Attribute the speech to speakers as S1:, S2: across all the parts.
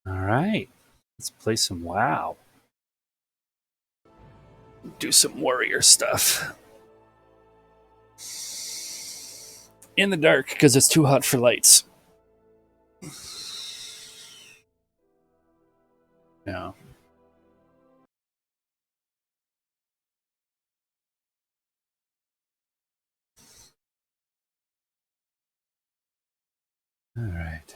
S1: All right. Let's play some WoW. Do some warrior stuff. In the dark because it's too hot for lights. Yeah. All right.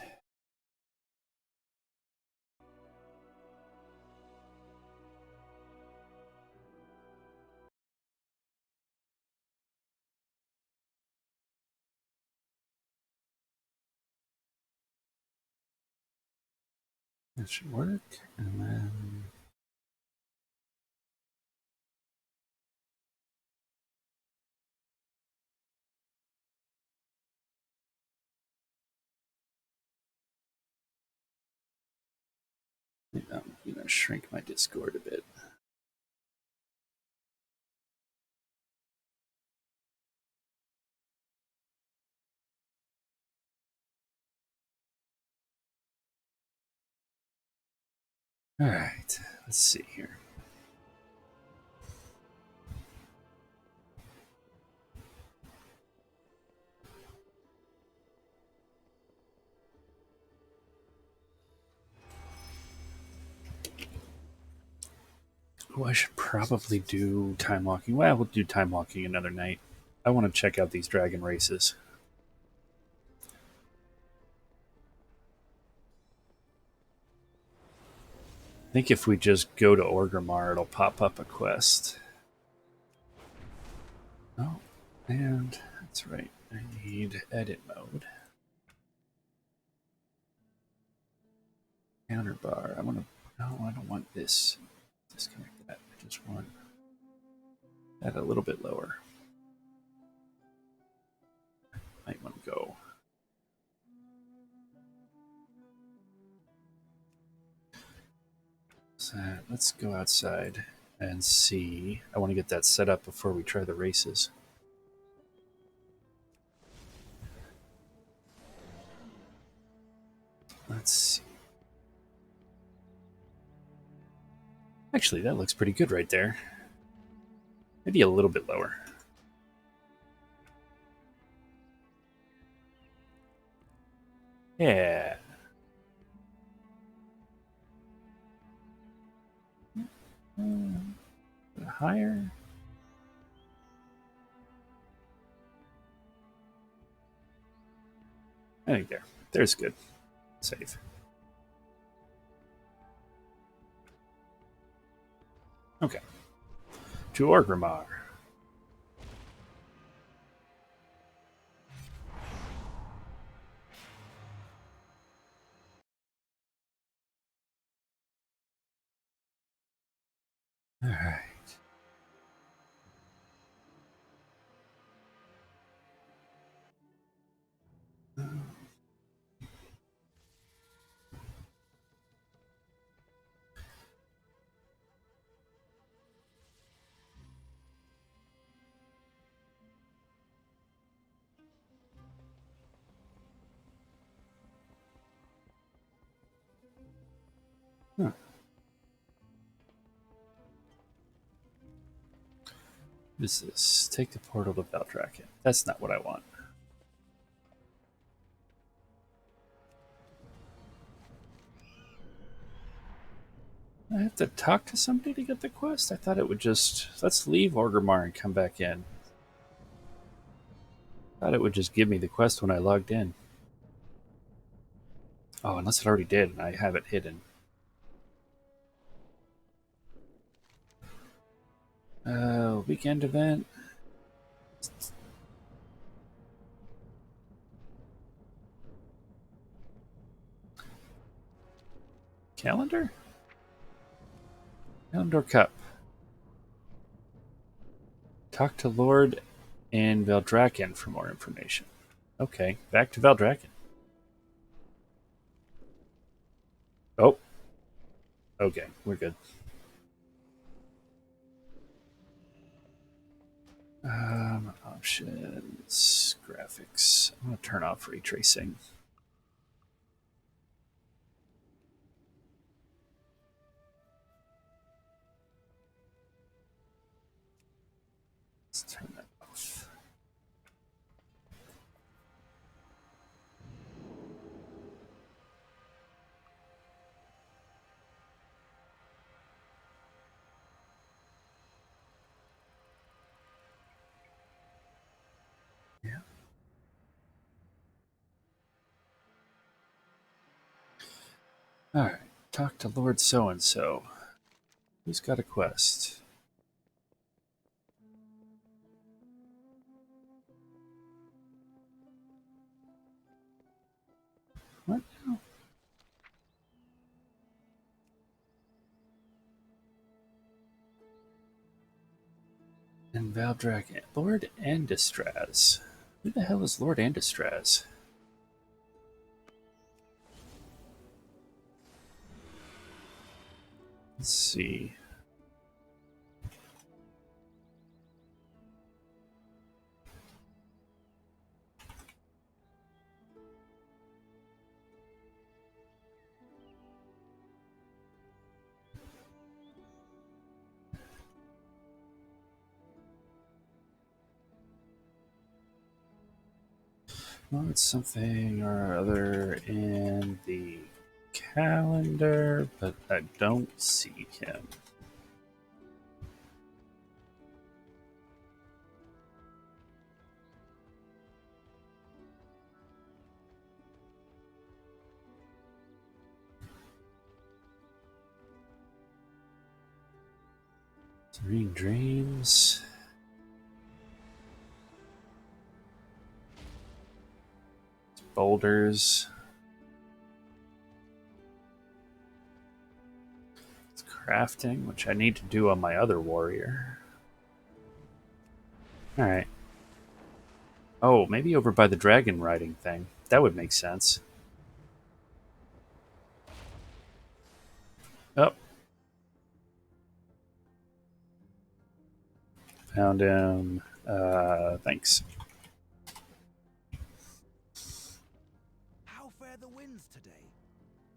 S1: That should work. And then I'm going to shrink my Discord a bit. All right. Let's see here. Oh, I should probably do time walking. Well, we'll do time walking another night. I want to check out these dragon races. I think if we just go to Orgrimmar, it'll pop up a quest. Oh, and that's right. I need edit mode. Counter bar. I want to. No, I don't want this. Disconnect that. I just want that a little bit lower. Might want to go. So let's go outside and see. I want to get that set up before we try the races. Let's see. Actually, that looks pretty good right there. Maybe a little bit lower. Yeah. Higher. I think there. There's good. Save. Okay. To Orgrimmar. All right. Huh. What is this? Take the portal to Valdrakken. That's not what I want. I have to talk to somebody to get the quest? I thought it would just... Let's leave Orgrimmar and come back in. I thought it would just give me the quest when I logged in. Oh, unless it already did and I have it hidden. Weekend event. Calendar? Calendar Cup. Talk to Lord and Valdrakken for more information. Okay, back to Valdrakken. Oh, okay, we're good. Options, graphics. I'm going to turn off ray tracing. Let's turn that off. Yeah. All right. Talk to Lord So and So. Who's got a quest? What now? And Valdrak, Lord Andistraz. Who the hell is Lord Andistraz? Let's see. Well, it's something or other in the calendar, but I don't see him. Serene Dreams. Boulders. It's crafting, which I need to do on my other warrior. Alright. Oh, maybe over by the dragon riding thing. That would make sense. Oh. Found him. Thanks.
S2: How fare the winds today?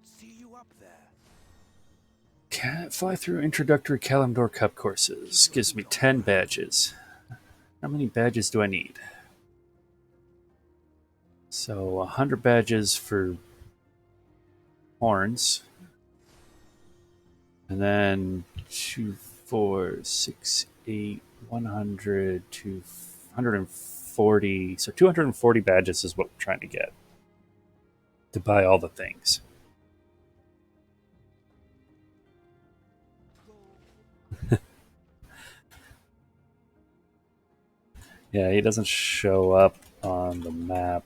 S2: See you up there.
S1: Can't fly through introductory Kalimdor Cup courses. Gives me 10 badges. How many badges do I need? So 100 badges for horns. And then 2, 4, 6, 8, 100, 240. So 240 badges is what we're trying to get to buy all the things. Yeah, he doesn't show up on the map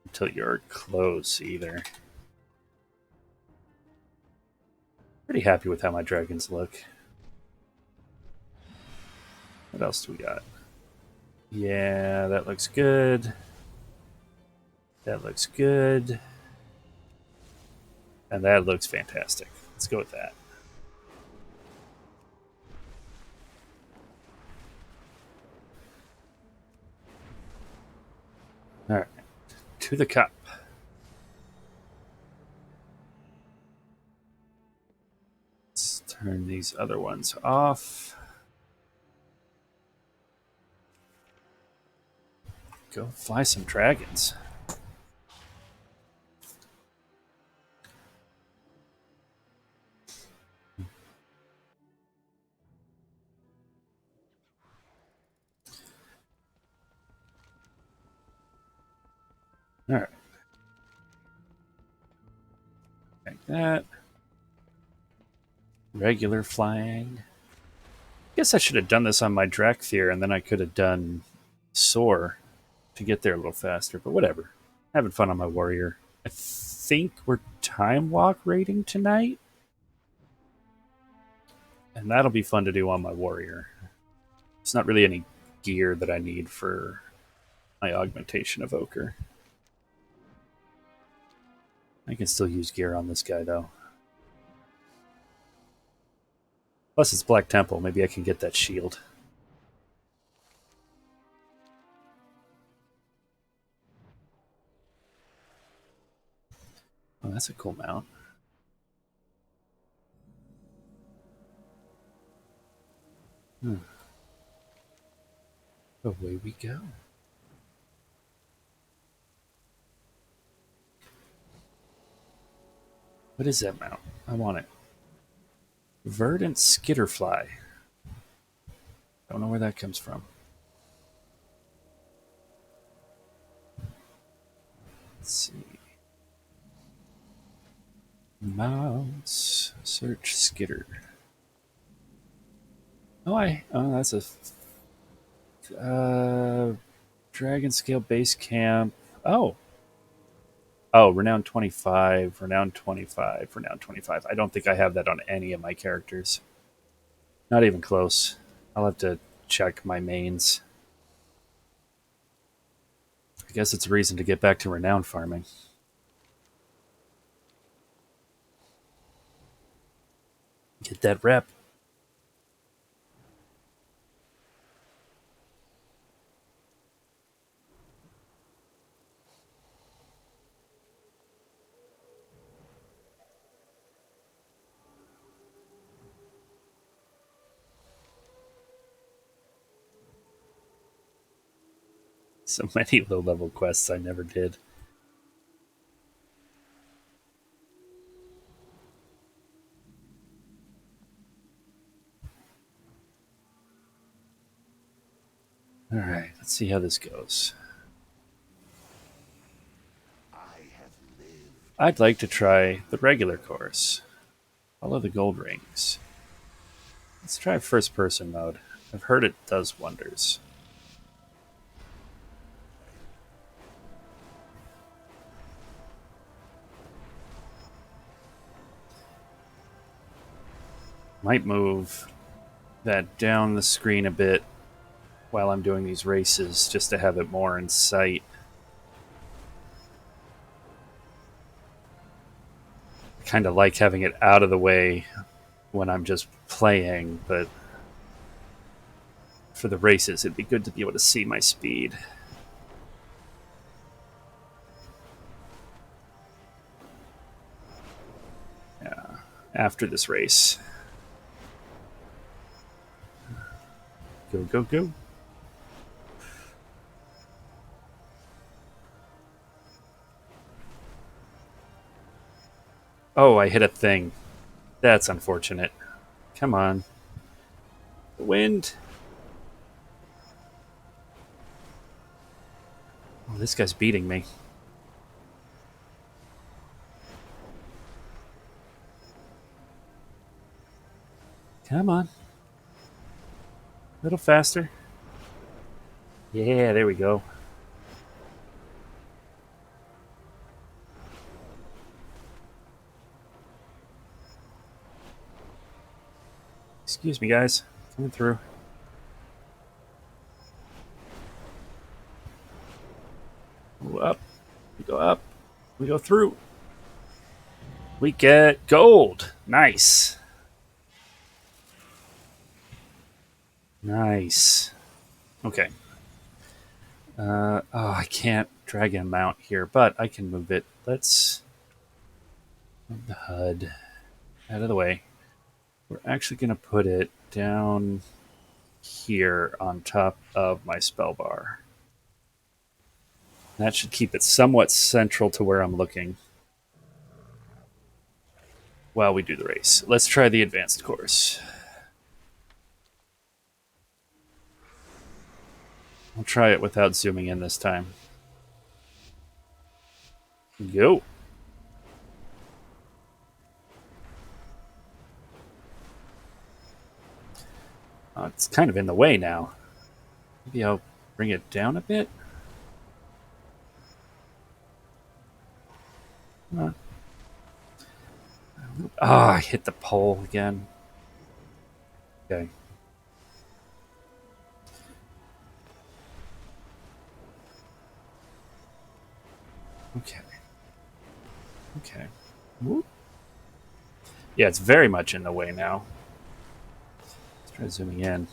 S1: until you're close either. Pretty happy with how my dragons look. What else do we got? Yeah, that looks good. That looks good. And that looks fantastic. Let's go with that. All right. To the cup. Let's turn these other ones off. Go fly some dragons. All right. Like that. Regular flying. Guess I should have done this on my Drakthir, and then I could have done Soar to get there a little faster, but whatever. Having fun on my warrior. I think we're time walk raiding tonight. And that'll be fun to do on my warrior. It's not really any gear that I need for my augmentation of Ochre. I can still use gear on this guy, though. Plus, it's Black Temple. Maybe I can get that shield. Oh, that's a cool mount. Away we go. What is that mount? I want it. Verdant Skitterfly. Don't know where that comes from. Let's see. Mounts. Search Skitter. Oh, that's a Dragon Scale Base Camp. Oh. Oh, Renown 25, Renown 25, Renown 25. I don't think I have that on any of my characters. Not even close. I'll have to check my mains. I guess it's a reason to get back to Renown farming. Get that rep. So many low level quests I never did. Alright, let's see how this goes. I'd like to try the regular course. Follow the gold rings. Let's try first person mode. I've heard it does wonders. Might move that down the screen a bit while I'm doing these races just to have it more in sight. I kind of like having it out of the way when I'm just playing, but for the races, it'd be good to be able to see my speed. Yeah, after this race. Go, go, go. Oh, I hit a thing. That's unfortunate. Come on. The wind. Oh, this guy's beating me. Come on. A little faster. Yeah, there we go. Excuse me, guys. Coming through. Go up. We go up. We go through. We get gold. Nice. Nice. Okay. Oh, I can't drag him out here, but I can move it. Let's move the HUD out of the way. We're actually going to put it down here on top of my spell bar. That should keep it somewhat central to where I'm looking while we do the race. Let's try the advanced course. I'll try it without zooming in this time. Go. It's kind of in the way now. Maybe I'll bring it down a bit. Oh, I hit the pole again. Okay. Okay. Okay. Whoop. Yeah, it's very much in the way now. Let's try zooming in.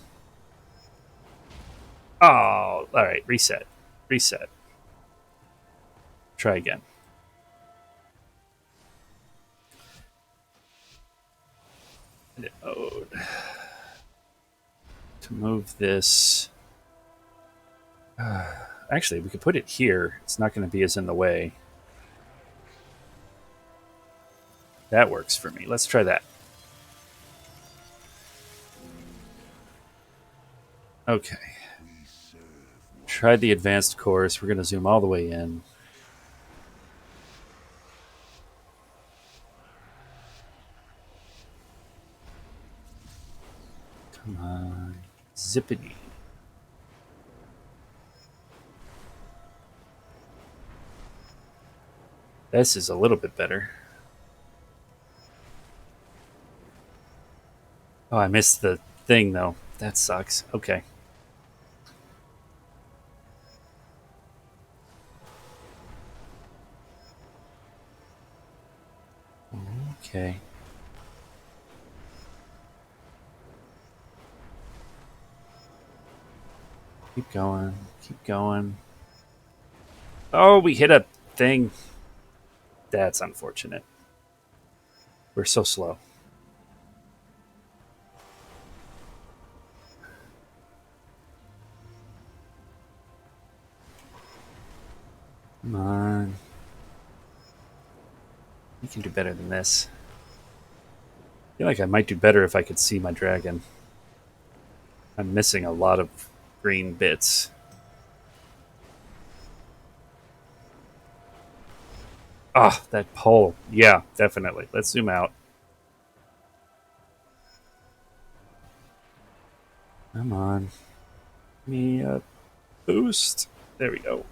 S1: Oh, all right. Reset. Reset. Try again. Load. To move this Actually, we could put it here. It's not going to be as in the way. That works for me. Let's try that. Okay. Try the advanced course. We're going to zoom all the way in. Come on. Zippity. This is a little bit better. Oh, I missed the thing, though. That sucks. Okay. Okay. Keep going. Keep going. Oh, we hit a thing. That's unfortunate. We're so slow. Come on. You can do better than this. I feel like I might do better if I could see my dragon. I'm missing a lot of green bits. Ah, that pole. Yeah, definitely. Let's zoom out. Come on. Give me a boost. There we go.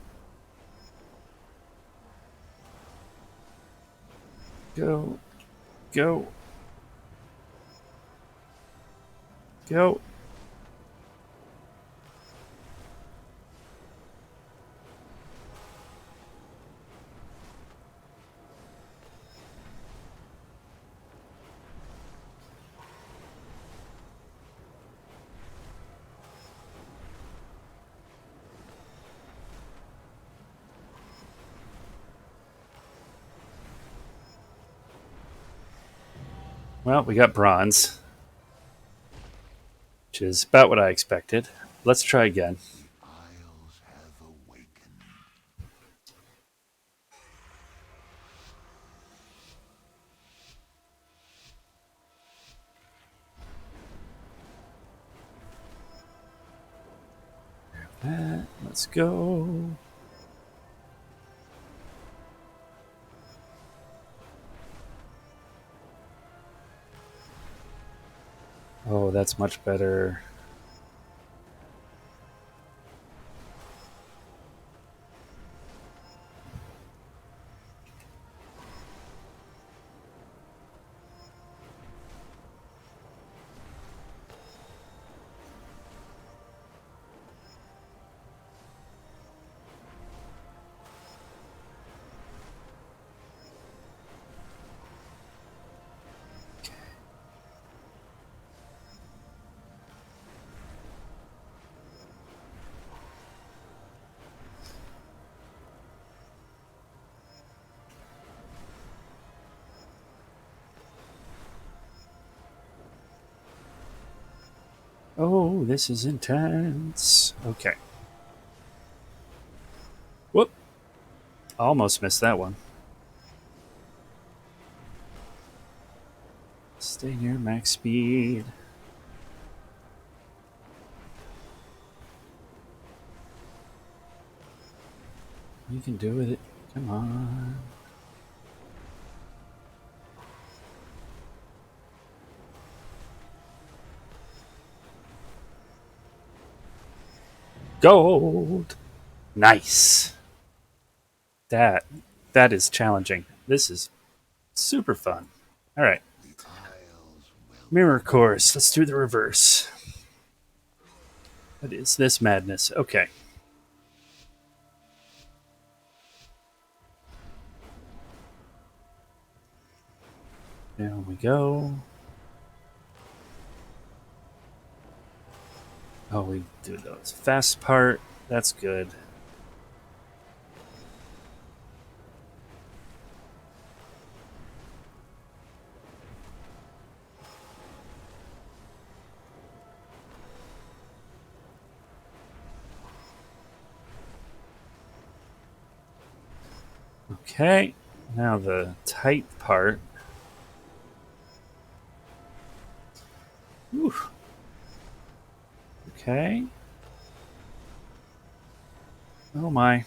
S1: Go. Go. Go. Well, we got bronze, which is about what I expected. Let's try again.
S2: Isles have awakened.
S1: Let's go. Oh, that's much better. Oh, this is intense. Okay. Whoop. Almost missed that one. Stay near max speed. You can do it. Come on. Gold. Nice. That that is challenging. This is super fun. All right.
S2: The Isles
S1: Mirror
S2: welcome.
S1: course. Let's do the reverse. What is this madness? Okay. There we go. Oh, we do those fast part. That's good. Okay. Now the tight part. Whew. Okay. Oh my.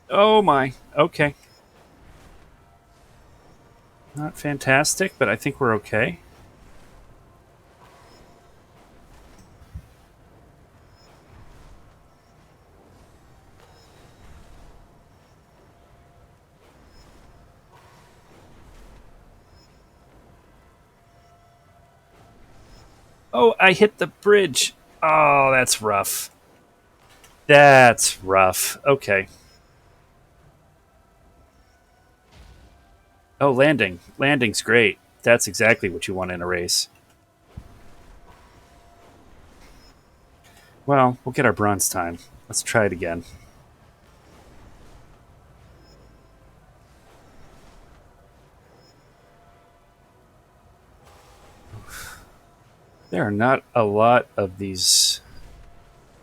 S1: Oh my. Okay. Not fantastic, but I think we're okay. Oh, I hit the bridge. Oh, that's rough. That's rough. Okay. Oh, landing. Landing's great. That's exactly what you want in a race. Well, we'll get our bronze time. Let's try it again. There are not a lot of these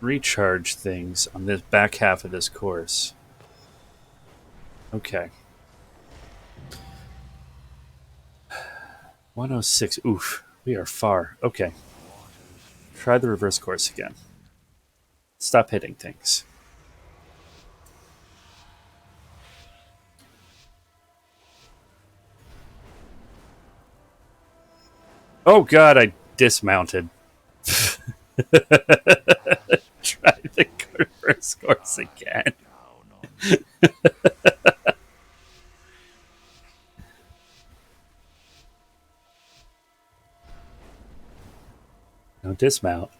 S1: recharge things on this back half of this course. Okay. 106. Oof. We are far. Okay. Try the reverse course again. Stop hitting things. Oh god, I dismounted. Try the reverse course again.
S2: Down on
S1: No dismount.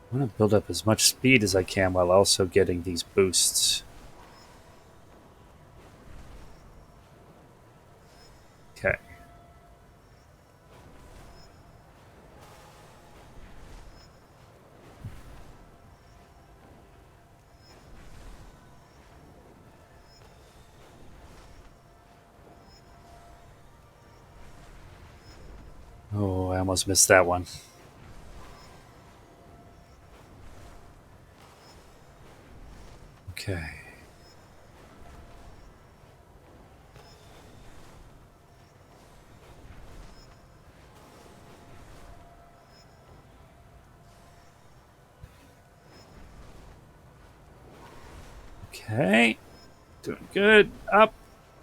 S1: I want to build up as much speed as I can while also getting these boosts. Okay. Oh, I almost missed that one. Okay. Okay. Doing good. Up.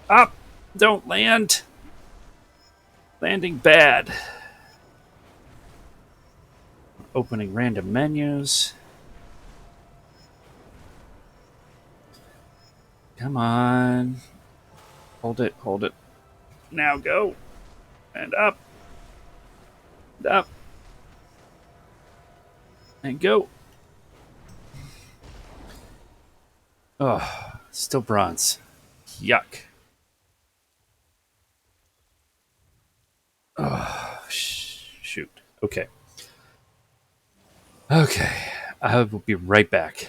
S1: Up. Don't land. Landing bad. Opening random menus. Come on. Hold it. Hold it. Now go. And up. Up. And go. Oh, still bronze. Yuck. Oh, shoot. Okay. Okay. I will be right back.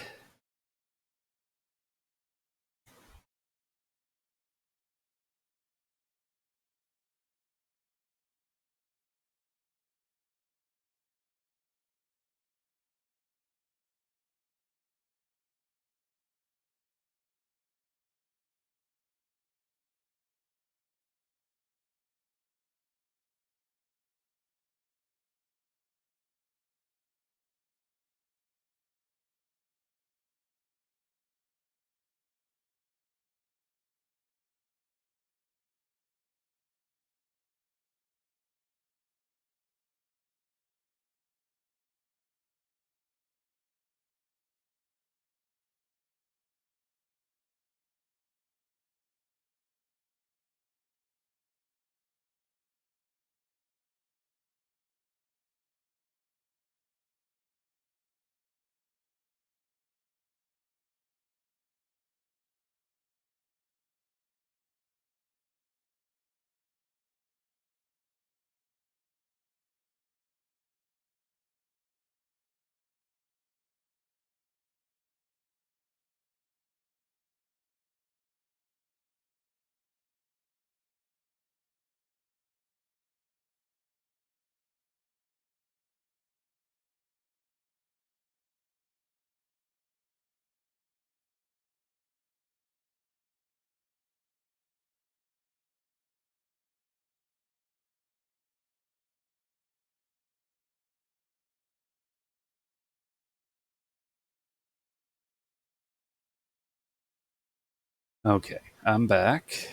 S1: Okay, I'm back.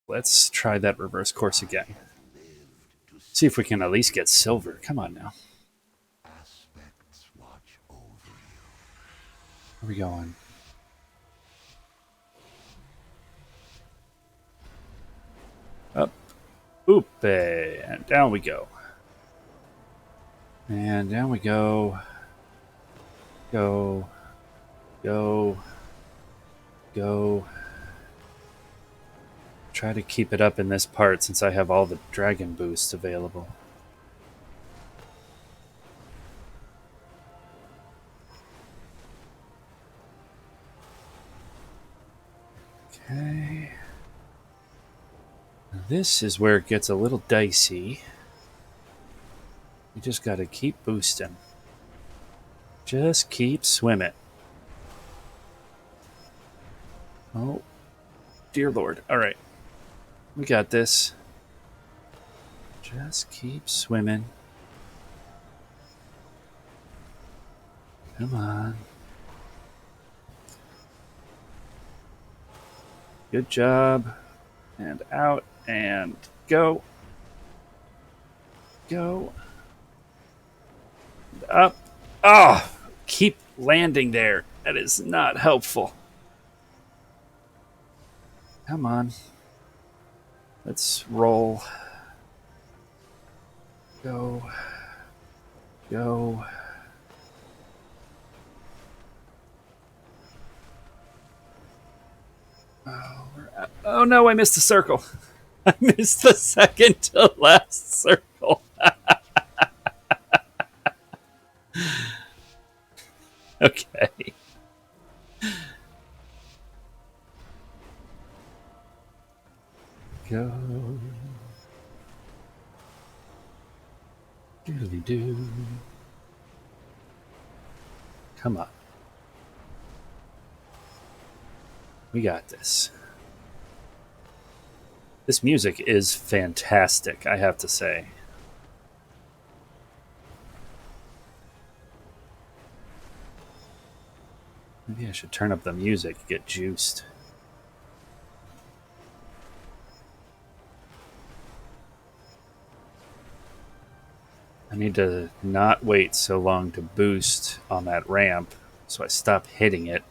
S1: Let's try that reverse course
S2: I
S1: again.
S2: have lived to
S1: See if we
S2: see
S1: can at least get silver. Come on now.
S2: aspects watch over you.
S1: Where are we going? Up, oop, and down we go. And down we go. Go, go, go. Try to keep it up in this part since I have all the dragon boosts available. Okay. This is where it gets a little dicey. You just gotta keep boosting. Just keep swimming. Oh, dear Lord. Alright. We got this. Just keep swimming. Come on. Good job. And out and go. Go. Up. Ah! Oh, keep landing there. That is not helpful. Come on. Let's roll. Go. Go. Oh no, I missed the circle. I missed the second to last circle. Okay. Go. Doodly doo. Come on. We got this. This music is fantastic, I have to say. Maybe I should turn up the music, get juiced. I need to not wait so long to boost on that ramp, so I stop hitting it.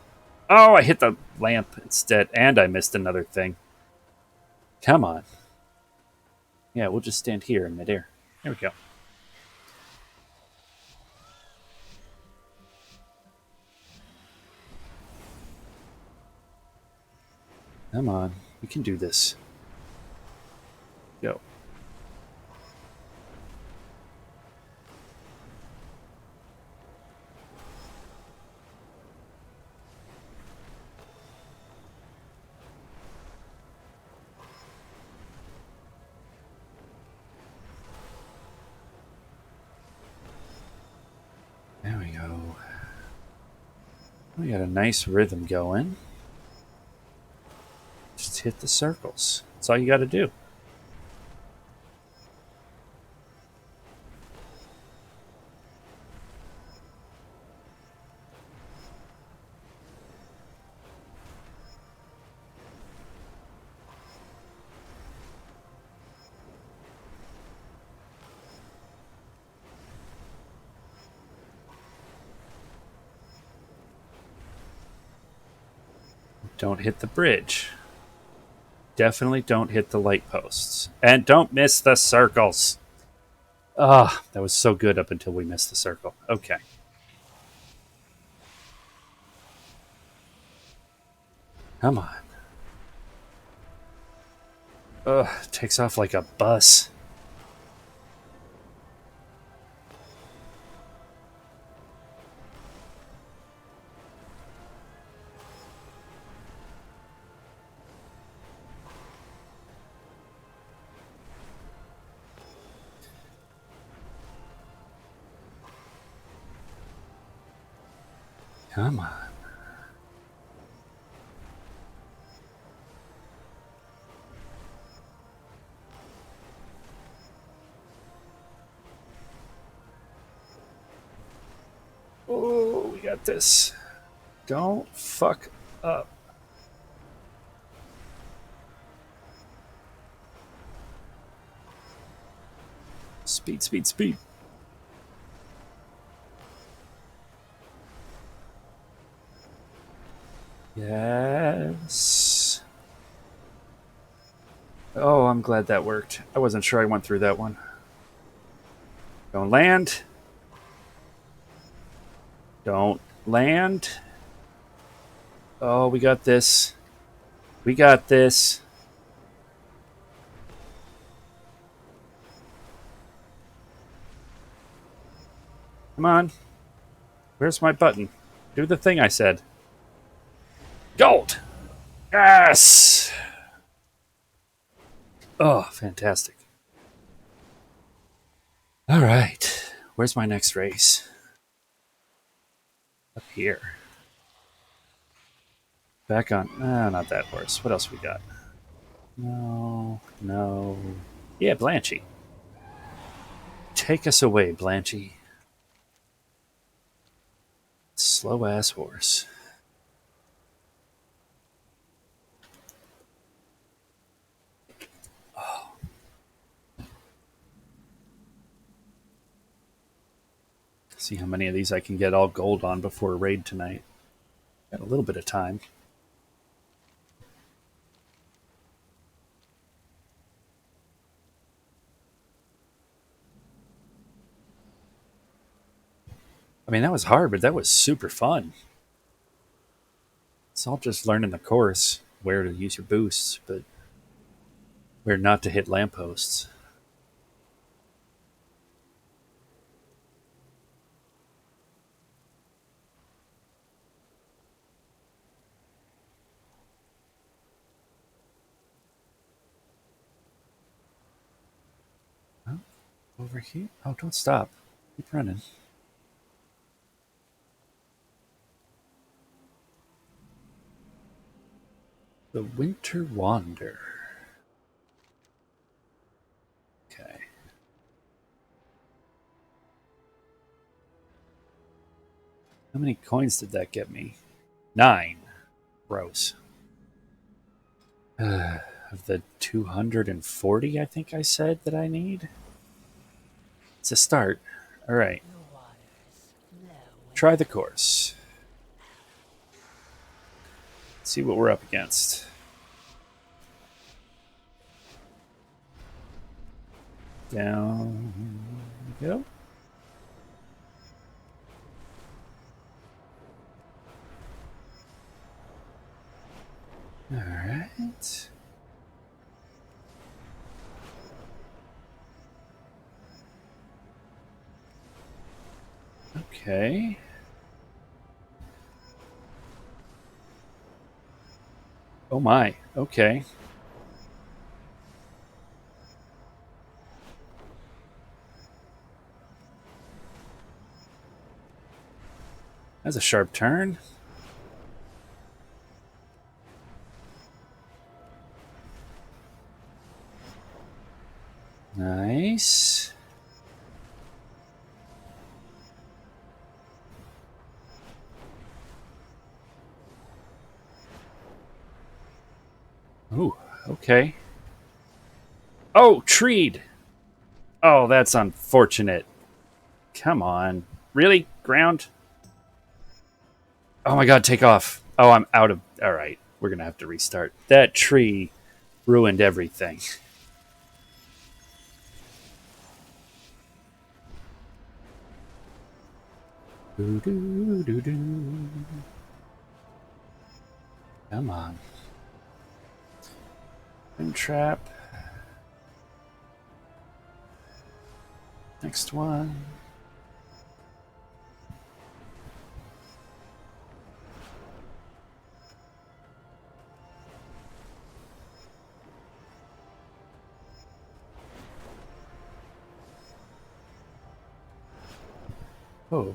S1: Oh, I hit the lamp instead, and I missed another thing. Come on. Yeah, we'll just stand here in midair. There we go. Come on. We can do this. Go. There we go. We got a nice rhythm going. Just hit the circles. That's all you got to do. Don't hit the bridge. Definitely don't hit the light posts. And don't miss the circles. Ah, that was so good up until we missed the circle. Okay. Come on. Ugh, takes off like a bus. Come on. Oh, we got this. Don't fuck up. Speed, speed, speed. Yes. Oh, I'm glad that worked. I wasn't sure I went through that one. Don't land. Don't land. Oh, we got this. We got this. Come on. Where's my button? Do the thing I said. Gold! Yes! Oh, fantastic. All right. Where's my next race? Up here. Back on. Not that horse. What else we got? No. No. Yeah, Blanchy. Take us away, Blanchy. Slow ass horse. See how many of these I can get all gold on before a raid tonight. Got a little bit of time. I mean, that was hard, but that was super fun. It's all just learning the course, where to use your boosts, but where not to hit lampposts. Oh, over here? Oh, don't stop. Keep running. The Winter Wander. Okay. How many coins did that get me? 9. Gross. Of the 240, I think I said that I need. It's a start. All right. Try the course. See what we're up against. Down we go. All right. Okay. Oh my. Okay. That's a sharp turn. Nice. Ooh, okay. Oh, treed. Oh, that's unfortunate. Come on. Really? Ground? Oh my god, take off. Oh, I'm out of. All right. We're going to have to restart. That tree ruined everything. Doo, doo, doo, doo. Come on. Wind trap. Next one. Oh.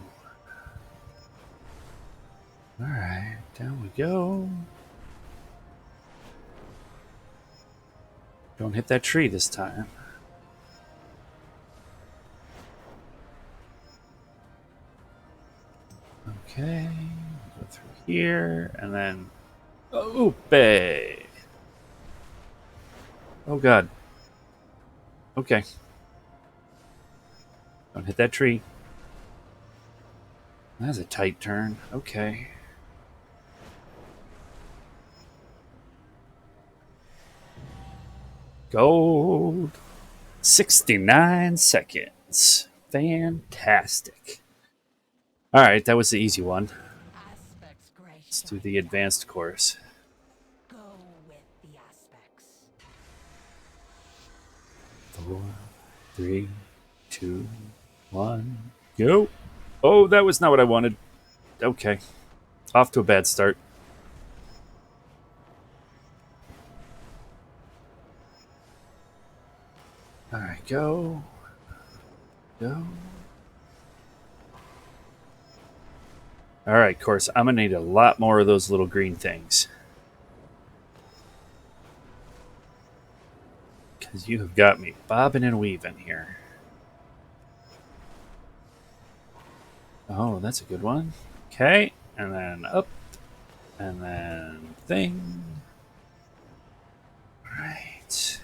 S1: All right. Down we go. Don't hit that tree this time. Okay. Go through here and then. Oop! Oh god. Okay. Don't hit that tree. That's a tight turn. Okay. Gold. 69 seconds. Fantastic. All right, that was the easy one.
S3: Aspects gray
S1: Let's do
S3: shine
S1: the
S3: down.
S1: advanced course.
S3: Go with the aspects.
S1: 4, 3, 2, 1, go. Oh, that was not what I wanted. Okay. Off to a bad start. All right, go. Go. All right, course. I'm going to need a lot more of those little green things. Because you have got me bobbing and weaving here. Oh, that's a good one. Okay. And then up. And then thing. All right.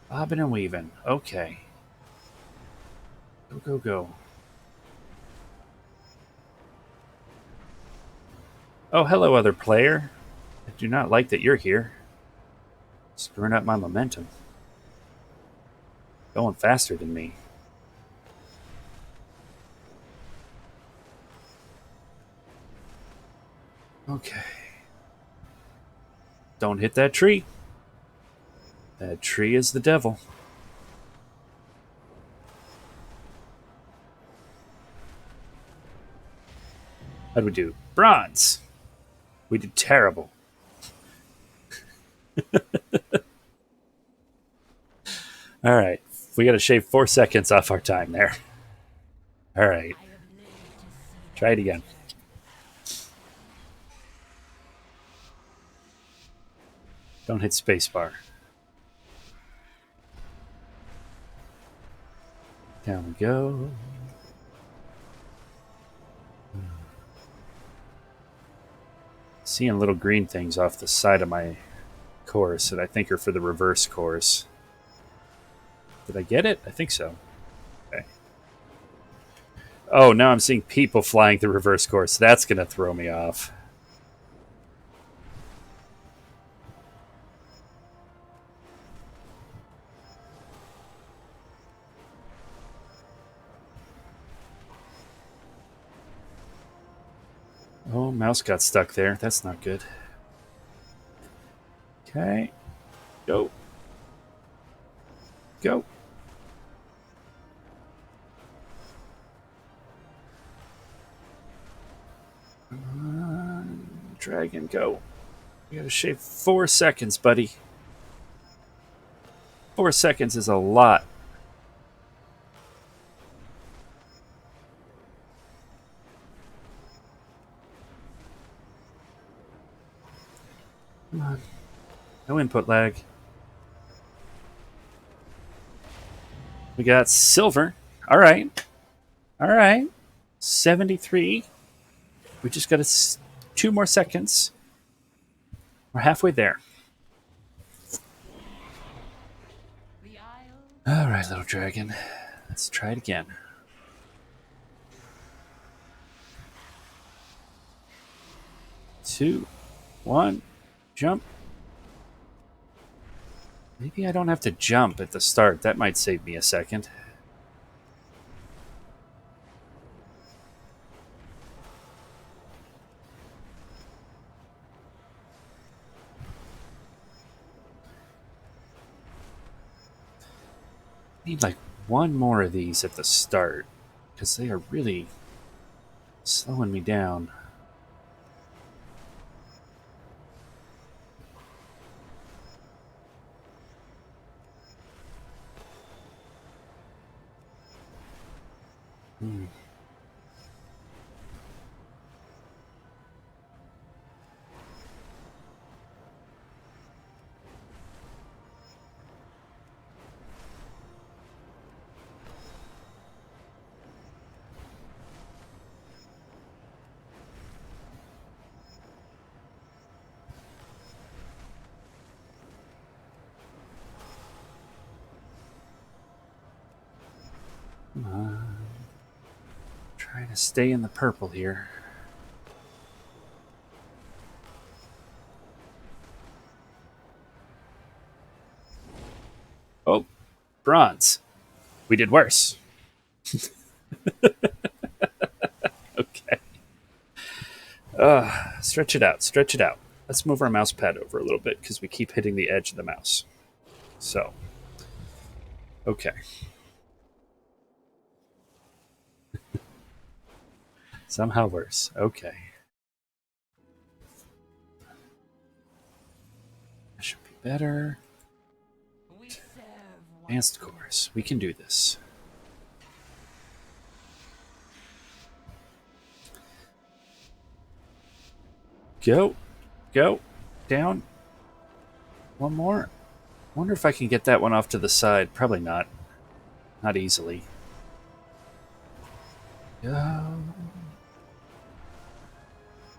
S1: Bobbing and weaving. Okay. Go, go, go. Oh, hello, other player. I do not like that you're here. Screwing up my momentum. Going faster than me. Okay. Don't hit that tree. That tree is the devil. How'd we do? Bronze. We did terrible. All right. We got to shave 4 seconds off our time there. All right.
S3: I have lived to see
S1: Try
S3: the
S1: it again.
S3: future.
S1: Don't hit spacebar. Down we go. Seeing little green things off the side of my course that I think are for the reverse course. Did I get it? I think so. Okay. Oh, now I'm seeing people flying the reverse course. That's going to throw me off. Oh, mouse got stuck there. That's not good. Okay. Go. Go. Dragon, go. You gotta shave 4 seconds, buddy. 4 seconds is a lot. Come on. No input lag. We got silver. All right. All right. 73. We just got 2 more seconds. We're halfway there.
S3: The Isle
S1: All right, little dragon. Let's try it again. 2, 1, jump. Maybe I don't have to jump at the start. That might save me a second. Need like one more of these at the start because they are really slowing me down. Hmm. Come on. Stay in the purple here. Oh, bronze. We did worse. Okay. Stretch it out. Stretch it out. Let's move our mouse pad over a little bit because we keep hitting the edge of the mouse. So, okay. Somehow worse. Okay. That should be better.
S3: We serve one
S1: Advanced course. We can do this. Go. Go. Down. One more. Wonder if I can get that one off to the side. Probably not. Not easily. Go.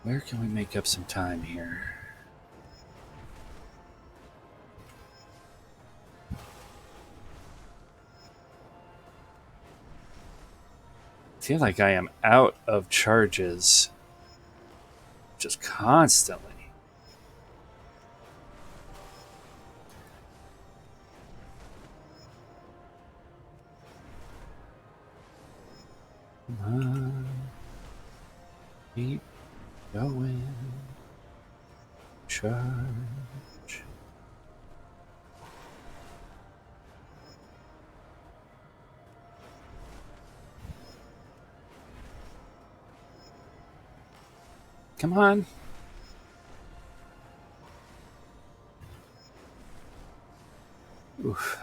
S1: Where can we make up some time here? I feel like I am out of charges just constantly. Come on. Keep going. Charge. Come on. Oof.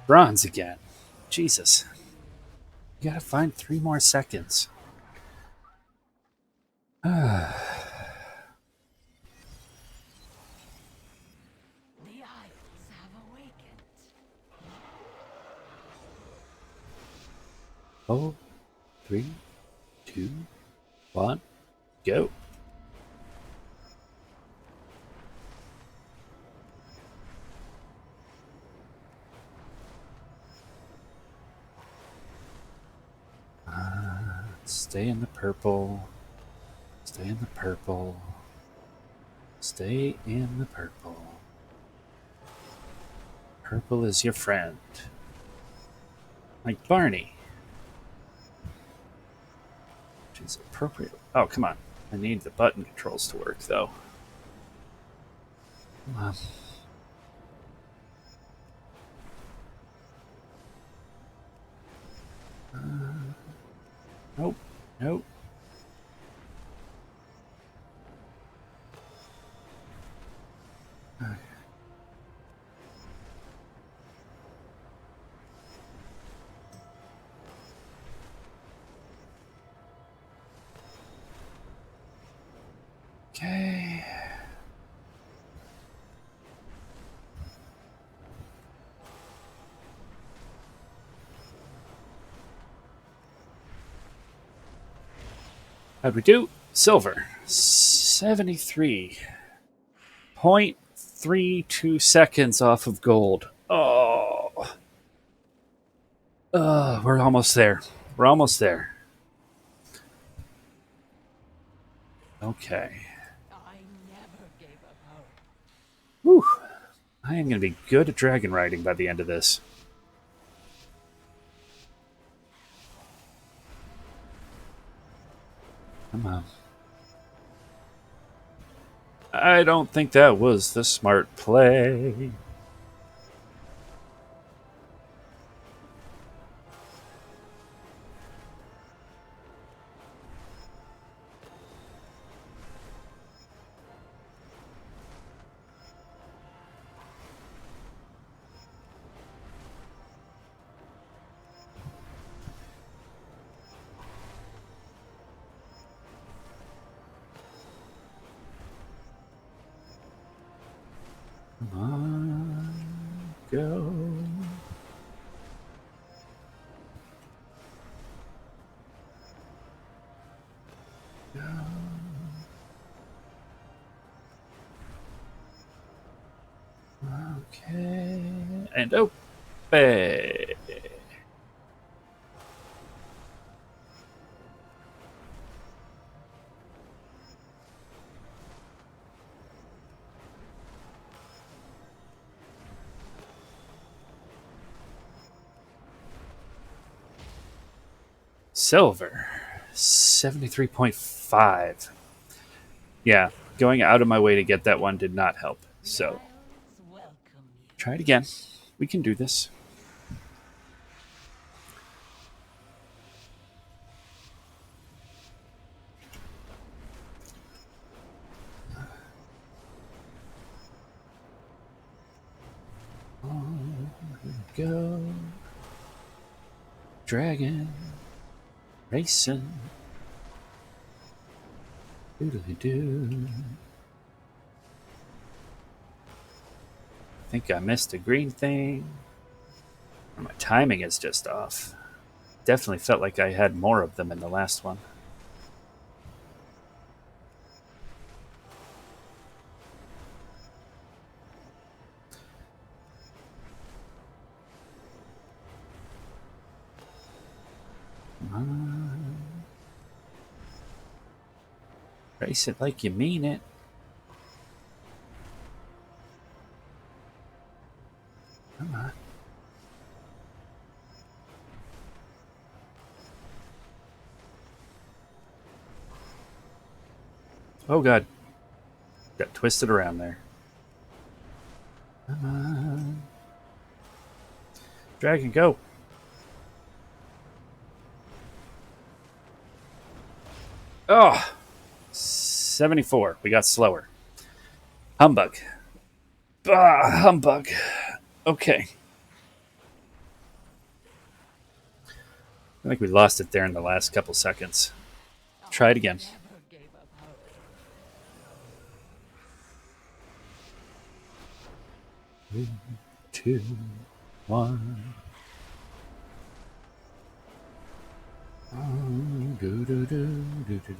S1: Bronze again. Jesus. You gotta find 3 more seconds.
S3: The isles have awakened.
S1: Oh, 3, 2, 1, go. Stay in the purple. Stay in the purple. Stay in the purple. Purple is your friend. Like Barney. Which is appropriate. Oh, come on. I need the button controls to work, though. Come on. Nope. Nope. Okay. How'd we do? Silver. 73.32 seconds off of gold. Oh. We're almost there. We're almost there. Okay.
S3: I never gave up hope.
S1: Whew. I am going to be good at dragon riding by the end of this. Come on. I don't think that was the smart play. Come on. Go. and obey. Silver, 73.5. Yeah, going out of my way to get that one did not help.
S3: The
S1: So,
S3: Isles welcome you.
S1: try it again. We can do this. Go. Dragon. Racing. Doodly doo. I think I missed a green thing. Or my timing is just off. Definitely felt like I had more of them in the last one. Come on. Race it like you mean it. Come on. Oh god. Got twisted around there. Come on. Dragon, go. Oh, 74. We got slower. Humbug. Humbug. Okay. I think we lost it there in the last couple seconds. Try it again.
S3: Never gave up hope.
S1: 2, 1. Do, do, do, do, do, do.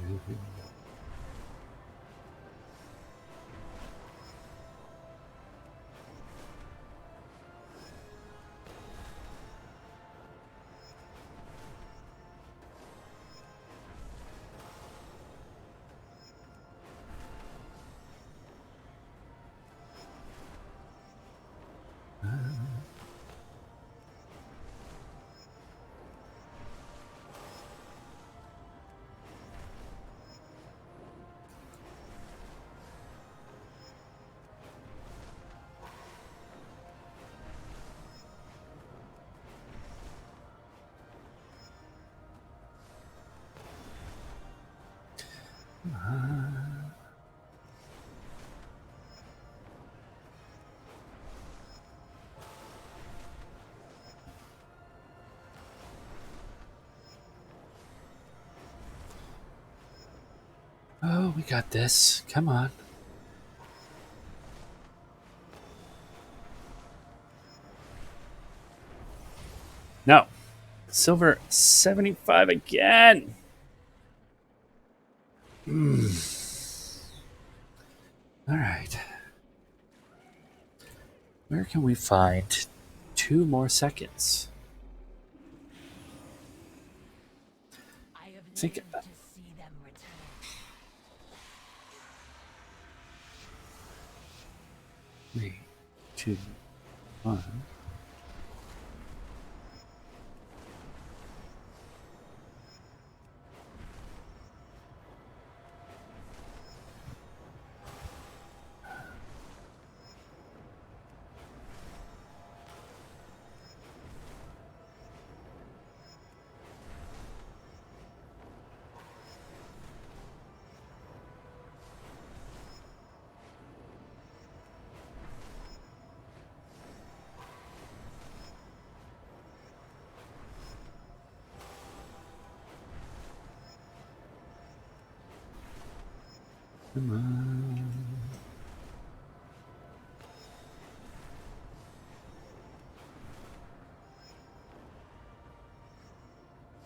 S1: Oh, we got this. Come on. No. Silver 75 again. All right. Where can we find 2 more seconds?
S3: I have
S1: Think.
S3: lived to see them return.
S1: 3, 2, 1. Come on.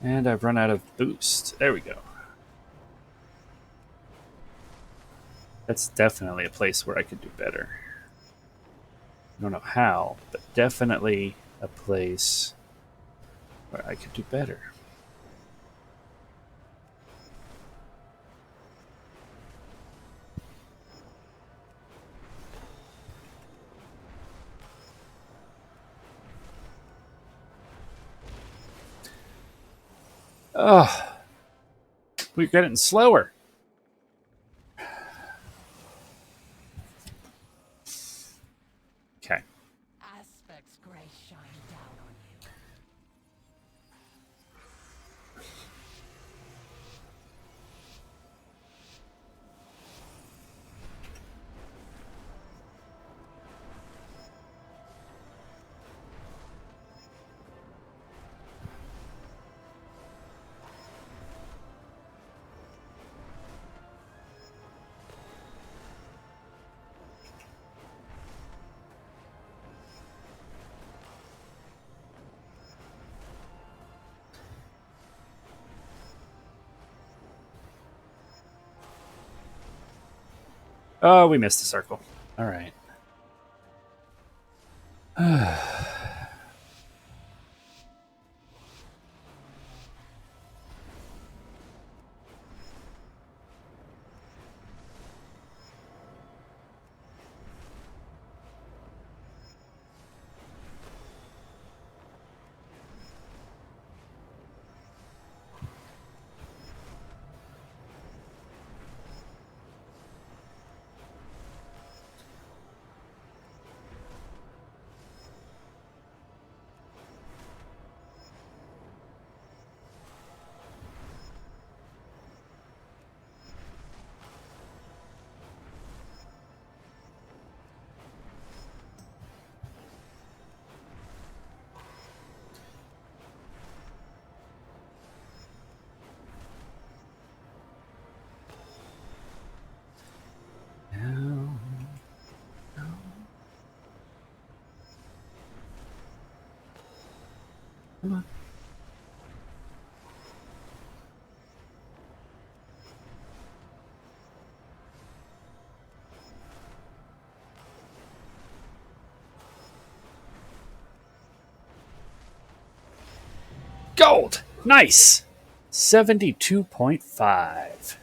S1: And I've run out of boost. There we go. That's definitely a place where I could do better. I don't know how, but definitely a place where I could do better. Oh, we're getting slower. Okay.
S3: Aspect's grace shine down on you.
S1: Oh, we missed the circle. All right. Now, come on. Gold! Nice! 72.5.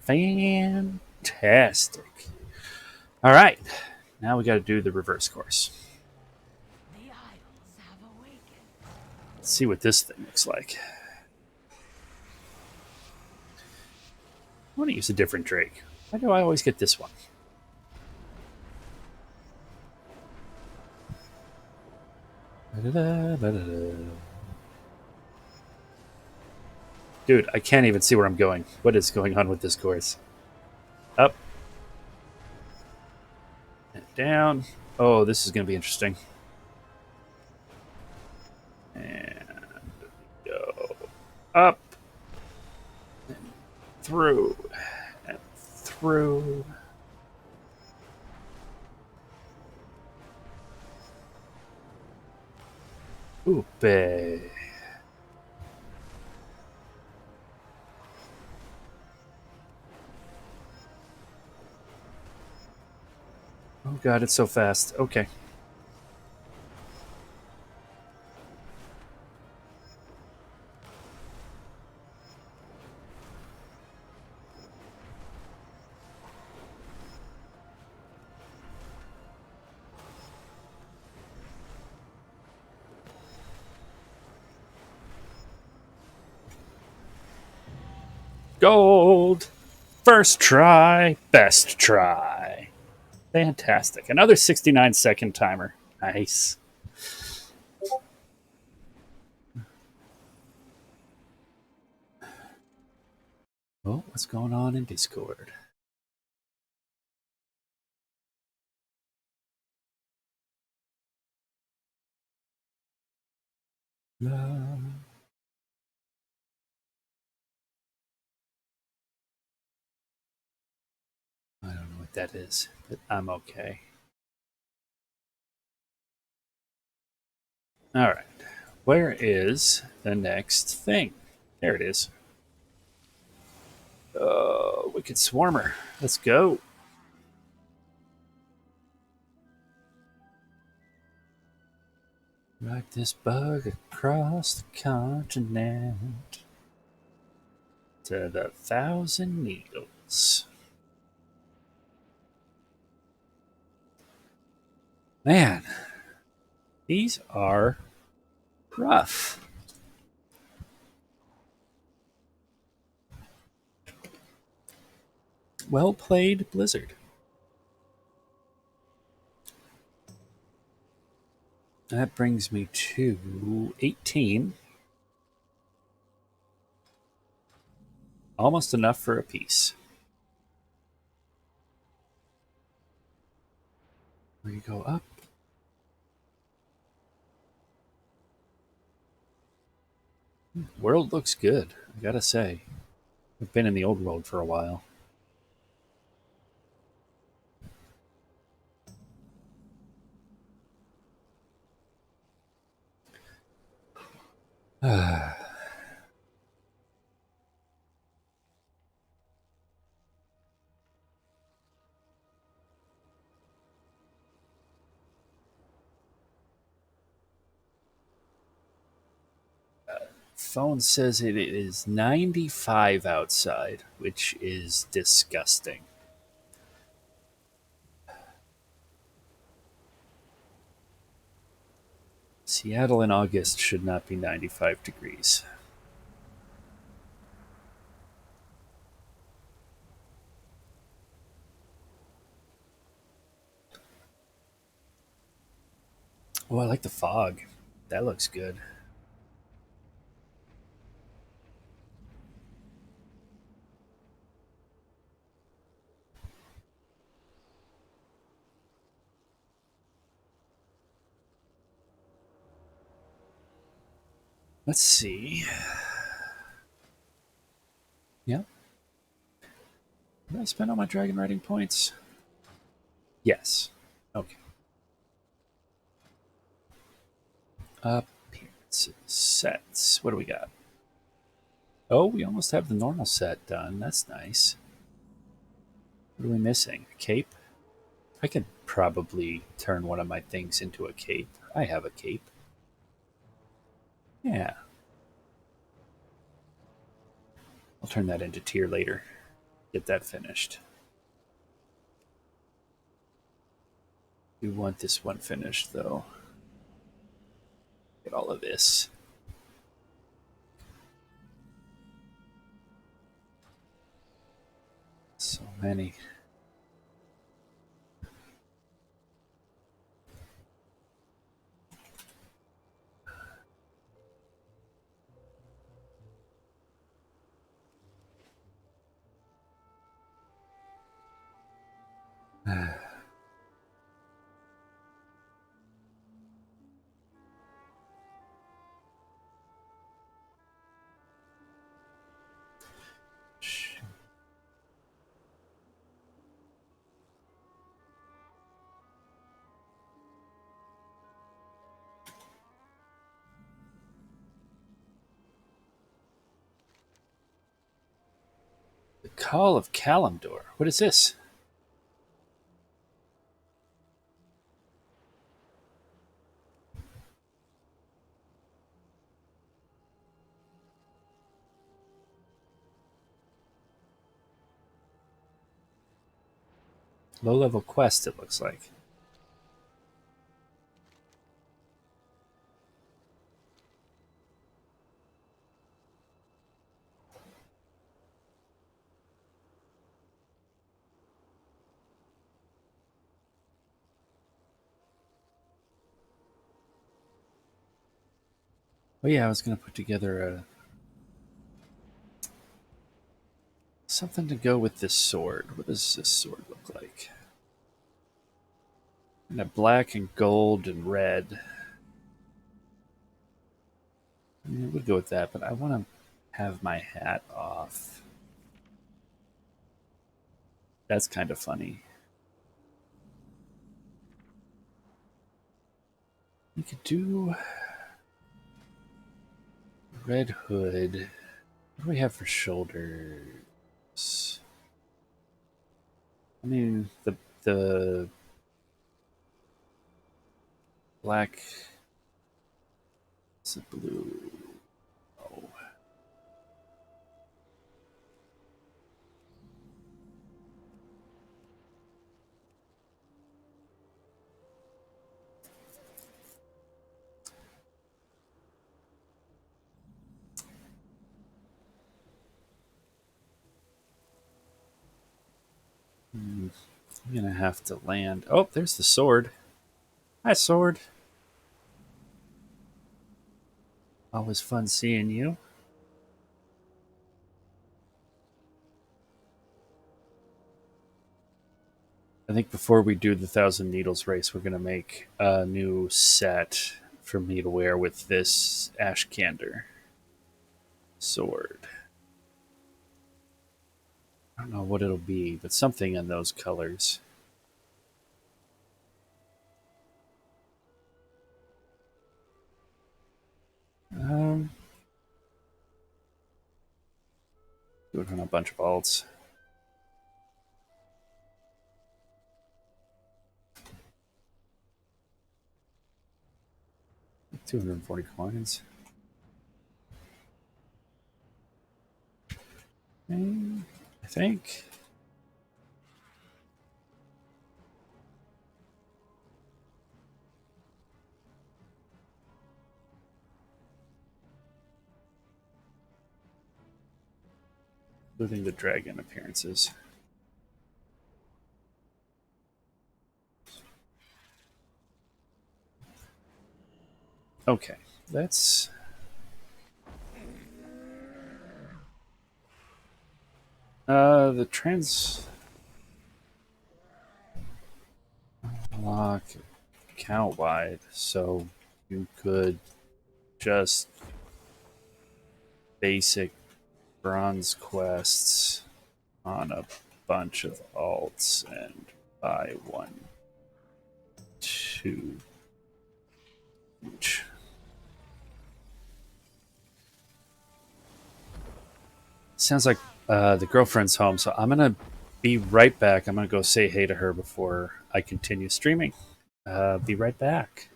S1: Fantastic. All right. Now we got to do the reverse course.
S3: The idols have awakened.
S1: Let's see what this thing looks like. I want to use a different Drake. Why do I always get this one? Dude, I can't even see where I'm going. What is going on with this course? Up and down. Oh, this is going to be interesting. And go up and through and through. Oope. Oh god, it's so fast. Okay. Gold! First try, best try. Fantastic. Another 69-second timer. Nice. Oh, what's going on in Discord? La. I don't know what that is, but I'm okay. All right. Where is the next thing? There it is. Wicked Swarmer. Let's go. Ride this bug across the continent to the Thousand Needles. Man, these are rough. Well played, Blizzard. That brings me to 18. Almost enough for a piece. Where you go up. World looks good, I gotta say. I've been in the old world for a while. Phone says it is 95 outside, which is disgusting. Seattle in August should not be 95 degrees. Oh, I like the fog. That looks good. Let's see. Yeah. Did I spend all my dragon riding points? Yes. Okay. Appearances. Sets. What do we got? Oh, we almost have the normal set done. That's nice. What are we missing? A cape? I could probably turn one of my things into a cape. I have a cape. Yeah. I'll turn that into tier later. Get that finished. We want this one finished, though. Get all of this. So many. The Call of Kalimdor. What is this? Low level quest, it looks like. Oh, yeah, I was going to put together something to go with this sword. What does this sword look like? And a black and gold and red. I mean, it would go with that, but I want to have my hat off. That's kind of funny. We could do red hood. What do we have for shoulders? I mean, the black It's a blue. Oh. I'm gonna have to land. Oh, there's the sword. Hi, sword. Always fun seeing you. I think before we do the Thousand Needles race, we're gonna make a new set for me to wear with this Ashkander sword. I don't know what it'll be, but something in those colors. Um, do it on a bunch of alts. 240 coins. I think. Including the dragon appearances. Okay, that's the trans lock count wide, so you could just basic bronze quests on a bunch of alts and buy one, two each. Sounds like the girlfriend's home, so I'm gonna be right back. I'm gonna go say hey to her before I continue streaming. Be right back.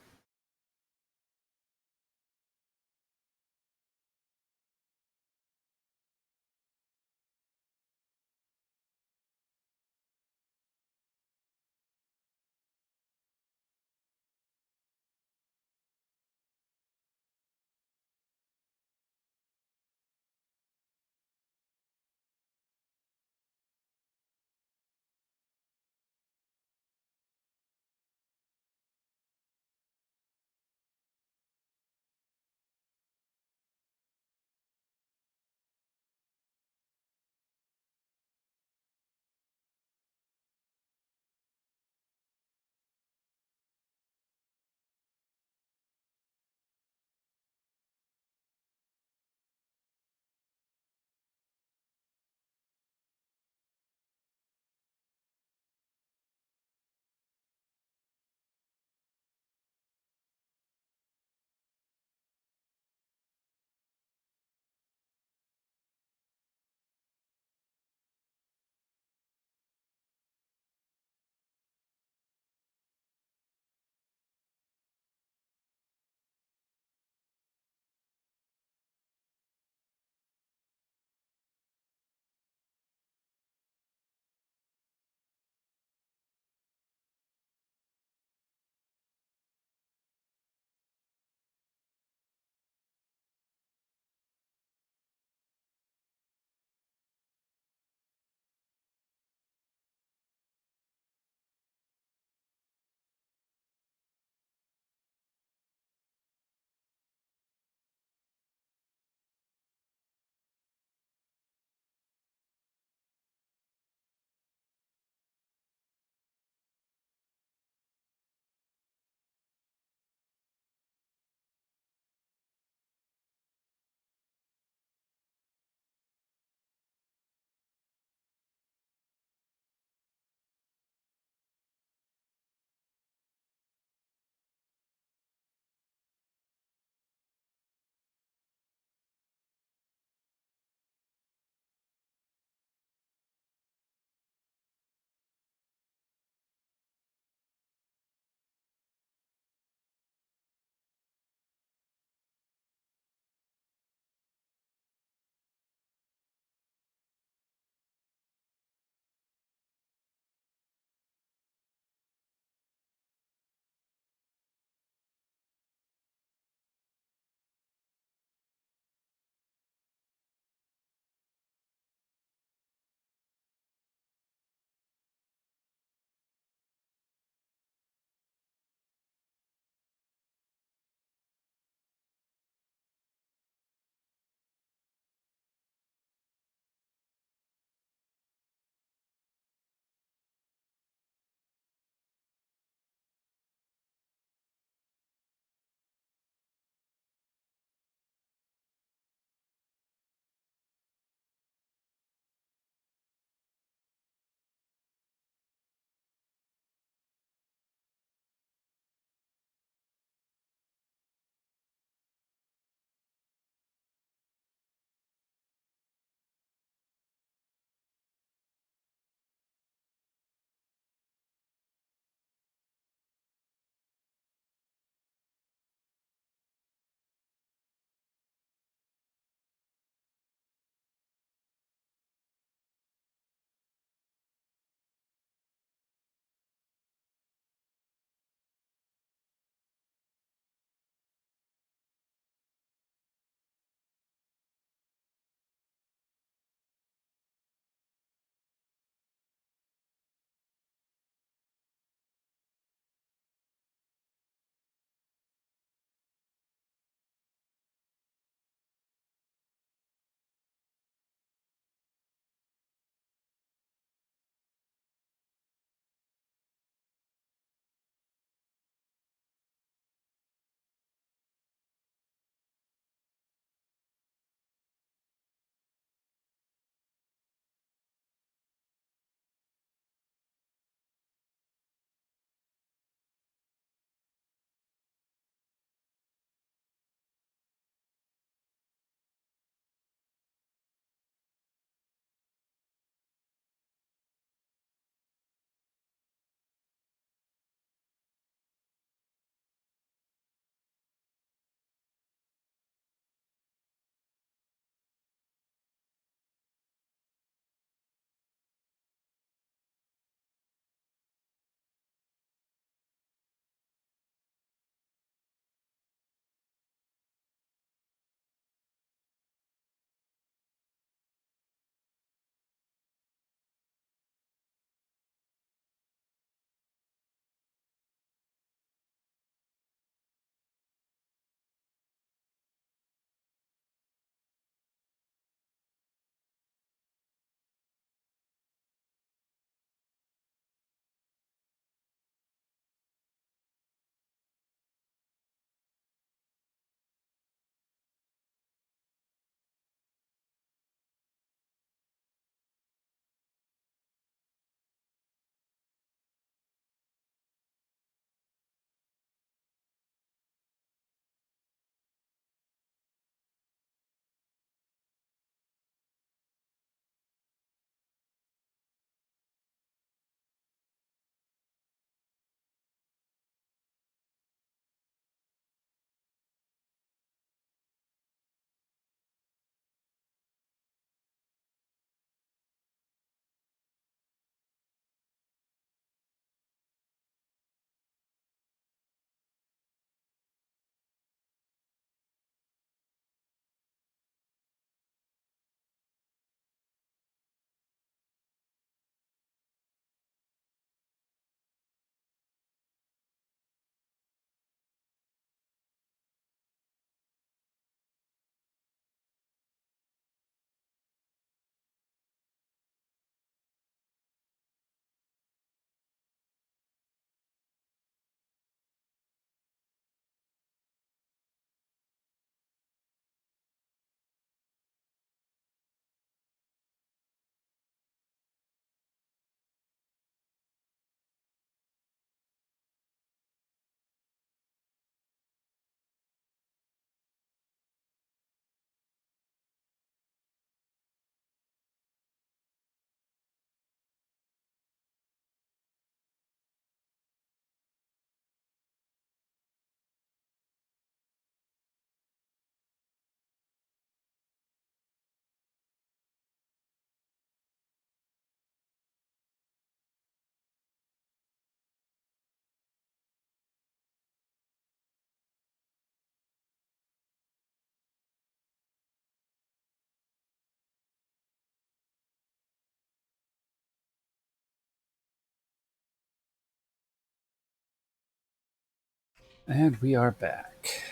S1: And we are back.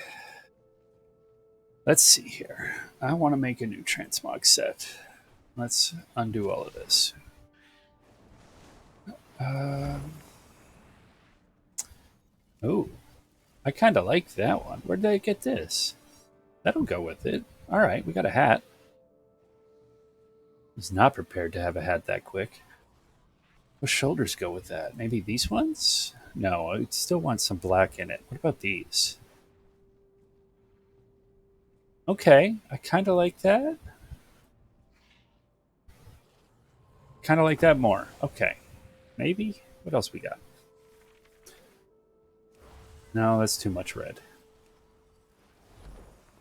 S1: Let's see here. I want to make a new transmog set. Let's undo all of this. Um, oh, I kind of like that one. Where did I get this? That'll go with it. All right, we got a hat. I was not prepared to have a hat that quick. What shoulders go with that? Maybe these ones? No, I still want some black in it. What about these? Okay, I kind of like that. Kind of like that more. Okay, maybe. What else we got? No, that's too much red.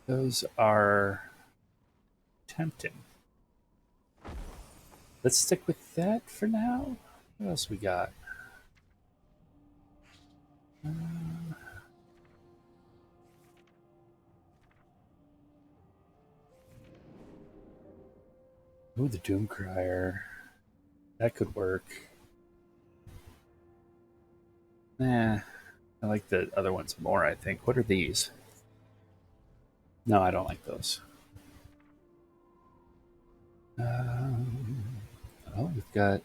S1: Those are tempting. Let's stick with that for now. What else we got? Um, ooh, the Doom Crier. That could work. Nah, I like the other ones more, I think. What are these? No, I don't like those. Um, oh, we've got.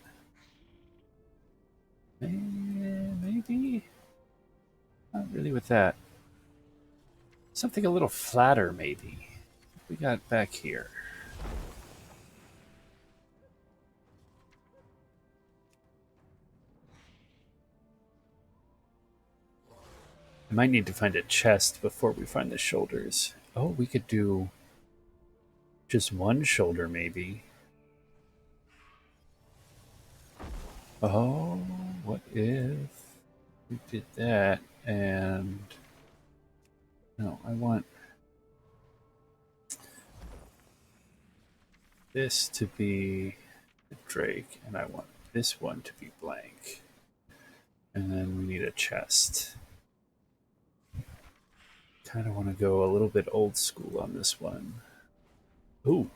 S1: Maybe? Not really with that. Something a little flatter, maybe. What we got back here? I might need to find a chest before we find the shoulders. Oh, we could do just one shoulder, maybe. Oh, what if we did that and. No, I want this to be the Drake, and I want this one to be blank. And then we need a chest. Kind of want to go a little bit old school on this one. Ooh.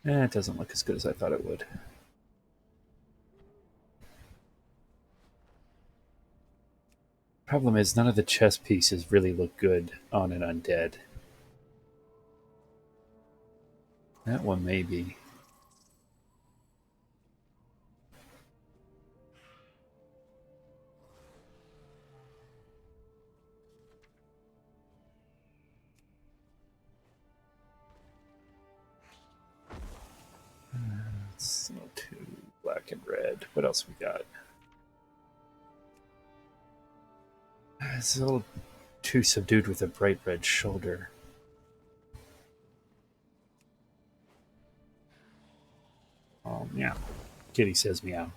S1: It doesn't look as good as I thought it would. Problem is, none of the chess pieces really look good on an undead. That one maybe. It's a little too black and red. What else we got? It's a little too subdued with a bright red shoulder. Oh, meow. Kitty says meow.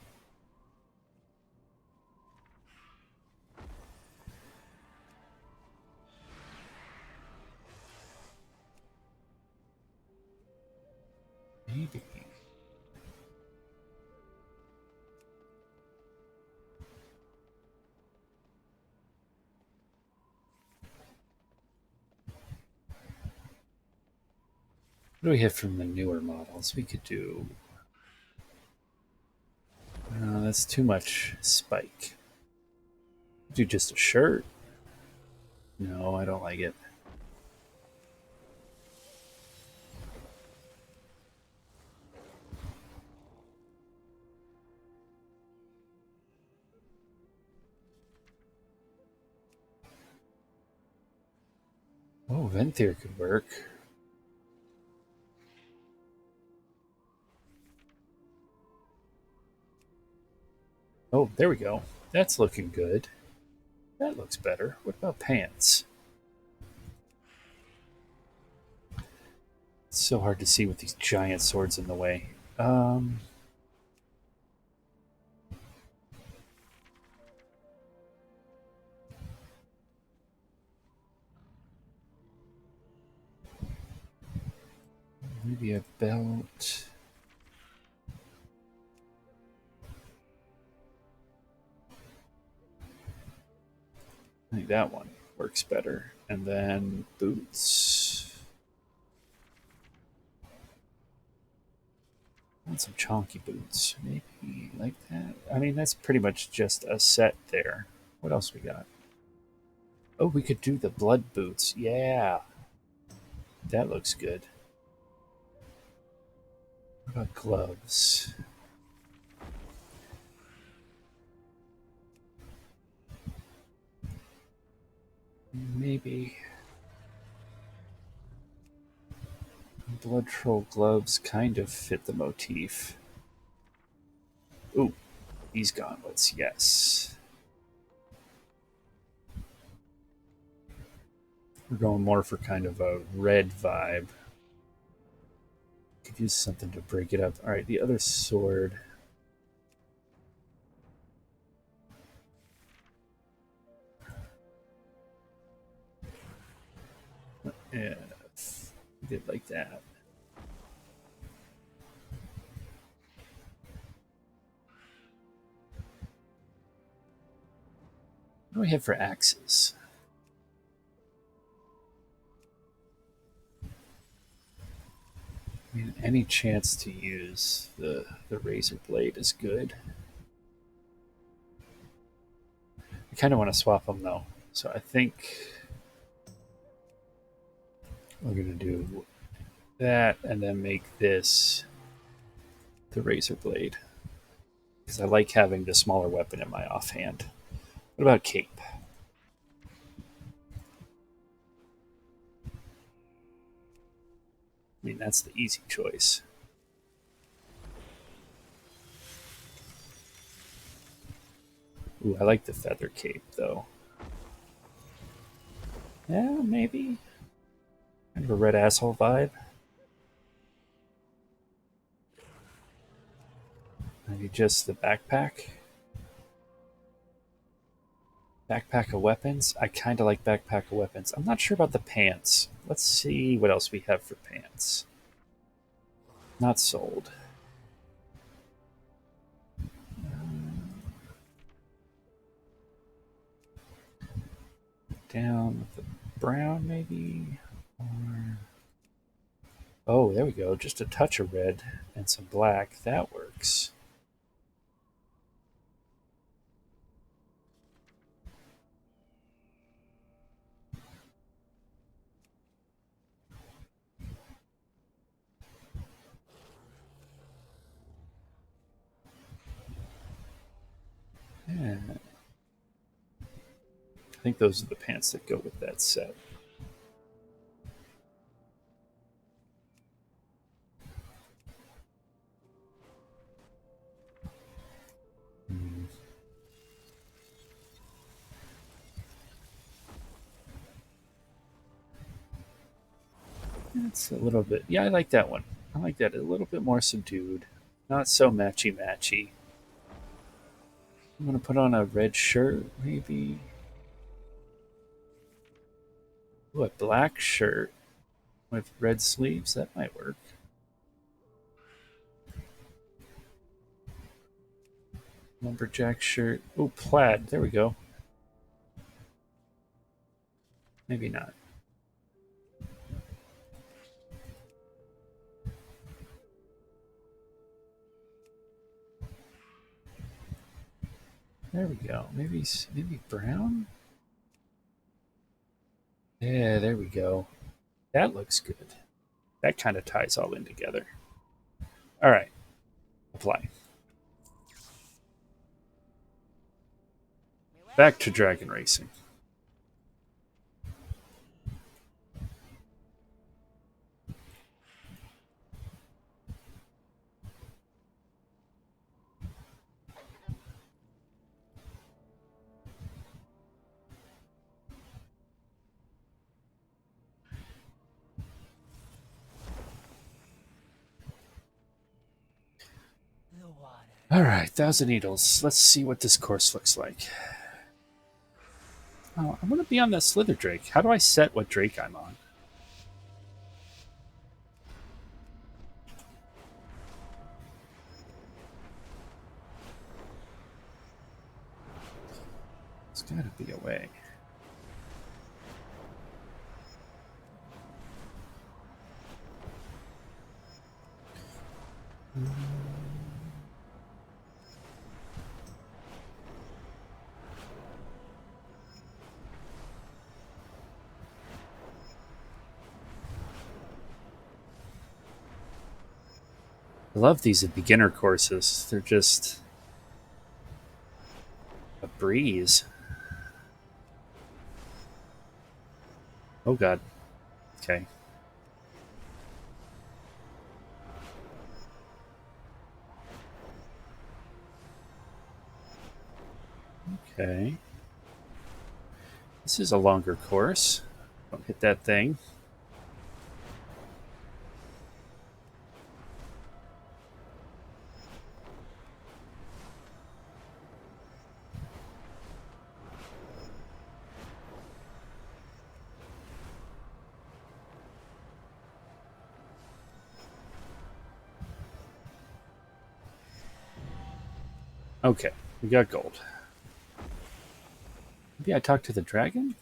S1: Maybe. What do we have from the newer models? We could do. That's too much spike. Do just a shirt. No, I don't like it. Oh, Venthyr could work. Oh, there we go. That's looking good. That looks better. What about pants? It's so hard to see with these giant swords in the way. Maybe a belt. I think that one works better. And then boots. I want some chonky boots. Maybe like that. I mean, that's pretty much just a set there. What else we got? Oh, we could do the blood boots. Yeah, that looks good. What about gloves? Maybe blood troll gloves kind of fit the motif. Ooh, these gauntlets, yes. We're going more for kind of a red vibe. Could use something to break it up. All right, the other sword. Yeah, did like that. What do we have for axes? I mean, any chance to use the razor blade is good. I kind of want to swap them though, so I think we're gonna do that and then make this the razor blade because I like having the smaller weapon in my offhand. What about cape? I mean, that's the easy choice. Ooh, I like the feather cape though. Yeah, maybe. Kind of a red asshole vibe. Maybe just the backpack. Backpack of weapons. I kind of like backpack of weapons. I'm not sure about the pants. Let's see what else we have for pants. Not sold. Down with the brown, maybe? Or... Oh, there we go. Just a touch of red and some black. That works. Yeah. I think those are the pants that go with that set. Hmm. It's a little bit. Yeah, I like that one. I like that. A little bit more subdued. Not so matchy matchy. I'm going to put on a red shirt, maybe. Ooh, a black shirt with red sleeves. That might work. Lumberjack shirt. Oh, plaid. There we go. Maybe not. There we go. Maybe brown. Yeah, there we go. That looks good. That kind of ties all in together. All right, apply. Back to dragon racing.
S3: The water.
S1: All right, Thousand Needles. Let's see what this course looks like. Oh, I want to be on that Slither Drake. How do I set what Drake I'm on? There's got to be a way. I love these beginner courses. They're just a breeze. Oh god. Okay. Okay. This is a longer course. Don't hit that thing. Okay, we got gold. Maybe I talked to the dragon?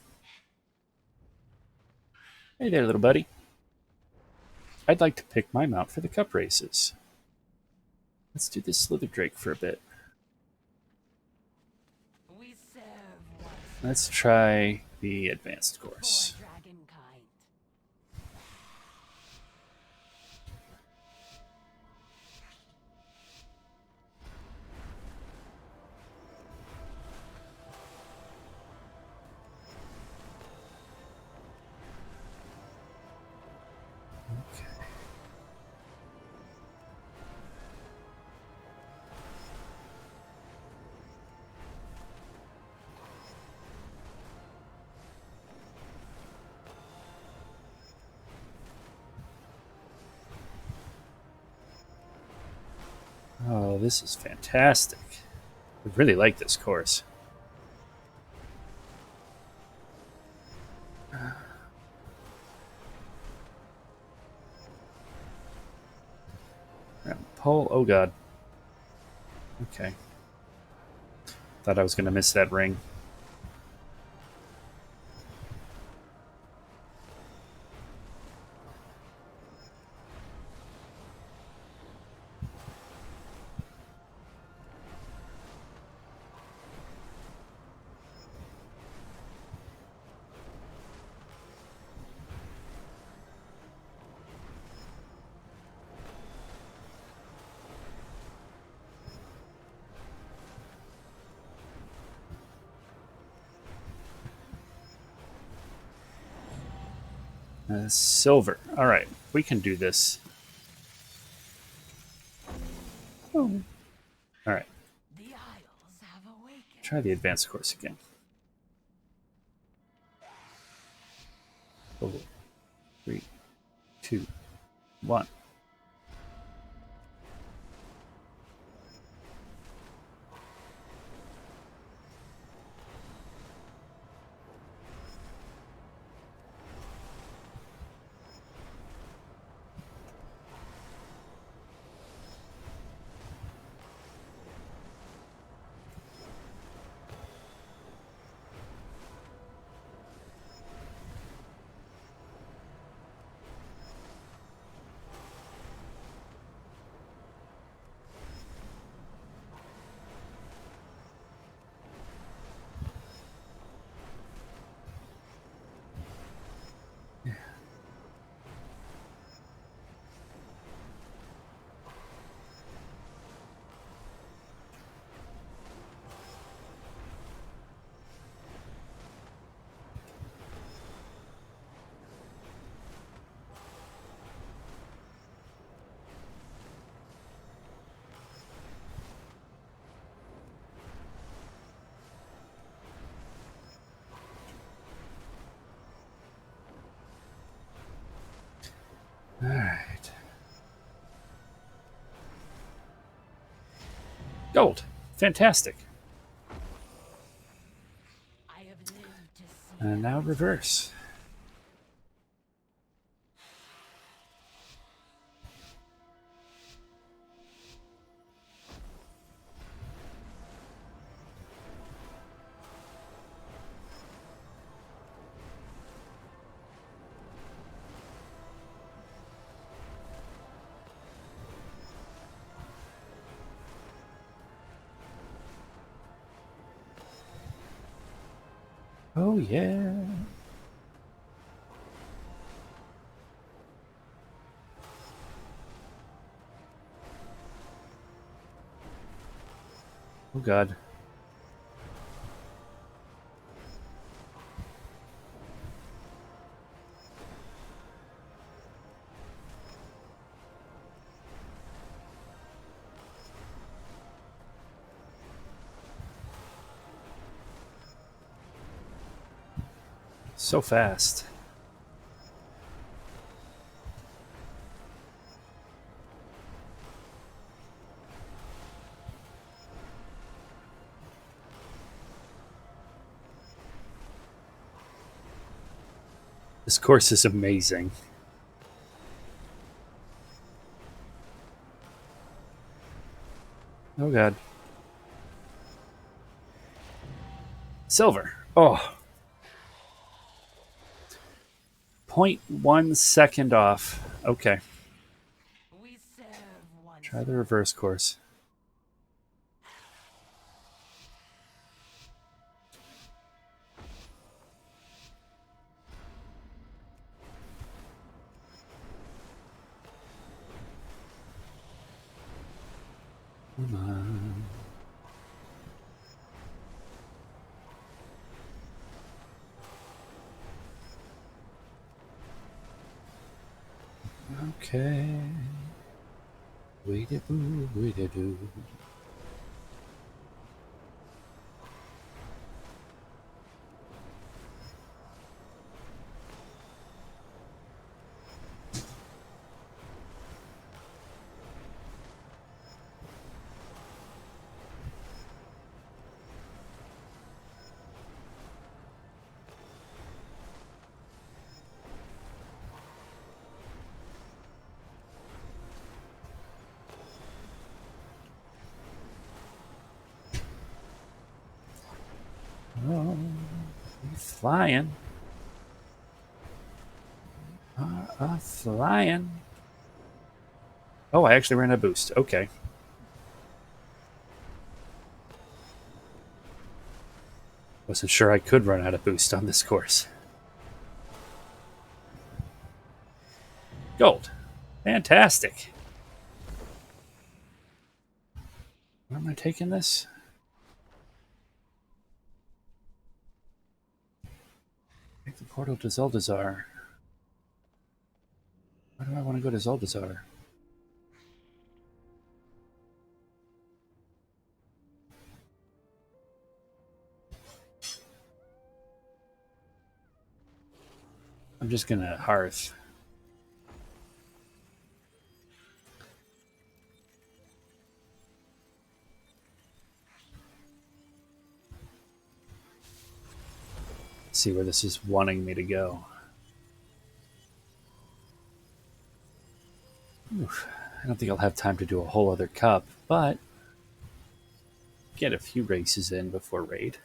S1: Hey there, little buddy. I'd like to pick my mount for the cup races. Let's do this slither drake for a bit.
S3: We serve what's
S1: Let's try the advanced
S3: for
S1: course.
S3: dragonkind.
S1: Oh, this is fantastic. I really like this course. Pole. Oh god. Okay. Thought I was going to miss that ring. Silver. All right, we can do this. Oh. All right,
S3: The Isles have awakened.
S1: try the advanced course again. Oh, 3, 2, 1. All right. Gold. Fantastic.
S3: I have lived to see
S1: And now reverse. Oh, yeah. Oh god. So fast. This course is amazing. Oh god. Silver. Oh. 0.1 second off. Okay.
S3: We serve once
S1: Try the reverse course. Come on. Okay. Wait a boo, wait a do. Oh, he's flying. Flying. Oh, I actually ran a boost. Okay. Wasn't sure I could run out of boost on this course. Gold. Fantastic. Where am I taking this? Take the portal to Zuldazar. Why do I want to go to Zuldazar? I'm just gonna Hearth. See where this is wanting me to go. Oof. I don't think I'll have time to do a whole other cup, but get a few races in before raid.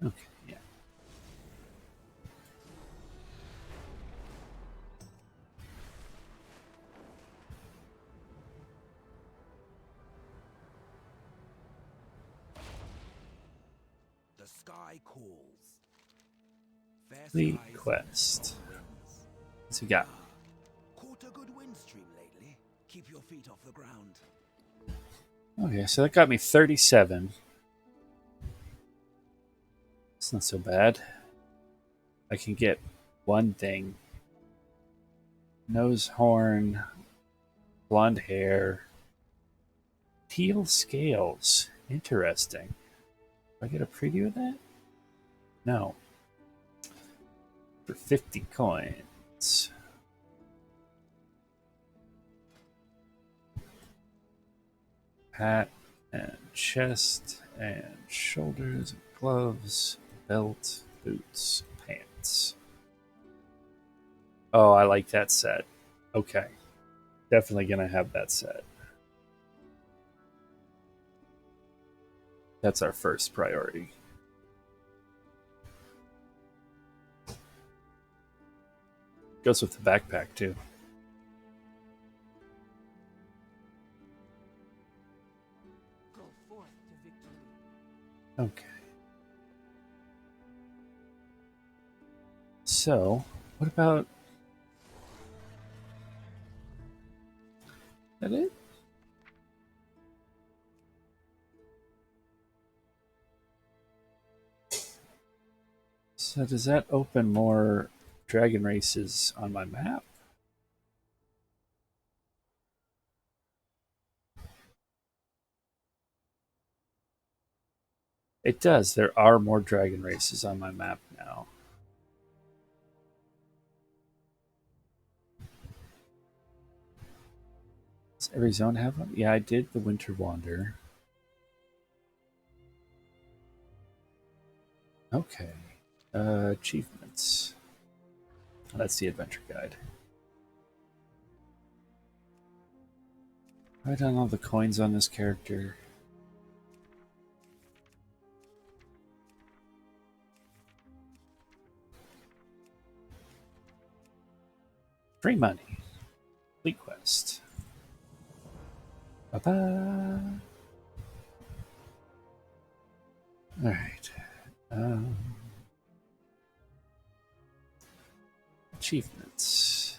S1: Okay, yeah.
S2: The sky calls. Fair
S1: The
S2: skies,
S1: quest.
S2: strong winds.
S1: What's we got?
S2: Caught a good wind stream lately? Keep your feet off the ground.
S1: Okay, so that got me 37. It's not so bad. I can get one thing. Nose horn, blonde hair, teal scales. Interesting. Do I get a preview of that? No. For 50 coins. Hat and chest and shoulders, gloves, belt, boots, pants. Oh, I like that set. Okay. Definitely gonna have that set. That's our first priority. Goes with the backpack too.
S3: Go forth to victory.
S1: Okay. So, what about that? It? So does that open more dragon races on my map? It does. There are more dragon races on my map now. Does every zone have one? Yeah, I did the Winter Wander. Okay. Achievements. That's the adventure guide. Have I done all the coins on this character? Free money. Complete quest. Ba-ba. Alright. Um, Achievements.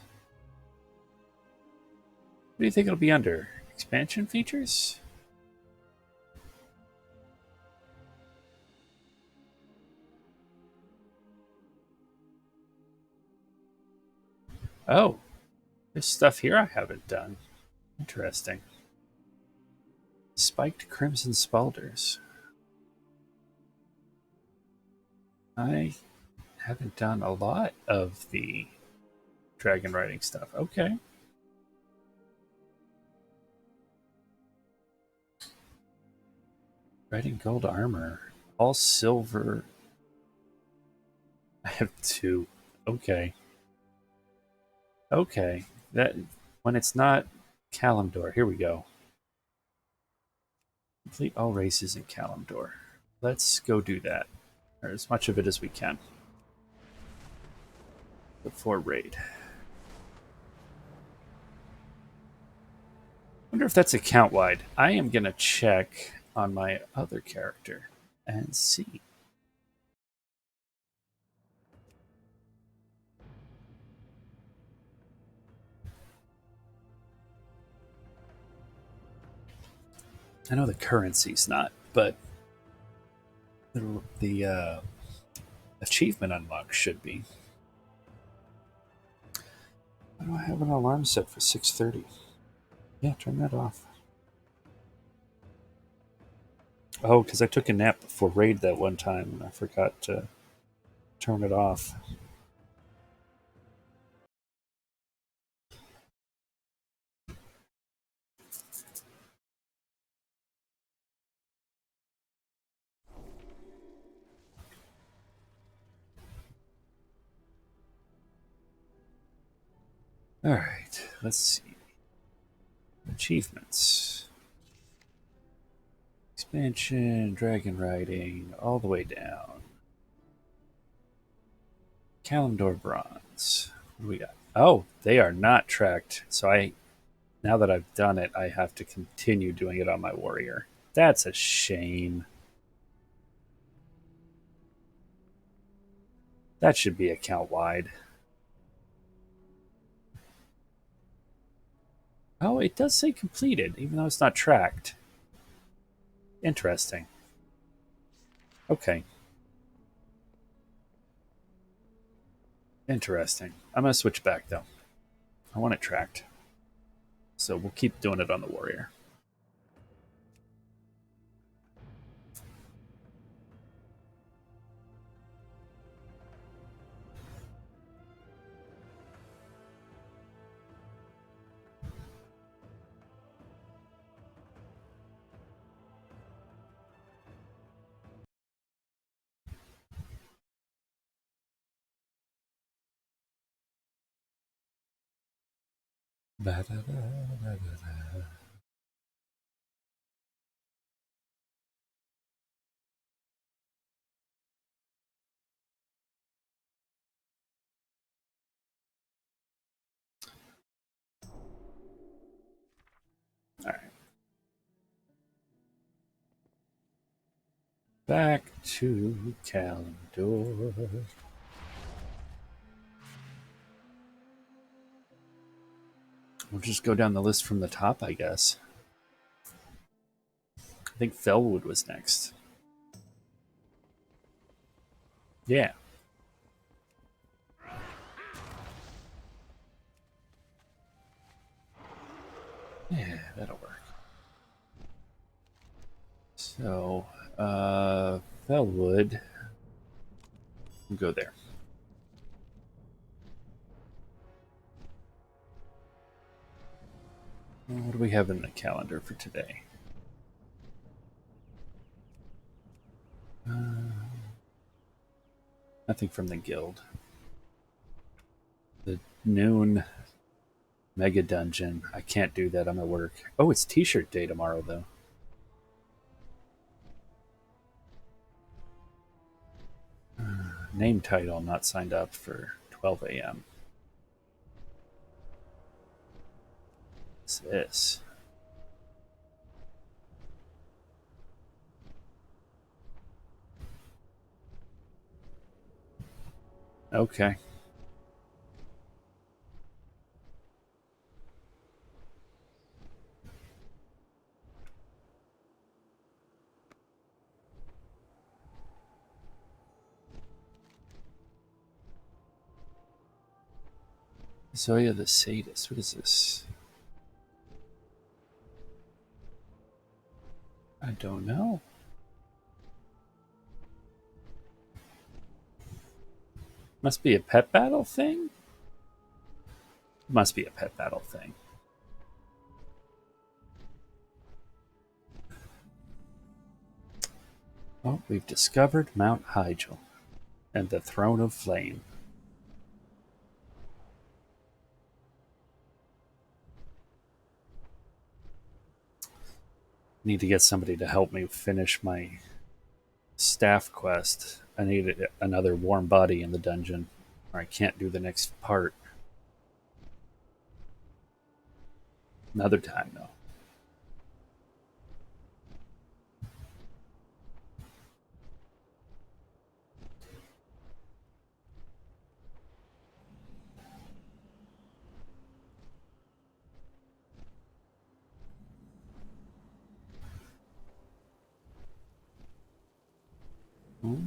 S1: What do you think it'll be under? Expansion features? Oh, there's stuff here I haven't done. Interesting. Spiked Crimson Spalders. I haven't done a lot of the dragon riding stuff. Okay. Red and gold armor. All silver. I have two. Okay. Okay. That when it's not Kalimdor. Here we go. Complete all races in Kalimdor. Let's go do that. Or as much of it as we can. Before raid. Wonder if that's account wide. I am gonna check on my other character and see. I know the currency's not, but the achievement unlock should be. Why do I have an alarm set for 6:30? Yeah, turn that off. Oh, because I took a nap before raid that one time and I forgot to turn it off. All right, let's see. Achievements. Expansion, dragon riding, all the way down. Kalimdor bronze. What do we got? Oh, they are not tracked. So now that I've done it, I have to continue doing it on my warrior. That's a shame. That should be account wide. Oh, it does say completed, even though it's not tracked. Interesting. Okay. Interesting. I'm going to switch back, though. I want it tracked. So we'll keep doing it on the warrior. back to calendar. We'll just go down the list from the top, I guess. I think Felwood was next. Yeah. Yeah, that'll work. So, Felwood. We'll go there. What do we have in the calendar for today? Nothing from the guild. The noon mega dungeon. I can't do that. I'm at work. Oh, it's t-shirt day tomorrow, though. Name title not signed up for 12 a.m. What's this? Okay. Zoya the Sadist. What is this? I don't know. Must be a pet battle thing? Must be a pet battle thing. Oh, we've discovered Mount Hyjal and the Throne of Flame. Need to get somebody to help me finish my staff quest. I need another warm body in the dungeon, or I can't do the next part. Another time, though.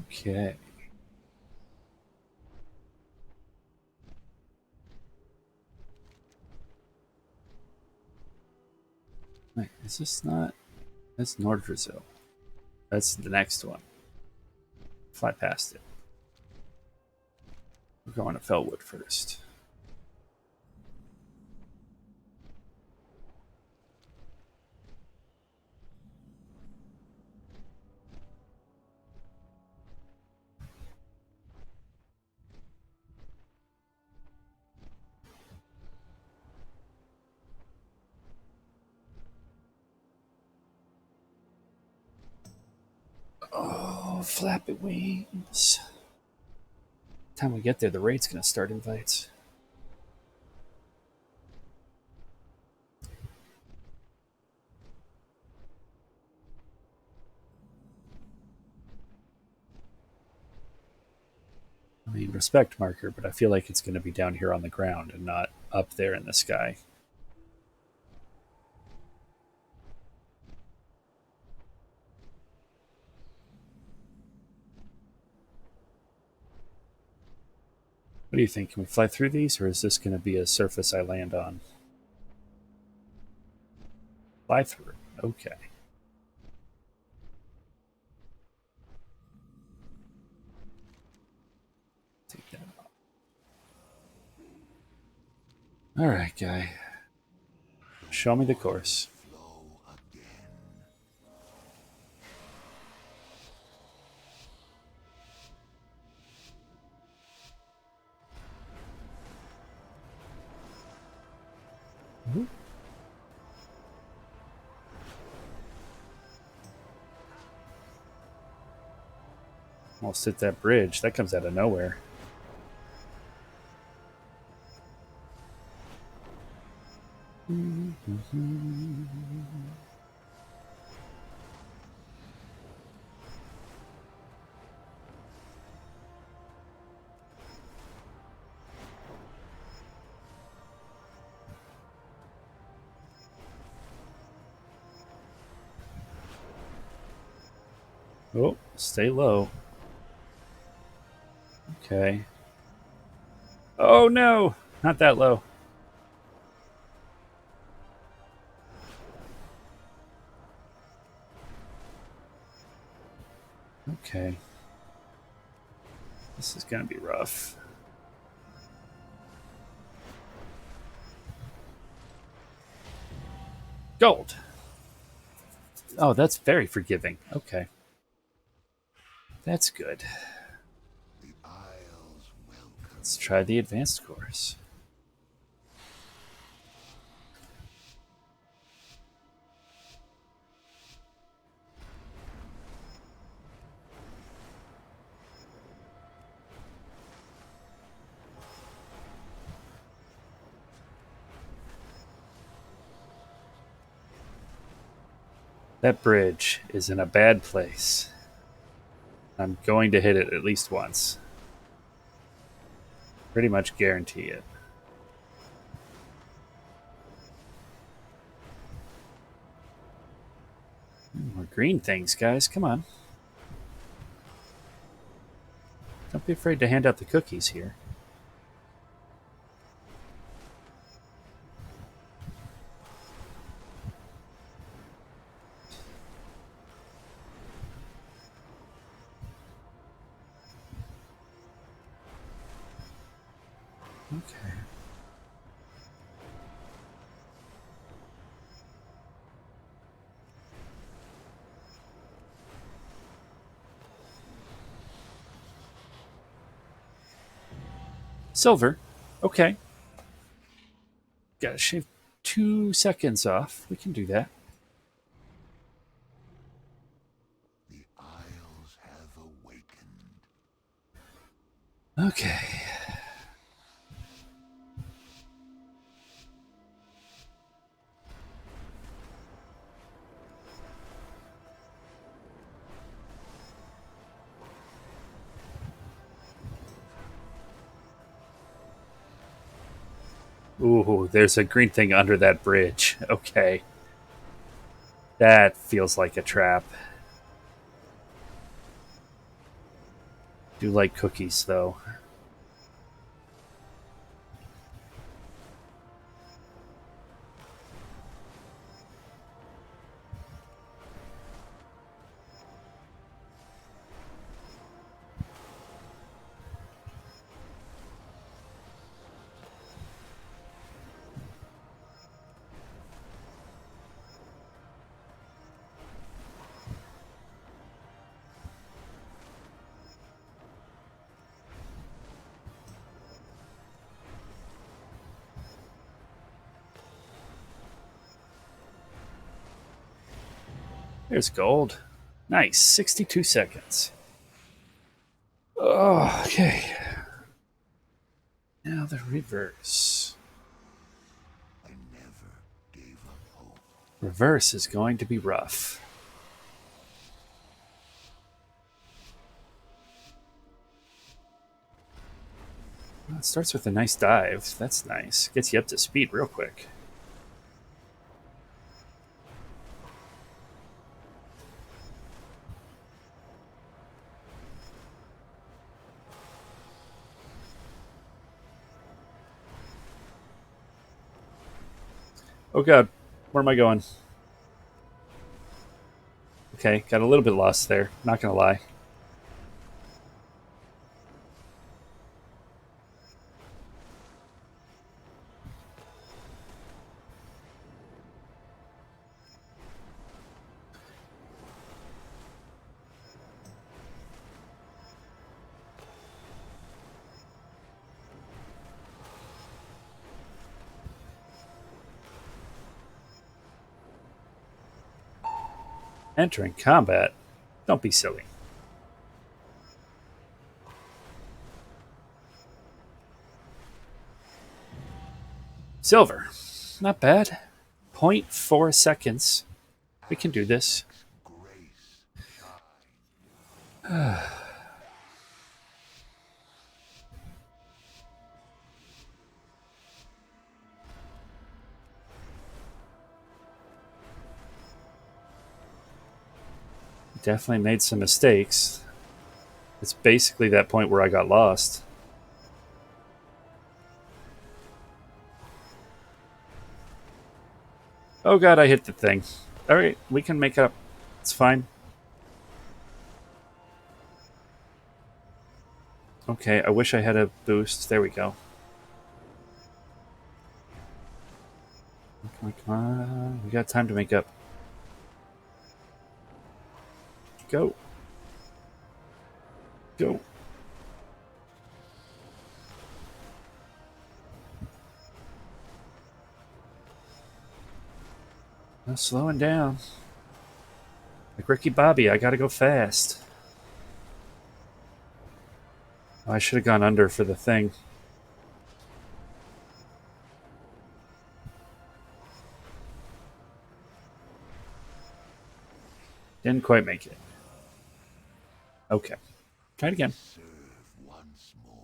S1: Okay. Wait, is this not? That's Nordrazil. That's the next one. Fly past it. We're going to Felwood first. Oh, flappy wings. Time we get there, the raid's gonna start invites. I mean, respect marker, but I feel like it's gonna be down here on the ground and not up there in the sky. What do you think? Can we fly through these, or is this gonna be a surface I land on? Fly through. Okay. Take that off. All right, guy. Show me the course.
S2: Flow again.
S1: Almost hit that bridge. That comes out of nowhere. Oh, stay low. Okay. Oh no! Not that low. Okay. This is gonna be rough. Gold! Oh, that's very forgiving. Okay. That's good.
S2: The Isles welcome.
S1: Let's try the advanced course. That bridge is in a bad place. I'm going to hit it at least once. Pretty much guarantee it. More green things, guys. Come on. Don't be afraid to hand out the cookies here. Okay. Silver. Okay. Gotta shave 2 seconds off. We can do that.
S2: The Isles have awakened.
S1: Okay. Ooh, there's a green thing under that bridge. Okay. That feels like a trap. Do like cookies, though. There's gold. Nice. 62 seconds. Oh, okay. Now the reverse.
S2: I never gave up hope.
S1: Reverse is going to be rough. Well, it starts with a nice dive. That's nice. Gets you up to speed real quick. Oh god, where am I going? Okay, got a little bit lost there. Not gonna lie. Entering combat? Don't be silly. Silver. Not bad. Zero point 0.4 seconds. We can do this.
S2: Grace shine.
S1: Definitely made some mistakes. It's basically that point where I got lost. Oh god, I hit the thing. Alright, we can make up. It's fine. Okay, I wish I had a boost. There we go. Come on, come on. We got time to make up. Go. Go. No slowing down. Like Ricky Bobby, I gotta go fast. Oh, I should have gone under for the thing. Didn't quite make it. Okay. Try it again.
S2: Serve once more.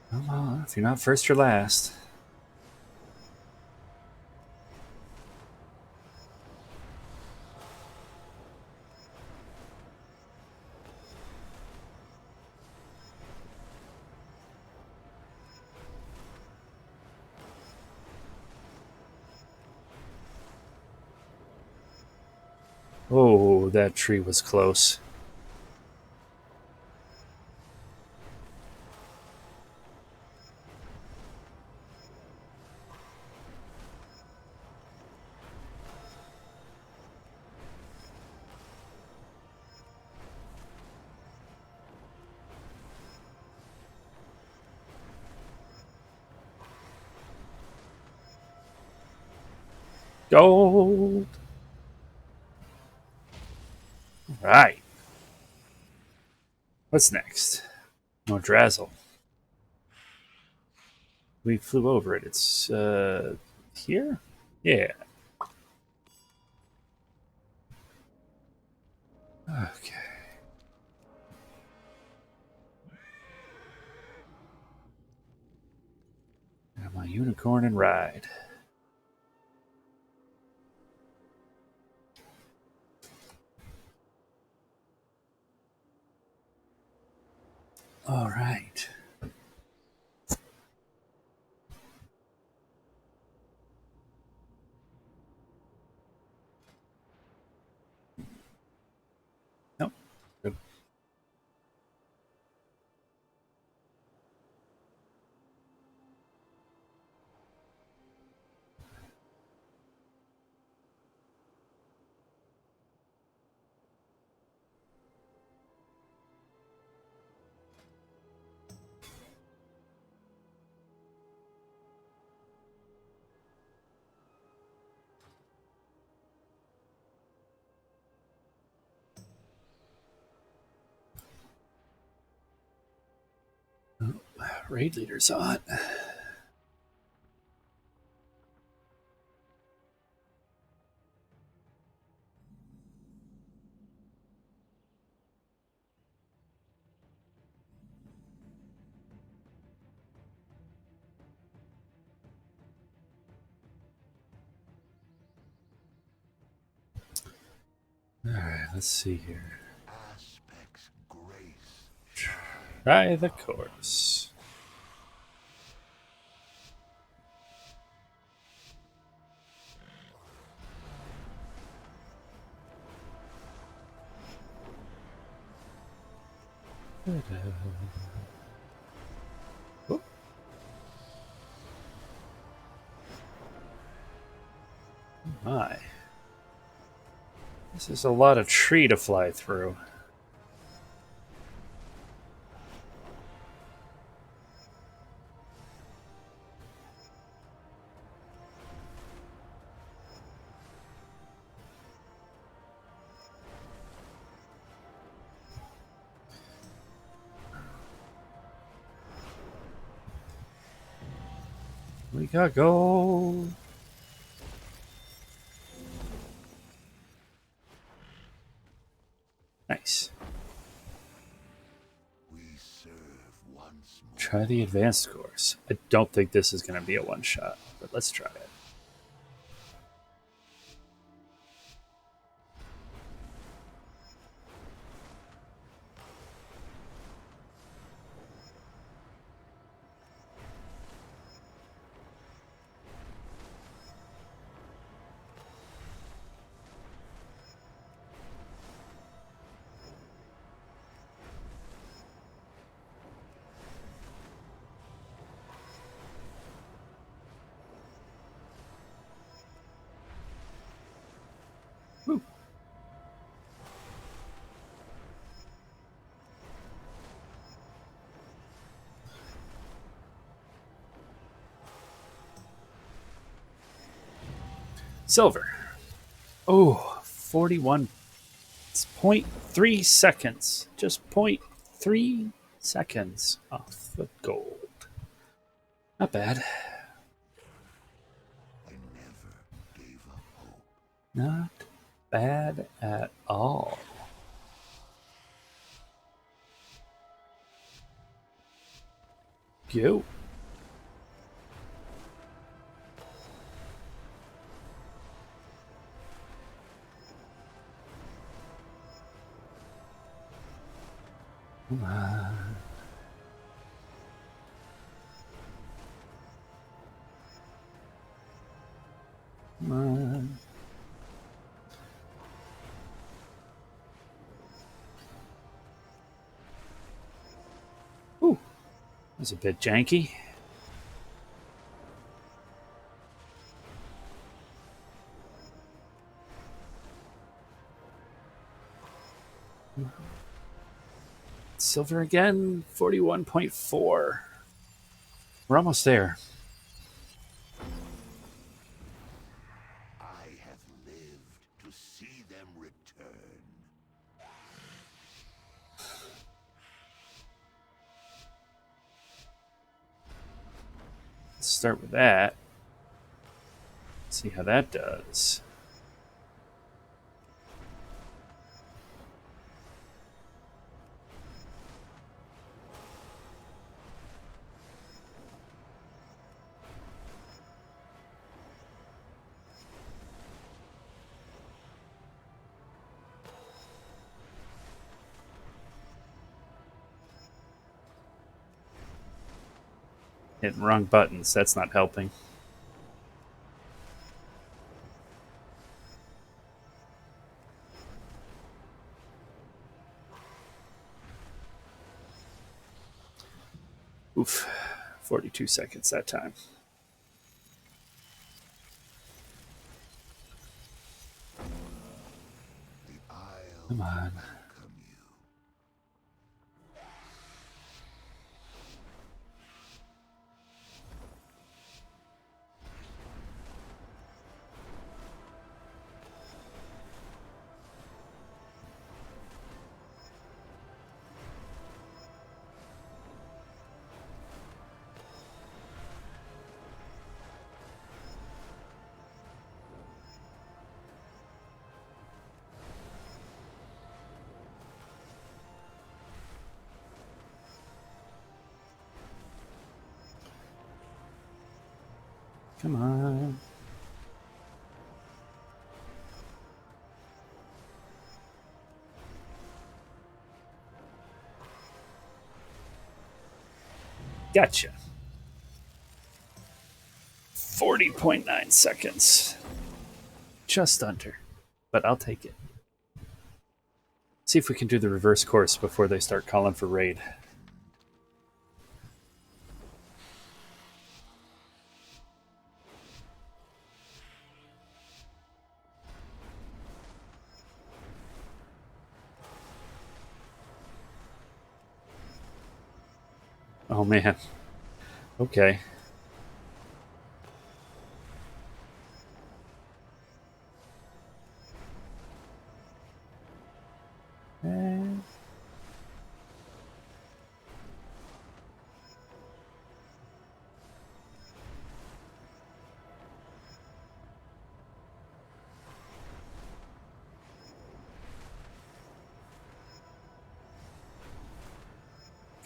S1: Come on, if you're not first, you're last. Oh, that tree was close. Gold! Right. What's next? More Drazzle. We flew over it. It's, here? Yeah. Okay. Got my unicorn and ride. All right. Nope. Good. Raid leader's on. All right, let's see here.
S2: Aspect's grace shine.
S1: Try the course. Oh, my. This is a lot of tree to fly through. We got gold. Nice.
S2: We serve once more.
S1: Try the advanced course. I don't think this is going to be a one-shot, but let's try it. Woo. Silver. Oh, 41. It's 0.3 seconds. Just 0.3 seconds off the gold. Not bad.
S2: I never gave up hope.
S1: Not bad at all. Go. Come on. Come on. Ooh, that was a bit janky. Silver again, 41.4. We're almost there.
S2: I have lived to see them return.
S1: Let's start with that. See how that does. Hitting wrong buttons. That's not helping. Oof. 42 seconds that time.
S2: The Isle
S1: Come on.
S2: welcome you.
S1: Come on. Gotcha. 40.9 seconds. Just under. But I'll take it. See if we can do the reverse course before they start calling for raid. Oh man. Okay. Eh.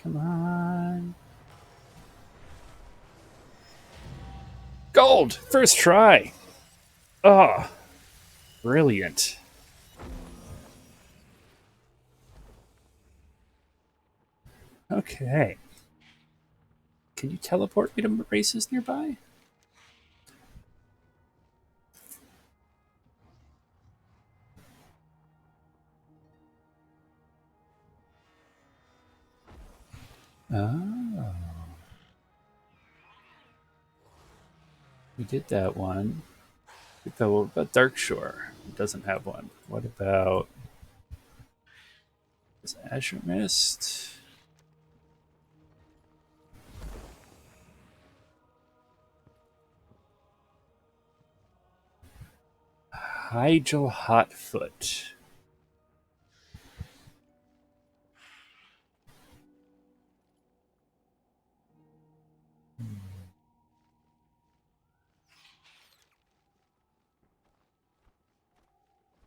S1: Come on. Gold! First try! Oh, brilliant. Okay. Can you teleport me to races nearby? Oh. We did that one. What about Dark Shore? It doesn't have one. What about this Azure Mist? Hygel Hotfoot.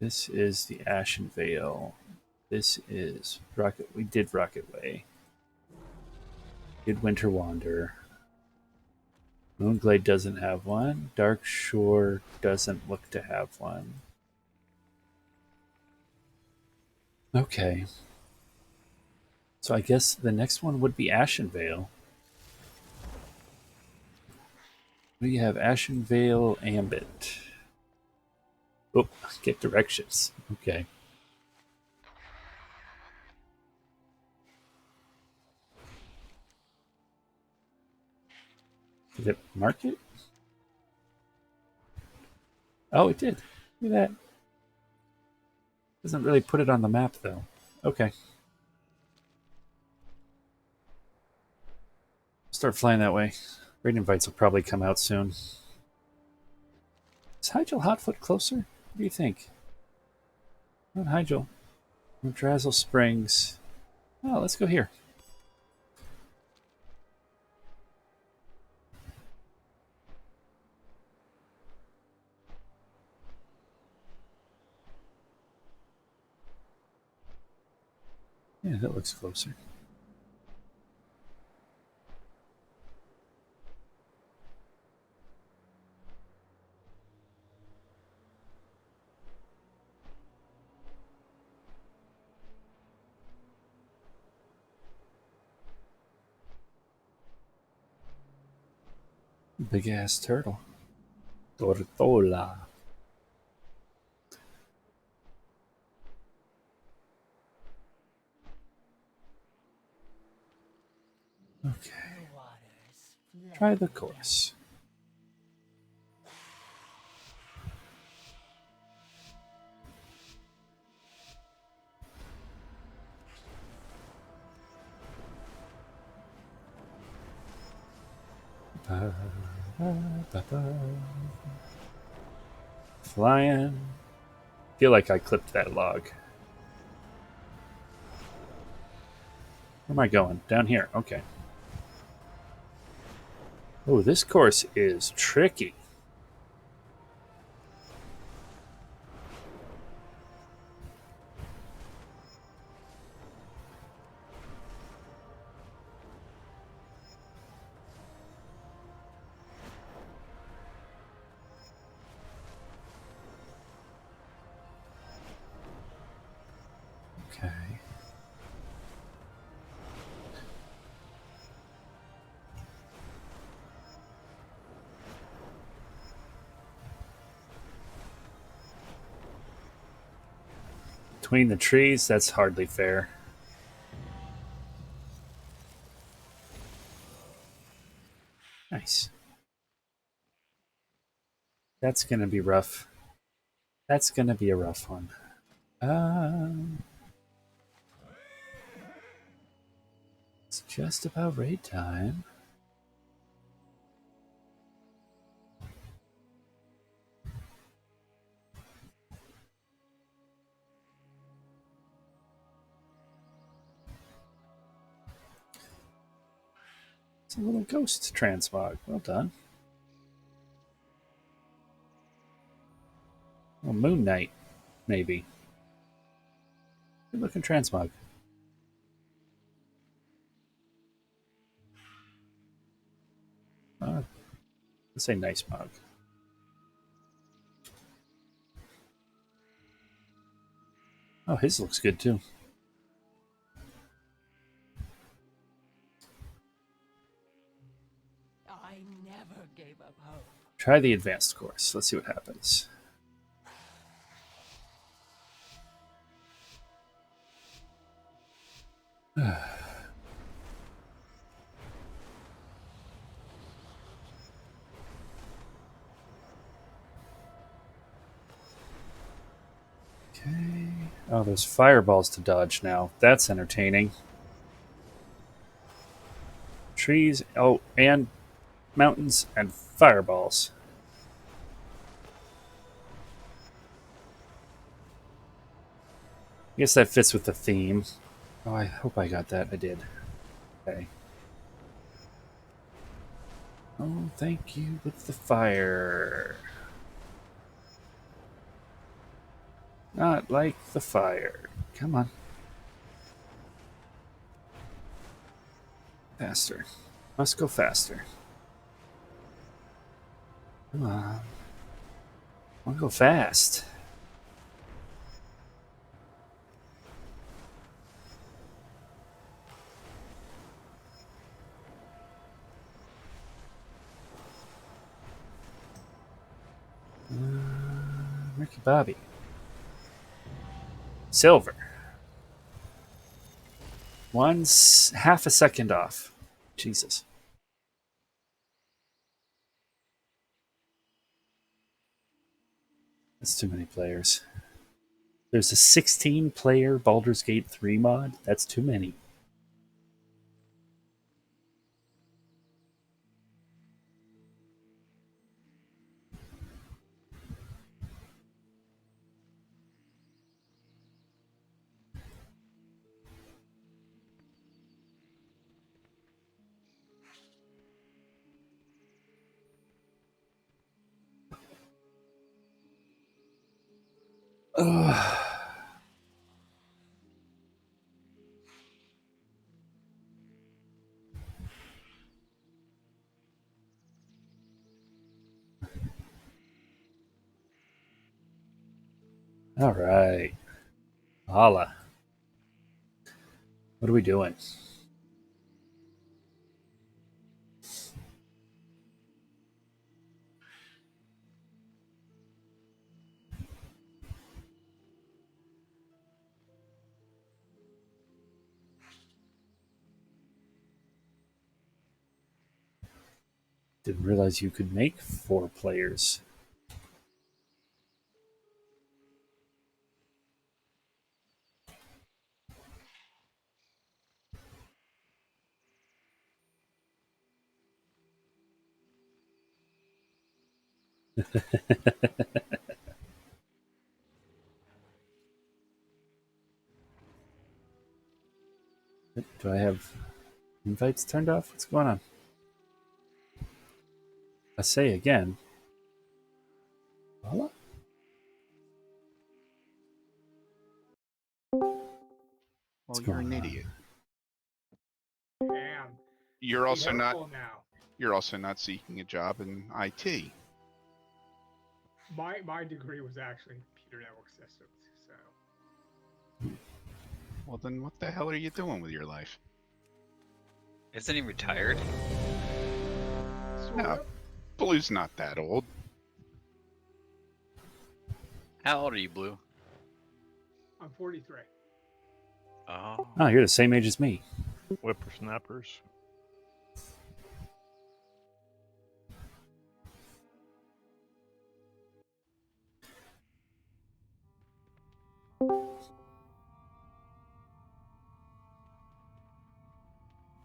S1: This is the Ashen Veil. This is Rocket. We did Rocket Way. Did Winter Wander. Moonglade doesn't have one. Dark Shore doesn't look to have one. Okay. So I guess the next one would be Ashen Veil. We have Ashen Veil Ambit. Oh, get directions. Okay. Did it mark it? Oh, it did. Look at that. Doesn't really put it on the map, though. Okay. Start flying that way. Raid invites will probably come out soon. Is Hygel Hotfoot closer? What do you think? Not Hygel. Drazzle Springs. Oh, let's go here. Yeah, that looks closer. Big ass turtle. Tortola. Okay.
S3: The waters flow
S1: Try the
S3: down.
S1: course. Ba, ba, ba. Flying. Feel like I clipped that log. Where am I going? Down here. Okay. Oh, this course is tricky. Okay. Between the trees, that's hardly fair. Nice. That's going to be rough. That's going to be a rough one. It's just about raid time. It's a little ghost transmog. Well done. Well, Moon Knight, maybe. Good looking transmog. Let's say nice mug. Oh, his looks good too.
S3: I never gave up hope.
S1: Try the advanced course. Let's see what happens. Okay. Oh, there's fireballs to dodge now. That's entertaining. Trees. Oh, and mountains and fireballs. I guess that fits with the theme. Oh, I hope I got that. I did. Okay. Oh, thank you with the fire. Not like the fire. Come on. Faster. Must go faster. Come on. I want to go fast. Ricky Bobby. Silver. Half a second off. Jesus. That's too many players. There's a 16 player Baldur's Gate 3 mod. That's too many. Ugh. All right. Holla. What are we doing? Didn't realize you could make 4 players. Do I have invites turned off? What's going on? I say again. Holla? What's
S4: Well, you're
S1: going
S4: an
S1: on?
S4: idiot.
S5: Damn.
S4: You're
S5: Be
S4: also not.
S5: hurtful now.
S4: You're also not seeking a job in IT.
S5: My degree was actually in computer network systems, so
S4: Well, then what the hell are you doing with your life?
S6: Isn't he retired?
S5: sort
S4: No,
S5: of.
S4: Blue's not that old.
S6: How old are you, Blue?
S5: I'm 43.
S6: Oh.
S1: Oh, you're the same age as me.
S7: Whippersnappers.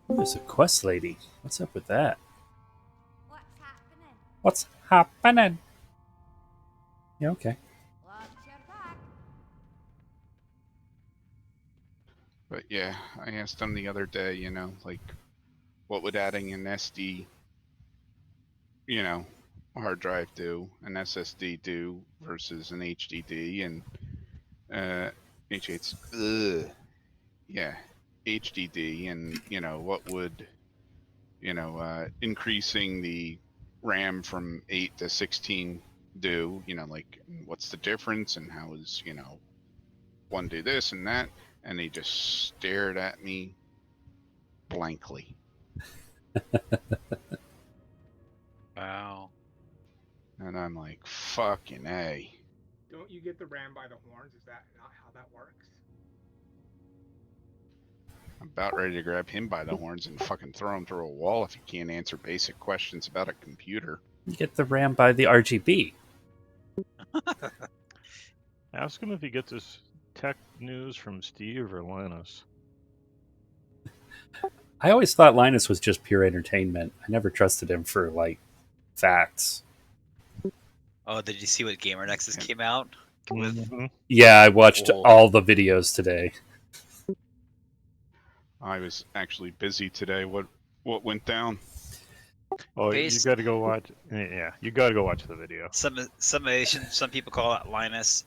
S1: Ooh, there's a quest lady. What's up with that?
S3: What's happening?
S1: What's happening? Yeah, okay.
S3: Watch your back.
S4: But yeah, I asked him the other day, like, what would adding an SD, hard drive do, an SSD do versus an HDD, and HH, ugh, yeah, HDD, and what would increasing the RAM from 8 to 16 do? Like what's the difference and how is, one do this and that? And he just stared at me blankly.
S6: Wow.
S4: And I'm like, fucking A.
S5: Don't you get the ram by the horns? Is that not how that works?
S4: I'm about ready to grab him by the horns and fucking throw him through a wall if he can't answer basic questions about a computer.
S1: You get the RAM by the RGB.
S7: Ask him if he gets his tech news from Steve or Linus.
S1: I always thought Linus was just pure entertainment. I never trusted him for like facts.
S6: Oh, did you see what Gamer Nexus came out with?
S7: Mhm.
S1: Yeah, I watched
S6: Oh.
S1: all the videos today.
S4: I was actually busy today. What went down?
S7: Oh, you
S6: Based-
S7: got to go watch. Yeah, you got to go watch the video.
S6: Some people call it Linus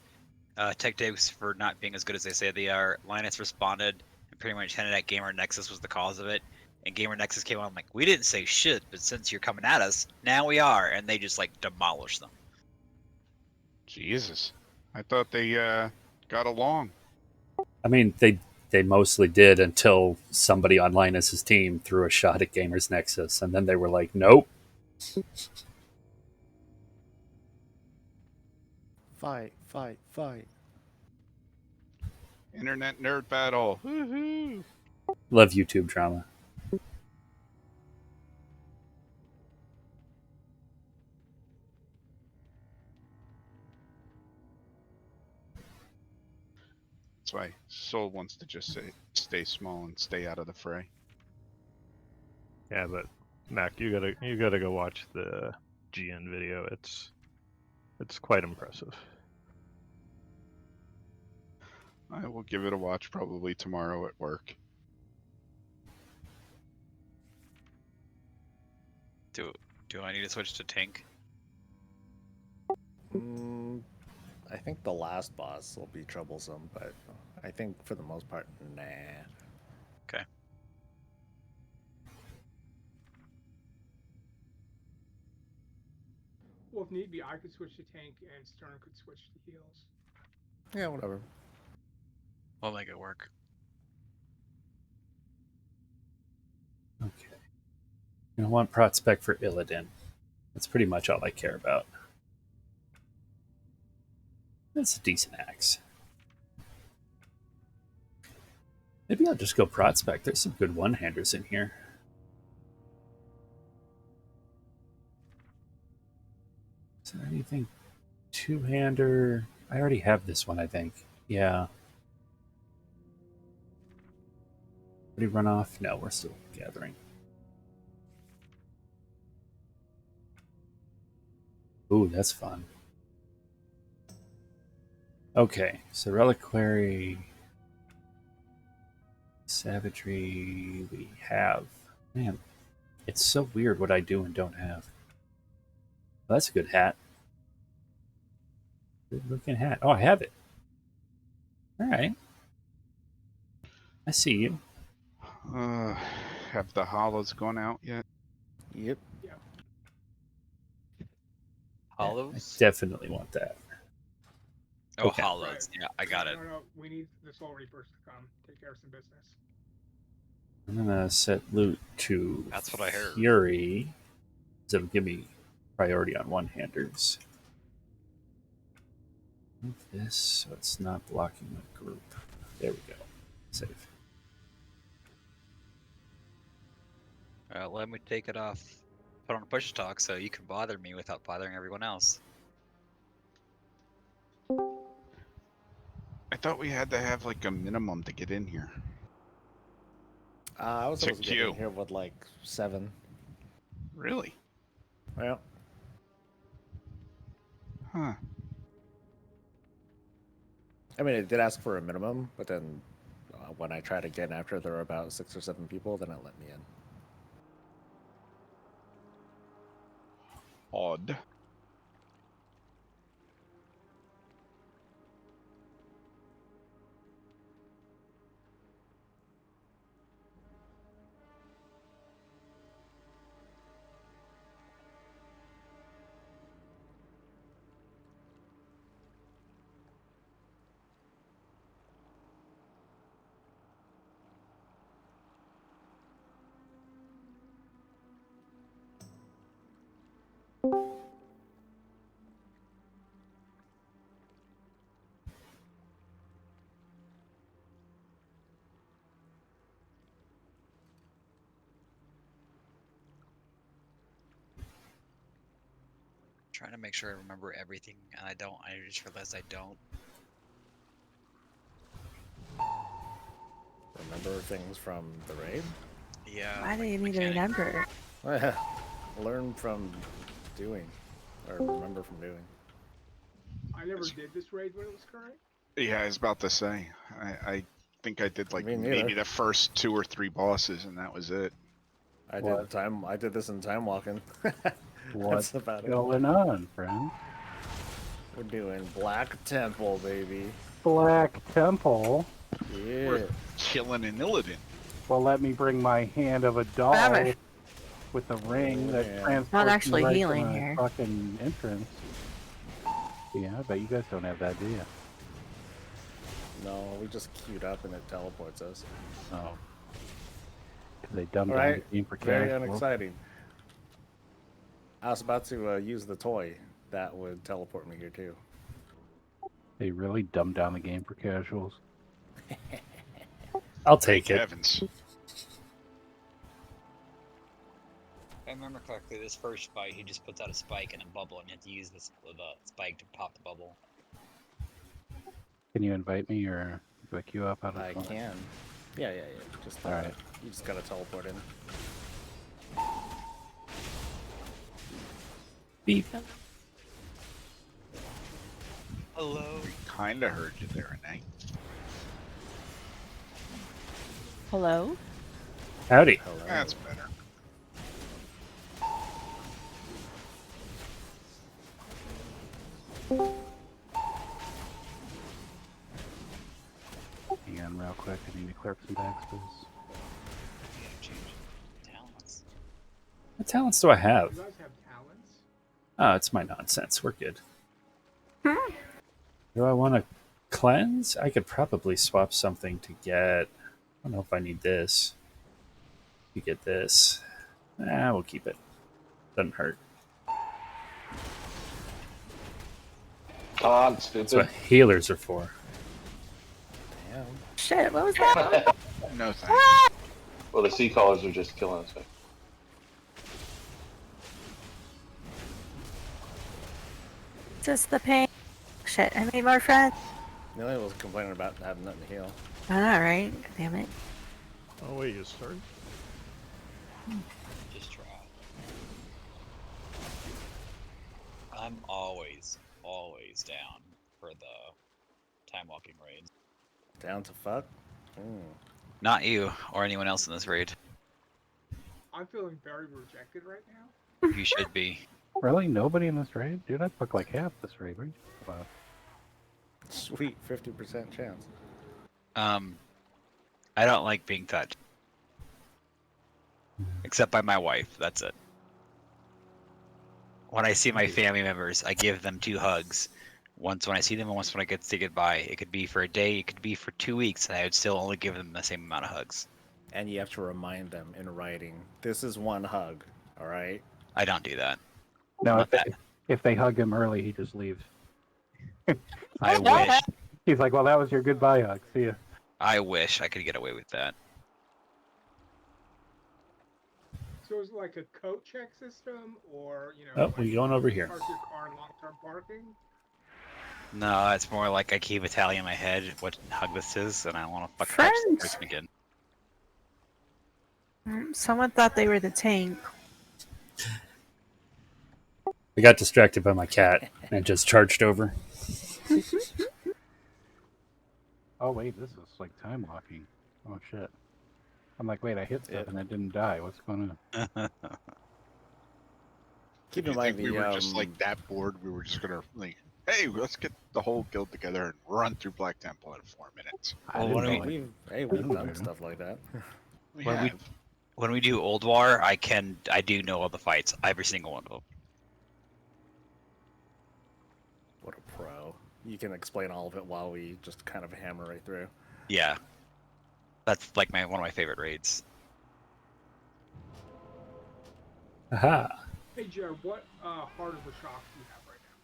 S6: tech tapes for not being as good as they say they are. Linus responded and pretty much hinted at Gamer Nexus was the cause of it. And Gamer Nexus came on like, we didn't say shit, but since you're coming at us, now we are. And they just like demolished them.
S4: Jesus. I thought they got along.
S1: I mean, they mostly did until somebody on Linus's team threw a shot at Gamers Nexus, and then they were like, "Nope."
S8: Fight, fight, fight.
S4: Internet nerd battle.
S7: Woohoo!
S1: Love YouTube drama.
S4: That's why Soul wants to just stay small and stay out of the fray.
S7: Yeah, but Mac, you gotta go watch the GN video. It's quite impressive.
S4: I will give it a watch probably tomorrow at work.
S6: Do I need to switch to tank?
S8: I think the last boss will be troublesome, but I think for the most part, nah.
S6: Okay.
S5: Well, if need be, I could switch to tank and Stern could switch to heals.
S8: Yeah, whatever.
S6: We'll make it work.
S1: Okay. I want Protspec for Illidan. That's pretty much all I care about. That's a decent axe. Maybe I'll just go Protspec. There's some good one-handers in here. Is there anything two-hander? I already have this one, I think. Yeah. Did he run off? No, we're still gathering. Ooh, that's fun. Okay, so Reliquary, Savagery, we have. Man, it's so weird what I do and don't have. Well, that's a good hat. Good looking hat. Oh, I have it. All right. I see you.
S4: Have the hollows gone out yet?
S8: Yep.
S6: Hollows?
S1: I definitely want that.
S6: Oh,
S1: Okay.
S6: hollows. Yeah, I got it.
S5: No, we need the Soul Reapers to come take care of some business.
S1: I'm gonna set loot to
S6: That's what I heard.
S1: Fury. So it'll give me priority on one-handers. Move this so it's not blocking the group. There we go. Save.
S6: Let me take it off. Put on push talk so you can bother me without bothering everyone else.
S4: I thought we had to have like a minimum to get in here.
S8: I was
S4: It's a
S8: supposed to get
S4: queue.
S8: in here with like 7.
S4: Really?
S8: Well,
S4: Huh.
S8: I mean, it did ask for a minimum, but then when I tried again after there were about 6 or 7 people, then it let me in.
S4: Odd.
S6: Trying to make sure I remember everything, and I don't. I just realized I don't.
S8: Remember things from the raid?
S6: Yeah.
S9: Why do
S6: like
S9: you need to
S6: mechanic.
S9: remember?
S8: Learn from doing, or remember from doing.
S5: I never did this raid when it was current.
S4: Yeah, I was about to say. I think I did like
S8: Me
S4: maybe
S8: neither.
S4: the first 2 or 3 bosses, and that was it.
S8: I
S1: What?
S8: did this in time walking.
S1: What's
S8: That's about it.
S1: going on, friend?
S8: We're doing Black Temple, baby.
S1: Black Temple.
S8: Yeah.
S4: We're killing an Illidan.
S1: Well, let me bring my hand of a doll
S9: Forever.
S1: with a ring that
S8: Yeah.
S1: transports
S9: Not
S1: me
S9: actually
S1: right to
S9: healing
S1: my
S9: here.
S1: fucking entrance. Yeah, I bet you guys don't have that, do you?
S8: No, we just queued up and it teleports us.
S1: Oh. They dumbed
S8: All
S1: down
S8: right.
S1: the game for
S8: Very
S1: casual.
S8: unexciting. I was about to use the toy that would teleport me here too.
S1: They really dumbed down the game for casuals.
S10: I'll take it.
S4: Heavens.
S6: If I remember correctly, this first fight, he just puts out a spike and a bubble, and you have to use the spike to pop the bubble.
S1: Can you invite me or do I queue up out of
S8: I
S1: the
S8: can. Yeah. Just
S1: All right.
S8: you just gotta teleport in.
S10: Beep.
S6: Hello.
S4: Kinda heard you there, Nate.
S9: Hello?
S10: Howdy.
S8: Hello.
S4: That's better.
S1: Hang on real quick. I need to clear up some backspace.
S6: You gotta change talents.
S10: What talents do I have?
S5: You guys have talents?
S10: Oh, it's my nonsense. We're good. Do I want to cleanse? I could probably swap something to get. I don't know if I need this. You get this. We'll keep it. Doesn't hurt.
S11: God,
S10: That's
S11: stupid.
S10: what healers are for.
S8: Damn.
S9: Shit, what was that?
S4: No thanks.
S11: Well, the sea callers are just killing us.
S9: Just the pain. Shit, I made more friends.
S8: Neely was complaining about having nothing to heal.
S9: I know, right? Damn it.
S7: Oh wait, you started?
S6: Just try. I'm always down for the time walking raids.
S8: Down to fuck?
S6: Not you or anyone else in this raid.
S5: I'm feeling very rejected right now.
S6: You should be.
S1: Really? Nobody in this raid? Dude, I took like half this raid. What are you talking about?
S8: Sweet, 50% chance.
S6: I don't like being touched. Except by my wife, that's it. When I see my family members, I give them 2 hugs. Once when I see them and once when I get to say goodbye. It could be for a day, it could be for 2 weeks, and I would still only give them the same amount of hugs.
S8: And you have to remind them in writing, this is one hug, alright?
S6: I don't do that.
S1: No,
S6: Not that.
S1: if they hug him early, he just leaves.
S6: I wish.
S1: He's like, well, that was your goodbye hug. See ya.
S6: I wish I could get away with that.
S5: So is it like a coat check system, or you know?
S10: Oh, we going over here.
S5: Park your car in long-term parking.
S6: No, it's more like I keep a tally in my head what hug this is, and I want to fuck touch the
S9: Friends.
S6: person again.
S9: Someone thought they were the tank.
S10: I got distracted by my cat and just charged over.
S1: Oh, wait, this is like time walking. Oh, shit. I'm like, wait, I hit stuff and I didn't die. What's going on?
S8: Keep
S4: You
S8: in mind
S4: think we
S8: the,
S4: were just like that bored? We were just gonna like, hey, let's get the whole guild together and run through Black Temple in 4 minutes.
S1: I
S6: Well,
S1: didn't
S6: what do
S1: know
S6: we-
S1: it.
S8: we've done stuff like that.
S4: We
S6: When we-
S4: have.
S6: When we do Old War, I do know all the fights, every single one of them.
S8: What a pro. You can explain all of it while we just kind of hammer right through.
S6: Yeah, that's like one of my favorite raids.
S10: Aha.
S5: Hey Jared, what Heart of the Shock do you have right now?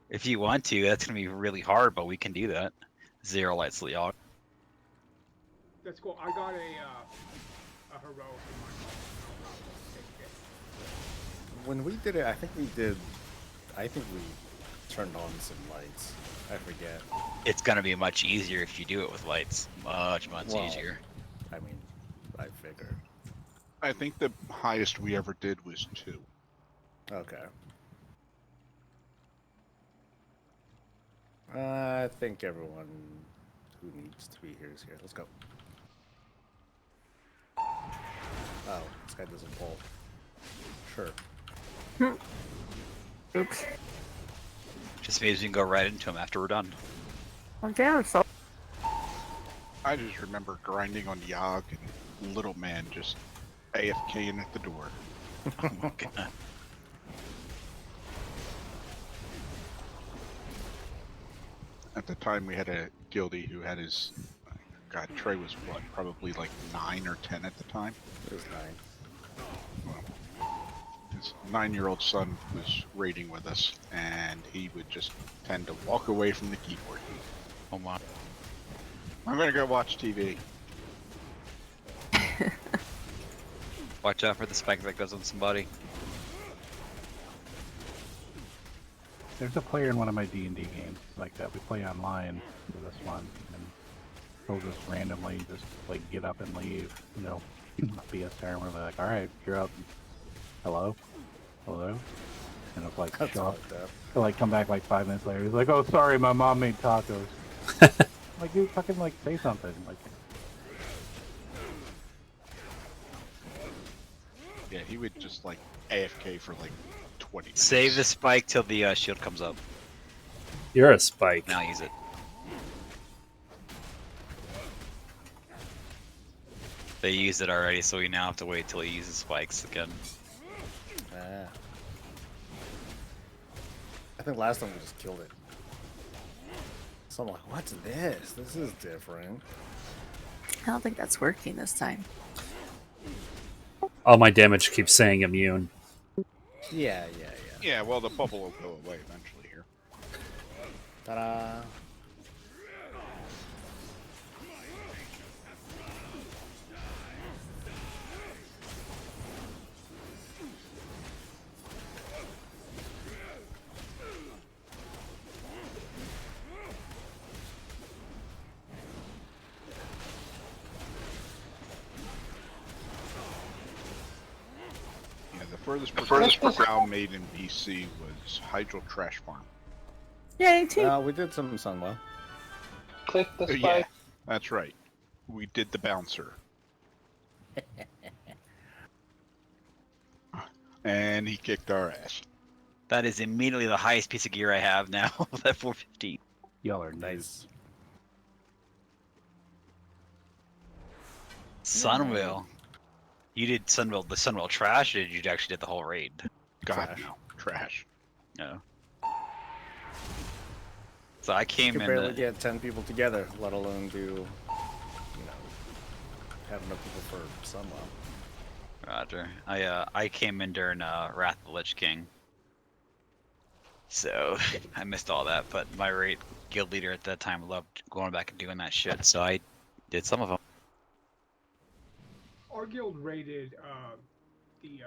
S6: If you want to, that's gonna be really hard, but we can do that. 0 lights Leog.
S5: That's cool. I got a heroic in my phone. I'll take it.
S8: When we did it, I think we did. I think we turned on some lights. I forget.
S6: It's gonna be much easier if you do it with lights. Much
S8: Well,
S6: easier.
S8: I mean, I figure.
S4: I think the highest we ever did was 2.
S8: Okay. I think everyone who needs to be here is here. Let's go. Oh, this guy doesn't pull. Sure.
S9: Oops.
S6: Just means we can go right into him after we're done.
S9: Well, damn, so
S4: I just remember grinding on Yogg and Little Man just AFKing at the door.
S6: Oh my god.
S4: At the time, we had a guildie who had his. God, Trey was what? Probably like 9 or 10 at the time.
S8: It was 9.
S4: His 9-year-old son was raiding with us, and he would just tend to walk away from the keyboard.
S6: Oh my.
S4: I'm gonna go watch TV.
S6: Watch out for the spike that goes on somebody.
S10: There's a player in one of my D&D games like that. We play online for this one, and he'll just randomly just like get up and leave. You know, be a star, and we're like, all right, you're up. Hello, hello, and it's like
S8: That's
S10: show up.
S8: fucked up.
S10: He'll like come back like 5 minutes later. He's like, oh, sorry, my mom made tacos. I'm like, dude, fucking like say something. Like,
S4: Yeah, he would just like AFK for like 20 minutes.
S6: Save the spike till the shield comes up.
S1: You're a spike.
S6: Now use it. They used it already, so we now have to wait till he uses spikes again.
S8: Ah. I think last time we just killed it. So I'm like, what's this? This is different.
S9: I don't think that's working this time.
S1: All my damage keeps saying immune.
S8: Yeah.
S4: Yeah, well, the bubble will go away eventually here.
S8: Ta-da!
S4: Yeah, the furthest Prowl made in BC was Hydro Trash Farm.
S9: Yay, team.
S8: We did some Sunwell.
S11: Click the spike.
S4: Yeah, that's right. We did the bouncer. And he kicked our ass.
S6: That is immediately the highest piece of gear I have now. That 415.
S10: y'all are
S8: Nice.
S6: Sunwell. You did Sunwell, the Sunwell trash, or did you actually did the whole raid?
S4: God,
S8: Trash.
S4: no. Trash.
S6: No. So I
S8: You
S6: came
S8: can
S6: in.
S8: barely get 10 people together, let alone do, you know, have enough people for Sunwell.
S6: Roger. I came in during Wrath of the Lich King. So I missed all that, but my raid guild leader at that time loved going back and doing that shit, so I did some of them.
S5: Our guild raided the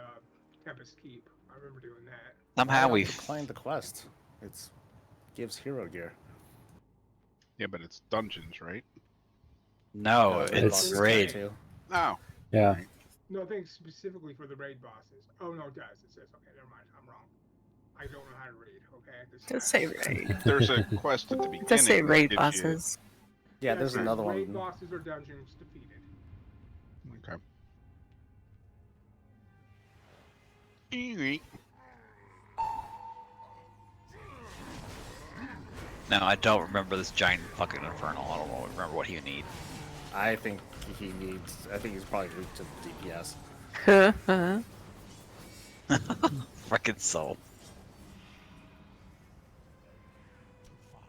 S5: Tempest Keep. I remember doing that.
S6: Somehow
S8: Why
S6: we
S8: declined the quest. It's gives hero gear.
S4: Yeah, but it's dungeons, right?
S6: no,
S8: raid
S6: it's
S8: bosses
S6: raid.
S8: too.
S4: Oh.
S1: Yeah.
S4: Right.
S5: No, I think specifically for the raid bosses. Oh no, it does. It says okay. Never mind. I'm wrong. I don't know how to read. Okay. This
S9: Just say raid.
S4: There's a quest at the beginning.
S9: Just say
S4: that
S9: raid
S4: gives
S9: bosses.
S8: Yeah,
S5: it
S8: there's
S5: says
S8: another
S5: raid
S8: one.
S5: bosses or dungeons defeated.
S4: You... Okay.
S6: No, I don't remember this giant fucking infernal. I don't remember what he would need.
S8: I think he needs. I think he's probably weak to DPS.
S6: Frickin' soul.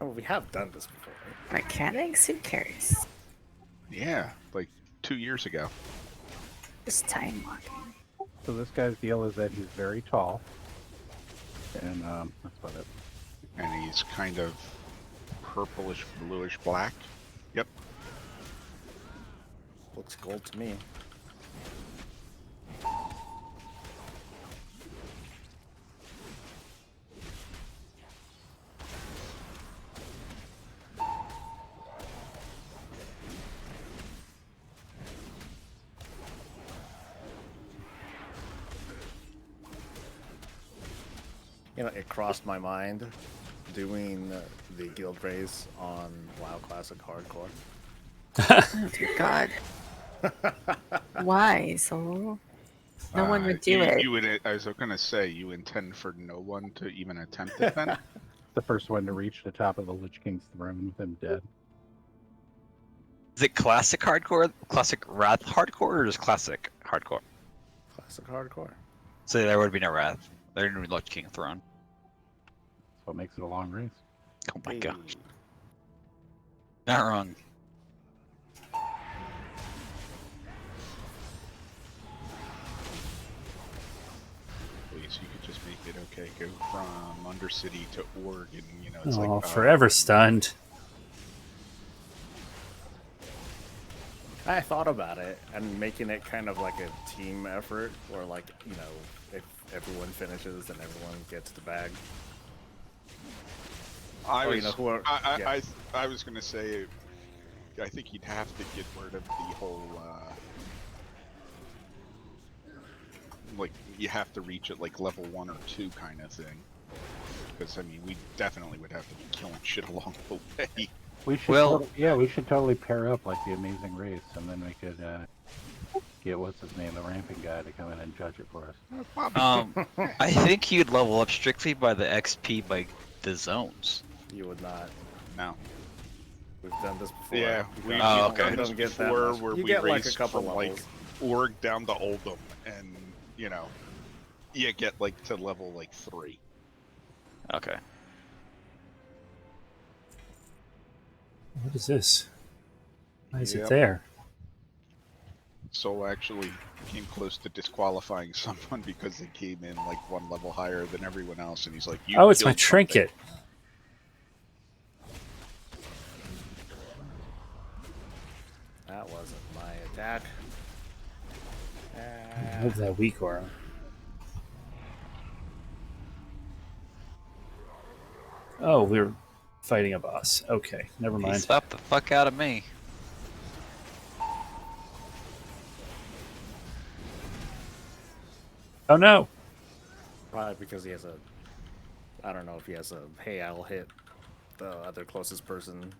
S8: Oh, we have done this before, right?
S9: Mechanics, who cares?
S4: Yeah, like 2 years ago.
S9: Just time walking.
S10: So this guy's deal is that he's very tall, and that's about it.
S4: And he's kind of purplish, bluish black. Yep.
S8: Looks gold to me. You know, it crossed my mind doing the guild race on WoW Classic Hardcore.
S9: Oh dear God. Why, Soul? No one would do it.
S4: You would. I was gonna say you intend for no one to even attempt it then.
S10: The first one to reach the top of the Lich King's throne with him dead.
S6: Is it classic hardcore, classic wrath hardcore, or just classic hardcore?
S8: Classic Hardcore.
S6: So there would be no wrath. There would be Lich King throne.
S10: That's what makes it a long race.
S6: Oh my
S8: Hey.
S6: gosh. Not wrong.
S4: Please, you could just make it okay. Go from Undercity to Oregon. You know, it's
S1: Oh,
S4: like
S1: forever stunned.
S8: I thought about it and making it kind of like a team effort, or like, you know, if everyone finishes, then everyone gets the bag.
S4: I
S8: Or,
S4: was.
S8: you know, who are- yeah.
S4: I was gonna say. I think you'd have to get rid of the whole. Like you have to reach it like level 1 or 2 kind of thing. Because I mean, we definitely would have to be killing shit along the way.
S10: We should
S6: Well-
S10: we should totally pair up like the Amazing Race, and then we could get what's his name, the ramping guy, to come in and judge it for us.
S6: I think you'd level up strictly by the XP by the zones.
S8: You would not.
S4: No.
S8: We've done this before.
S4: Yeah,
S8: You
S4: we,
S8: don't-
S6: okay.
S8: you don't get that
S4: before
S8: much.
S4: where
S8: You
S4: we
S8: get like a
S4: raced
S8: couple
S4: from
S8: levels.
S4: like Org down to Oldham, and you know, you get like to level like 3.
S6: Okay.
S1: What is this? Why is
S4: Yep.
S1: it there?
S4: Soul actually came close to disqualifying someone because they came in like 1 level higher than everyone else, and he's like, "You
S1: Oh, it's my
S4: killed something."
S1: trinket.
S8: That wasn't my attack.
S1: I love that weak aura. Oh, we're fighting a boss. Okay, never
S6: He
S1: mind.
S6: slapped the fuck out of me.
S1: Oh no!
S8: Probably because he has a. I don't know if he has a. Hey, I'll hit the other closest person.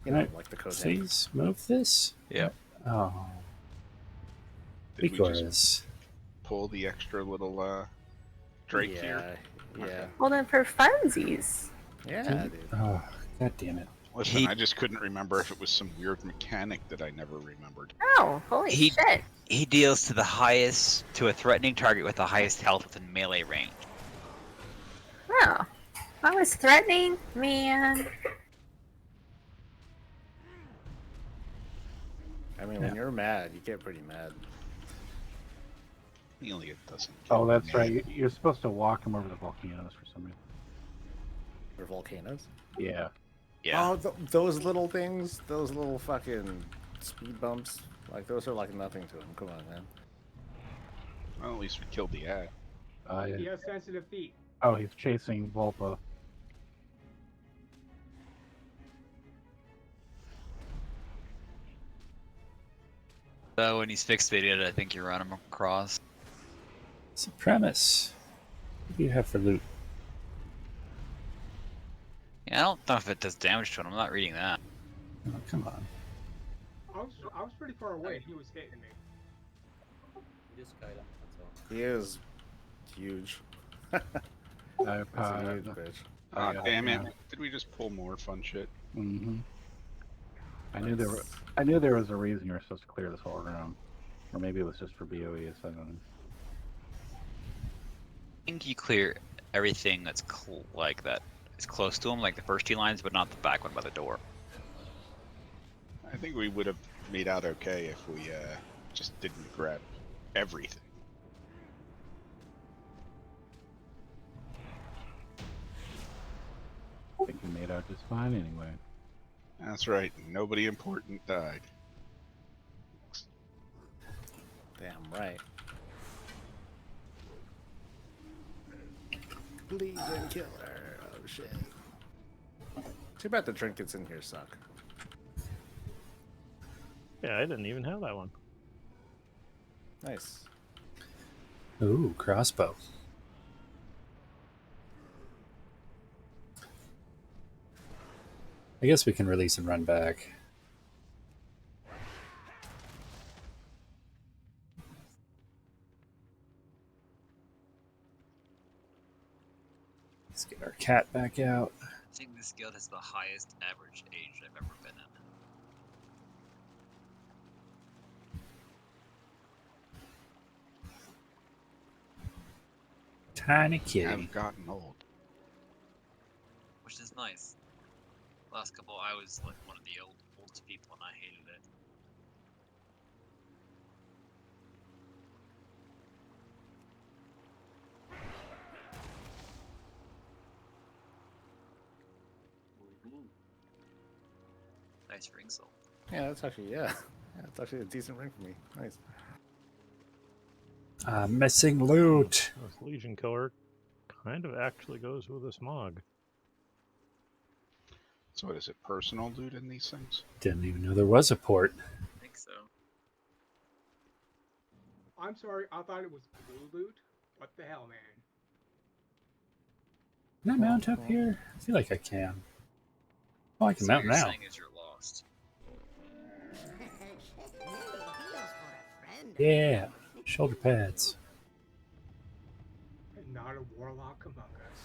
S8: You know,
S1: Right.
S8: like the code.
S1: Please move this.
S6: Yep.
S1: Oh,
S4: Did
S1: weak
S4: we just
S1: auras.
S4: pull the extra little Drake here?
S8: Yeah.
S9: Well, then for funsies.
S8: Yeah, dude.
S1: Oh, god damn it!
S4: Listen,
S6: He-
S4: I just couldn't remember if it was some weird mechanic that I never remembered.
S9: Oh, holy
S6: He-
S9: shit.
S6: He deals to the highest, to a threatening target with the highest health within melee range.
S9: Oh. I was threatening, man.
S8: I mean, when you're mad, you get pretty mad.
S4: Elliot doesn't.
S10: Oh, that's right. You're supposed to walk him over the volcanoes for some reason.
S8: For volcanoes.
S10: Yeah.
S6: Yeah.
S8: Oh, those little things, those little fucking speed bumps, like those are like nothing to him. Come on, man.
S4: Well, at least we killed the ad.
S5: He has sensitive feet.
S10: Oh, he's chasing Volpa.
S6: So when he's fixed faded, I think you run him across.
S1: Supremus. What do you have for loot?
S6: Yeah, I don't know if it does damage to him. I'm not reading that.
S1: Oh, come on.
S5: I was pretty far away. He was hitting me.
S8: He is huge.
S10: I've,
S8: He's a huge bitch.
S4: Ah,
S10: yeah,
S4: damn it!
S10: yeah.
S4: Did we just pull more fun shit?
S10: Mm-hmm. I knew there was a reason you were supposed to clear this whole room, or maybe it was just for BOEs. I don't know.
S6: I think you clear everything that's like that is close to him, like the first 2 lines, but not the back one by the door.
S4: I think we would have made out okay if we just didn't grab everything.
S10: I think we made out just fine anyway.
S4: That's right. Nobody important died.
S8: Damn right. Bleed and kill her. Oh shit. Too bad the trinkets in here suck.
S7: Yeah, I didn't even have that one.
S8: Nice.
S1: Ooh, crossbow. I guess we can release and run back. Let's get our cat back out.
S6: I think this guild has the highest average age I've ever been in.
S1: Tiny kitty.
S4: I've gotten old.
S6: Which is nice. Last couple, I was like one of the oldest people, and I hated it. Nice ring soul.
S8: Yeah, that's actually that's actually a decent ring for me. Nice.
S1: Missing loot.
S7: This Legion Killer kind of actually goes with a smog.
S4: So what is it, personal loot in these things?
S1: Didn't even know there was a port.
S6: I think so.
S5: I'm sorry, I thought it was blue loot. What the hell, man?
S1: Can I mount up here? I feel like I can. Oh, I can
S6: So
S1: mount
S6: what you're
S1: now.
S6: saying is you're lost.
S1: Yeah, shoulder pads.
S5: And not a warlock among us.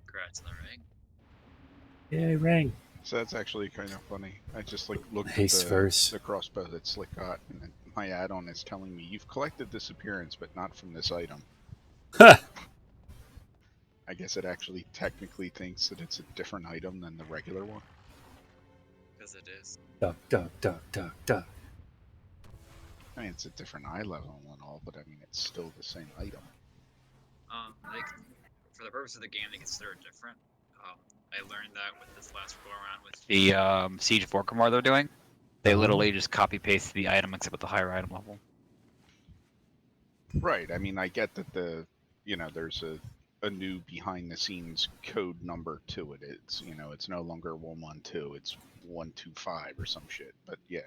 S6: Congrats on the ring.
S1: Yay, ring.
S4: So that's actually kind of funny. I just like looked
S1: Haste
S4: at
S1: verse.
S4: the crossbow that Slick got, and then my add-on is telling me you've collected this appearance, but not from this item.
S1: Ha!
S4: I guess it actually technically thinks that it's a different item than the regular one.
S6: Because it is.
S1: Duck, duck, duck, duck, duck.
S4: I mean, it's a different eye level and all, but I mean, it's still the same item.
S6: Like, for the purpose of the game, they consider it different. I learned that with this last go around with the Siege of Orgrimmar they're doing. They literally just copy paste the item except with the higher item level.
S4: Right. I mean, I get that there's a new behind the scenes code number to it. It's, it's no longer 112, it's 125 or some shit. But yeah.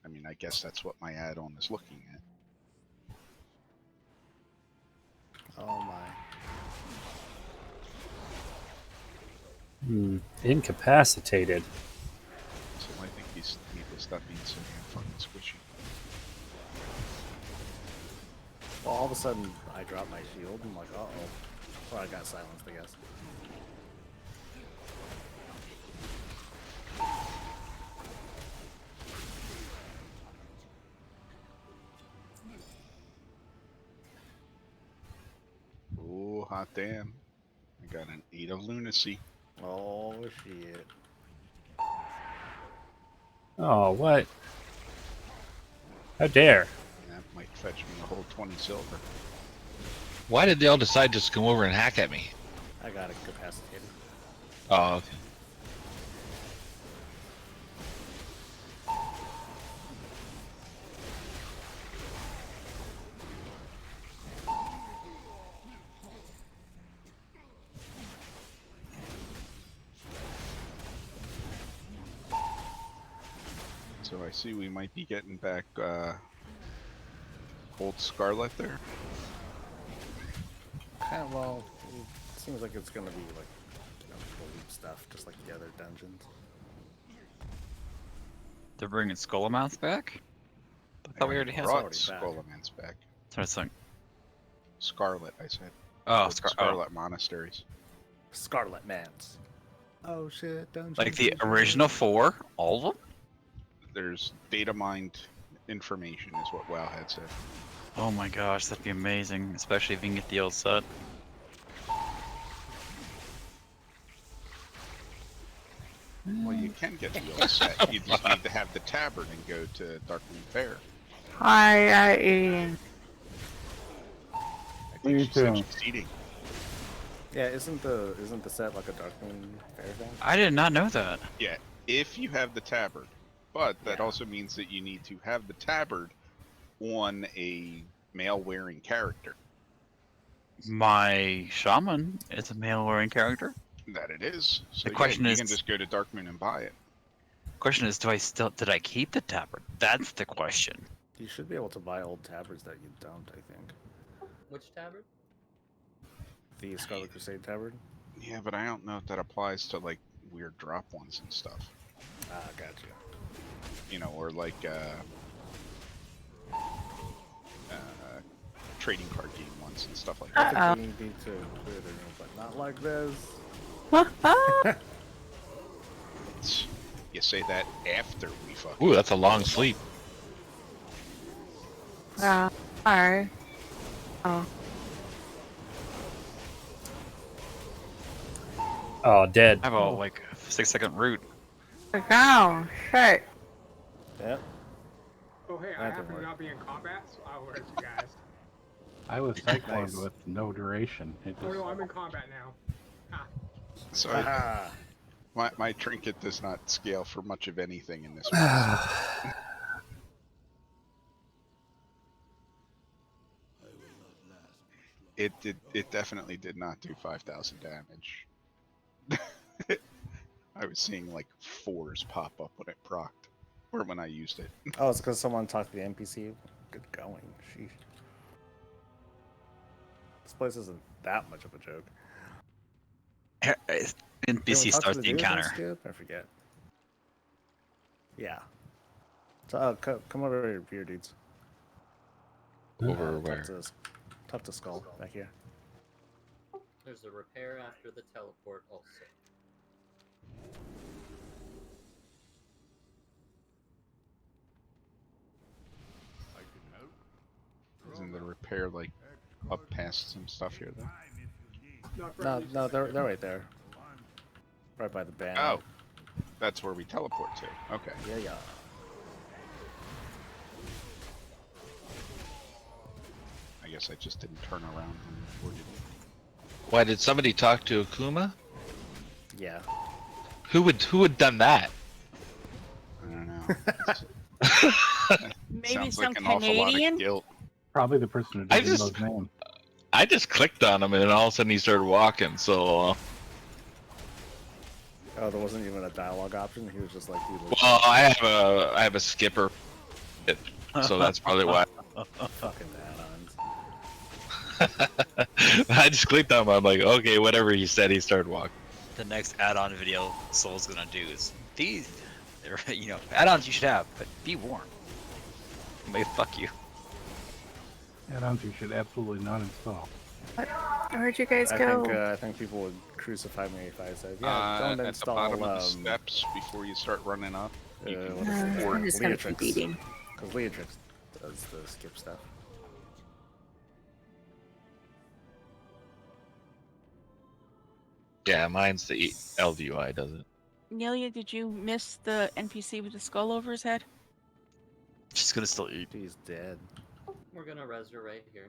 S4: I mean, I guess that's what my add-on is looking at.
S8: Oh my.
S1: Incapacitated.
S4: So I think these need to stop being so damn fucking squishy.
S8: Well, all of a sudden, I drop my shield. I'm like, uh-oh. Well, I got silenced, I guess.
S4: Oh, hot damn. I got an 8 of lunacy.
S8: Oh, shit.
S1: Oh, what? How dare?
S4: That might fetch me a whole 20 silver.
S12: Why did they all decide just to come over and hack at me?
S8: I got incapacitated.
S12: Oh, okay.
S4: So I see we might be getting back old Scarlet there.
S8: Kind of, well, it seems like it's gonna be like, loot stuff, just like the other dungeons.
S6: They're bringing Skullamaths back? I thought we already had
S4: brought
S8: Scarlet back.
S4: Skullman's back.
S6: That's what I was saying.
S4: Scarlet, I said.
S6: Oh,
S4: Scarlet Monasteries.
S8: Scarlet Mans. Oh shit, dungeons.
S6: Like the original 4? All of them?
S4: There's data mined information, is what WoW had said.
S6: Oh my gosh, that'd be amazing. Especially if you can get the old set.
S4: Well, you can get the old set. You just need to have the tabard and go to Darkmoon Fair.
S9: Hi, eating.
S4: I think
S10: Me
S4: she said
S10: too.
S4: she's eating.
S8: Yeah, isn't the set like a Darkmoon Fair thing?
S6: I did not know that.
S4: Yeah, if you have the tabard. But that
S8: Yeah.
S4: also means that you need to have the tabard on a male-wearing character.
S6: My shaman is a male-wearing character.
S4: That it is. So
S6: The question
S4: you
S6: is,
S4: can just go to Darkmoon and buy it.
S6: question is, did I keep the tabard? That's the question.
S8: You should be able to buy old tabards that you don't, I think.
S11: Which tabard?
S8: The Scarlet Crusade tabard?
S4: Yeah, but I don't know if that applies to like weird drop ones and stuff.
S8: Ah, gotcha.
S4: You know, or like trading card game ones and stuff like that.
S8: I think we need to clear the room, but not like this.
S4: You say that after we fuck.
S12: Ooh, that's a long sleep.
S9: Alright. Oh.
S1: Oh, dead.
S6: I have a like 6-second route.
S9: Oh, shit.
S8: Yep.
S5: Oh, hey, I
S8: That
S5: happen
S8: didn't
S5: to
S8: work.
S5: not be in combat, so I'll hurt you guys.
S10: I was cycloned
S8: Nice.
S10: with no duration. It
S5: Oh
S10: just
S5: no, I'm in combat now. Ah,
S4: So
S8: Haha.
S4: my trinket does not scale for much of anything in this one. It definitely did not do 5,000 damage. I was seeing like 4s pop up when it procced, or when I used it.
S8: Oh, it's because someone talked to the NPC? Good going. Sheesh. This place isn't that much of a joke. Can we
S6: NPC
S8: talk to
S6: starts
S8: the
S6: the
S8: dude
S6: encounter.
S8: next skip? I forget. Yeah. So, come over here, dudes.
S12: Over
S8: Talk
S12: where?
S8: talk to Skull back here.
S11: There's a repair after the teleport also.
S4: Isn't the repair like up past some stuff here though?
S5: not for
S8: No,
S5: these
S8: no, they're
S5: seconds.
S8: right there. Right by the band.
S4: Oh, that's where we teleport to. Okay.
S8: Yeah, yeah.
S4: I guess I just didn't turn around when we did.
S12: Why did somebody talk to Akuma?
S8: Yeah.
S12: Who would done that?
S4: I don't know.
S3: Maybe
S4: Sounds
S3: some
S4: like an awful lot of
S3: Canadian?
S4: guilt.
S10: probably the person who
S12: I
S10: doesn't know
S12: just-
S10: his name.
S12: I just clicked on him and all of a sudden he started walking. So,
S8: Oh, there wasn't even a dialogue option. He was just like, dude,
S12: well, I have a skipper, so that's probably why.
S8: fucking add-ons.
S12: I just clicked on him. I'm like, okay, whatever he said. He started walking.
S6: The next add-on video Soul's gonna do is these, add-ons you should have, but be warned. Maybe fuck you.
S10: Add-ons you should absolutely not install.
S9: Where'd you guys go?
S8: I think people would crucify me if I said, yeah, don't
S4: At the
S8: install.
S4: bottom of the steps before you start running up. You can
S8: what is it?
S9: I'm just gonna
S8: Leatrix.
S9: keep eating.
S8: Because Leatrix does the skip stuff.
S12: Yeah, mine's the LVUI, does it?
S3: Nelia, did you miss the NPC with the skull over his head?
S6: She's gonna still eat.
S8: He's dead.
S11: We're gonna res her right here.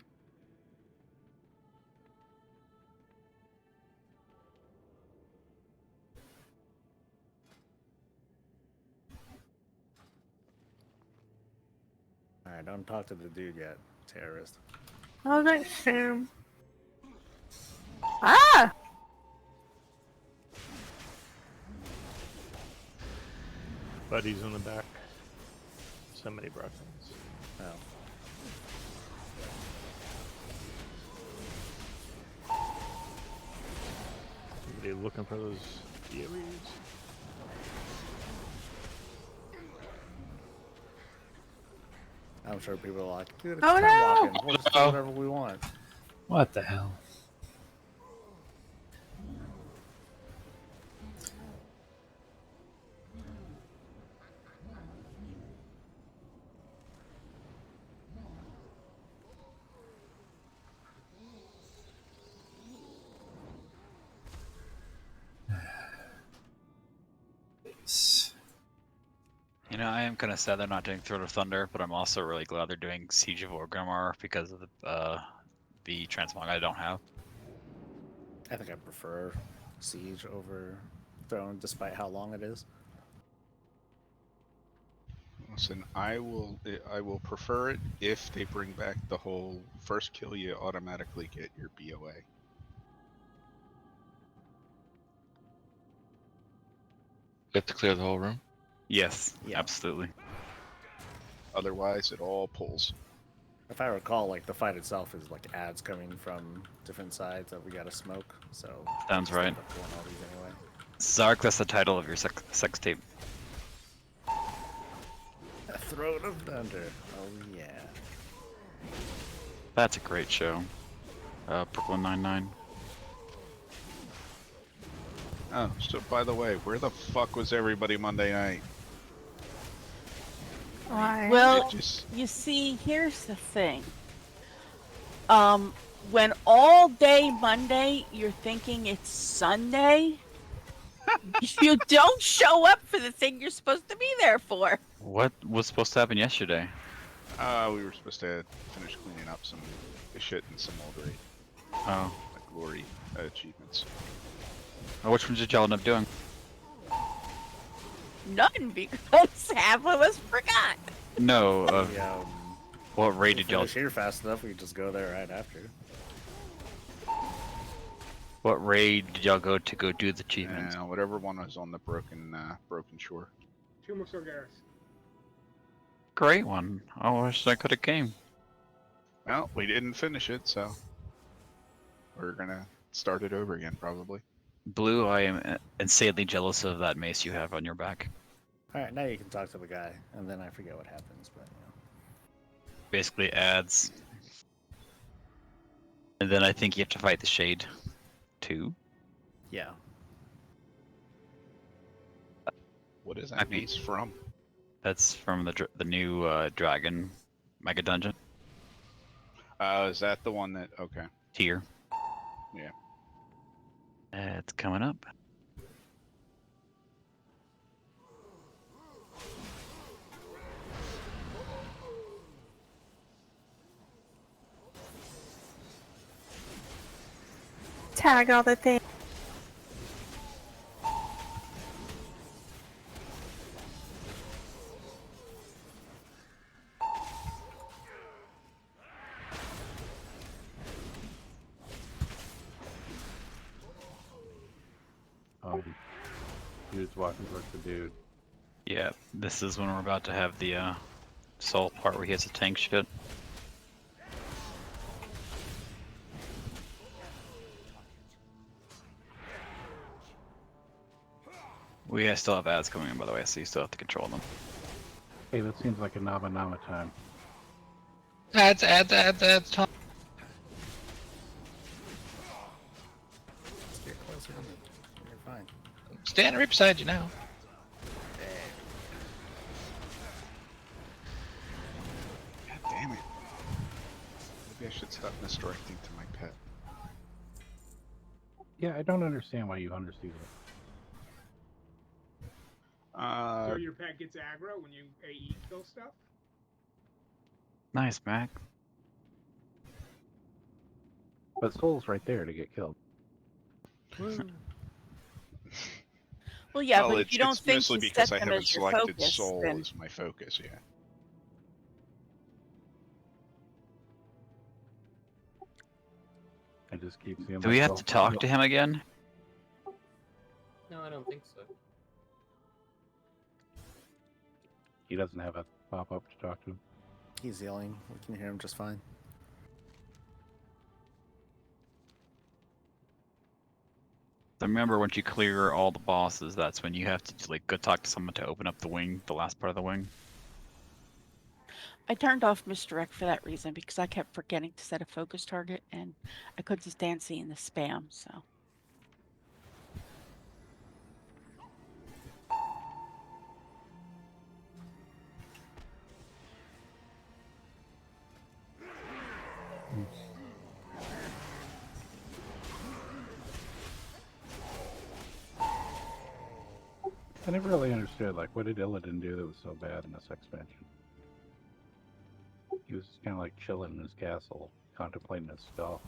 S8: Alright, don't talk to the dude yet, terrorist.
S9: Oh, thanks, Sam. Ah!
S7: Buddies in the back. So many Brockmans.
S8: Oh.
S7: Somebody looking for those DOEs.
S8: I'm sure people are like, dude, it's
S9: Oh,
S8: time
S9: no!
S8: walking. We'll just do whatever we want.
S1: What the hell?
S6: You know, I am kind of sad they're not doing Throat of Thunder, but I'm also really glad they're doing Siege of Orgrimmar because of the transmog I don't have.
S8: I think I prefer Siege over Throne, despite how long it is.
S4: Listen, I will prefer it if they bring back the whole first kill you automatically get your BOA.
S12: You have to clear the whole room.
S6: Yes,
S8: Yeah.
S6: absolutely.
S4: Otherwise, it all pulls.
S8: If I recall, like the fight itself is like ads coming from different sides that we gotta smoke. So
S6: Sounds
S8: just end
S6: right.
S8: up doing all these anyway.
S6: Zark, that's the title of your sex tape.
S8: A Throne of Thunder. Oh yeah.
S6: That's a great show. Brooklyn Nine-Nine.
S4: Oh, so by the way, where the fuck was everybody Monday night?
S9: Why?
S3: Well,
S4: It just
S3: you see, here's the thing. When all day Monday you're thinking it's Sunday, you don't show up for the thing you're supposed to be there for.
S6: What was supposed to happen yesterday?
S4: we were supposed to finish cleaning up some shit in some old raid,
S6: Oh.
S4: like glory achievements.
S6: Which ones did y'all end up doing?
S3: None, because half of us forgot.
S6: No,
S8: Yeah.
S6: what raid
S8: If
S6: did y'all...
S8: finish here fast enough, we can just go there right after.
S6: What raid did y'all go to do the achievements?
S4: And whatever one was on the broken shore.
S5: Tomb of Sargeras.
S6: Great one. I wish I could have came.
S4: Well, we didn't finish it, so we're gonna start it over again probably.
S6: Blue, I am insanely jealous of that mace you have on your back.
S8: Alright, now you can talk to the guy, and then I forget what happens, but you know.
S6: Basically adds. And then I think you have to fight the Shade, too.
S8: Yeah.
S4: What is that piece from?
S6: That's from the new Dragon Mega Dungeon
S4: Is that the one that? Okay.
S6: tier.
S4: Yeah.
S6: It's coming up.
S9: Tag all the things.
S10: Dude's walking towards the dude.
S6: Yeah, this is when we're about to have the soul part where he has to tank shit. We still have ads coming in, by the way, so you still have to control them.
S10: Hey, that seems like a Nama time.
S12: Ads, Tom.
S8: Let's get closer. You're fine.
S12: Standing right beside you now.
S4: God damn it. Maybe I should stop misdirecting to my pet.
S10: Yeah, I don't understand why you undersee it.
S5: So your pet gets aggro when you AE kill stuff?
S6: Nice, Mac.
S10: But Soul's right there to get killed.
S3: Well, yeah,
S4: well,
S3: but
S4: it's,
S3: if you don't
S4: it's
S3: think
S4: mostly
S3: you
S4: because
S3: set
S4: I
S3: them
S4: haven't
S3: as your
S4: selected
S3: focus,
S4: soul
S3: then...
S4: as my focus yet.
S10: I just keep seeing.
S6: Do we have to talk to him again?
S11: No, I don't think so.
S10: He doesn't have a pop up to talk to him.
S8: He's yelling. We can hear him just fine.
S6: Remember, once you clear all the bosses, that's when you have to like go talk to someone to open up the wing, the last part of the wing.
S3: I turned off misdirect for that reason, because I kept forgetting to set a focus target, and I couldn't stand seeing the spam, so...
S10: I never really understood, like, what did Illidan do that was so bad in this expansion? He was kind of like chilling in his castle, contemplating his stuff.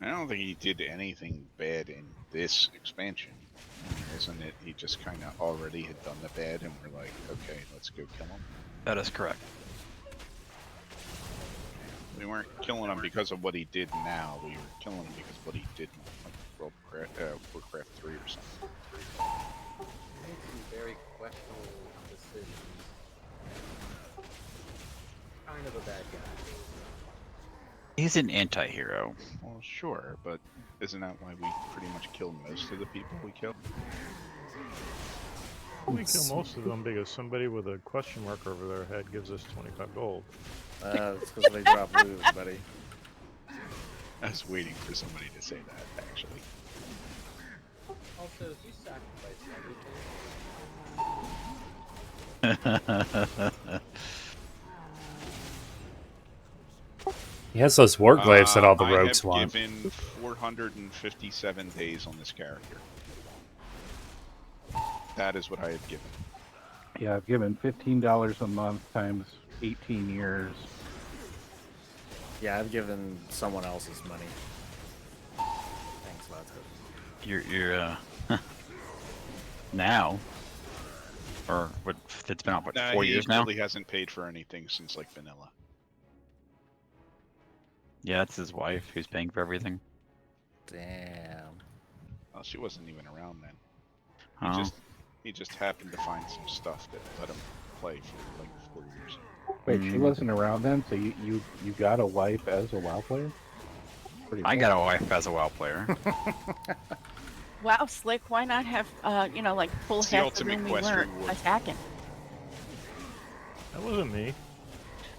S4: I don't think he did anything bad in this expansion. Isn't it? He just kind of already had done the bad, and we're like, okay, let's go kill him.
S6: That is correct.
S4: We weren't killing him because of what he did now. We were killing him because of what he did in like Warcraft 3 or something.
S11: He made some very questionable decisions. Kind of a bad guy.
S6: He's an anti-hero.
S4: Well, sure, but isn't that why we pretty much kill most of the people we kill?
S7: We kill most of them because somebody with a question mark over their head gives us 25 gold.
S8: It's because they drop loot, buddy.
S4: I was waiting for somebody to say that, actually.
S11: Also, if you sacrifice everything,
S1: He has those warglaives that all the rogues
S4: I
S1: want.
S4: have given 457 days on this character. That is what I have given.
S10: Yeah, I've given $15 a month times 18 years.
S8: Yeah, I've given someone else's money. Thanks, Lato.
S6: You're now, or what? It's been out what 4 years now.
S4: He really hasn't paid for anything since like vanilla.
S6: Yeah, it's his wife who's paying for everything.
S8: Damn.
S4: Well, she wasn't even around then.
S6: Oh.
S4: He just happened to find some stuff that let him play for like 4 years.
S10: Wait, she wasn't around then, so you got a wife as a WoW player?
S6: I got a wife as a WoW player.
S3: Wow, Slick, why not have, like full
S4: It's the
S3: half the
S4: ultimate
S3: room we
S4: quest
S3: weren't
S4: reward.
S3: attacking?
S7: That wasn't me.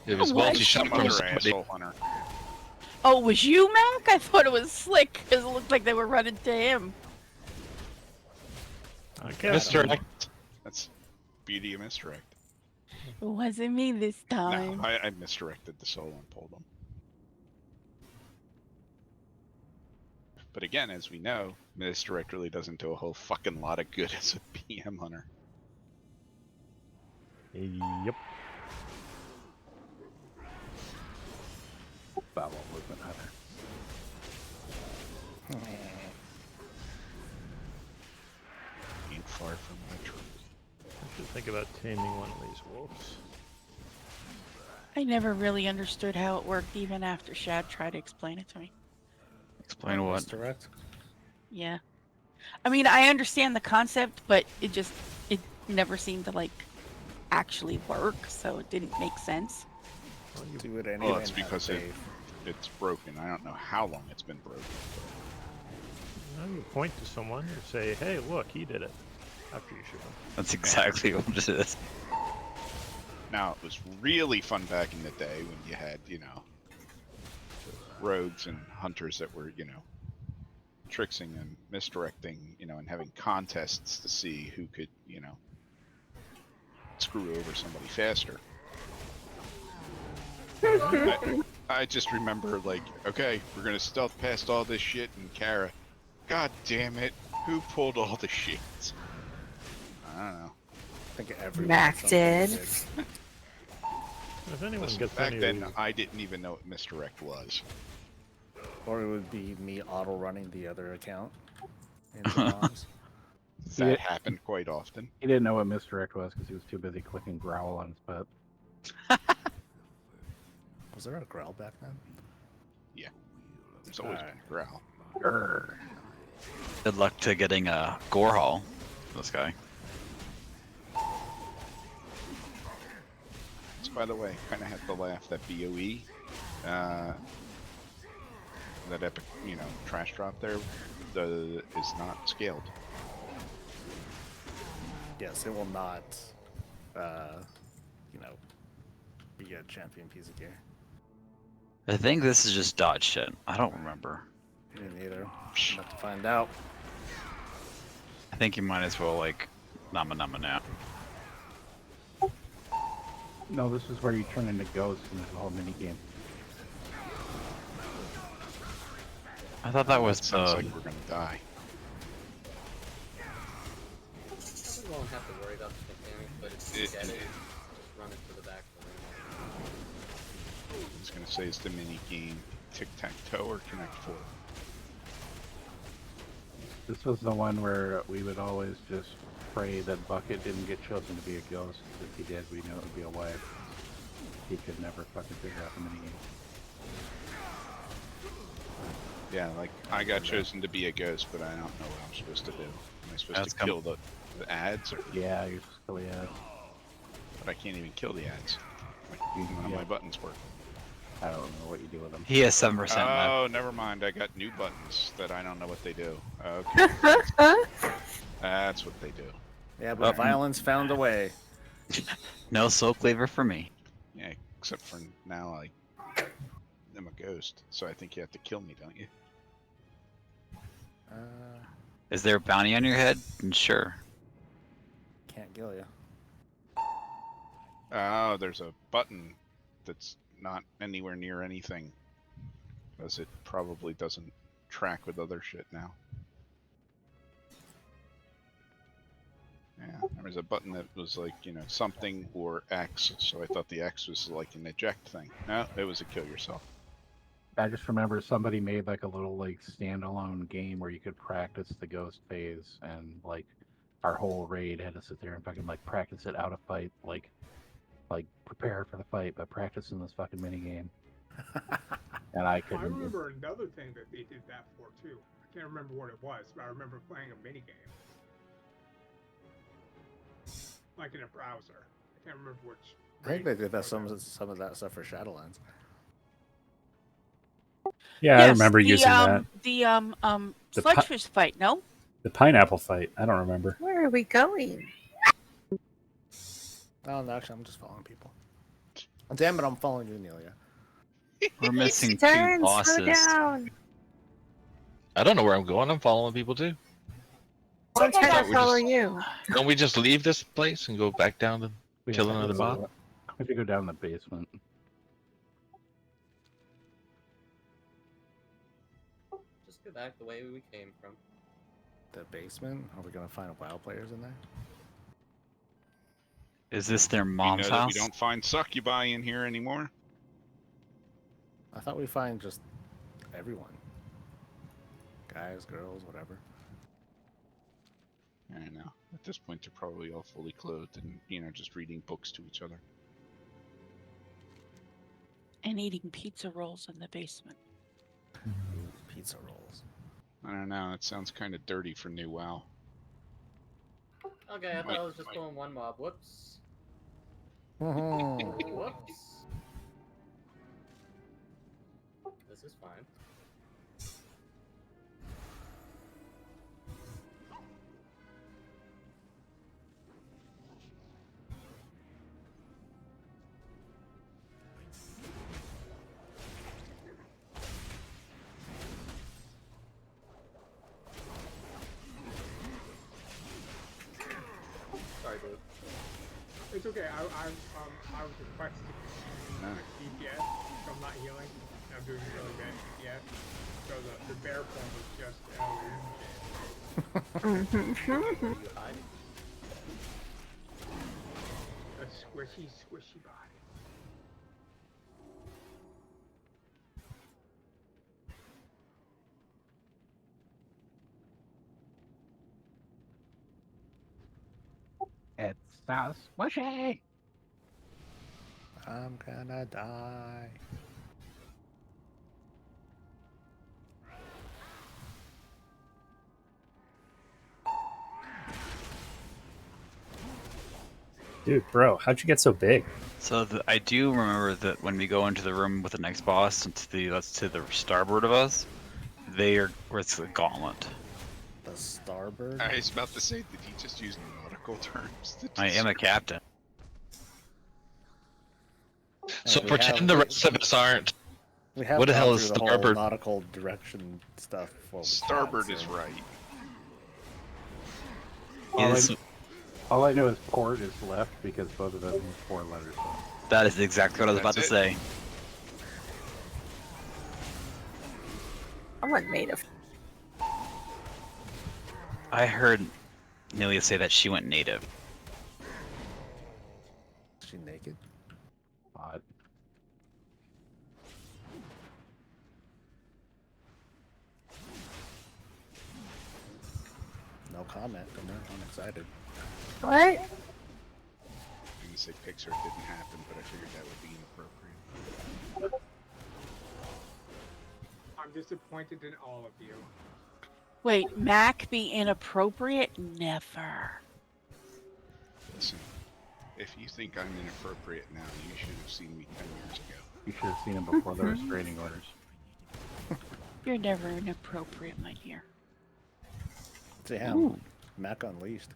S12: It was
S3: What?
S12: multi shot
S4: Some
S12: from
S4: other
S12: somebody.
S4: asshole hunter.
S3: Oh, it was you, Mac? I thought it was Slick, because it looked like they were running to him.
S7: Okay.
S12: Misdirect.
S4: That's beauty of misdirect.
S3: It wasn't me this time.
S4: No, I misdirected the soul and pulled him. But again, as we know, misdirect really doesn't do a whole fucking lot of good as a PM hunter.
S7: Yep.
S10: Bowel movement hunter.
S4: Ain't far from the truth.
S7: I should think about taming one of these wolves.
S3: I never really understood how it worked, even after Shad tried to explain it to me.
S6: Explain what?
S8: Misdirect?
S3: Yeah. I mean, I understand the concept, but it never seemed to, like, actually work, so it didn't make sense.
S8: Well, you do it anyway.
S4: Well, that's
S8: and have
S4: because
S8: faith.
S4: it's broken. I don't know how long it's been broken.
S7: You point to someone and say, hey, look, he did it. After you shoot him.
S6: That's exactly what it is.
S4: Now, it was really fun back in the day when you had, rogues and hunters that were, tricksing and misdirecting, and having contests to see who could, screw over somebody faster. I just remember, like, okay, we're gonna stealth past all this shit, and Kara, god damn it, who pulled all the shit? I don't know.
S8: I think everyone.
S9: Mac did.
S7: If anyone
S4: Listen,
S7: gets
S4: back
S7: any
S4: then,
S7: of these,
S4: I didn't even know what misdirect was.
S8: Or it would be me auto-running the other account into bombs.
S4: That happened quite often.
S10: He didn't know what misdirect was because he was too busy clicking growl on his pet.
S8: Was there a growl back then?
S4: Yeah. There's always been a growl.
S10: Grr.
S6: Good luck to getting a gore haul. This guy.
S4: So, by the way, kind of have to laugh that BOE, that epic, trash drop there, is not scaled.
S8: Yes, it will not, be a champion piece of gear.
S6: I think this is just dodge shit. I don't remember.
S8: Me neither. Have to find out.
S6: I think you might as well like nama now.
S10: No, this is where you turn into ghosts and there's a whole mini game.
S6: I thought that was
S4: Sounds like we're gonna die.
S11: You won't have to worry about the mechanics, but if you get it, just run it to the back of the room.
S4: I was gonna say, is the mini game tic-tac-toe or Connect 4?
S10: This was the one where we would always just pray that Bucket didn't get chosen to be a ghost. If he did, we knew it would be a wife. He could never fucking figure out the minigame.
S4: Yeah, like, I got chosen to be a ghost, but I don't know what I'm supposed to do. Am I supposed to kill the ads? Or...
S10: Yeah, you're supposed to kill the ads.
S4: But I can't even kill the ads. Like, none of my buttons work.
S10: I don't know what you do with them.
S6: He has 7% left.
S4: Oh, never mind. I got new buttons that I don't know what they do. Okay. That's what they do.
S8: Yeah, but violence found a way.
S6: No soul cleaver for me.
S4: Yeah, except for now I'm a ghost, so I think you have to kill me, don't you?
S6: Is there a bounty on your head? Sure.
S8: Can't kill you.
S4: Oh, there's a button that's not anywhere near anything, because it probably doesn't track with other shit now. Yeah, there was a button that was like, you know, something or X, so I thought the X was like an eject thing. No, it was a kill yourself.
S10: I just remember somebody made like a little like standalone game where you could practice the ghost phase, and like our whole raid had to sit there and fucking like practice it out of fight, like prepare for the fight, but practice in this fucking mini game. And I couldn't.
S5: I remember another thing that they did that for too. I can't remember what it was, but I remember playing a mini game, like in a browser. I can't remember which.
S8: I think they did that some of that stuff for Shadowlands.
S1: Yeah, I remember using that.
S3: The
S1: The
S3: Sludgefish fight, no?
S1: The pineapple fight. I don't remember.
S9: Where are we going?
S8: Oh, no, actually, I'm just following people. Oh, damn it, I'm following you, Amelia.
S6: We're missing
S9: Darren,
S6: two bosses.
S9: slow down.
S12: I don't know where I'm going. I'm following people too.
S9: I'm trying
S12: Can't
S9: to
S12: we
S9: follow
S12: just-
S9: you.
S12: Don't we just leave this place and go back down to
S10: We
S12: kill
S10: have to
S12: another
S10: go-
S12: bot?
S10: We have to go down the basement.
S11: Just go back the way we came from.
S8: The basement? Are we gonna find WoW players in there?
S6: Is this their
S4: You know
S6: mom's
S4: that
S6: house?
S4: we don't find succubi in here anymore?
S8: I thought we find just everyone. Guys, girls, whatever.
S4: I don't know. At this point, they're probably all fully clothed and, you know, just reading books to each other.
S3: And eating pizza rolls in the basement.
S8: Pizza rolls.
S4: I don't know. It sounds kind of dirty for new WoW.
S11: Okay, I thought I was just pulling one mob. Whoops.
S8: Mm-hmm.
S11: Whoops. This is fine. Sorry, dude.
S5: It's okay. I was requested DPS, so I'm not healing. I'm doing really bad DPS. So the bear form was just
S11: You hide?
S5: a squishy body.
S10: It's so squishy.
S8: I'm gonna die.
S1: Dude, bro, how'd you get so big?
S6: So I do remember that when we go into the room with the next boss, and that's to the starboard of us, it's the gauntlet.
S8: The starboard?
S4: I was about to say, did he just use nautical terms?
S6: I am a captain.
S12: So
S8: we
S12: pretend
S8: have-
S12: the rest of us aren't.
S8: We have
S12: What the
S8: gone
S12: hell is
S8: through the whole
S12: starboard?
S8: nautical direction stuff. before with
S4: Starboard
S8: cats,
S4: is
S8: so-
S4: right.
S10: All I know is port is left because both of them have 4 letters.
S6: That is exactly what I was about to
S4: That's
S6: say.
S9: Someone made a.
S6: I heard Nelia say that she went native.
S8: Is she naked?
S10: Odd.
S8: No comment. I'm excited.
S9: What?
S4: I'm gonna say Pixar didn't happen, but I figured that would be inappropriate.
S5: I'm disappointed in all of you.
S3: Wait, Mac be inappropriate? Never.
S4: Listen, if you think I'm inappropriate now, you should have seen me 10 years ago.
S10: You should have seen him before the restraining orders.
S3: You're never inappropriate, my dear.
S8: Damn.
S3: Ooh.
S8: Mac Unleashed.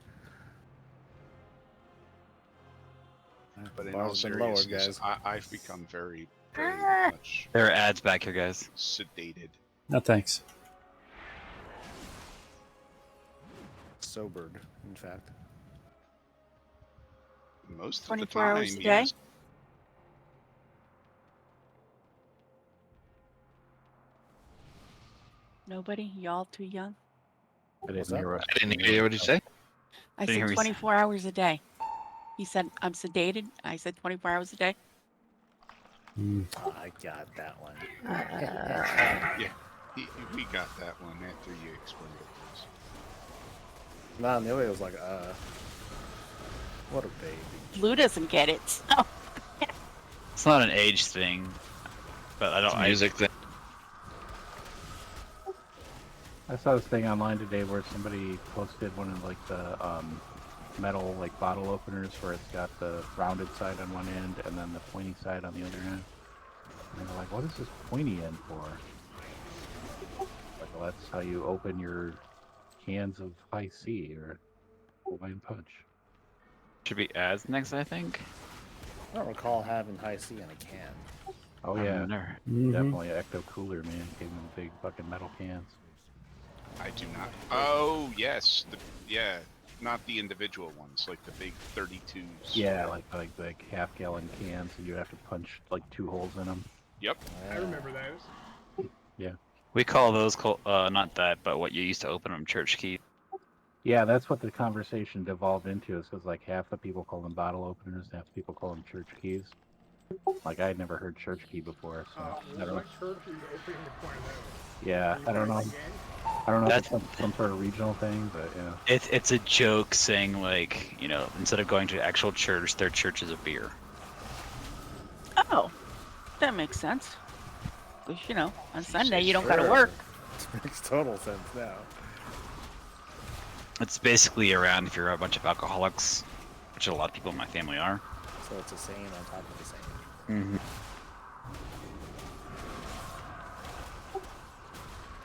S4: But in all
S8: Bar's been lowered,
S4: seriousness,
S8: guys.
S4: I've become very, very much
S6: There are ads back here, guys.
S4: sedated.
S1: No thanks.
S8: Sobered, in fact.
S4: Most of the
S3: 24
S4: time,
S3: hours a day?
S4: yes.
S3: Nobody? Y'all too young?
S10: I
S8: What's
S10: didn't hear
S8: that?
S10: what
S12: I didn't hear. What did you say?
S3: I
S6: Didn't hear
S3: said
S6: what he
S3: 24 hours a day. He said, I'm sedated. I said 24 hours a day.
S8: I got that one.
S4: Yeah, we got that one after you explained it to us.
S8: Nah, Nelia was like, what a baby.
S3: Blue doesn't get it. So.
S6: It's not an age thing, but I don't.
S12: It's a music thing.
S10: I saw this thing online today where somebody posted one of like the metal like bottle openers where it's got the rounded side on one end and then the pointy side on the other end. And they're like, what is this pointy end for? Like, well, that's how you open your cans of high C or Hawaiian punch.
S6: Should be ads next, I think.
S8: I don't recall having high C in a can.
S10: Oh
S6: I
S10: yeah,
S6: wonder.
S10: definitely Ecto Cooler, man. Gave them big fucking metal cans.
S4: I do not. Oh, yes. Yeah, not the individual ones, like the big 32s.
S10: Yeah, like half-gallon cans, and you have to punch like 2 holes in them.
S4: Yep.
S5: I remember those.
S6: We call those not that, but what you used to open them church key.
S10: Yeah, that's what the conversation devolved into. Is because like half the people call them bottle openers, half the people call them church keys. Like I had never heard church key before, so I don't know.
S5: What church is opening the point of those?
S10: Yeah, I don't know.
S5: Again?
S10: I don't know if
S6: That's-
S10: it's some sort of regional thing, but yeah.
S6: It's a joke saying like, you know, instead of going to actual church, their church is a beer.
S3: Oh, that makes sense. Because, you know, on Sunday
S4: say
S3: you don't got to
S8: Sure.
S3: work.
S8: Makes total sense now.
S6: It's basically around if you're a bunch of alcoholics, which a lot of people in my family are.
S8: So it's a saying on top of the saying.
S6: Mm-hmm.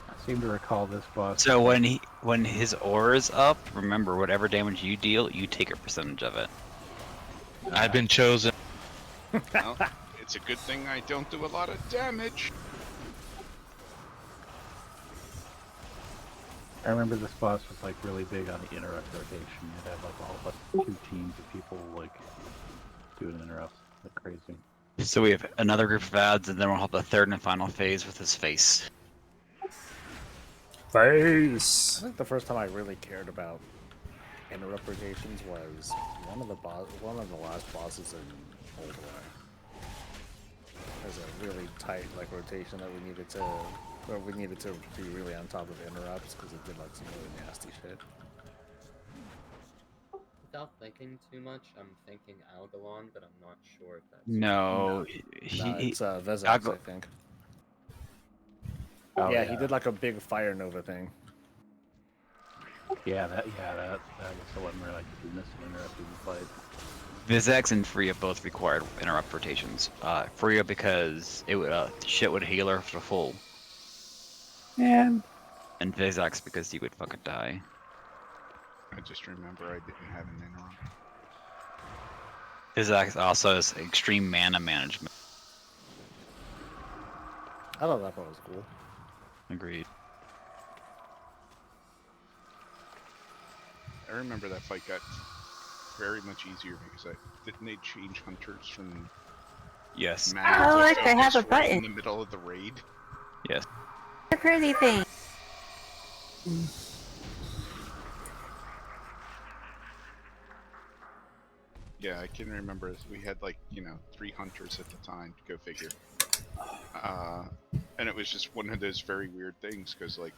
S10: I seem to recall this boss.
S6: So when his aura is up, remember whatever damage you deal, you take a percentage of it.
S12: I've been chosen.
S4: Well, it's a good thing I don't do a lot of damage.
S10: I remember this boss was like really big on the interrupt rotation. You'd have like 2 teams of people like doing interrupts. Like crazy.
S6: So we have another group of ads, and then we'll have the third and final phase with his face.
S8: I
S1: Face.
S8: think the first time I really cared about interrupt rotations was one of the last bosses in Old War. There's a really tight like rotation that we needed to be really on top of interrupts because it did like some really nasty shit.
S11: Without thinking too much, I'm thinking Algalon, but I'm not sure if that's...
S6: No,
S8: No, it's Vezax,
S6: Algo-
S8: I think.
S10: Oh,
S8: yeah, he did like a big fire nova thing.
S10: Yeah, that was the one where like if you missed an interrupt, you fight.
S6: Vizax and Freya both required interrupt rotations. Freya because it would shit would heal her for full,
S1: And
S6: and Vizax because he would fucking die.
S4: I just remember I didn't have an interrupt.
S6: Vizax also has extreme mana management.
S8: I thought that part was cool.
S6: Agreed.
S4: I remember that fight got very much easier because didn't they change hunters from
S6: Yes.
S4: mad
S9: Oh,
S4: to
S9: look, I have a
S4: focus right
S9: button.
S4: in the middle of the raid?
S6: Yes.
S9: The pretty thing.
S4: Yeah, I can remember we had like 3 hunters at the time. Go figure. And it was just one of those very weird things because like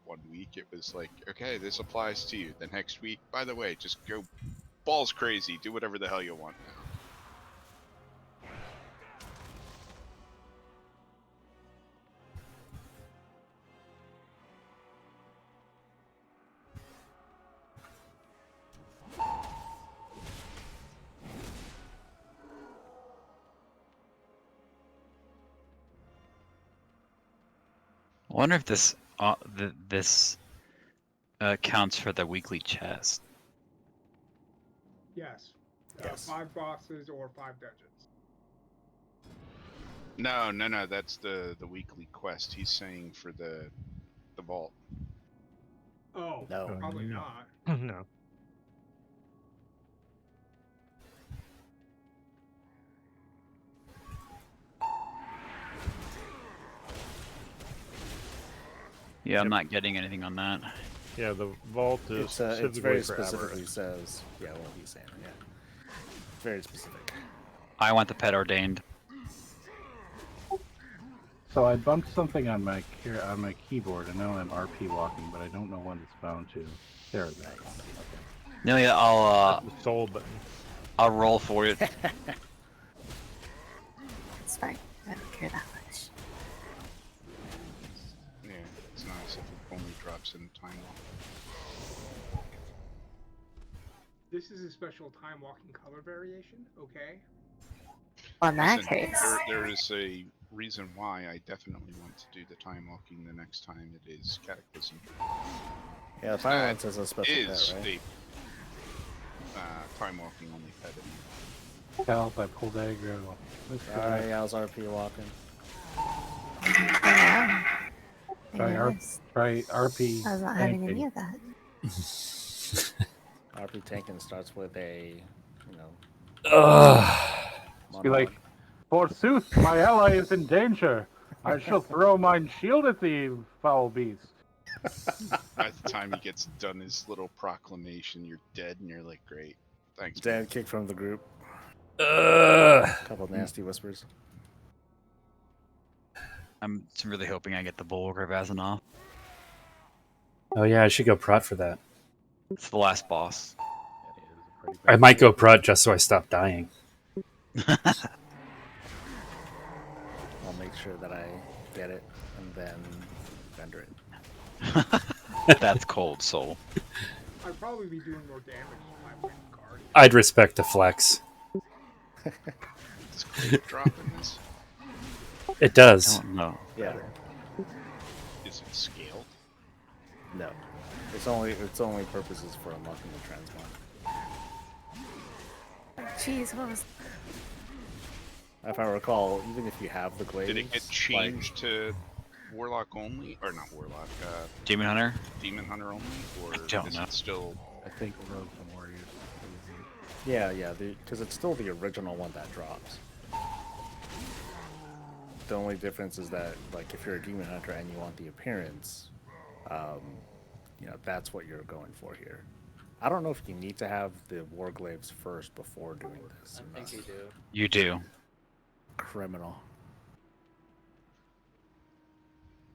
S4: one week it was like, okay, this applies to you. The next week, by the way, just go balls crazy, do whatever the hell you want now.
S6: I wonder if this counts for the weekly chest.
S5: Yes.
S8: Yes.
S5: 5 bosses or 5 dungeons.
S4: No, that's the weekly quest. He's saying for the vault.
S5: Oh,
S8: No.
S5: probably
S7: no.
S5: not.
S7: No.
S6: Yeah, I'm not getting anything on that.
S7: Yeah, the vault is
S8: It's
S7: specifically
S8: very
S7: for
S8: specifically
S7: Aberrant.
S8: says, yeah, what he's saying, yeah. Very specific.
S6: I want the pet ordained.
S10: So I bumped something on my keyboard, and now I'm RP walking, but I don't know when it's bound to. There it is. Okay.
S6: No, yeah,
S7: The soul button.
S6: I'll roll for you.
S9: It's fine. I don't care that much.
S4: Yeah, it's not as if it only drops in time walk.
S5: This is a special time walking color variation, okay?
S9: Well, in that
S4: Listen,
S9: case,
S4: there is a reason why I definitely want to do the time walking the next time it is Cataclysm.
S8: Yeah, the Silence is a special
S4: Is
S8: pet, right?
S4: a time walking only pet.
S10: Help, I pulled aggro.
S8: Alright, I was RP walking.
S9: yeah.
S10: Try RP.
S9: I was not having
S10: tanking.
S9: any of that.
S8: RP tanking starts with a,
S10: Be like, forsooth, my ally is in danger. I shall throw mine shield at thee, foul beast.
S4: By the time he gets done his little proclamation, you're dead, and you're like, great, thanks.
S8: Dead kick from the group. Couple nasty whispers.
S6: I'm really hoping I get the Bulwark of Azenov.
S1: Oh yeah, I should go prot for that.
S6: It's the last boss.
S1: I might go prot just so I stop dying.
S8: I'll make sure that I get it and then render it.
S6: That's cold soul.
S5: I'd probably be doing more damage if I went Guardian.
S1: I'd respect the flex.
S4: It's great dropping this.
S1: It does.
S6: No.
S8: Yeah.
S4: Is it scaled?
S8: No. Its only purposes for unlocking the transmog.
S9: Jeez, what was?
S8: If I recall, even if you have the glaives,
S4: Did it get changed to Warlock only, or not Warlock?
S6: Demon Hunter?
S4: Demon Hunter only, or
S6: don't
S4: is
S6: know.
S4: it still?
S10: I think Rogues and Warriors.
S8: Yeah, because it's still the original one that drops. The only difference is that, like, if you're a demon hunter and you want the appearance, that's what you're going for here. I don't know if you need to have the warglaives first before doing this.
S11: I think you do.
S6: You do.
S8: Criminal.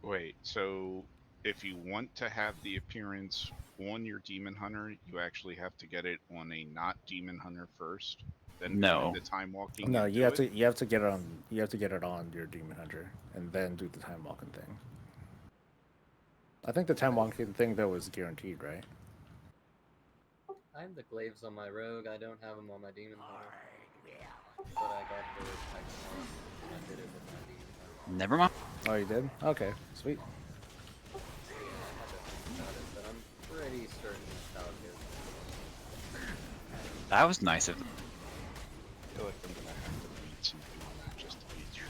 S4: Wait, so if you want to have the appearance on your Demon Hunter, you actually have to get it on a not Demon Hunter first, then
S6: No.
S4: do the time walking.
S8: No,
S4: and
S8: you
S4: do
S8: have
S4: it?
S8: to get it on your demon hunter and then do the time walking thing. I think the time walking thing though is guaranteed, right?
S11: I have the glaives on my rogue. I don't have them on my demon hunter. But I got the text one. I did it with my demon hunter.
S6: Never mind.
S8: Oh, you did? Okay, sweet.
S11: Yeah, I haven't got it, but I'm pretty certain that's how it is.
S6: That was nice of them.
S4: I feel like I'm gonna have to read something on that just to be sure.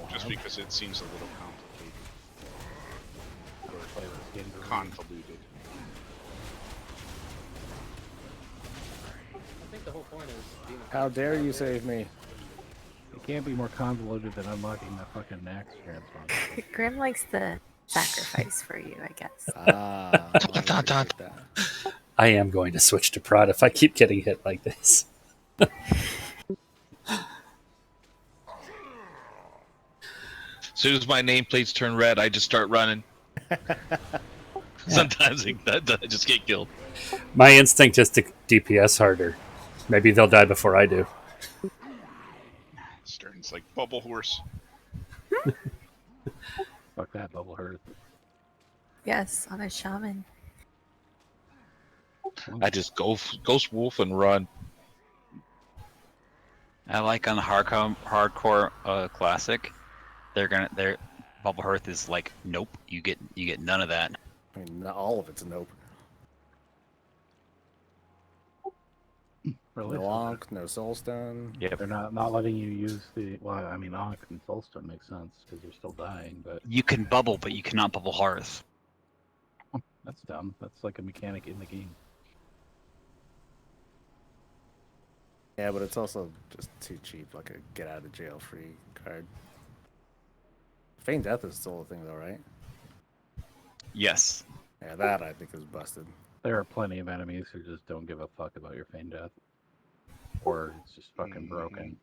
S4: Just because it seems a little complicated. Or convoluted.
S11: I think the whole point is demon
S8: How dare you save me?
S10: It can't be more convoluted than unlocking the fucking Max transmog.
S9: Grim likes the sacrifice for you, I guess.
S8: Ah, I appreciate that.
S1: I am going to switch to prod if I keep getting hit like this.
S12: As soon as my nameplates turn red, I just start running. Sometimes I just get killed.
S1: My instinct is to DPS harder. Maybe they'll die before I do.
S4: Stern's like bubble horse.
S10: Fuck that bubble hurt.
S9: Yes, on a shaman.
S12: I just ghost wolf and run.
S6: I like on the hardcore classic, their bubble hearth is like nope, you get none of that.
S8: I mean, not all of it's a nope.
S10: Really?
S8: No Ankh, no Soulstone.
S6: Yep.
S10: They're not letting you use the. Well, I mean, Ankh and Soulstone makes sense because you're still dying, but
S6: You can bubble, but you cannot bubble hearth.
S10: that's dumb. That's like a mechanic in the game.
S8: Yeah, but it's also just too cheap, like a get out of jail free card. Feign Death is still a thing, though, right?
S6: Yes.
S8: Yeah, that I think is busted.
S10: There are plenty of enemies who just don't give a fuck about your feign death, or it's just fucking broken.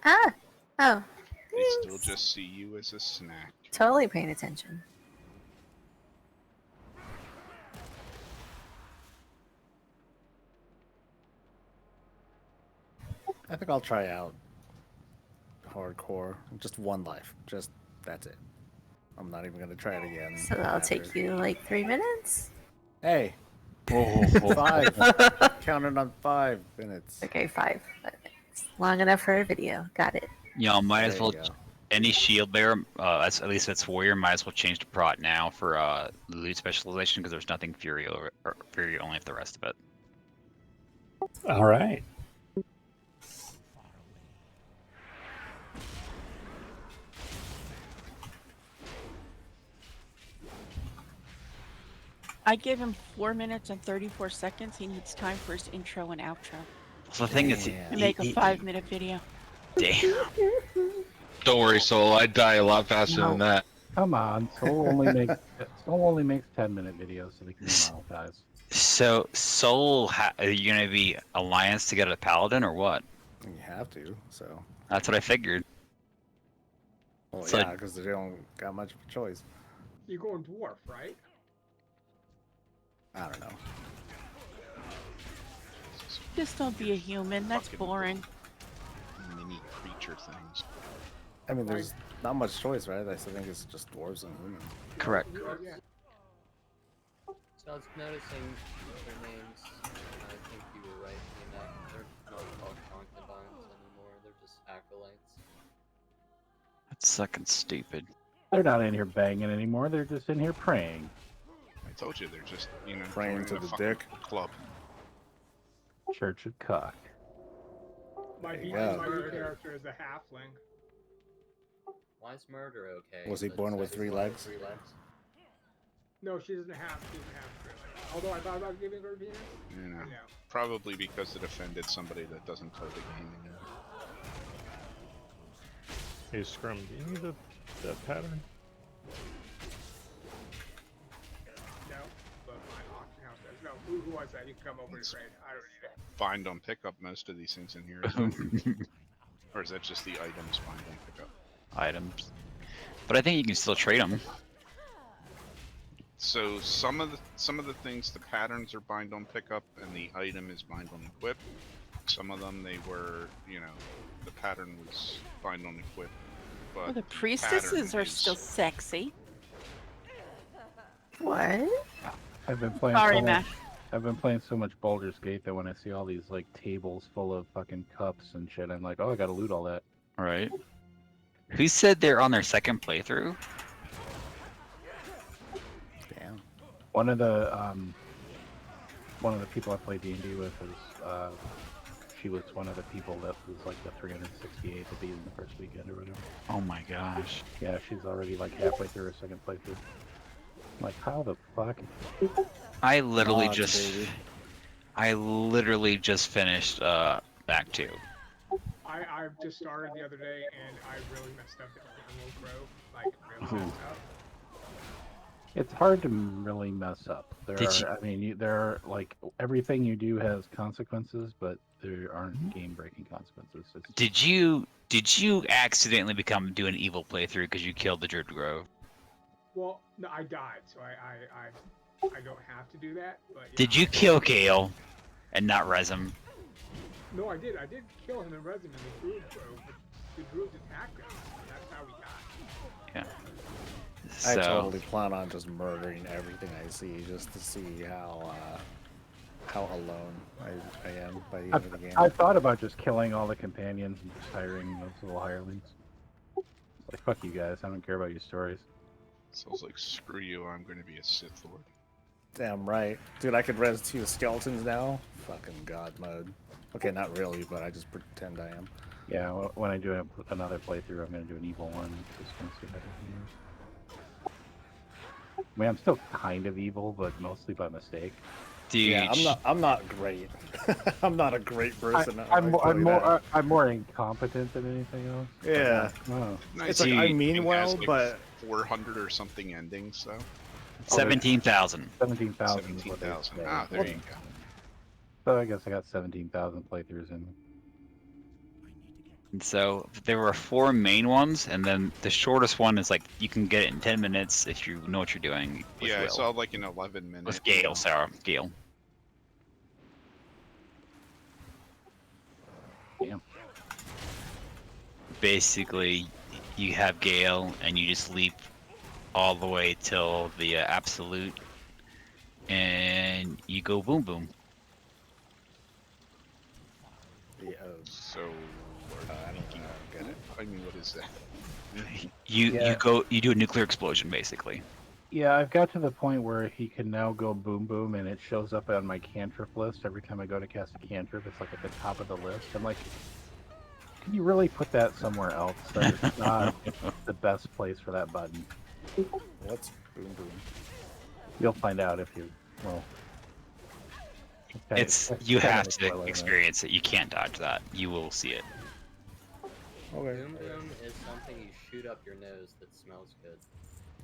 S9: Ah! Oh.
S4: They still just see you as a snack.
S9: Totally paying attention.
S8: I think I'll try out hardcore. Just one life. Just that's it. I'm not even gonna try it again.
S9: So that'll take you like 3 minutes?
S8: Hey.
S6: Oh.
S8: 5. Counted on 5 minutes.
S9: Okay, 5. It's long enough for a video. Got it.
S6: You know, might as
S8: There
S6: well.
S8: you go.
S6: Any shield bearer, at least if it's warrior, might as well change to prot now for loot specialization because there's nothing fury over, or fury only for the rest of it.
S1: All right.
S3: I give him 4 minutes and 34 seconds. He needs time for his intro and outro.
S6: So the thing is,
S3: To make a 5-minute video.
S6: Damn.
S12: Don't worry, Soul. I die a lot faster than that.
S10: Come on, Soul only makes 10-minute videos so they can monetize.
S6: So Soul, are you gonna be alliance to get a paladin or what?
S8: You have to, so.
S6: That's what I figured.
S8: Well,
S6: So-
S8: yeah, because they don't got much of a choice.
S5: You're going dwarf, right?
S8: I don't know.
S3: Just don't be a human. That's
S4: Fucking
S3: boring.
S4: Mini creature things.
S8: I mean, there's not much choice, right? I still think it's just dwarves and humans.
S6: Correct.
S5: Yeah.
S11: So I was noticing their names. I think you were right, Enoch. They're not called concubines anymore. They're just acolytes.
S6: That's fucking stupid.
S10: They're not in here banging anymore. They're just in here praying.
S4: I told you they're just,
S8: Praying
S4: joining
S8: to the
S4: fucking
S8: dick.
S4: club.
S10: Church of Cock.
S5: My
S8: There you
S5: my
S8: go.
S5: new character is a halfling.
S11: Why is murder okay?
S8: Was he
S11: but
S8: born with
S11: sex
S8: 3
S11: is
S8: legs?
S11: 3 legs?
S5: No, she doesn't have. She doesn't have really. Although I thought about giving her a penis.
S4: You know,
S5: No.
S4: probably because it offended somebody that doesn't play the game anymore.
S7: Hey, Scrum, do you need that pattern?
S5: No, but my auction house does. No, who was that? You can come over and trade. I don't need it.
S4: Find on pickup most of these things in here. Isn't it? Or is that just the items find on pickup?
S6: Items. But I think you can still trade them.
S4: So some of the things, the patterns are bind on pickup, and the item is bind on equip. Some of them they were, the pattern was bind on equip. But
S3: Well, the
S4: pattern
S3: priestesses are
S4: is-
S3: still sexy.
S9: What?
S10: I've been playing.
S3: Sorry,
S10: so
S3: Matt.
S10: much, I've been playing so much Baldur's Gate that when I see all these like tables full of fucking cups and shit, I'm like, oh, I gotta loot all that.
S6: Right. Who said they're on their second playthrough?
S8: Damn.
S10: One of the people I play D&D with is she was one of the people that was like the 368 to beat in the first weekend or whatever.
S6: Oh my gosh.
S10: Yeah, she's already like halfway through her second playthrough. I'm like, how the fuck?
S6: I literally
S8: Mods,
S6: just
S8: baby.
S6: finished back 2.
S5: I've just started the other day and I really messed up at Emerald Grove. Like really messed up.
S10: It's hard to really mess up. There
S6: Did you
S10: are, I mean, there are like everything you do has consequences, but there aren't game-breaking consequences. It's
S6: did you accidentally do an evil playthrough because you killed the Druid Grove?
S5: Well, no, I died, so I don't have to do that. But yeah,
S6: Did you kill Gale and not res him?
S5: No, I did. I did kill him and res him in the Druid Grove, but the Druids attacked him. And that's how we died.
S6: Yeah.
S8: I
S6: So
S8: totally plan on just murdering everything I see just to see how alone I am by the end of the game.
S10: I thought about just killing all the companions and just hiring those little hirelings. It's like, fuck you guys, I don't care about your stories.
S4: Sounds like screw you. I'm going to be a Sith Lord.
S8: Damn right. Dude, I could res 2 skeletons now? Fucking god mode. Okay, not really, but I just pretend I am.
S10: Yeah, when I do another playthrough, I'm going to do an evil one. Just going to see how it is. I mean, I'm still kind of evil, but mostly by mistake.
S6: dude,
S8: Yeah, I'm not great. I'm not a great person.
S10: I'm more incompetent than anything else.
S8: Yeah.
S10: Oh.
S8: It's like I mean well,
S4: like
S8: but
S4: 400 or something endings though.
S6: 17,000.
S10: 17,000.
S4: 17,000. Ah, there you go.
S10: So I guess I got 17,000 playthroughs in.
S6: And so there were 4 main ones, and then the shortest one is like you can get it in 10 minutes if you know what you're doing.
S4: Yeah, I
S6: Will.
S4: saw like an 11-minute.
S6: With Gale, Sarah. Gale.
S10: Damn.
S6: Basically, you have Gale, and you just leap all the way till the absolute, and you go boom boom.
S4: So, I don't get it. I mean, what is that?
S6: You do a nuclear explosion basically.
S10: Yeah, I've got to the point where he can now go boom boom, and it shows up on my cantrip list every time I go to cast a cantrip. It's like at the top of the list. I'm like, can you really put that somewhere else? That's not the best place for that button.
S8: What's boom boom?
S10: You'll find out if you, well... Okay,
S6: It's you have to experience it. You can't dodge that. You will see it.
S8: Okay.
S11: Boom boom is something you shoot up your nose that smells good.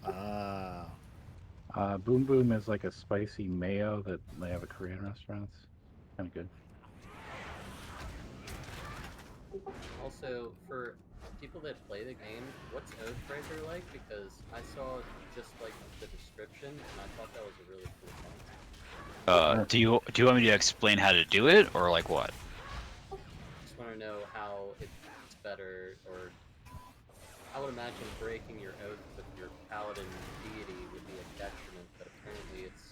S8: Ah.
S10: Boom Boom is like a spicy mayo that they have at Korean restaurants. Kind of good.
S11: Also, for people that play the game, what's Oathbreaker like? Because I saw just like the description, and I thought that was a really cool concept.
S6: Do you want me to explain how to do it, or like what?
S11: Just want to know how it's better, or I would imagine breaking your oath with your paladin deity would be a detriment, but apparently it's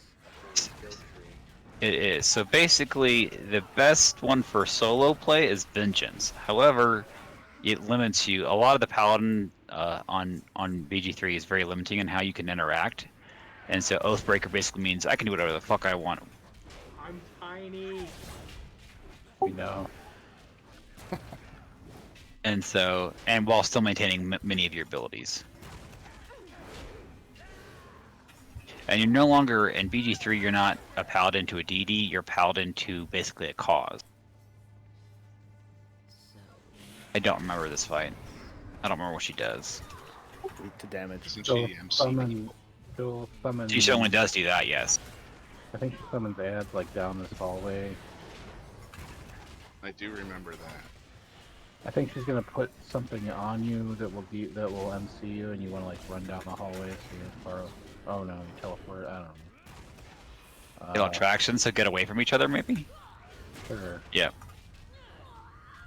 S11: a skill tree.
S6: It is. So basically, the best one for solo play is Vengeance. However, it limits you. A lot of the paladin on BG3 is very limiting in how you can interact. And so Oathbreaker basically means I can do whatever the fuck I want.
S5: I'm tiny.
S10: We know.
S6: And so, and while still maintaining many of your abilities. And you're no longer, in BG3, you're not a paladin to a DD, you're a paladin to basically a cause. I don't remember this fight. I don't remember what she does.
S8: Weak to damage.
S4: Isn't
S10: So
S4: she MC?
S10: summon...
S6: She certainly does do that, yes.
S10: I think she summons ads like down this hallway.
S4: I do remember that.
S10: I think she's gonna put something on you that will MC you, and you want to like run down the hallway so you're far. Oh no, you teleport. I don't know.
S6: Attraction, so get away from each other, maybe.
S10: Sure.
S6: Yeah.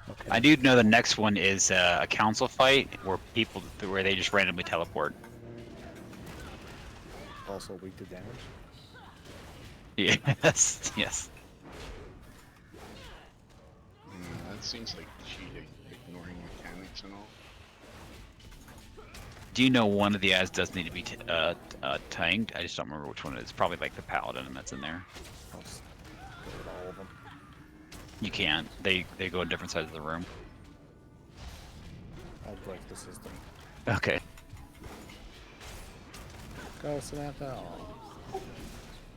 S10: Okay.
S6: I do know the next one is a council fight where they just randomly teleport.
S8: Also weak to damage.
S6: Yes, yes.
S4: That seems like cheating, ignoring mechanics and all.
S6: Do you know one of the ads does need to be tanked? I just don't remember which one it is. Probably like the paladin that's in there.
S8: I'll just get rid of all of them.
S6: You can't. They go in different sides of the room.
S8: I'll break the system.
S6: Okay.
S8: Go Samantha.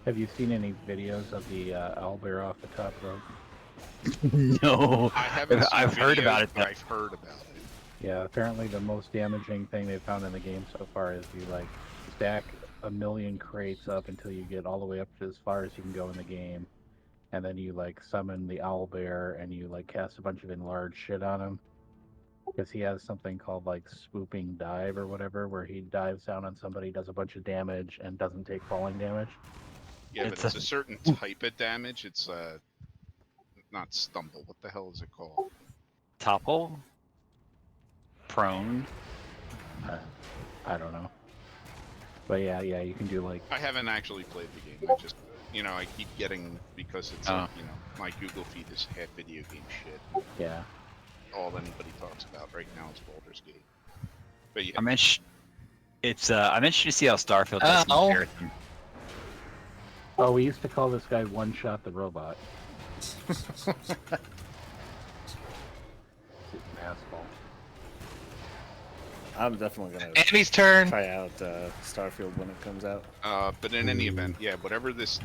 S10: Have you seen any videos of the owlbear off the top rope?
S6: No.
S4: I haven't seen
S6: I've heard
S4: videos,
S6: about it.
S4: but I've heard about it.
S10: Yeah, apparently the most damaging thing they've found in the game so far is you like stack a million crates up until you get all the way up to as far as you can go in the game, and then you like summon the owl bear and you like cast a bunch of enlarged shit on him because he has something called like swooping dive or whatever, where he dives down on somebody, does a bunch of damage, and doesn't take falling damage.
S4: Yeah, but
S6: It's
S4: it's a certain type of damage. It's not stumble. What the hell is it called?
S6: topple, prone.
S10: I don't know. But yeah, you can do like
S4: I haven't actually played the game. I just, I keep getting, because it's like, my Google feed is half video game shit.
S10: yeah.
S4: All anybody talks about right now is Baldur's Gate. But yeah,
S6: I'm interested. I'm interested to see how Starfield does in
S12: Ow.
S6: comparison.
S10: Oh, we used to call this guy One Shot the Robot. He's an asshole.
S8: I'm definitely gonna
S12: Annie's turn.
S8: try out Starfield when it comes out.
S4: but in any event, yeah, whatever this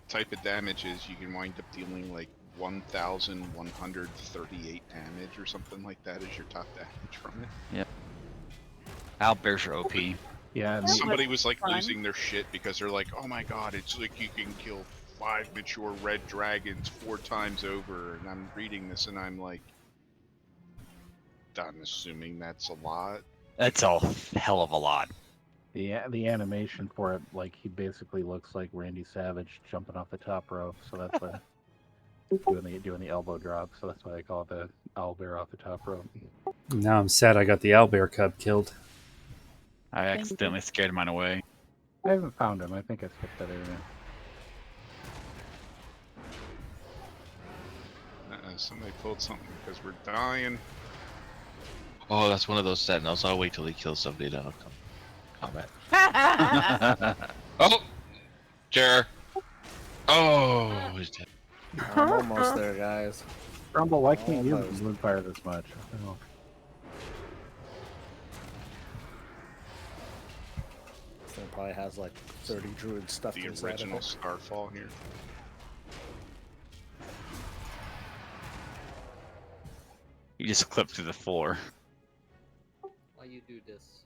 S4: type of damage is, you can wind up dealing like 1,138 damage or something like that as your top damage from it.
S6: Owlbears are OP.
S10: Yeah, and
S4: Somebody was like
S3: fun.
S4: losing their shit because they're like, "Oh my god, it's like you can kill 5 mature red dragons 4 times over." And I'm reading this and I'm like, I'm assuming that's a lot.
S6: That's a hell of a lot.
S10: the animation for it, like he basically looks like Randy Savage jumping off the top rope. So that's why doing the elbow drop. So that's why they call it the owlbear off the top rope.
S1: Now I'm sad I got the owlbear cub killed.
S6: I accidentally scared mine away.
S10: I haven't found him. I think I skipped that area.
S4: Somebody pulled something because we're dying.
S12: Oh, that's one of those sentinels. I'll wait till he kills somebody, then I'll combat. Oh! Jer. Oh, he's dead.
S8: I'm almost there, guys.
S10: Rumble, why can't you
S8: Almost.
S10: moonfire this much? Oh.
S8: This thing probably has like 30 druid stuff
S4: The
S8: inside of
S4: original
S8: it.
S4: Starfall here.
S6: You just clip through the floor.
S11: Why you do this?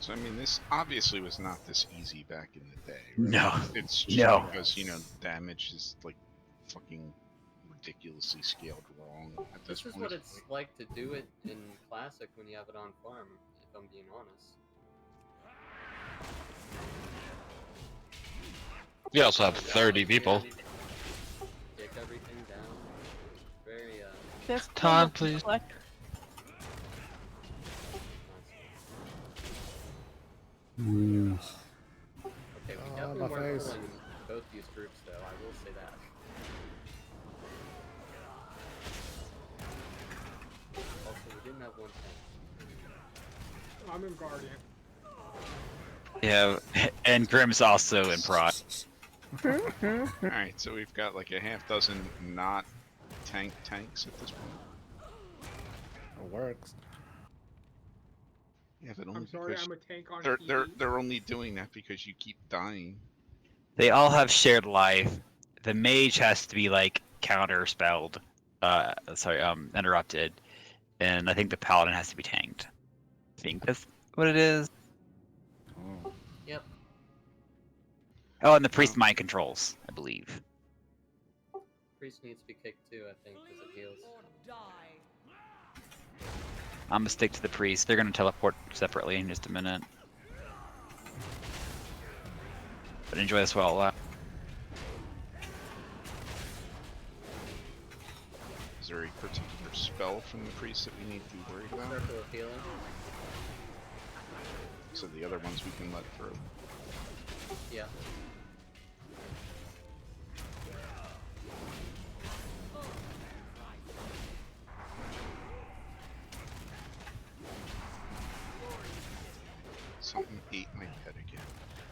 S4: So I mean, this obviously was not this easy back in the day. Right?
S6: No.
S4: It's just
S6: No.
S4: because damage is like fucking ridiculously scaled wrong at this
S11: This is
S4: point.
S11: what it's like to do it in Classic when you have it on farm, if I'm being honest.
S12: We also have 30 people.
S11: Take everything down. Very,
S3: This
S12: Todd,
S3: looks
S12: please.
S3: like-
S1: Mm.
S11: Okay, we
S8: Oh,
S11: definitely
S8: my
S11: weren't
S8: face.
S11: pulling both these groups, though, I will say that. Also, we didn't have one tank.
S5: I'm in Guardian.
S6: Yeah, and Grim's also in prod.
S4: Alright, so we've got like a half dozen not tanks at this point.
S8: It works.
S4: Yeah, but only
S5: I'm sorry,
S4: because
S5: I'm a tank on
S4: they're only doing that because you keep dying.
S6: They all have shared life. The mage has to be like counter spelled, interrupted, and I think the paladin has to be tanked. I think that's what it is.
S8: Oh.
S11: Yep.
S6: Oh, and the priest mind controls, I believe.
S11: Priest needs to be kicked too, I think, because it heals.
S6: I'm gonna stick to the priest. They're gonna teleport separately in just a minute. But enjoy this while it lasts.
S4: Is there a particular spell from the priest that we need to be worried about?
S11: Circle of healing.
S4: So the other ones we can let through.
S11: Yeah.
S4: Something ate my pet again.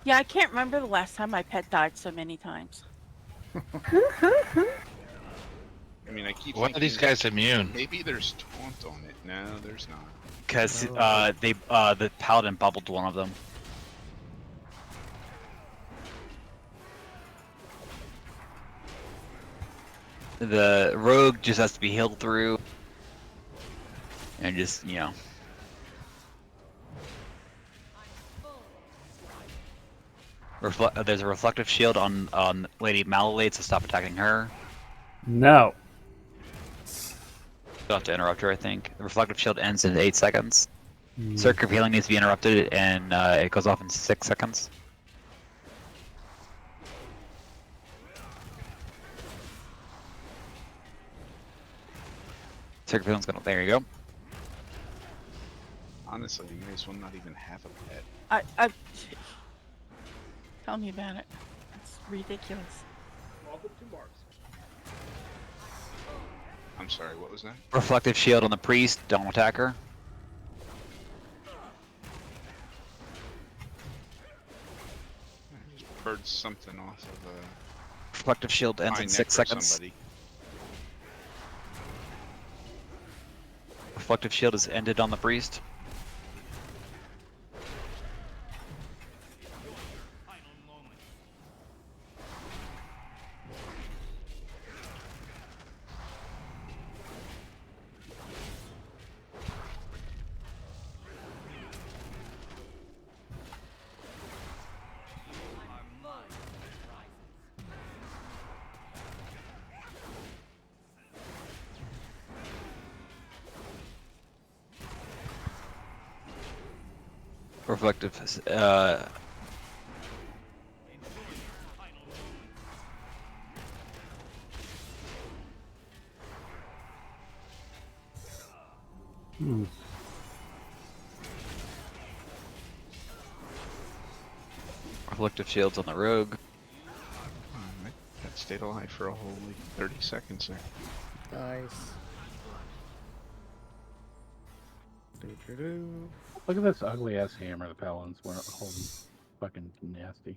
S3: Yeah, I can't remember the last time my pet died so many times.
S4: I mean, I keep
S12: Why are
S4: thinking
S12: these guys immune?
S4: maybe there's taunt on it. No, there's not.
S6: Because
S8: Oh.
S6: the paladin bubbled one of them. The rogue just has to be healed through, and just there's a reflective shield on Lady Malolade to stop attacking her.
S1: No.
S6: You'll have to interrupt her, I think. The reflective shield ends in 8 seconds.
S1: Mm.
S6: Circuit of healing needs to be interrupted, and it goes off in 6 seconds. Circuit of healing's gonna. There you go.
S4: Honestly, you may as well not even have a pet.
S3: I tell me about it. It's ridiculous.
S5: Welcome to Mars.
S4: I'm sorry, what was that?
S6: Reflective shield on the priest. Don't attack her.
S4: I just heard something off of
S6: Reflective shield ends
S4: my
S6: in
S4: neck
S6: 6
S4: or
S6: seconds.
S4: somebody.
S6: Reflective shield is ended on the priest. Reflective.
S1: Hmm.
S6: Reflective shields on the rogue.
S4: That stayed alive for a whole 30 seconds there.
S8: Nice. Doo-doo-doo.
S10: Look at this ugly ass hammer the paladins were holding. Fucking nasty.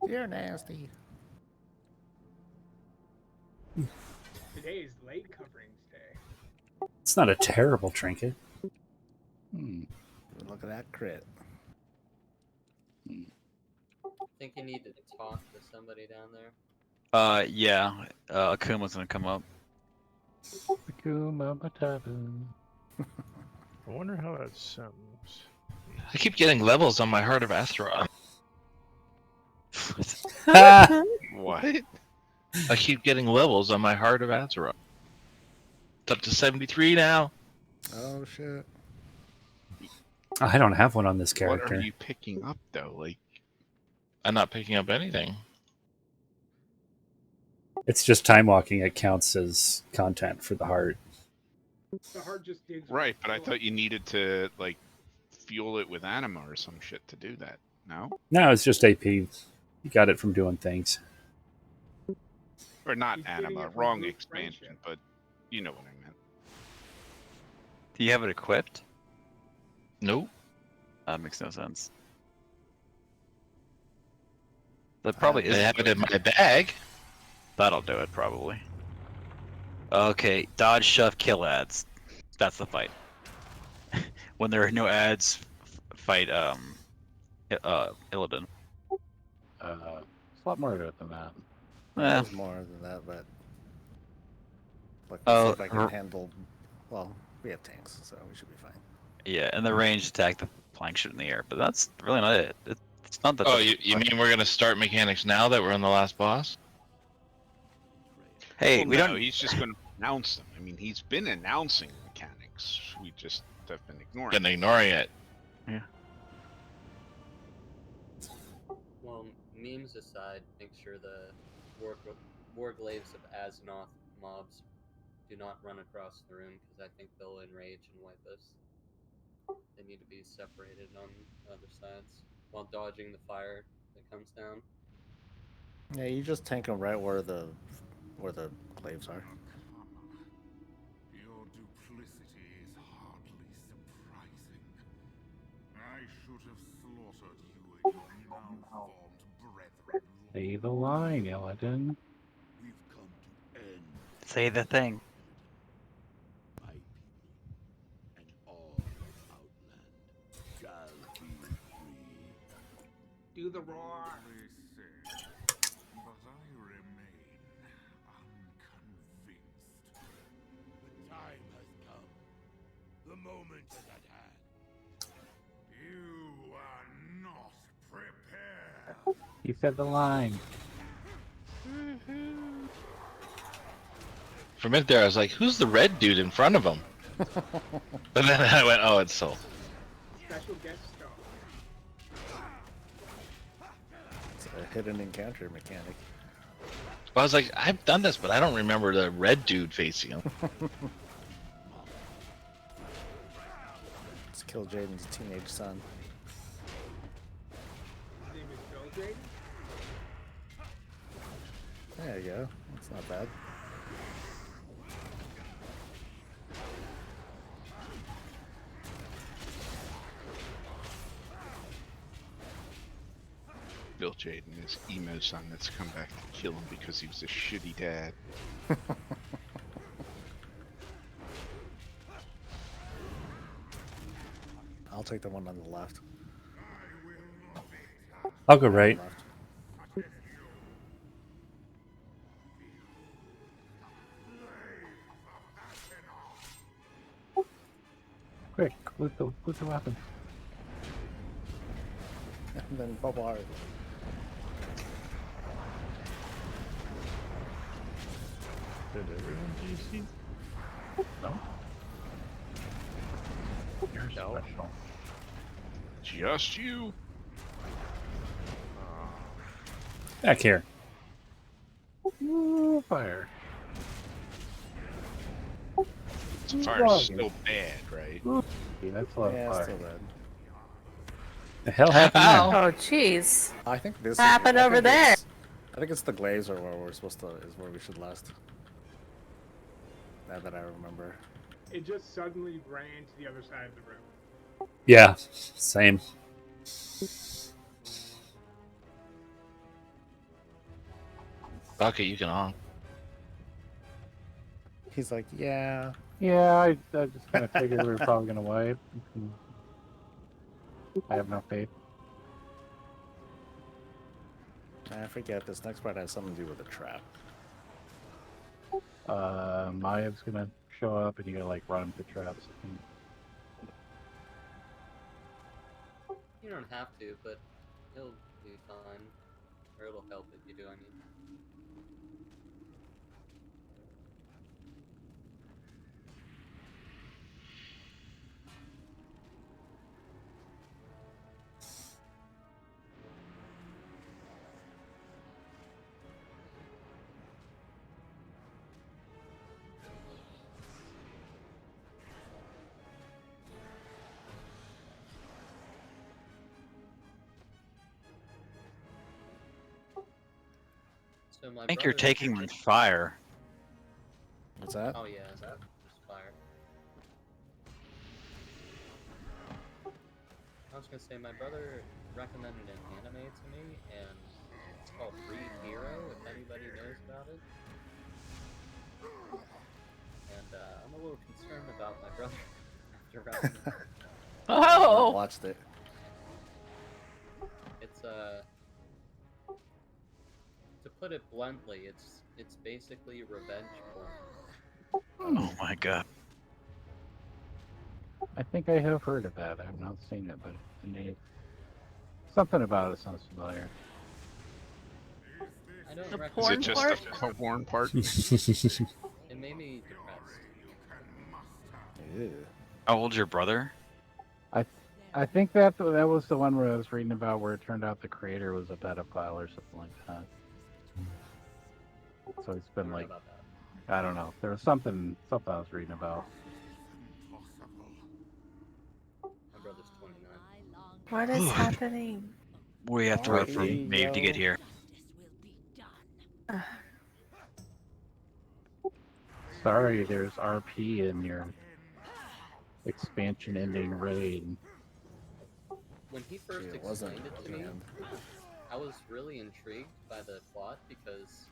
S8: You're nasty.
S5: Today is leg coverings day.
S1: It's not a terrible trinket.
S8: Look at that crit.
S11: I think you need to talk to somebody down there.
S6: Yeah. Akuma's gonna come up.
S10: Akuma Matata.
S7: I wonder how that sounds.
S12: I keep getting levels on my Heart of Azeroth.
S4: What?
S12: I keep getting levels on my Heart of Azeroth. It's up to 73 now.
S8: Oh shit.
S1: I don't have one on this
S4: What
S1: character.
S4: are you picking up though? Like,
S12: I'm not picking up anything.
S1: It's just time walking. It counts as content for the heart.
S5: The heart just digs.
S4: right, but I thought you needed to like fuel it with anima or some shit to do that. No?
S1: No, it's just AP. You got it from doing things.
S4: Or not
S5: He's getting
S4: anima,
S5: it from
S4: wrong
S5: group
S4: expansion,
S5: friendship.
S4: but you know what I meant.
S6: Do you have it equipped?
S12: Nope.
S6: That makes no sense. That probably
S12: I
S6: is.
S12: have it in my bag.
S6: That'll do it, probably. Okay, dodge, shove, kill ads. That's the fight. When there are no ads, fight Illidan.
S10: It's a lot more to it than that.
S8: There's more than that, but look,
S6: Oh,
S8: see if I can handle. Well, we have tanks, so we should be fine.
S6: yeah, and the ranged attack, the plank shoot in the air, but that's really not it. It's not that.
S12: Oh, you mean we're gonna start mechanics now that we're on the last boss?
S6: Hey,
S4: Well,
S6: we
S4: no,
S6: don't.
S4: he's just going to announce them. I mean, he's been announcing mechanics. We just have been ignoring
S12: Been
S4: them.
S12: ignoring it.
S11: Well, memes aside, make sure the warglaives of Azanoth mobs do not run across the room, because I think they'll enrage and wipe us. They need to be separated on other sides while dodging the fire that comes down.
S8: Yeah, you just tank them right where the glaives are.
S2: Your duplicity is hardly surprising. I should have slaughtered you at your
S10: Say the line, Illidan.
S2: We've come to end
S6: Say the thing.
S2: my people, and all of Outland shall be free.
S5: Do the roar.
S13: But I remain unconvinced.
S2: The time has come. The moment is at hand.
S13: You are not prepared.
S10: He said the line.
S12: For a minute there, I was like, "Who's the red dude in front of him?" But then I went, "Oh, it's Soul."
S5: Special guest star.
S8: It's a hidden encounter mechanic.
S12: Well, I was like, "I've done this, but I don't remember the red dude facing him."
S8: Let's kill Jaden's teenage son.
S5: His name is Bill Jaden.
S8: There you go. That's not bad.
S4: Bill Jaden, his emo son that's come back to kill him because he was a shitty dad.
S8: I'll take the one on the left.
S1: I'll go right.
S8: Left.
S10: Quick, loot the weapons.
S8: And then bubble heart.
S7: Did everyone GC?
S10: No. You're
S7: No.
S10: special.
S4: Just you.
S1: Back here.
S10: Ooh, fire.
S4: So fire's still bad, right?
S10: Ooh, that's a lot
S8: Yeah,
S10: of
S8: still
S10: fire.
S8: dead.
S1: The hell happened there?
S9: Oh, jeez.
S8: I think this
S9: What happened over there?
S8: I think it's the Glazer where we're supposed to is where we should last. Now that I remember.
S5: It just suddenly ran to the other side of the room.
S1: Yeah, same.
S12: Okay, you can honk.
S8: He's like, yeah.
S10: Yeah, I just kind of figured we were probably gonna wipe. I have no faith.
S8: I forget this next part has something to do with a trap.
S10: Maya's gonna show up and you gotta like run into traps.
S11: You don't have to, but he'll be fine. Or it'll help if you do, I mean. So my
S6: I think you're
S11: brother-
S6: taking on fire.
S8: What's that?
S11: Oh yeah, just fire. I was gonna say my brother recommended an anime to me, and it's called Free Hero. If anybody knows about it, and I'm a little concerned about my brother after recommending.
S8: I
S9: Oh!
S8: watched it.
S11: It's to put it bluntly, it's basically revenge porn.
S6: Oh my god.
S10: I think I have heard of that. I've not seen it, but the name, something about it sounds familiar.
S11: I don't
S3: The
S11: recommend
S4: Is
S3: porn
S4: it just
S3: part?
S4: the porn part?
S11: It made me depressed.
S8: Ew.
S6: How old's your brother?
S10: I think that was the one where I was reading about where it turned out the creator was a pedophile or something like that. So it's
S11: I
S10: been
S11: don't know
S10: like,
S11: about that.
S10: I don't know. There was something I was reading about.
S11: My brother's 29.
S9: What is happening?
S6: We have to wait for
S8: RP,
S6: Maeve to get
S8: yo.
S6: here.
S10: Sorry, there's RP in your expansion ending raid.
S11: When he first
S8: It wasn't
S11: explained it
S8: at
S11: to
S8: the
S11: me,
S8: end.
S11: I was really intrigued by the plot because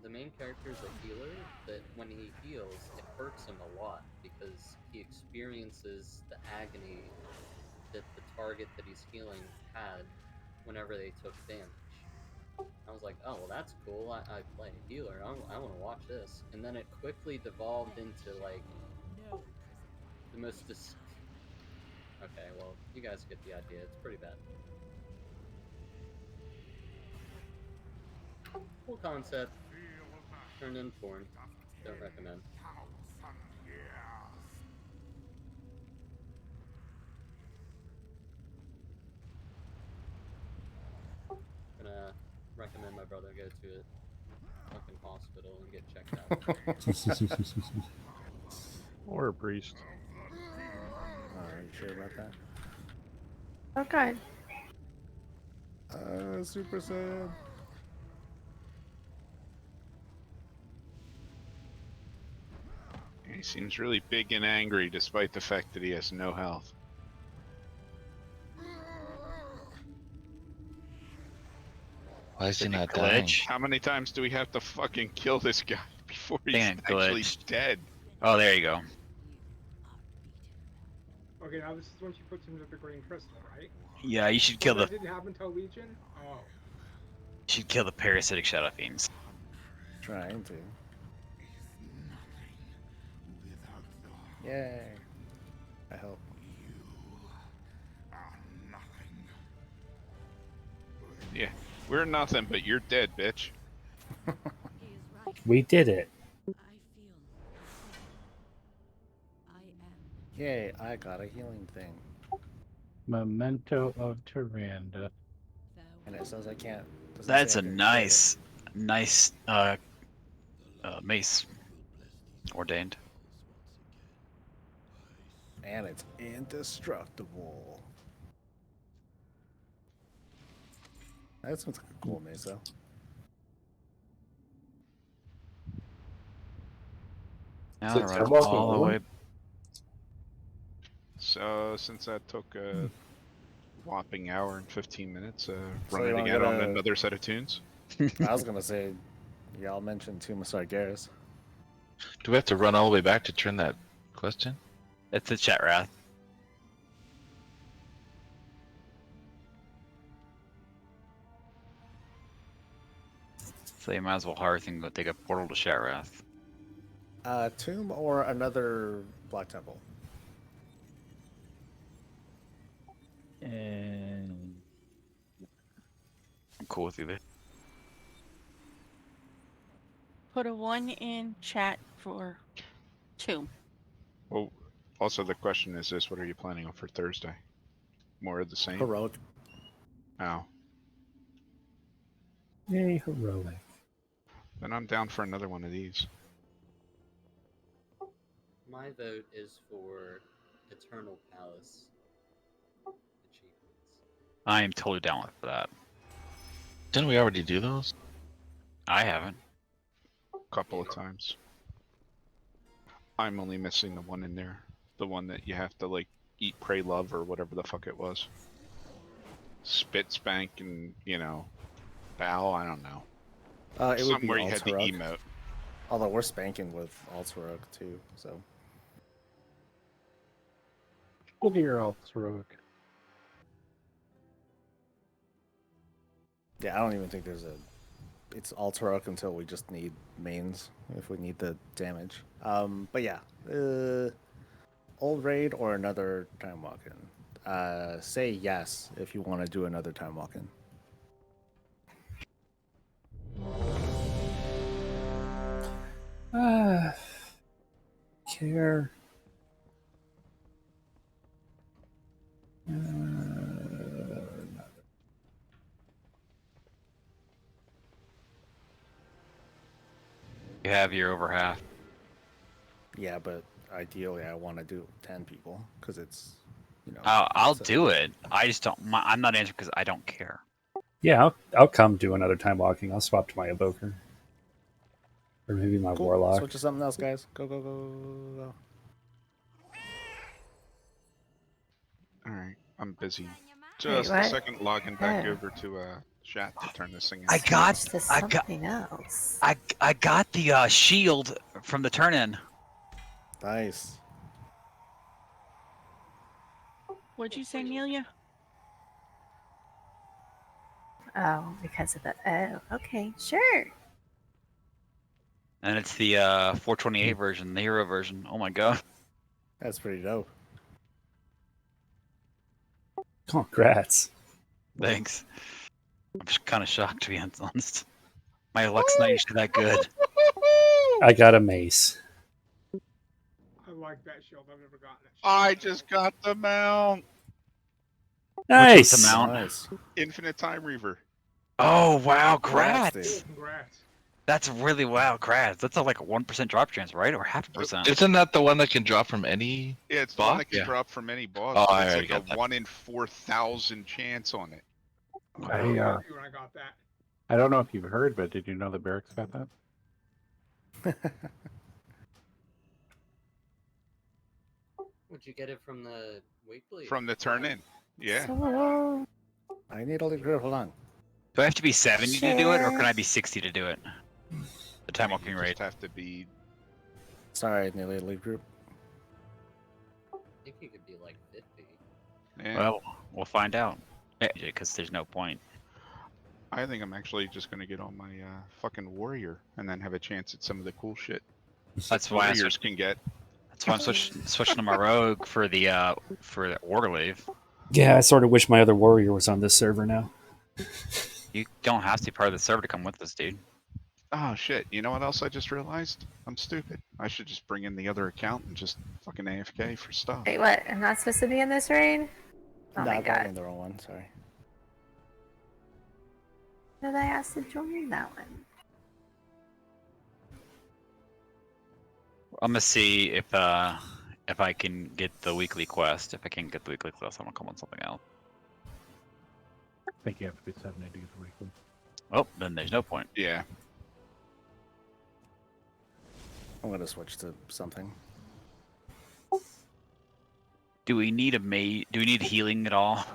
S11: the main character is a healer that when he heals, it hurts him a lot because he experiences the agony that the target that he's healing had whenever they took damage. I was like, oh, well, that's cool. I play a healer. I want to watch this. And then it quickly devolved into, like, the most Okay, well, you guys get the idea. It's pretty bad. Cool concept. Turned into porn. Don't recommend. Gonna recommend my brother go to a fucking hospital and get checked out.
S7: Or a priest.
S8: Are you sure about that?
S9: Okay.
S8: Super sad.
S4: He seems really big and angry despite the fact that he has no health.
S12: Why is he
S6: Did it
S12: not dying?
S6: glitch?
S4: How many times do we have to fucking kill this guy before he's
S6: Dang it,
S4: actually
S6: glitched.
S4: dead?
S6: Oh, there you go.
S5: Okay, now this is when she puts him into the green crystal, right?
S6: Yeah, you should kill
S5: That
S6: the
S5: didn't happen until Legion? Oh.
S6: parasitic shadow fiends.
S8: Trying to. Yay. I hope.
S4: Yeah, we're nothing, but you're dead, bitch.
S1: We did it.
S8: Yay, I got a healing thing.
S10: Memento of Tyrande.
S8: And it says I can't. doesn't
S6: That's
S8: say
S6: a
S8: I can
S6: nice mace. Ordained.
S8: equip it. And it's indestructible. That sounds like a cool mace, though.
S6: Now
S14: So
S6: to run
S14: Timewalking
S6: all the
S14: on?
S6: way.
S4: So since that took a whopping hour and 15 minutes,
S8: So
S4: run
S8: you
S4: it
S8: wanna
S4: again
S8: go
S4: on
S8: to-
S4: another set of tunes.
S8: I was gonna say, y'all mentioned Tomb of Sargeras.
S12: Do we have to run all the way back to turn that question?
S6: It's the chat wrath. So you might as well hire thing go take a portal to Shatrath.
S8: Tomb or another Black Temple?
S1: And
S6: I'm cool with either.
S3: Put a 1 in chat for 2.
S4: Well, also the question is this: what are you planning on for Thursday? More of the same?
S8: Heroic.
S4: Oh,
S1: yay, heroic.
S4: then I'm down for another one of these.
S11: My vote is for Eternal Palace achievements.
S6: I am totally down with that.
S12: Didn't we already do those?
S6: I haven't.
S4: A couple of times. I'm only missing the one in there. The one that you have to, like, eat, pray, love, or whatever the fuck it was. Spit, spank, and, you know, bow, I don't know.
S8: It would be
S4: Somewhere you had to
S8: Alterac.
S4: emote.
S8: Although we're spanking with Alterac too, so.
S10: Look at your heroic.
S8: Yeah, I don't even think there's a. It's Alterac until we just need mains if we need the damage. But yeah, old raid or another time walking. Say yes if you want to do another time walking.
S1: Care.
S6: You have your over half.
S8: Yeah, but ideally I want to do 10 people because it's, you know.
S6: I'll
S8: it's a-
S6: do it. I just don't. I'm not answering because I don't care.
S1: Yeah, I'll come do another time walking. I'll swap to my evoker. Or maybe my
S8: Cool.
S1: warlock.
S8: Switch to something else, guys. Go, go, go, go, go.
S4: Alright, I'm busy Just a
S9: what?
S4: second, logging back
S9: Oh.
S4: over to chat to turn this thing
S6: I
S4: out.
S6: got
S9: Switch to
S6: I got
S9: something else.
S6: I got the shield from the turn in.
S8: Nice.
S3: What'd you say, Amelia?
S9: Oh, because of the. Oh, okay, sure.
S6: And it's the 428 version, the hero version. Oh my god.
S8: That's pretty dope.
S1: Congrats.
S6: Thanks. I'm just kind of shocked, to be honest. My luck's not usually that good.
S1: I got a mace.
S5: I like that shield. I've never gotten that shield.
S4: I just got the mount.
S1: Nice.
S6: Which one's the mount?
S8: Nice.
S4: Infinite Time Reaver.
S6: Oh wow,
S8: Congrats,
S6: grats!
S8: dude.
S5: Congrats.
S6: That's really wow, grats. That's like a 1% drop chance, right? Or 0.5%.
S12: Isn't that the one that can drop from any?
S4: Yeah, it's the one
S12: Boss?
S4: that can
S12: Yeah.
S4: drop from any boss.
S12: Oh,
S4: but
S12: I
S4: it's
S12: already
S4: like
S12: got
S4: a
S12: that.
S4: 1 in 4,000 chance on it.
S5: I was
S10: I,
S5: really happy when I got that.
S10: I don't know if you've heard, but did you know that Barracks got that?
S11: Would you get it from the weekly?
S4: From the turn in. Yeah.
S9: So,
S8: I need a little grip. Hold on.
S6: Do I have to be 70 to do it, or can I be 60 to do it? The time walking
S4: You
S6: rate.
S4: just have to be.
S8: Sorry, nearly a lead group.
S11: I think you could be like 50.
S4: Yeah.
S6: Well, we'll find out. Because there's no point.
S4: I think I'm actually just gonna get on my fucking warrior and then have a chance at some of the cool shit.
S6: That's why I
S4: warriors can get.
S6: That's why I'm switching to my rogue for the Warglaive.
S1: Yeah, I sort of wish my other warrior was on this server now.
S6: You don't have to be part of the server to come with us, dude.
S4: Oh shit! You know what else I just realized? I'm stupid. I should just bring in the other account and just fucking AFK for stuff.
S9: wait, what? I'm not supposed to be in this raid? Oh
S8: No,
S9: my
S8: I got
S9: god.
S8: in the wrong one. Sorry.
S9: Did I ask to join that one?
S6: I'm gonna see if I can get the weekly quest. If I can't get the weekly quest, I'm gonna come on something else.
S10: I think you have to be 70 to get the weekly.
S6: Oh, then there's no point.
S4: Yeah.
S8: I'm gonna switch to something.
S6: Do we need Do we need healing at all?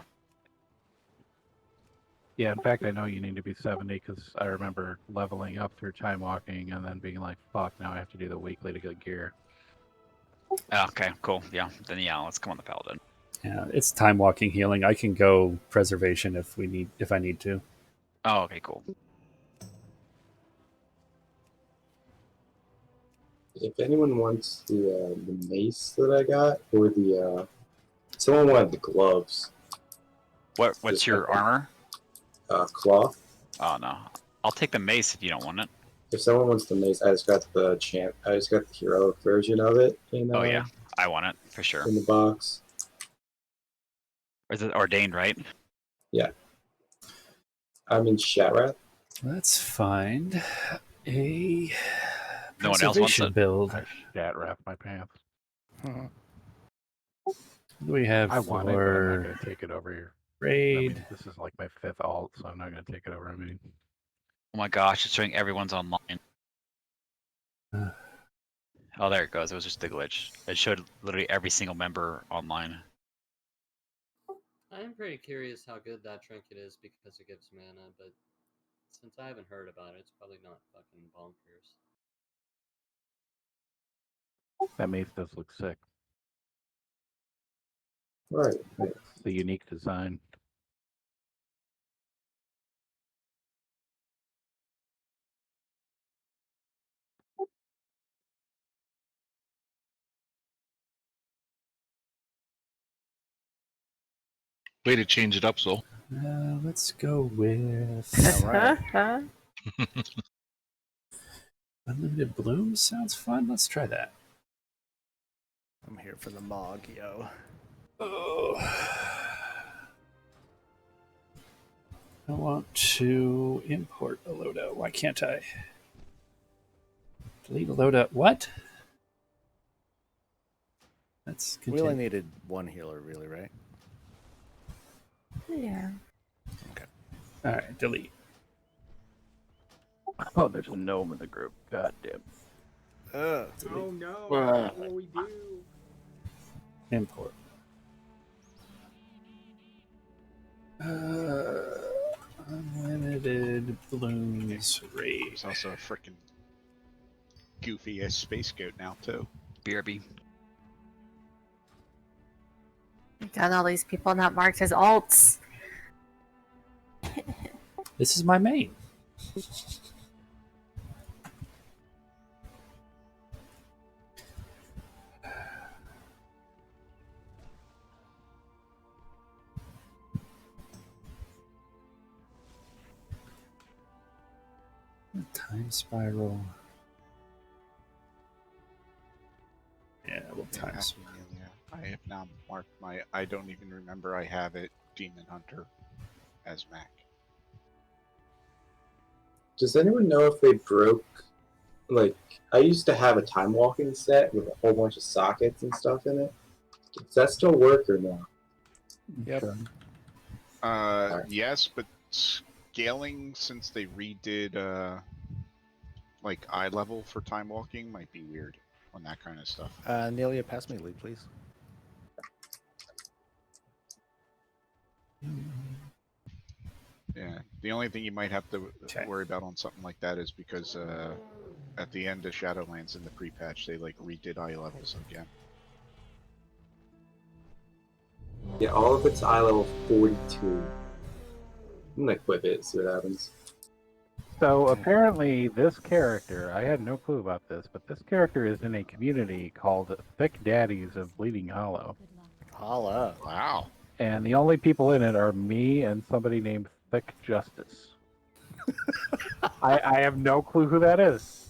S10: Yeah, in fact, I know you need to be 70 because I remember leveling up through time walking and then being like, fuck, now I have to do the weekly to get gear.
S6: Okay, cool. Yeah, then yeah, let's come on the paladin.
S1: Yeah, it's time walking healing. I can go preservation if I need to.
S6: Oh, okay, cool.
S14: If anyone wants the mace that I got, or the someone wanted the gloves.
S6: What's your armor?
S14: Cloth.
S6: Oh no, I'll take the mace if you don't want it.
S14: If someone wants the mace, I just got the heroic version of it.
S6: Oh yeah, I want it for sure.
S14: In the box.
S6: Or is it ordained, right?
S14: Yeah. I'm in Shatrath.
S1: Let's find a
S6: No one else wants
S1: preservation
S6: it.
S1: build.
S10: I shat wrap my pants.
S1: What do we have
S10: I want it, but I'm not
S1: for
S10: going to take it over here. I
S1: raid?
S10: mean, this is like my 5th alt, so I'm not going to take it over. I mean,
S6: Oh my gosh, it's showing everyone's online. Oh, there it goes. It was just a glitch. It showed literally every single member online.
S11: I am pretty curious how good that trinket is because it gives mana, but since I haven't heard about it, it's probably not fucking bonkers.
S10: that mace does look sick.
S14: Right.
S10: It's the unique design.
S12: Way to change it up, Soul.
S1: Let's go with
S8: All right.
S1: unlimited blooms. Sounds fun. Let's try that.
S8: I'm here for the Mog, yo.
S1: Oh. I want to import a loadout. Why can't I? Delete a loadout. What? Let's
S8: We
S1: continue.
S8: only needed one healer, really, right?
S9: Yeah.
S8: Okay.
S1: All right, delete.
S10: Oh, there's a gnome in the group. God damn.
S5: Oh no, what will we do?
S1: Import. Unlimited balloons raid.
S4: There's also a freaking goofy ass space goat now too.
S6: BRB.
S9: Got all these people not marked as alts.
S1: This is my main. Time spiral. Yeah, well, time
S4: Yeah,
S1: spiral.
S4: I have now marked my. I don't even remember I have it. Demon Hunter as Mac.
S14: Does anyone know if they broke? Like, I used to have a time walking set with a whole bunch of sockets and stuff in it. Does that still work or no?
S8: Yep.
S4: Yes, but scaling since they redid like eye level for time walking might be weird on that kind of stuff.
S8: Nelia, pass me lead, please.
S4: Yeah, the only thing you might have to worry about on something like that is because at the end of Shadowlands in the pre-patch, they like redid eye levels again.
S14: Yeah, all of it's eye level 42. I'm gonna equip it, see what happens.
S10: So apparently, this character, I had no clue about this, but this character is in a community called Thick Daddies of Bleeding Hollow.
S8: Holla.
S4: Wow.
S10: And the only people in it are me and somebody named Thick Justice. I have no clue who that is.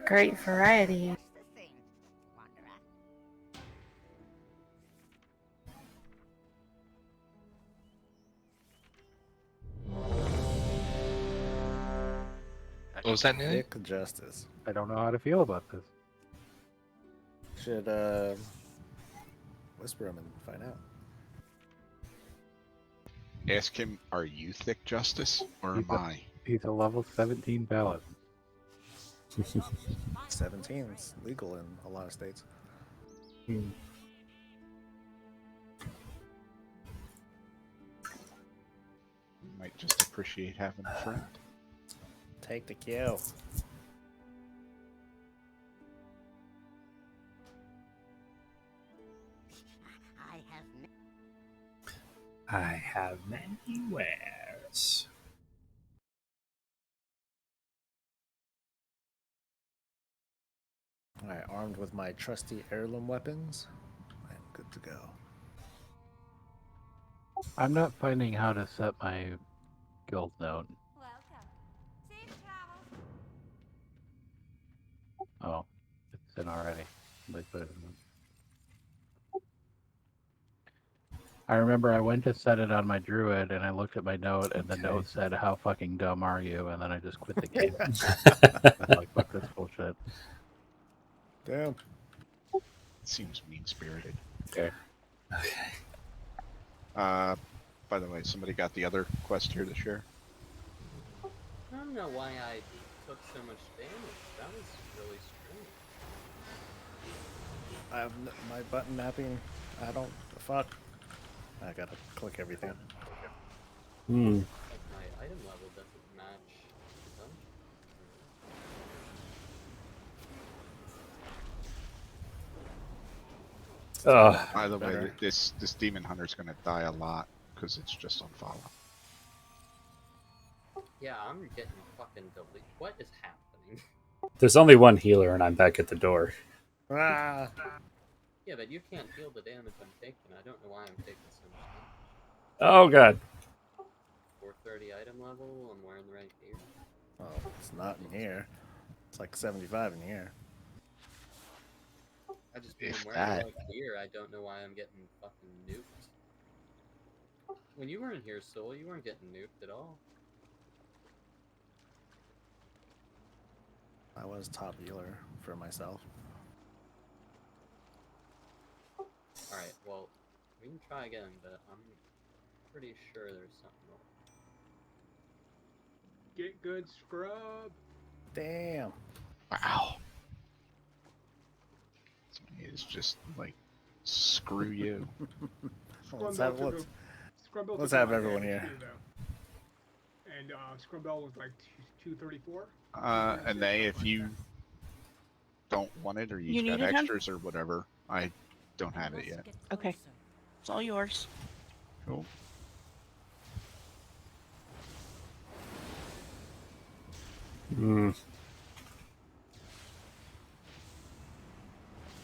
S9: Great variety.
S12: What was that, Neely?
S8: Thick Justice.
S10: I don't know how to feel about this.
S8: Should whisper him and find out.
S4: Ask him, are you Thick Justice or am I?
S10: He's a level 17 paladin.
S8: 17 is legal in a lot of states.
S4: You might just appreciate having a friend.
S8: Take the kill.
S1: I have many wares.
S8: Alright, armed with my trusty heirloom weapons, I'm good to go.
S10: I'm not finding how to set my guild note. Oh, it's in already. They put it in. I remember I went to set it on my druid and I looked at my note and the note said, "How fucking dumb are you?" And then I just quit the game. I'm like, fuck this bullshit.
S8: Damn.
S4: Seems mean-spirited.
S10: Okay.
S1: Okay.
S4: By the way, somebody got the other quest here to share?
S11: I don't know why I took so much damage. That was really strange.
S8: I have my button mapping. I don't. Fuck. I gotta click everything.
S11: Like my item level doesn't match the dungeon.
S4: By the way, this demon hunter's gonna die a lot because it's just on follow.
S11: Yeah, I'm getting fucking deleted. What is happening?
S1: There's only one healer, and I'm back at the door.
S8: Ah.
S11: Yeah, but you can't heal the damage I'm taking. I don't know why I'm taking so much damage.
S1: Oh god.
S11: 430 item level. I'm wearing the right gear.
S8: Oh, it's not in here. It's like 75 in here.
S11: I just mean
S4: If
S11: I'm wearing
S4: that.
S11: the right gear. I don't know why I'm getting fucking nuked. When you weren't here, Soul, you weren't getting nuked at all.
S8: I was top healer for myself.
S11: Alright, well, we can try again, but I'm pretty sure there's something wrong.
S5: Get good, scrub.
S8: Damn.
S4: Wow. It's just like, screw you.
S5: Scrub Scrumbill
S8: Let's
S5: took a
S8: have
S5: lot of
S8: everyone
S5: damage
S8: here.
S5: too, though. And Scrumbill was like 234.
S4: And they, if you don't want it or
S3: You
S4: you've got
S3: needed him?
S4: extras or whatever, I don't have it yet.
S3: Okay. It's all yours.
S4: Cool.
S1: Hmm.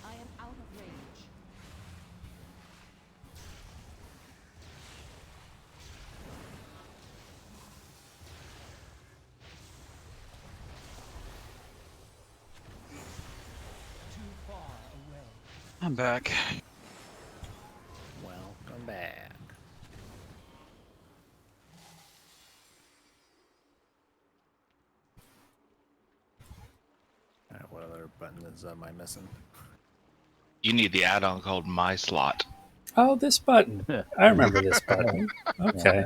S15: I am out of range. Too far away.
S6: I'm back.
S8: Welcome back. Alright, what other buttons am I missing?
S12: You need the add-on called My Slot.
S1: Oh, this button. I remember this button. Okay.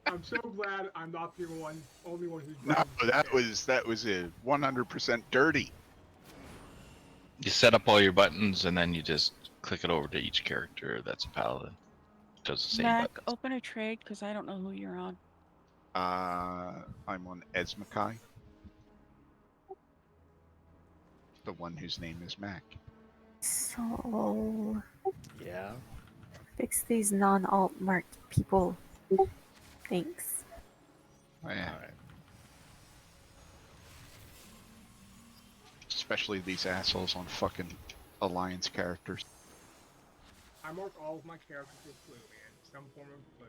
S5: I'm so glad I'm not the only one who's
S4: No,
S5: broken.
S4: that was a 100% dirty.
S12: You set up all your buttons and then you just click it over to each character that's a paladin. Does the same
S3: Mac,
S12: button.
S3: open a trade because I don't know who you're on.
S4: I'm on Esmakai, the one whose name is Mac.
S9: So
S8: Yeah.
S9: fix these non-alt marked people. Thanks.
S4: Oh, yeah.
S8: Alright.
S4: Especially these assholes on fucking Alliance characters.
S5: I marked all of my characters with blue, man. Some form of blue.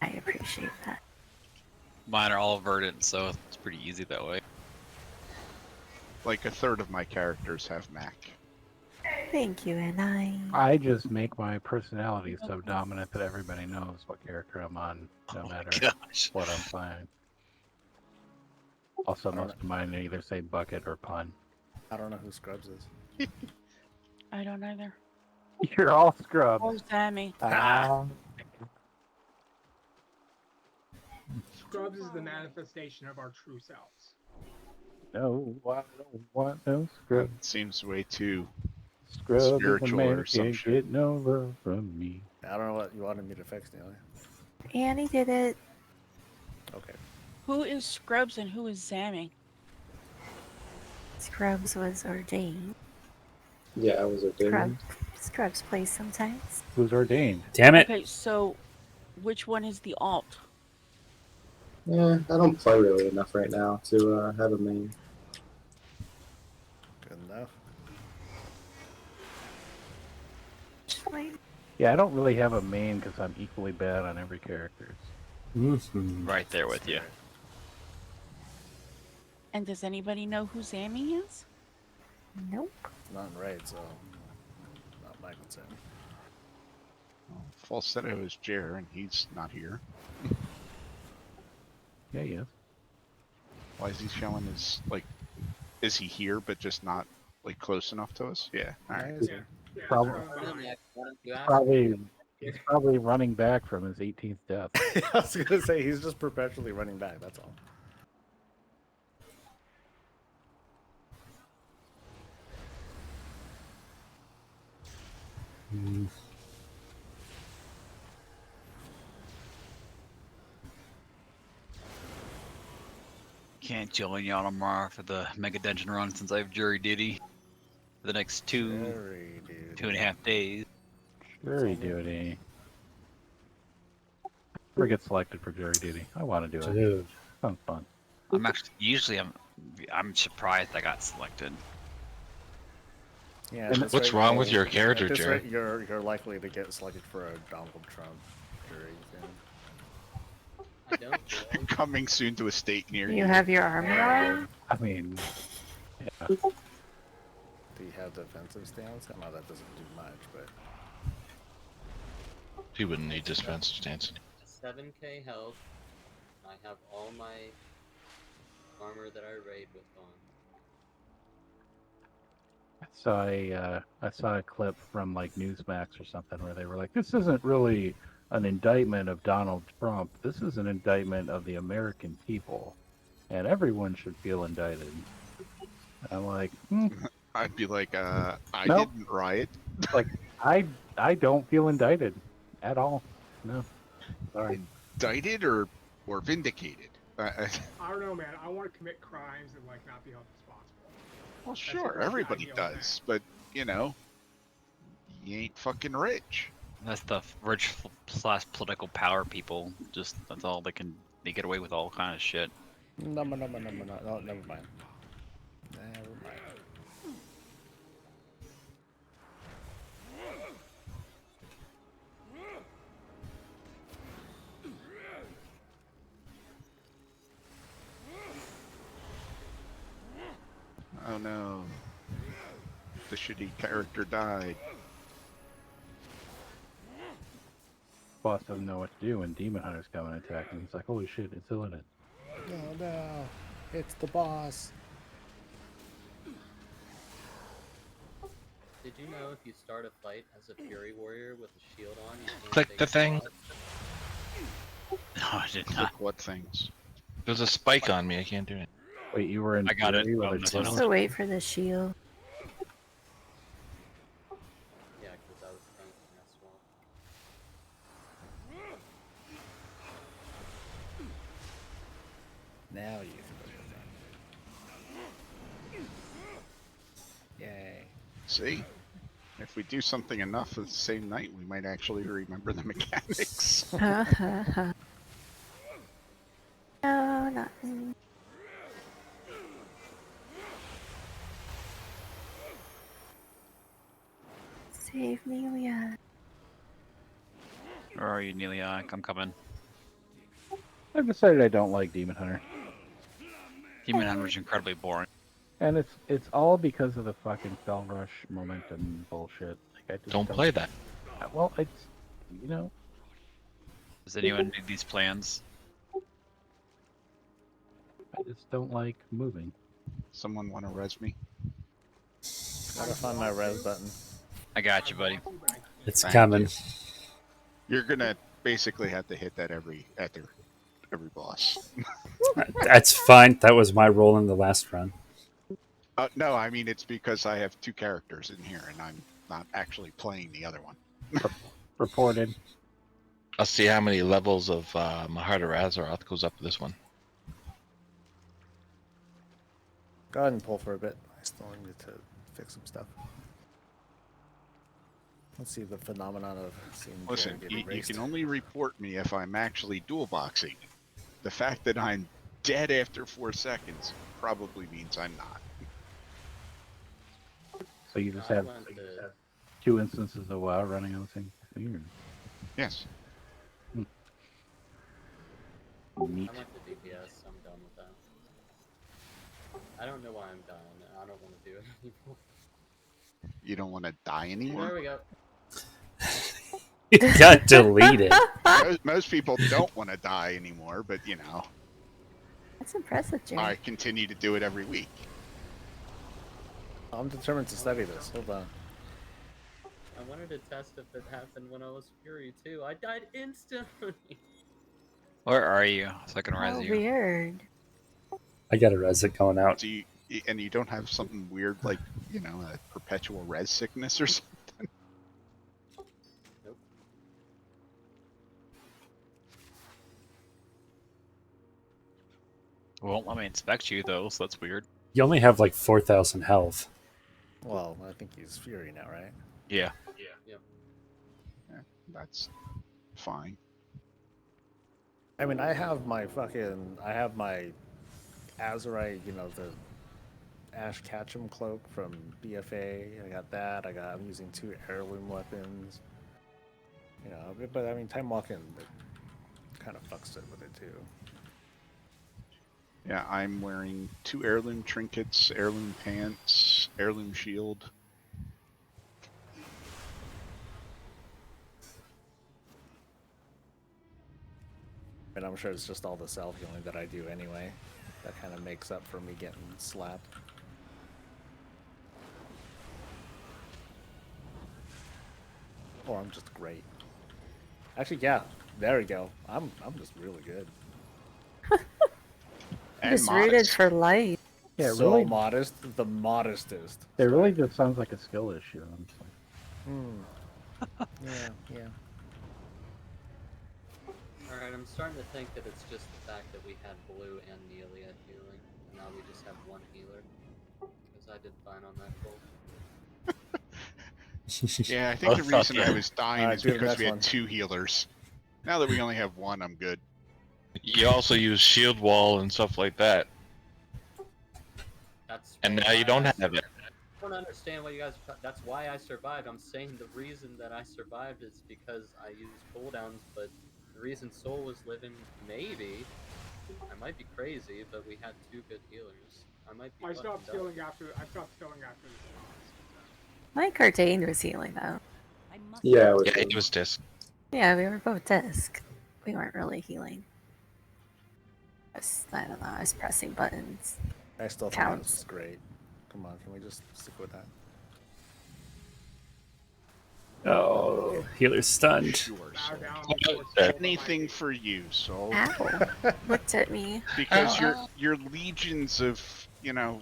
S9: I appreciate that.
S6: Mine are all verdant, so it's pretty easy that way.
S4: Like a third of my characters have Mac.
S9: Thank you, and
S10: I just make my personality so dominant that everybody knows what character I'm on, no matter
S6: Gosh.
S10: what I'm playing. Also, most of mine either say bucket or pun.
S8: I don't know who Scrubs is.
S3: I don't either.
S10: You're all scrubbed.
S3: Oh, Sammy.
S5: Scrubs is the manifestation of our true selves.
S10: No, I don't want no scrub.
S4: That seems way too
S10: Scrub is a
S4: spiritual
S10: man
S4: or
S10: who
S4: some
S10: can't
S4: shit.
S10: get no love from me.
S8: I don't know what you wanted me to fix, Neely.
S9: Annie did it.
S8: Okay.
S3: Who is Scrubs and who is Sammy?
S9: Scrubs was ordained.
S14: Yeah, I was ordained.
S9: Scrubs plays sometimes.
S10: Who's ordained?
S1: Damn it.
S3: Okay, so which one is the alt?
S14: Yeah, I don't play really enough right now to have a main.
S8: Good enough.
S10: Yeah, I don't really have a main because I'm equally bad on every character.
S6: Right there with you.
S3: And does anybody know who Sammy is?
S9: Nope.
S8: It's not in raid, so not my concern.
S4: Falsetto is Jer, and he's not here.
S10: Yeah, he is.
S4: Why is he showing his, like, is he here but just not, like, close enough to us? Yeah, alright.
S5: Yeah,
S10: He's probably running back from his 18th death.
S8: I was gonna say he's just perpetually running back. That's all.
S6: Can't join you on tomorrow for the Mega Dungeon run since I have jury duty for the next two and a half days.
S10: Jury duty. Never get selected for jury duty. I want to do it.
S1: Dude.
S10: Sounds fun.
S6: I'm actually usually I'm surprised I got selected.
S8: Yeah.
S10: And
S8: at this
S12: what's
S8: rate,
S12: wrong
S8: you'll-
S12: with your character,
S8: at this
S12: Jared?
S8: rate, you're likely to get selected for a Donald Trump jury.
S11: I don't.
S4: Coming soon to a state near you.
S9: You have your armor on?
S10: I mean, yeah.
S8: Do you have defensive stance? I know that doesn't do much, but
S12: He wouldn't need defensive stance.
S11: 7k health. I have all my armor that I raid with on.
S10: I saw a clip from like Newsmax or something where they were like, "This isn't really an indictment of Donald Trump. This is an indictment of the American people, and everyone should feel indicted." I'm like,
S4: I'd be like, I
S10: Nope.
S4: didn't riot.
S10: like I don't feel indicted. At all? No. Sorry.
S4: Indicted or vindicated?
S5: I don't know, man. I want to commit crimes and like not be held responsible.
S4: Well,
S5: That's
S4: sure,
S5: the
S4: everybody
S5: ideal
S4: does,
S5: thing.
S4: but you know, you ain't fucking rich.
S6: That's the rich slash political power people. Just that's all they get away with all kind of shit.
S8: No, no, no, no, no, no, never mind. Never mind.
S4: Oh no, the shitty character died.
S10: Boss doesn't know what to do when Demon Hunter's coming and attacking. He's like, holy shit, it's Illidan.
S8: No, no, it's the boss.
S11: Did you know if you start a fight as a Fury Warrior with a shield on, you can't
S12: Click
S11: take
S12: the thing.
S11: shots?
S6: No, I did not.
S4: Click what things?
S12: There's a spike on me. I can't do it.
S10: Wait, you were in
S6: I got it.
S10: Fury with
S6: Oh,
S10: a
S6: no,
S10: shield?
S6: no.
S9: So wait for the shield.
S11: Yeah, because I was thinking as well.
S8: Now you can go down. Yay.
S4: See, if we do something enough the same night, we might actually remember the mechanics.
S9: Ha ha ha. No, nothing. Save me, Leah.
S6: Where are you, Nelia? I'm coming.
S10: I've decided I don't like Demon Hunter.
S6: Demon Hunter's incredibly boring.
S10: And it's all because of the fucking Fell Rush momentum bullshit. Like, I just
S12: Don't play that.
S10: Well, it's, you know,
S6: Does anyone need these plans?
S10: I just don't like moving.
S4: Someone want to res me?
S8: Gotta find my res button.
S6: I got you, buddy.
S1: It's
S4: Thank
S1: coming.
S4: you. You're gonna basically have to hit that after every boss.
S1: That's fine. That was my role in the last run.
S4: No, I mean it's because I have two characters in here and I'm not actually playing the other one.
S10: Reported.
S12: I'll see how many levels of Maharda Azeroth goes up to this one.
S8: Go ahead and pull for a bit. I still need to fix some stuff. Let's see the phenomenon of seeing
S4: Listen,
S8: Jared get
S4: you
S8: erased.
S4: can only report me if I'm actually dual boxing. The fact that I'm dead after 4 seconds probably means I'm not.
S10: So you just
S11: I
S10: have
S11: went to-
S10: 2 instances of WoW running on the same thing? Or?
S4: Yes.
S10: Neat.
S11: I went to DPS. I'm done with that. I don't know why I'm done. I don't want to do it anymore.
S4: You don't want to die
S11: There
S4: anymore?
S11: we go.
S1: It got deleted.
S4: Most people don't want to die anymore, but you know,
S9: That's impressive, Jerry.
S4: I continue to do it every week.
S8: I'm determined to study this. Hold on.
S11: I wanted to test if it happened when I was Fury too. I died instantly.
S6: Where are you? So I can
S9: How
S6: res you.
S9: weird.
S1: I got a res it going out.
S4: Do you, and you don't have something weird like, you know, a perpetual res sickness or something?
S11: Nope.
S6: Won't let me inspect you though, so that's weird.
S1: You only have like 4,000 health.
S8: Well, I think he's Fury now, right?
S6: Yeah.
S11: Yep.
S4: Yeah, that's fine.
S8: I mean, I have my Azurite, you know, the Ash Ketchum cloak from BFA. I got that. I'm using 2 heirloom weapons. You know, but I mean, Timewalking kind of fucks it with it too.
S4: Yeah, I'm wearing 2 heirloom trinkets, heirloom pants, heirloom shield.
S8: And I'm sure it's just all the self healing that I do anyway. That kind of makes up for me getting slapped. Or I'm just great. Actually, yeah, there we go. I'm just really good.
S4: And
S9: Just rooted
S4: modest.
S9: for life.
S10: Yeah,
S8: so
S10: really.
S8: modest, the modestest.
S10: It really just sounds like a skill issue, honestly.
S8: Yeah, yeah.
S11: Alright, I'm starting to think that it's just the fact that we had Blue and Neely at healing, and now we just have one healer. Because I did fine on that pull.
S4: Yeah, I think the reason I was dying
S8: Alright,
S4: is
S8: do the
S4: because
S8: next
S4: we had
S8: one.
S4: 2 healers. Now that we only have 1, I'm good.
S12: You also use shield wall and stuff like that,
S11: That's
S12: and now
S11: why
S12: you don't
S11: I
S12: have it.
S11: I don't understand what you guys are that's why I survived. I'm saying the reason that I survived is because I used cooldowns, but the reason Soul was living, maybe, I might be crazy, but we had 2 good healers. I might be
S5: I
S11: fucking
S5: stopped
S11: dumb.
S5: healing after the sauce.
S9: Mike Cartane was healing though.
S15: I must
S14: Yeah,
S12: Yeah, it was disc.
S9: Yeah, we were both disc. We weren't really healing. I don't know. I was pressing buttons.
S8: I still think this
S9: Counts.
S8: is great. Come on, can we just stick with that?
S1: Oh, healer's stunned.
S4: Sure,
S5: Bow
S4: Soul.
S5: down before Soul
S4: Anything for you, Soul.
S9: Ow. Looked at me.
S4: Because your legions of, you know,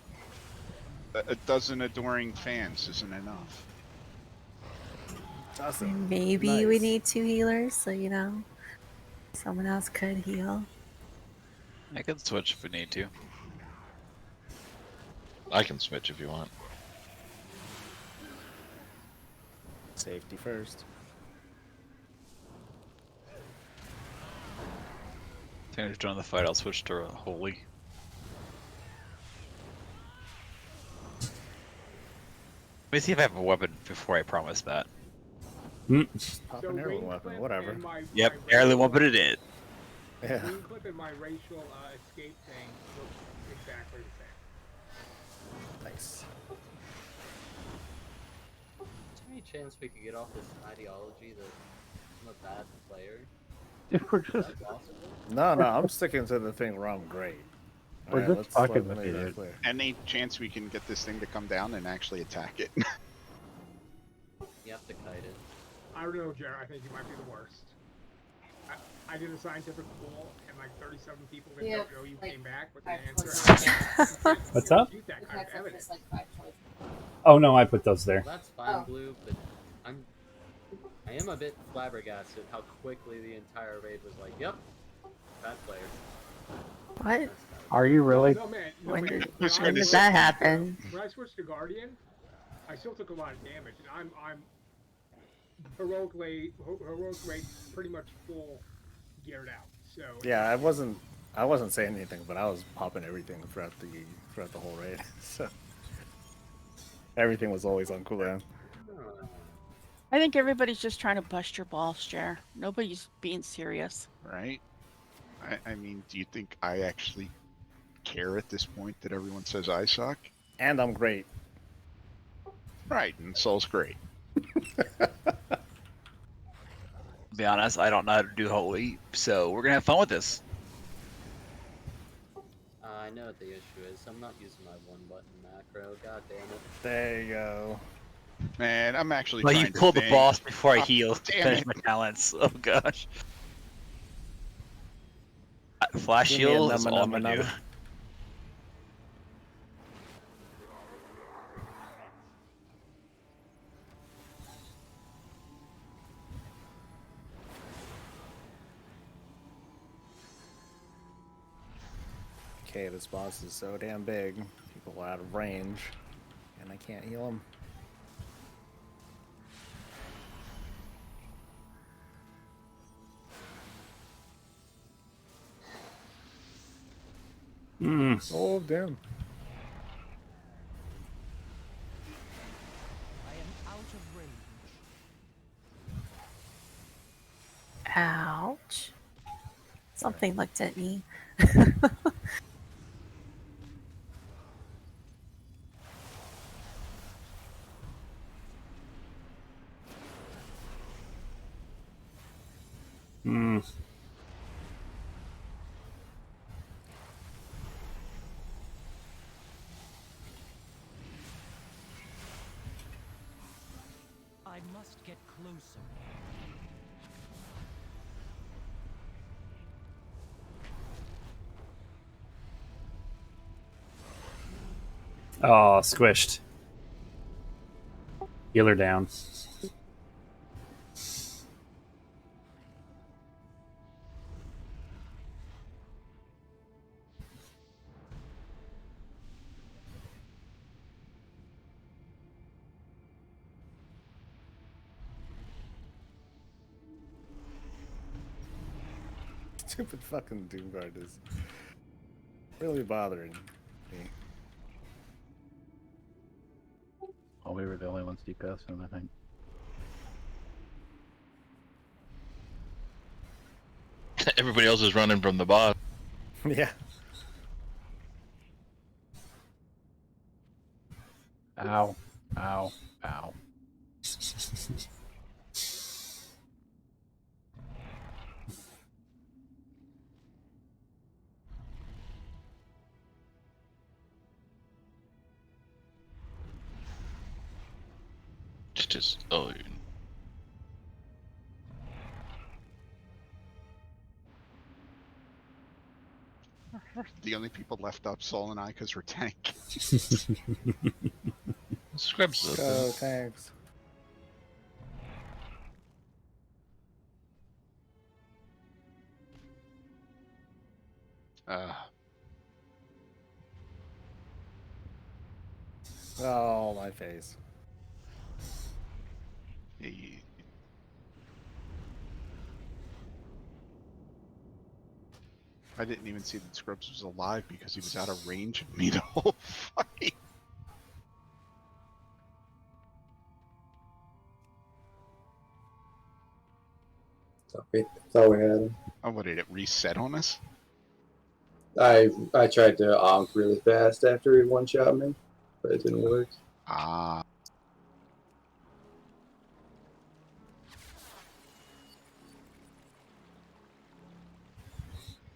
S4: a dozen adoring fans isn't enough.
S8: Awesome.
S9: Maybe we
S8: Nice.
S9: need 2 healers, so you know, someone else could heal.
S6: I can switch if we need to.
S12: I can switch if you want.
S8: Safety first.
S6: As soon as join the fight, I'll switch to Holy. Let me see if I have a weapon before I promise that.
S8: Pop
S5: So
S8: an arrow
S5: Wing
S8: weapon,
S5: Clip
S8: whatever.
S5: and my
S6: Barely
S5: racial-
S6: weapon it in.
S8: Yeah.
S5: Wing Clip and my racial escape thing look exactly the same.
S8: Nice.
S11: Is there any chance we could get off this ideology that I'm a bad player?
S10: If we're
S11: Is
S10: just
S11: that possible?
S8: No, I'm sticking to the thing where I'm great.
S10: We're
S8: Alright,
S10: just
S8: let's
S10: fucking
S8: let
S10: with
S8: me
S10: you,
S8: be
S10: dude.
S8: clear.
S4: Any chance we can get this thing to come down and actually attack it?
S11: You have to kite it.
S5: I don't know, Jared. I think you might be the worst. I did a scientific poll, and like 37 people that don't know you came back with an answer.
S1: What's up?
S5: Refute that kind of evidence.
S1: Oh no, I put those there.
S11: Well, that's fine, Blue, but I am a bit flabbergasted how quickly the entire raid was like, yep, bad player.
S9: What?
S10: Are you really?
S5: No man, no
S9: When
S5: man.
S9: did,
S4: Who's
S9: when
S4: gonna
S9: did
S4: say-
S9: that happen?
S5: When I switched to Guardian, I still took a lot of damage, and I'm heroic rate pretty much full geared out. So
S8: Yeah, I wasn't saying anything, but I was popping everything throughout the whole raid. So everything was always on cooldown.
S3: I think everybody's just trying to bust your balls, Jer. Nobody's being serious.
S4: Right? I mean, do you think I actually care at this point that everyone says I suck?
S8: And I'm great.
S4: Right, and Soul's great.
S6: To be honest, I don't know how to do Holy, so we're gonna have fun with this.
S11: I know what the issue is. I'm not using my one button macro. God damn it.
S8: There you go.
S4: Man, I'm actually
S6: Well,
S4: trying
S6: you
S4: to
S6: pulled the
S4: think.
S6: boss before I
S4: Oh,
S6: heal.
S4: damn
S6: Finish
S4: it.
S6: my talents. Oh gosh. Flash
S8: Give me a
S6: heal is
S8: number,
S6: all I'm
S8: number,
S6: gonna do.
S8: number. Okay, this boss is so damn big. People are out of range, and I can't heal them. Oh damn!
S15: I am out of range.
S9: Ouch. Something looked at me.
S1: Hmm.
S15: I must get closer.
S1: Oh, squished. Healer down.
S8: Stupid fucking Doom Guard is really bothering me.
S10: Oh, we were the only ones DPSing, I think.
S12: Everybody else is running from the boss.
S8: Yeah.
S10: Ow. Ow. Ow.
S12: Just oh.
S4: The only people left up, Saul and I, because we're tank.
S12: Scrubs
S8: Let's go, tanks. Oh, my face.
S4: He- I didn't even see that Scrubs was alive because he was out of range of me the whole fight.
S14: Thought we had him.
S4: Oh, what did it reset on us?
S14: I tried to onk really fast after he one-shot me, but it didn't work.
S4: Ah.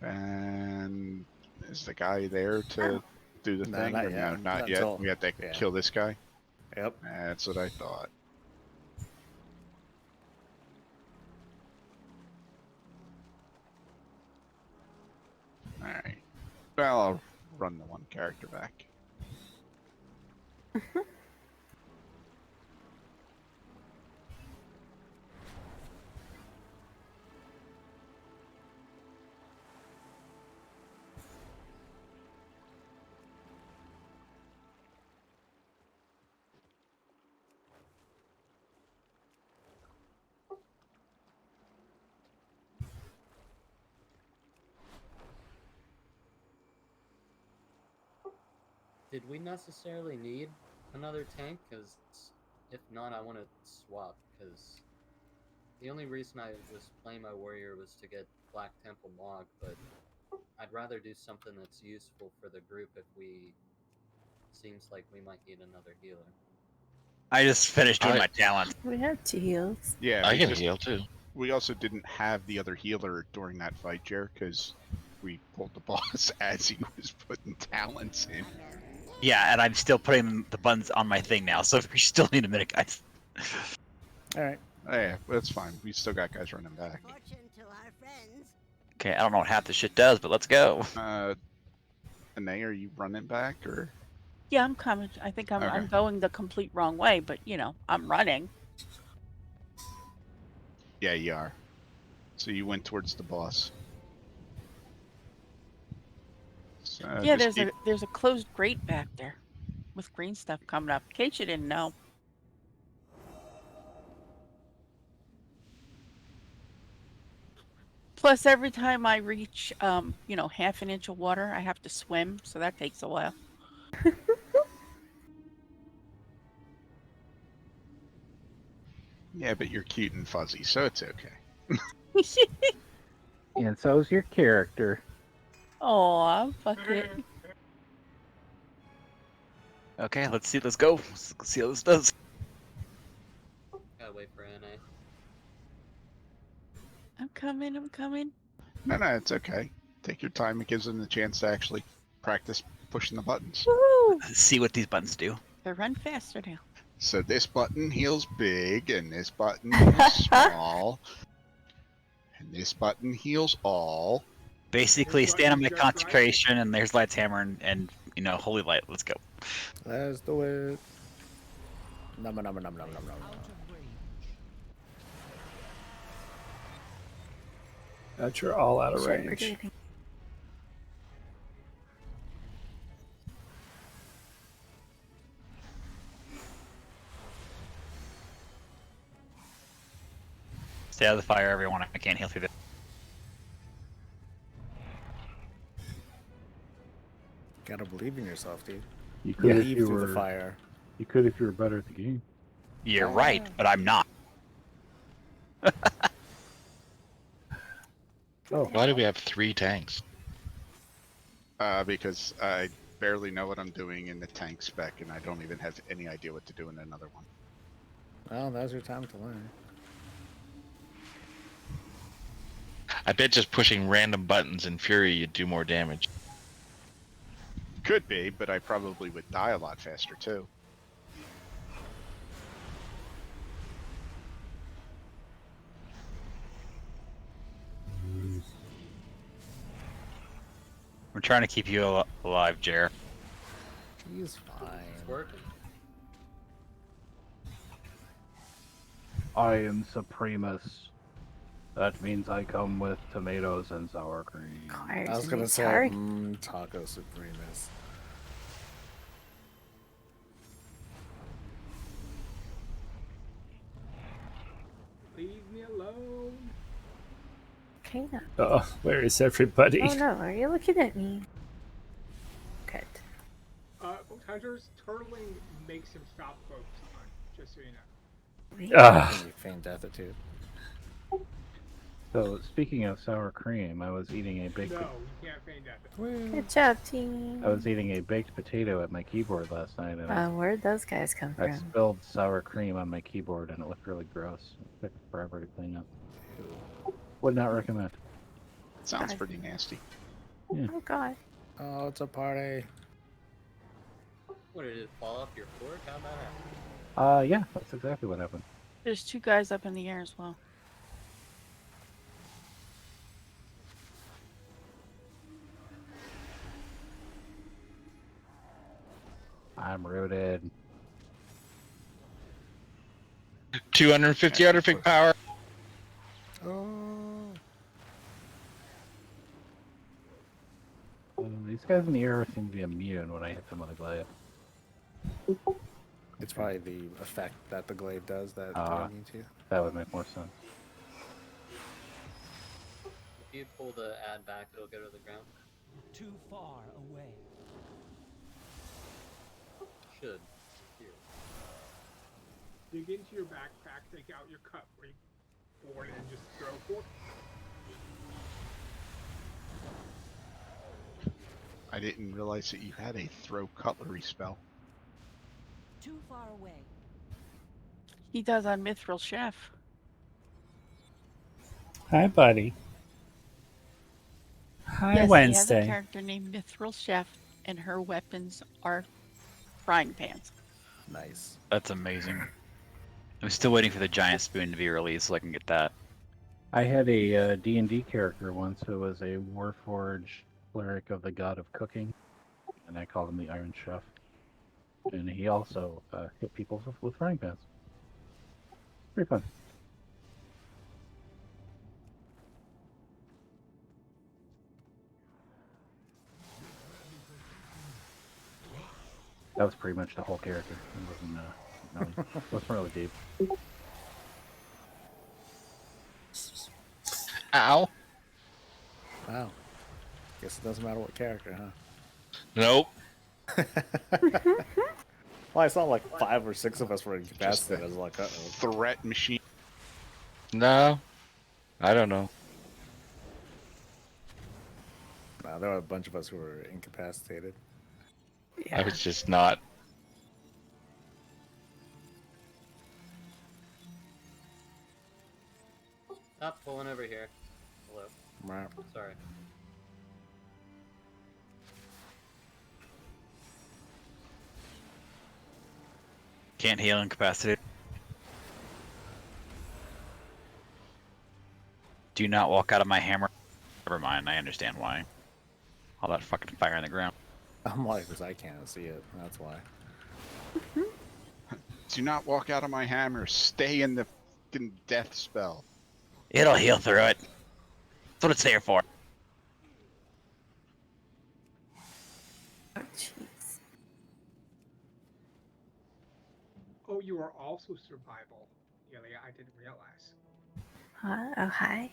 S4: And is the guy there to do the
S8: No,
S4: thing?
S8: not
S4: Or
S8: yet.
S4: no, not
S8: Not
S4: yet.
S8: until-
S4: We have to
S8: yeah.
S4: kill this guy.
S8: Yep.
S4: That's what I thought. Alright. Well, I'll run the one character back.
S11: Did we necessarily need another tank? Because if not, I want to swap. Because the only reason I was playing my warrior was to get Black Temple Mog, but I'd rather do something that's useful for the group if we... Seems like we might need another healer.
S6: I just finished doing my talent.
S9: We have 2 heals.
S4: Yeah,
S12: I
S4: we
S12: can
S4: just-
S12: heal too.
S4: We also didn't have the other healer during that fight, Jer, because we pulled the boss as he was putting talents in.
S6: Yeah, and I'm still putting the buttons on my thing now, so we still need a minute, guys.
S8: Alright.
S4: Yeah, that's fine. We still got guys running back.
S6: Okay, I don't know what half this shit does, but let's go.
S4: Anae, are you running back or?
S3: Yeah, I'm coming. I think I'm
S4: Okay.
S3: going the complete wrong way, but you know, I'm running.
S4: Yeah, you are. So you went towards the boss. So
S3: Yeah,
S4: just
S3: there's a closed grate back there with green stuff coming up. In case you didn't know. Plus, every time I reach, you know, half an inch of water, I have to swim, so that takes a while.
S4: Yeah, but you're cute and fuzzy, so it's okay.
S10: And so's your character.
S3: Aw, fuck it.
S6: Okay, let's see. Let's go. Let's see how this does.
S11: Gotta wait for NA.
S3: I'm coming. I'm coming.
S4: No, it's okay. Take your time. It gives them the chance to actually practice pushing the buttons.
S3: Woo!
S6: See what these buttons do.
S3: They run faster now.
S4: So this button heals big, and this button heals small, and this button heals all.
S6: Basically, stand on my consecration, and there's Light's Hammer, and you know, Holy Light. Let's go.
S8: Let's do it. Nom nom nom nom nom nom.
S1: That you're all out of
S9: Shit,
S1: range.
S9: forgetting.
S6: Stay out of the fire, everyone. I can't heal through this.
S8: Gotta believe in yourself, dude.
S10: You could if
S8: Believe
S10: you
S8: through
S10: were.
S8: the fire.
S10: You could if you were better at the game.
S6: You're right, but I'm not.
S10: Oh,
S12: Why do we have 3 tanks?
S4: Because I barely know what I'm doing in the tank spec, and I don't even have any idea what to do in another one.
S8: Well, now's your time to learn.
S12: I bet just pushing random buttons in Fury you'd do more damage.
S4: Could be, but I probably would die a lot faster too.
S6: We're trying to keep you alive, Jer.
S8: He's fine.
S11: It's working.
S10: I am Supremus. That means I come with tomatoes and sour cream.
S8: I was gonna say, Taco Supremus.
S5: Leave me alone.
S9: Okay, now.
S1: Oh, where is everybody?
S9: Oh no, are you looking at me? Good.
S5: Folks, Hunter's turtling makes him stop folks on, just so you know.
S9: Wait.
S8: Can you feign death it too?
S10: So speaking of sour cream, I was eating a baked.
S5: No, you can't feign death.
S9: Good job, team.
S10: I was eating a baked potato at my keyboard last night, and
S9: Where'd those guys come
S10: I
S9: from?
S10: spilled sour cream on my keyboard, and it looked really gross. It took forever to clean up. Would not recommend.
S4: Sounds pretty nasty.
S10: Yeah.
S9: Oh god.
S8: Oh, it's a party.
S11: What did it fall off your fork? How'd that happen?
S10: Yeah, that's exactly what happened.
S3: There's 2 guys up in the air as well.
S10: I'm rooted.
S12: 250 artifact power.
S8: Oh.
S10: These guys in the air seem to be immune when I hit them with a glaive.
S8: It's probably the effect that the glaive does that they're immune to.
S10: That would make more sense.
S11: If you pull the ad back, it'll go to the ground.
S15: Too far away.
S11: Should. Here.
S5: Dig into your backpack, take out your cup where you poured it, and just throw fork.
S4: I didn't realize that you had a throw cutlery spell.
S15: Too far away.
S3: He does on Mithril Chef.
S1: Hi, buddy. Hi,
S3: Yes,
S1: Wednesday.
S3: he has a character named Mithril Chef, and her weapons are frying pans.
S8: Nice.
S6: That's amazing. I'm still waiting for the giant spoon to be released so I can get that.
S10: I had a D&D character once who was a Warforged cleric of the god of cooking, and I called him the Iron Chef. And he also hit people with frying pans. Pretty fun. That was pretty much the whole character. It wasn't really deep.
S12: Ow.
S8: Wow. Guess it doesn't matter what character, huh?
S12: Nope.
S8: Well, I saw like 5 or 6 of us were incapacitated. I was like, uh-oh.
S4: Threat machine.
S12: No. I don't know.
S8: Nah, there were a bunch of us who were incapacitated.
S9: Yeah.
S12: I was just not.
S11: Stop pulling over here. Hello.
S8: Right.
S11: Sorry.
S6: Can't heal incapacitated. Do not walk out of my hammer. Never mind, I understand why. All that fucking fire on the ground.
S8: I'm like, because I can't see it. That's why.
S4: Do not walk out of my hammer. Stay in the fucking death spell.
S6: It'll heal through it. That's what it's there for.
S9: Oh, jeez.
S5: Oh, you are also survival. Yeah, I didn't realize.
S9: Oh, hi.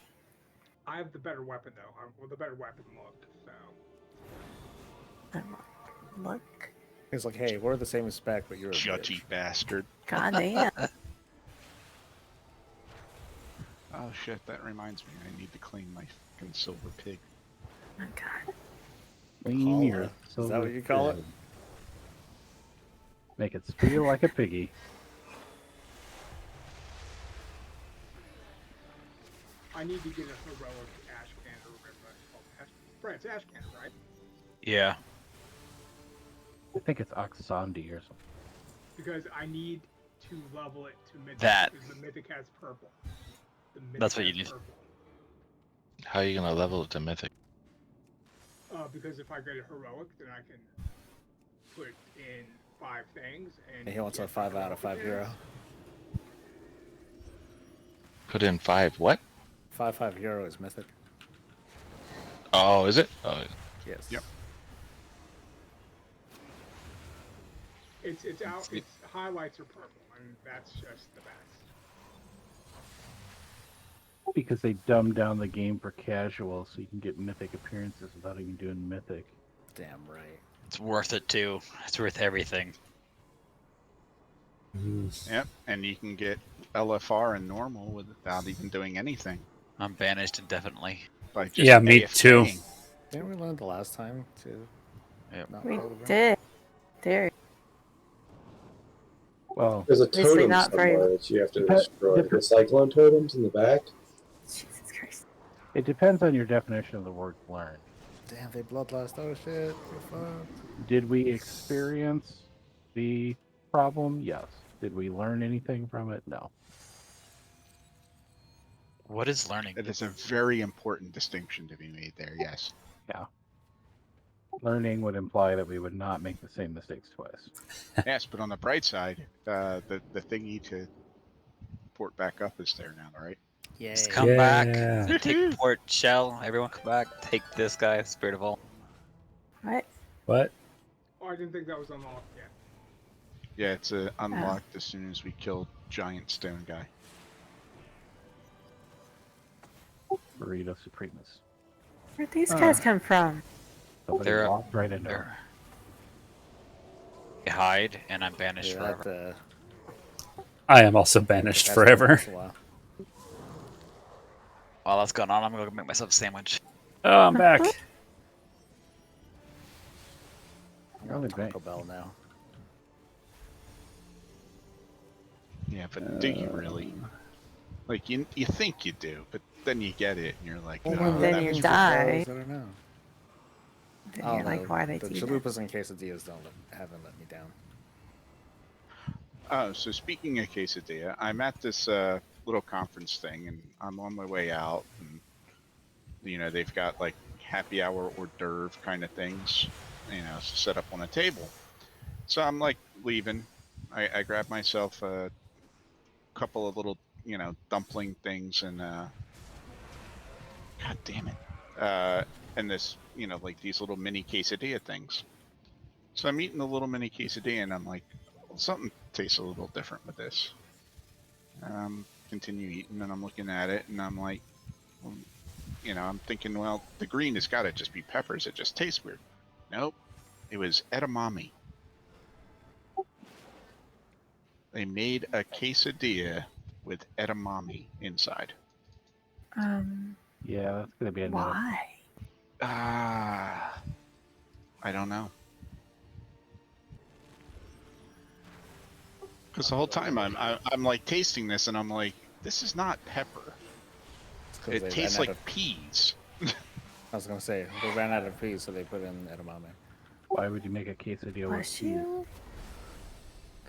S5: I have the better weapon though. Well, the better weapon look. So.
S9: look.
S8: He's like, hey, we're the same spec, but you're a
S4: Judgy
S8: bitch.
S4: bastard.
S9: God damn.
S4: Oh shit, that reminds me. I need to clean my fucking silver pig.
S9: Oh god.
S10: Clean your
S8: Is that
S10: silver
S8: what you call it?
S10: pig. Make it squeal like a piggy.
S5: I need to get a heroic ash can or whatever it's called. Right, it's ash can, right?
S6: Yeah.
S10: I think it's Oxandi or something.
S5: Because I need to level it to mythic.
S6: That.
S5: Because the mythic has purple. The mythic
S6: That's what you
S5: has
S6: need.
S5: purple.
S12: How are you gonna level it to mythic?
S5: Because if I get a heroic, then I can put in 5 things and
S8: And he wants
S5: get
S8: a 5 out of 5
S5: appearance.
S8: hero.
S12: Put in 5 what?
S8: 5/5 hero is mythic.
S12: Oh, is it? Oh,
S8: Yes.
S4: Yep.
S5: It's out. Its highlights are purple, and that's just the best.
S10: Because they dumbed down the game for casual, so you can get mythic appearances without even doing mythic.
S8: Damn right.
S6: It's worth it too. It's worth everything.
S4: Yep, and you can get LFR and normal without even doing anything.
S6: I'm banished indefinitely.
S4: By just
S1: Yeah, me too.
S4: AFKing.
S8: Didn't we learn the last time to
S6: Yep.
S8: not
S9: We
S8: roll the ring?
S9: did. There.
S10: Well,
S14: There's a
S9: Obviously
S14: totem
S9: not very-
S14: somewhere that you have to
S10: Dep-
S14: destroy.
S10: dep-
S14: The cyclone totems in the back.
S9: Jesus Christ.
S10: it depends on your definition of the word learn.
S8: Damn, they bloodlust. Oh shit. We're fucked.
S10: Did we experience the problem? Yes. Did we learn anything from it? No.
S6: What is learning?
S4: It is a very important distinction to be made there, yes.
S10: Yeah. Learning would imply that we would not make the same mistakes twice.
S4: Yes, but on the bright side, the thingy to port back up is there now, right?
S8: Yay.
S6: Just come back.
S1: Yeah.
S6: Take port shell. Everyone come back. Take this guy, Spirit of all.
S9: What?
S1: What?
S5: Oh, I didn't think that was unlocked yet.
S4: Yeah, it's unlocked as soon as we kill giant stone guy.
S10: Burrito Supremus.
S9: Where'd these guys come from?
S10: Somebody
S6: They're-
S10: walked right into them.
S6: There. I hide, and I'm banished
S8: Yeah,
S6: forever.
S1: I am also banished
S8: that's
S1: forever.
S8: once in a while.
S6: While that's going on, I'm gonna go make myself a sandwich.
S1: Oh, I'm back.
S10: You're only
S8: Taco
S10: bank.
S8: Bell now.
S4: Yeah, but do you really? Like, you think you do, but then you get it, and you're like,
S8: Well,
S4: oh,
S9: then
S4: that
S9: you
S4: was
S9: die.
S8: I don't know.
S9: Then
S8: Oh,
S9: you're like, why they
S8: the
S9: do that?
S8: chalupas and quesadillas haven't let me down.
S4: Oh, so speaking of quesadilla, I'm at this little conference thing, and I'm on my way out, and they've got like happy hour hors d'oeuvre kind of things, set up on a table. So I'm like leaving. I grab myself a couple of little, dumpling things, and God damn it, and this, like these little mini quesadilla things. So I'm eating the little mini quesadilla, and I'm like, well, something tastes a little different with this. And I'm continue eating, and I'm looking at it, and I'm like, well, I'm thinking, well, the green has got to just be peppers. It just tastes weird. Nope, it was edamame. They made a quesadilla with edamame inside.
S10: Yeah, that's gonna be a no.
S9: Why?
S4: I don't know. Because the whole time I'm like tasting this, and I'm like, this is not pepper. It tastes like peas.
S8: I was gonna say they ran out of peas, so they put in edamame.
S10: Why would you make a quesadilla with
S9: Bless
S10: cheese?
S9: you.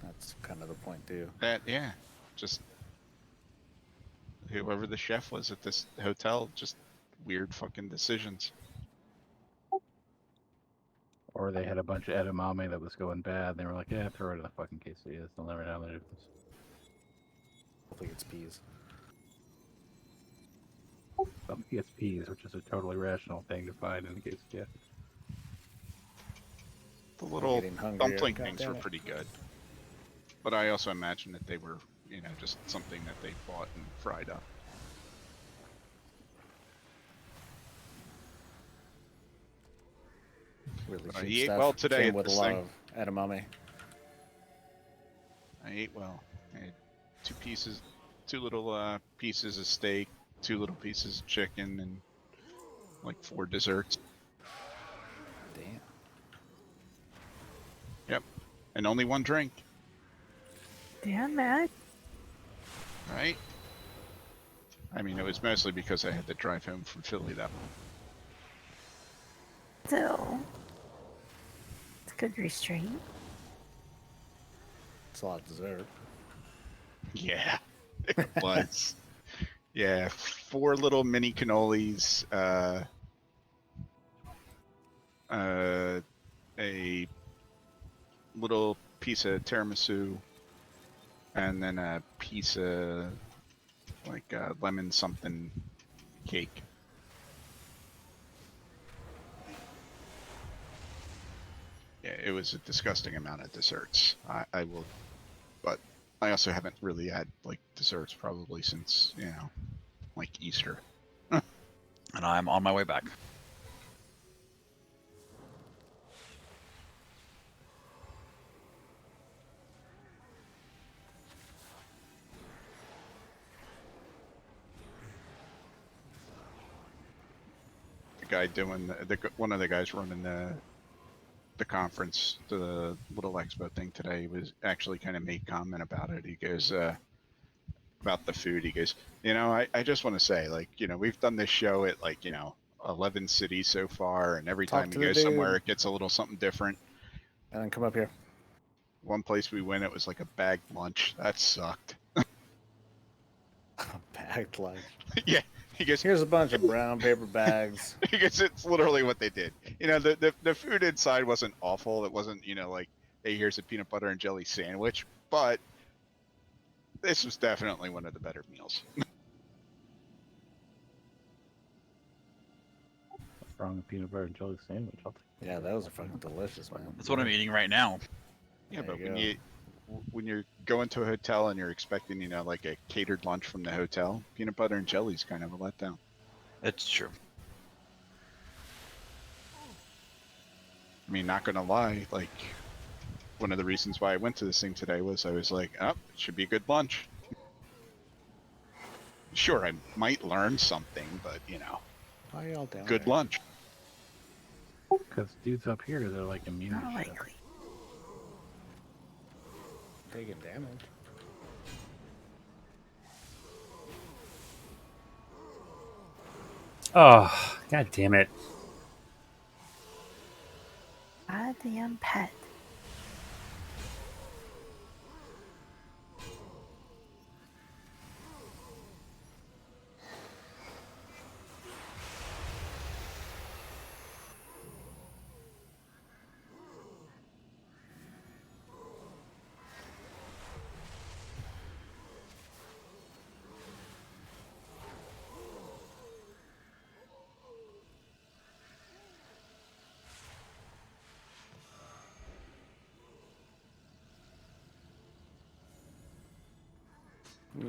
S8: That's kind of the point too.
S4: Yeah, just whoever the chef was at this hotel, just weird fucking decisions.
S10: Or they had a bunch of edamame that was going bad, and they were like, yeah, throw it in the fucking quesadillas. They'll never know the difference.
S8: Hopefully it's peas.
S10: Some it's peas, which is a totally rational thing to find in a quesadilla.
S4: The little
S8: getting hungrier.
S4: dumpling
S8: God
S4: things
S8: damn
S4: were
S8: it.
S4: pretty good. But I also imagine that they were, just something that they bought and fried up.
S8: Really
S4: But I
S8: cheap
S4: ate
S8: stuff.
S4: well today
S8: Came
S4: at
S8: with a
S4: this
S8: lot
S4: thing.
S8: of edamame.
S4: I ate well. I had two little pieces of steak, 2 little pieces of chicken, and like 4 desserts.
S8: Damn.
S4: Yep, and only 1 drink.
S9: Damn, man.
S4: Right? I mean, it was mostly because I had to drive home from Philly that morning.
S9: Still. It's good restraint.
S8: It's a lot of dessert.
S4: Yeah, it was. Yeah, 4 little mini cannolis, a little piece of tiramisu, and then a piece of like lemon something cake. Yeah, it was a disgusting amount of desserts. I will, but I also haven't really had like desserts probably since, like Easter.
S6: And I'm on my way back.
S4: The guy doing one of the guys running the conference, the little expo thing today, was actually kind of made comment about it. He goes, about the food, he goes, I just want to say, like, we've done this show at like, 11 cities so far, and every
S8: Talk
S4: time
S8: to
S4: you
S8: the
S4: go
S8: dude.
S4: somewhere, it gets a little something different.
S8: And then come up here.
S4: One place we went, it was like a bagged lunch. That sucked.
S8: Bagged lunch.
S4: Yeah. He goes,
S8: here's a bunch of brown paper bags.
S4: He goes, it's literally what they did. The food inside wasn't awful. It wasn't, like, hey, here's a peanut butter and jelly sandwich, but this was definitely one of the better meals.
S10: What's wrong with peanut butter and jelly sandwich? I'll take
S8: Yeah, those are fucking delicious, man.
S6: That's what I'm eating right now.
S4: Yeah,
S8: There
S4: but
S8: you
S4: when you're going to a hotel and you're expecting, like a catered lunch from the hotel, peanut butter and jelly is kind of a letdown.
S6: It's true.
S4: I mean, not gonna lie, like, one of the reasons why I went to this thing today was I was like, oh, it should be a good lunch. Sure, I might learn something, but,
S8: Why are y'all down
S4: good
S8: there?
S4: lunch.
S10: Because dudes up here, they're like immune
S9: Not
S10: to shit.
S9: likely.
S8: Taking damage.
S1: Oh, god damn it.
S9: Goddamn pet.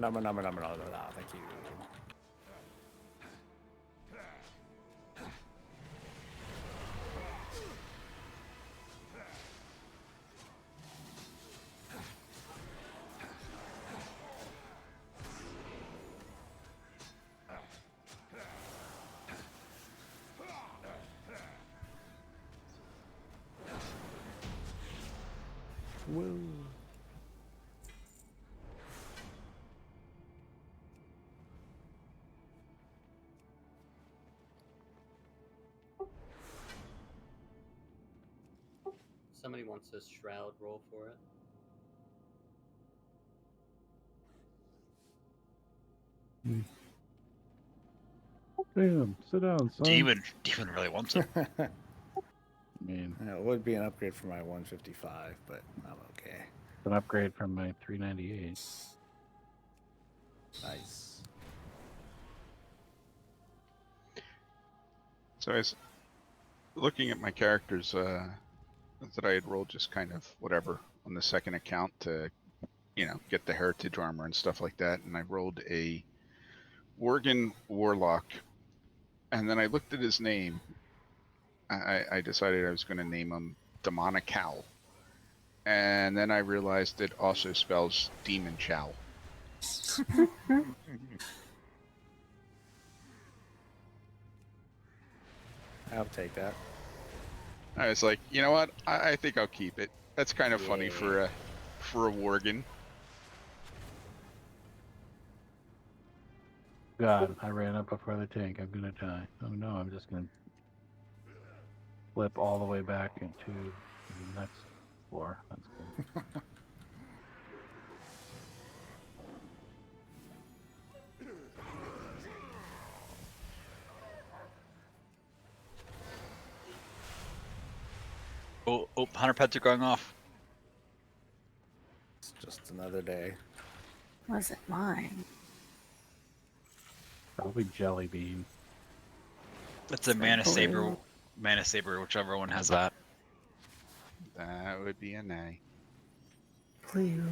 S8: No, thank you. Woo.
S11: Somebody wants a shroud roll for it.
S10: Damn, sit down, son.
S6: Demon really wants it.
S10: I mean,
S8: It would be an upgrade for my 155, but I'm okay.
S10: it's an upgrade from my 398.
S8: Nice.
S4: So I was looking at my characters that I had rolled just kind of whatever on the second account to, get the heritage armor and stuff like that. And I rolled a Worgen Warlock. And then I looked at his name I decided I was going to name him Demonical. And then I realized it also spells Demon Chow.
S8: I'll take that.
S4: I was like, you know what? I think I'll keep it. That's kind of funny
S8: Yeah.
S4: for a Worgen.
S10: God, I ran up before the tank. I'm gonna die. Oh no, I'm just gonna flip all the way back into the next floor. That's good.
S6: Oh, 100 pets are going off.
S8: It's just another day.
S9: Wasn't mine.
S10: Probably jelly bean.
S6: That's a mana saber. Mana saber, whichever one has that.
S4: That would be a nay.
S9: Blue.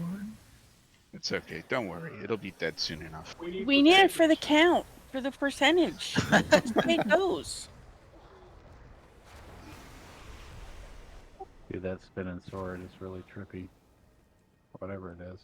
S4: It's okay. Don't worry. It'll be dead soon enough.
S3: We need it for the count, for the percentage. That's the way it goes.
S10: Dude, that spinning sword is really trippy. Whatever it is.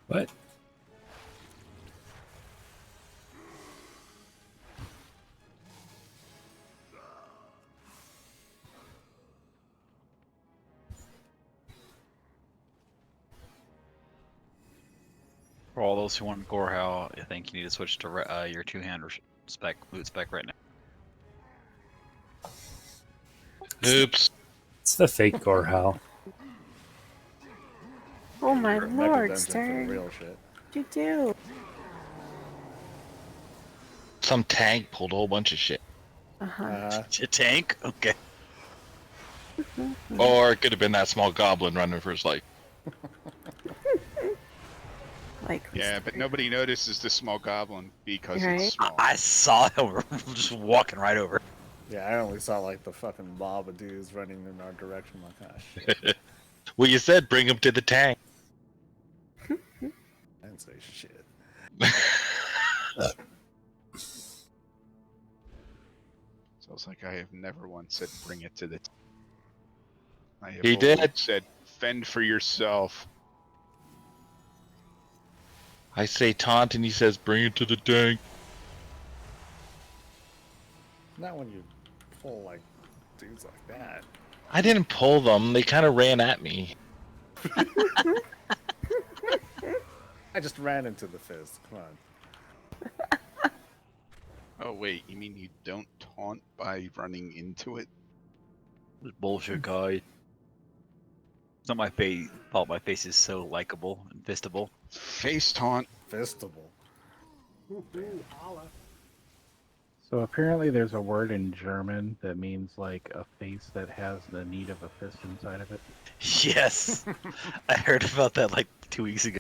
S1: What?
S6: For all those who want Gorehow, I think you need to switch to your two-hand spec, loot spec right now.
S12: Oops.
S1: It's the fake Gorehow.
S9: Oh my
S8: Mega
S9: lord,
S8: Dungeon for
S9: Stern.
S8: real shit.
S9: What'd you do?
S12: Some tank pulled a whole bunch of shit.
S9: Uh-huh.
S6: A tank? Okay.
S12: Or it could have been that small goblin running for his life.
S9: Like,
S4: Yeah, but nobody notices the small goblin because
S9: Right.
S4: it's small.
S6: I saw him just walking right over.
S8: Yeah, I only saw like the fucking mob of dudes running in our direction. Like, ah, shit.
S12: Well, you said bring him to the tank.
S8: I didn't say shit.
S4: So it's like I have never once said bring it to the. I have
S12: He
S4: always
S12: did.
S4: said fend for yourself.
S12: I say taunt and he says bring it to the tank.
S8: Not when you pull like dudes like that.
S12: I didn't pull them. They kind of ran at me.
S8: I just ran into the fist. Come on.
S4: Oh wait, you mean you don't taunt by running into it?
S6: Bullshit guy. It's not my fault my face is so likable and fistable.
S4: Face taunt.
S8: Fistable.
S5: Holla.
S10: So apparently there's a word in German that means like a face that has the need of a fist inside of it.
S6: Yes! I heard about that like 2 weeks ago.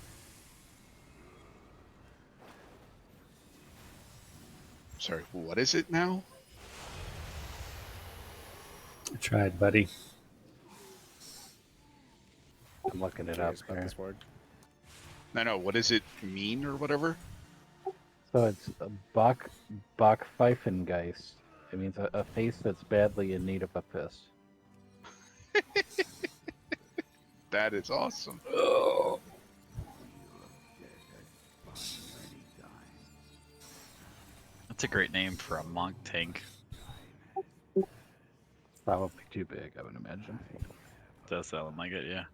S4: Sorry, what is it now?
S1: I tried, buddy.
S10: I'm looking it
S8: Can you
S10: up
S8: spell
S10: here.
S8: this word?
S4: No, what does it mean or whatever?
S10: So it's a Bachpfeifengeist. It means a face that's badly in need of a fist.
S4: That is awesome.
S6: That's a great name for a monk tank.
S10: Probably too big, I would imagine.
S6: Does sound like it, yeah.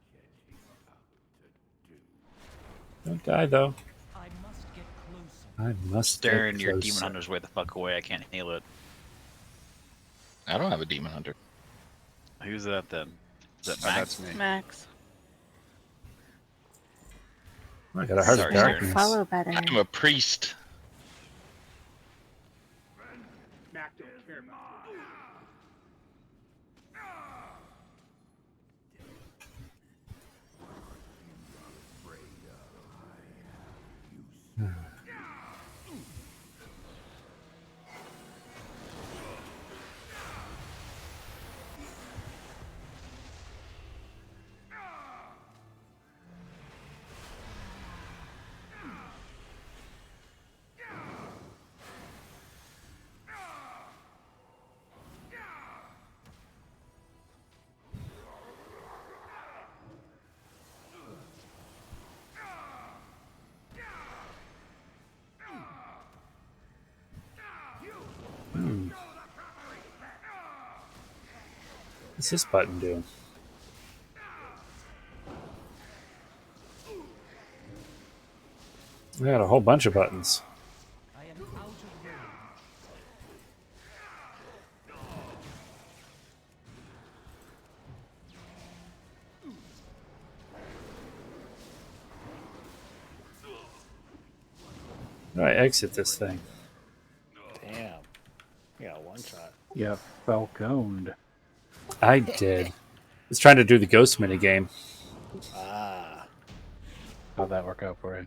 S1: Don't die though.
S15: I must get closer.
S1: I must
S6: Staring
S1: get
S6: your demon
S1: closer.
S6: hunter's way the fuck away. I can't heal it.
S12: I don't have a demon hunter.
S6: Who's that then? Is that
S4: Oh,
S6: Max?
S4: that's me.
S3: Max.
S1: I got a heart
S6: Sorry,
S1: of
S6: sir.
S1: darkness.
S9: Follow better.
S12: I'm a priest.
S5: don't care about you.
S1: What's this button do? I got a whole bunch of buttons.
S15: I am out of room.
S1: How do I exit this thing?
S8: Damn. You got one shot.
S10: Yeah, falconed.
S1: I did. I was trying to do the ghost mini game.
S8: Ah.
S10: How'd that work out for you?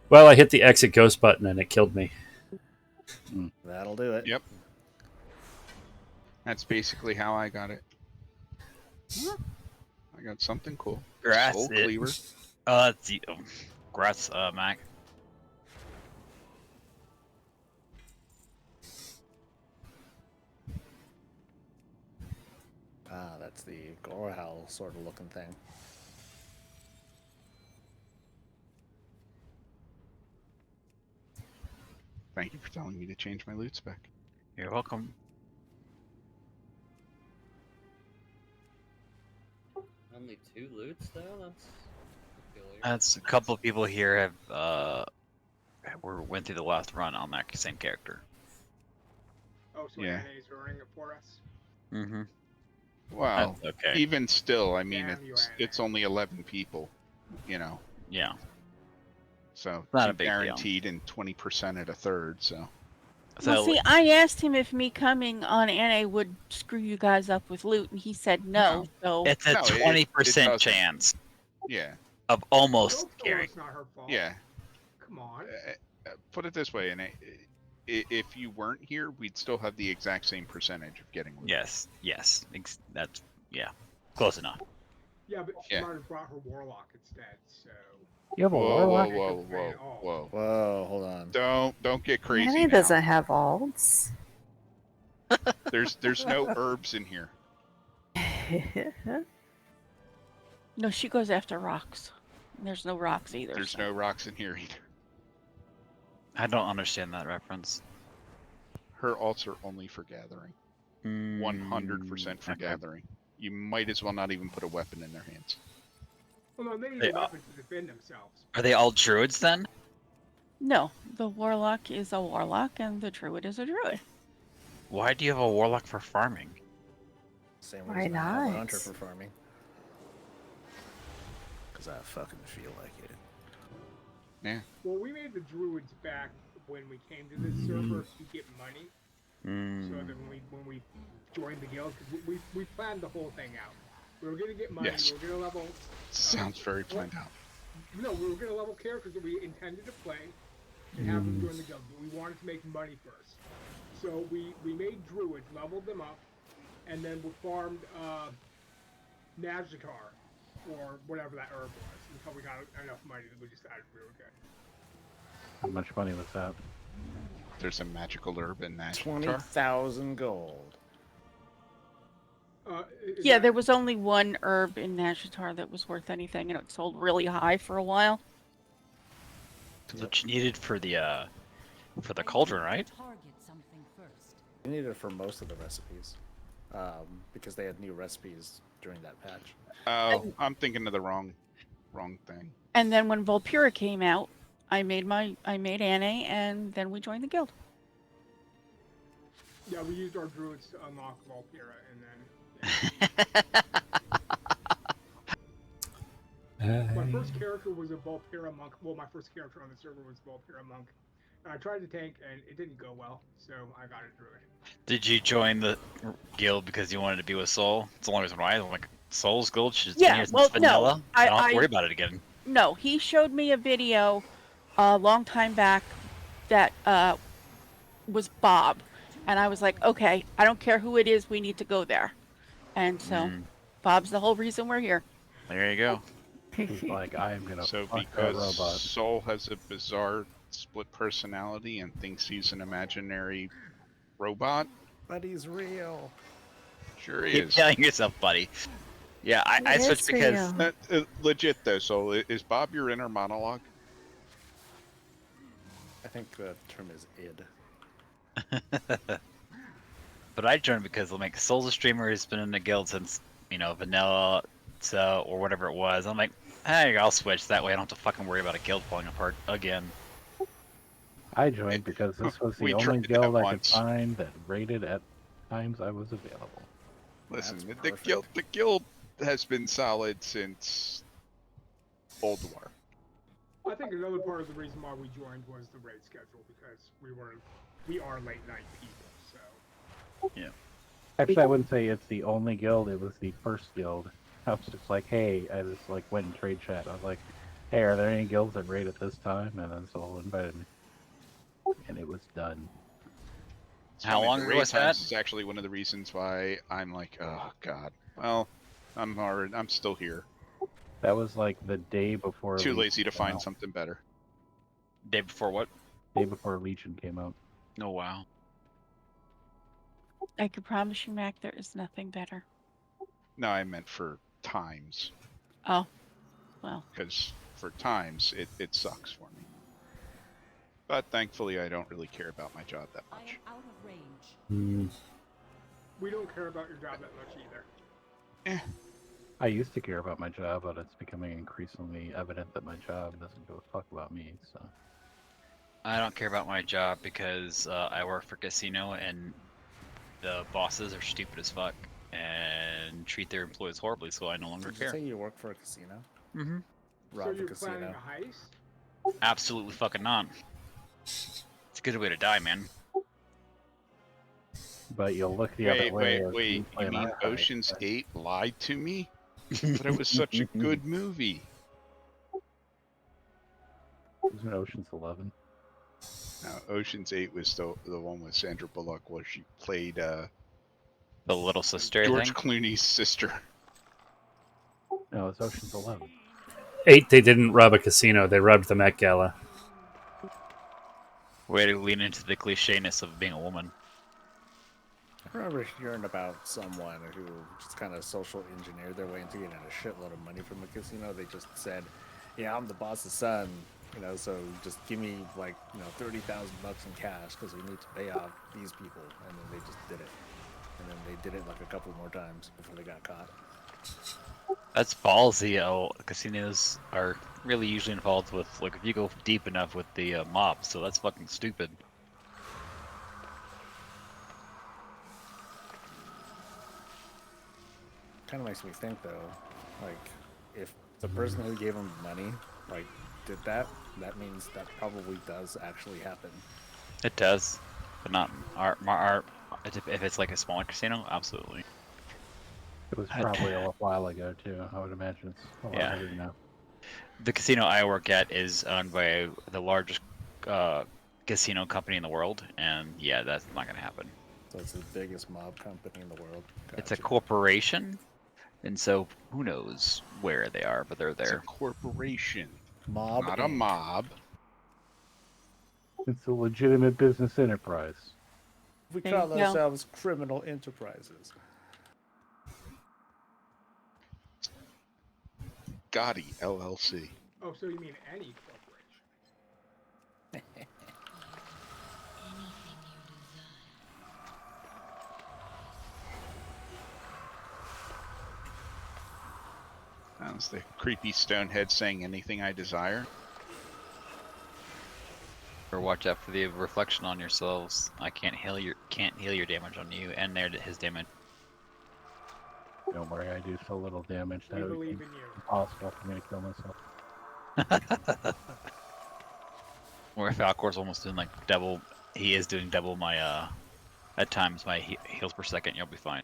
S1: Well, I hit the exit ghost button and it killed me.
S8: That'll do it.
S4: Yep. That's basically how I got it. I got something cool.
S6: Grass.
S4: Soul Cleaver.
S6: That's the grass, Mac.
S8: Ah, that's the Gorehowl sort of looking thing.
S4: Thank you for telling me to change my loot spec.
S6: You're welcome.
S11: Only 2 loots though? That's peculiar.
S6: That's a couple of people here have went through the last run on that same character.
S5: Oh, so
S4: Yeah.
S5: Anna's running it for us.
S6: Mm-hmm.
S4: Wow.
S6: Okay.
S4: Even still, I mean,
S5: Damn you,
S4: it's only 11 people, you know.
S6: Yeah.
S4: So
S6: Not a
S4: you
S6: big deal.
S4: guaranteed and 20% at a third. So
S3: Well, see, I asked him if me coming on NA would screw you guys up with loot, and he said no. So
S6: It's a
S4: No, it
S6: 20%
S4: doesn't.
S6: chance
S4: yeah,
S6: of almost
S5: Don't tell her
S6: carrying.
S5: it's not her fault.
S4: yeah.
S5: Come on.
S4: Put it this way, and if you weren't here, we'd still have the exact same percentage of getting loot.
S6: Yes. That's close enough.
S5: Yeah, but she
S4: Yeah.
S5: might have brought her warlock instead. So
S10: You have a
S4: Whoa,
S10: warlock?
S4: whoa.
S8: Whoa, hold on.
S4: Don't get crazy
S9: Annie
S4: now.
S9: doesn't have alts.
S4: There's no herbs in here.
S3: no, she goes after rocks. There's no rocks either.
S4: There's
S3: so.
S4: no rocks in here either.
S6: I don't understand that reference.
S4: Her alts are only for gathering. 100% for
S6: okay.
S4: gathering. You might as well not even put a weapon in their hands.
S5: well, no, they need
S6: They
S5: a
S6: are-
S5: weapon to defend themselves.
S6: Are they all druids then?
S3: No, the warlock is a warlock, and the druid is a druid.
S6: Why do you have a warlock for farming?
S8: Same
S9: Why
S8: reason I have a
S9: not?
S8: hunter for farming. Because I fucking feel like it.
S4: Yeah.
S5: Well, we made the druids back when we came to this server to get money. So that when we joined the guild, because we planned the whole thing out. We were gonna get money.
S4: Yes.
S5: We were gonna level.
S4: Sounds very planned out.
S5: No, we were gonna level characters that we intended to play and have them join the guild. But we wanted to make money first. So we made druids, leveled them up, and then we farmed Nazjatar, or whatever that herb was, until we got enough money that we decided we were good.
S10: How much money was that?
S4: There's a magical herb in that.
S8: 20,000 gold.
S3: Yeah, there was only one herb in Nazjatar that was worth anything, and it sold really high for a while.
S6: That's what you needed for the cauldron, right?
S15: Target something first.
S8: You need it for most of the recipes. Because they had new recipes during that patch.
S4: Oh, I'm thinking of the wrong thing.
S3: And then when Volpura came out, I made Anne, and then we joined the guild.
S5: Yeah, we used our druids to unlock Volpira, and then. My first character was a Volpira monk. Well, my first character on the server was Volpira monk, I tried to tank and it didn't go well, so I got a druid.
S6: Did you join the guild because you wanted to be with Soul? It's the only reason why. I'm like, Soul's guild? She's been
S3: Yeah,
S6: here since
S3: well, no,
S6: vanilla. I don't have to worry
S3: I
S6: about it again.
S3: no. He showed me a video a long time back that was Bob, and I was like, okay, I don't care who it is, we need to go there, and so Bob's the whole reason we're here.
S6: There you go.
S10: He's like, I am gonna
S4: So
S10: fuck that
S4: because
S10: robot.
S4: Soul has a bizarre split personality and thinks he's an imaginary robot,
S8: But he's real.
S4: sure he
S6: Keep
S4: is.
S6: telling yourself, buddy. Yeah, I
S9: It
S6: switched
S9: is
S6: because
S9: real.
S4: Legit though, Soul, is Bob your inner monologue?
S8: I think the term is id.
S6: but I joined because like Soul's a streamer who's been in the guild since vanilla, so or whatever it was. I'm like, hey, I'll switch that way. I don't have to fucking worry about a guild falling apart again.
S10: I joined because this was the
S4: We
S10: only
S4: tried that
S10: guild I could
S4: once.
S10: find that rated at times I was available.
S4: Listen,
S8: That's
S4: the guild has been solid since Old War.
S5: I think another part of the reason why we joined was the raid schedule because we are late night people. So
S10: Actually, I wouldn't say it's the only guild. It was the first guild. I was just like, hey, I just like went in trade chat. I was like, hey, are there any guilds that raid at this time? And then Soul invited me, and it was done.
S6: How long
S4: the
S6: ago
S4: raid
S6: was that?
S4: times is actually one of the reasons why I'm like, oh god. Well, I'm still here.
S10: That was like the day before.
S4: Too
S10: Legion
S4: lazy to
S10: came
S4: find
S10: out.
S4: something better.
S6: Day before what?
S10: Day before Legion came out.
S6: Oh wow.
S3: I can promise you, Mac, there is nothing better.
S4: No, I meant for times.
S3: Oh, well.
S4: Because for times, it sucks for me. But thankfully, I don't really care about my job that
S15: I
S4: much.
S15: am out of range.
S5: we don't care about your job that much either.
S10: I used to care about my job, but it's becoming increasingly evident that my job doesn't give a fuck about me. So
S6: I don't care about my job because I work for casino and the bosses are stupid as fuck and treat their employees horribly, so I no longer
S8: Did you
S6: care.
S8: say you work for a casino?
S6: Mm-hmm.
S8: Rob
S5: So
S8: the
S5: you're
S8: casino.
S5: planning a heist?
S6: Absolutely fucking not. It's a good way to die, man.
S10: but you'll look the other way. as
S4: Wait. You
S10: plan
S4: mean
S10: our heist.
S4: Ocean's 8 lied to me? But it was such a good movie.
S10: Isn't it Ocean's 11?
S4: No, Ocean's 8 was the one with Sandra Bullock where she played
S6: The little sister, I
S4: George
S6: think.
S4: Clooney's sister.
S10: No, it's Ocean's 11.
S1: 8, they didn't rob a casino. They robbed the Met Gala.
S6: Way to lean into the clichéness of being a woman.
S8: I remember hearing about someone who just kind of social engineered their way into getting a shitload of money from a casino. They just said, "Yeah, I'm the boss's son, so just give me like $30,000 in cash because we need to pay off these people." And then they just did it, and then they did it like a couple more times before they got caught.
S6: That's ballsy. Casinos are really usually involved with, like, if you go deep enough with the mob, so that's fucking stupid.
S8: Kind of makes me think though, like if the person who gave him money did that, that means that probably does actually happen.
S6: It does, but not our. If it's like a smaller casino, absolutely.
S10: It was probably a while ago too. I would imagine it's a lot
S6: Yeah.
S10: better now.
S6: The casino I work at is owned by the largest casino company in the world, and yeah, that's not gonna happen.
S8: So it's the biggest mob company in the world.
S6: It's a
S8: Gotcha.
S6: corporation, and so who knows where they are, but they're
S4: It's a
S6: there.
S4: corporation,
S8: Mob,
S4: not a
S8: Inc.
S4: mob.
S10: It's a legitimate business enterprise.
S8: We
S3: There
S8: call
S3: you go.
S8: ourselves criminal enterprises.
S4: Gotti LLC.
S5: Oh, so you mean any corporation?
S4: That was the creepy stonehead saying anything I desire.
S6: Or watch out for the reflection on yourselves. I can't heal your damage on you, and his damage.
S10: Don't worry, I do so little damage
S5: We
S10: that it would
S5: believe
S10: be
S5: in you.
S10: impossible for me to kill myself.
S6: Where Falcor's almost doing like double. He is doing double my at times my heals per second. You'll be fine.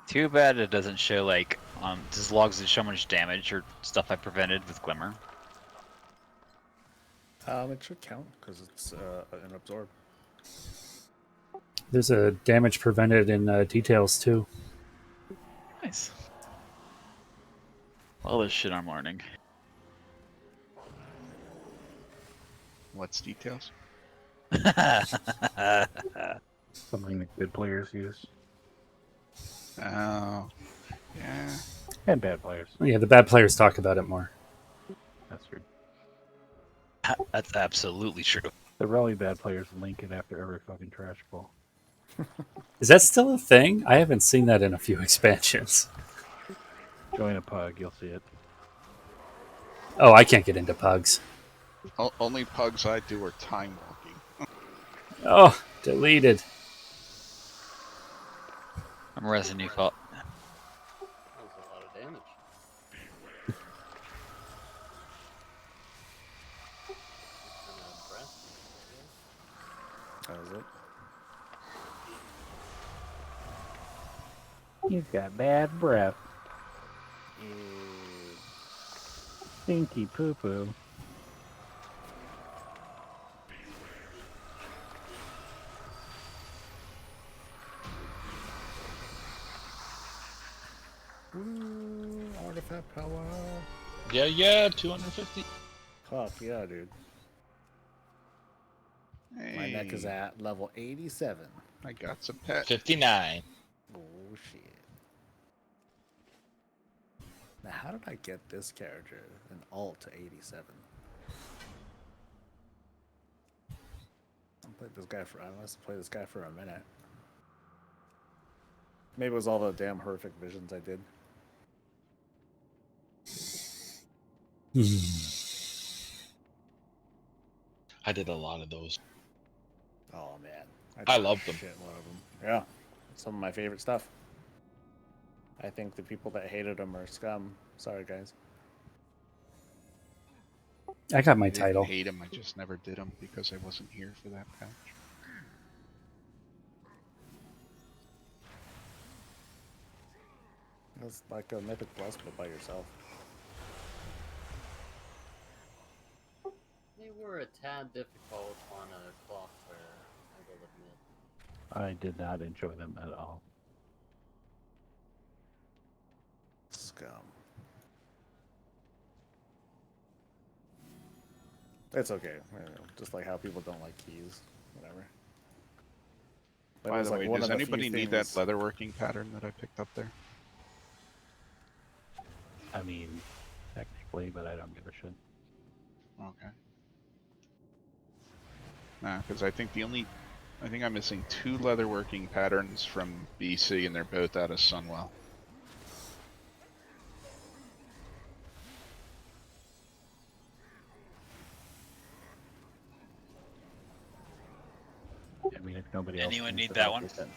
S6: Too bad it doesn't show like just logs that show how much damage or stuff I prevented with Glimmer.
S8: It should count because it's an absorb.
S1: There's a damage prevented in details too.
S6: Nice. All this shit I'm learning.
S4: What's details?
S10: Something that good players use.
S4: Oh, yeah.
S10: And bad players.
S1: Yeah, the bad players talk about it more.
S10: That's true.
S6: That's absolutely true.
S10: The really bad players link it after every fucking trash ball.
S1: Is that still a thing? I haven't seen that in a few expansions.
S10: Join a pug, you'll see it.
S1: Oh, I can't get into pugs.
S4: Only pugs I do are time walking.
S1: Oh, deleted.
S6: I'm resing you, Fault.
S11: That was a lot of damage.
S8: That was it.
S10: You've got bad breath. Stinky poo poo.
S8: Woo, artifact power.
S12: Yeah, 250.
S8: Fuck yeah, dude.
S4: Hey,
S8: My neck is at level 87.
S4: I got some pet.
S12: 59.
S8: Oh shit. Now how did I get this character an alt to 87? I must have played this guy for a minute. Maybe it was all the damn horrific visions I did.
S12: I did a lot of those.
S8: Oh man,
S12: I
S8: did a
S12: love them.
S8: shitload of them. Yeah, some of my favorite stuff. I think the people that hated them are scum. Sorry, guys.
S1: I got my
S4: I didn't
S1: title.
S4: hate him. I just never did him because I wasn't here for that patch.
S8: It's like a Mythic Plus, but by yourself.
S11: They were a tad difficult on a clock where I will admit.
S10: I did not enjoy them at all.
S8: Scum. It's okay. Just like how people don't like keys. Whatever. But it
S4: By
S8: was
S4: the
S8: like
S4: way,
S8: one
S4: does
S8: of the
S4: anybody
S8: few
S4: need that
S8: things-
S4: leatherworking pattern that I picked up there?
S10: I mean, technically, but I don't give a shit.
S4: Okay. Nah, because I think I'm missing 2 leatherworking patterns from BC, and they're both out of Sunwell.
S10: I mean, if nobody else.
S6: Anyone
S10: thinks
S6: need that
S10: I'll
S6: one?
S10: get that.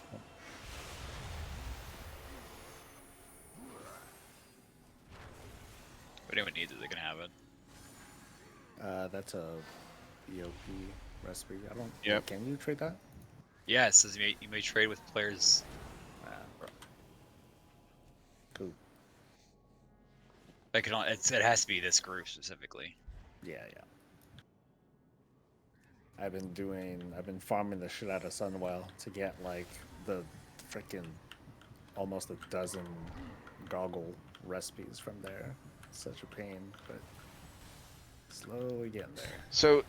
S6: If anyone needs it, they can have it.
S8: That's a EOP recipe. I don't.
S4: Yep.
S8: Can you trade that?
S6: Yeah, it says you may trade with players.
S8: Cool.
S6: It has to be this group specifically.
S8: Yeah. I've been farming the shit out of Sunwell to get like the freaking almost a dozen goggle recipes from there. Such a pain, but slowly getting there.
S4: So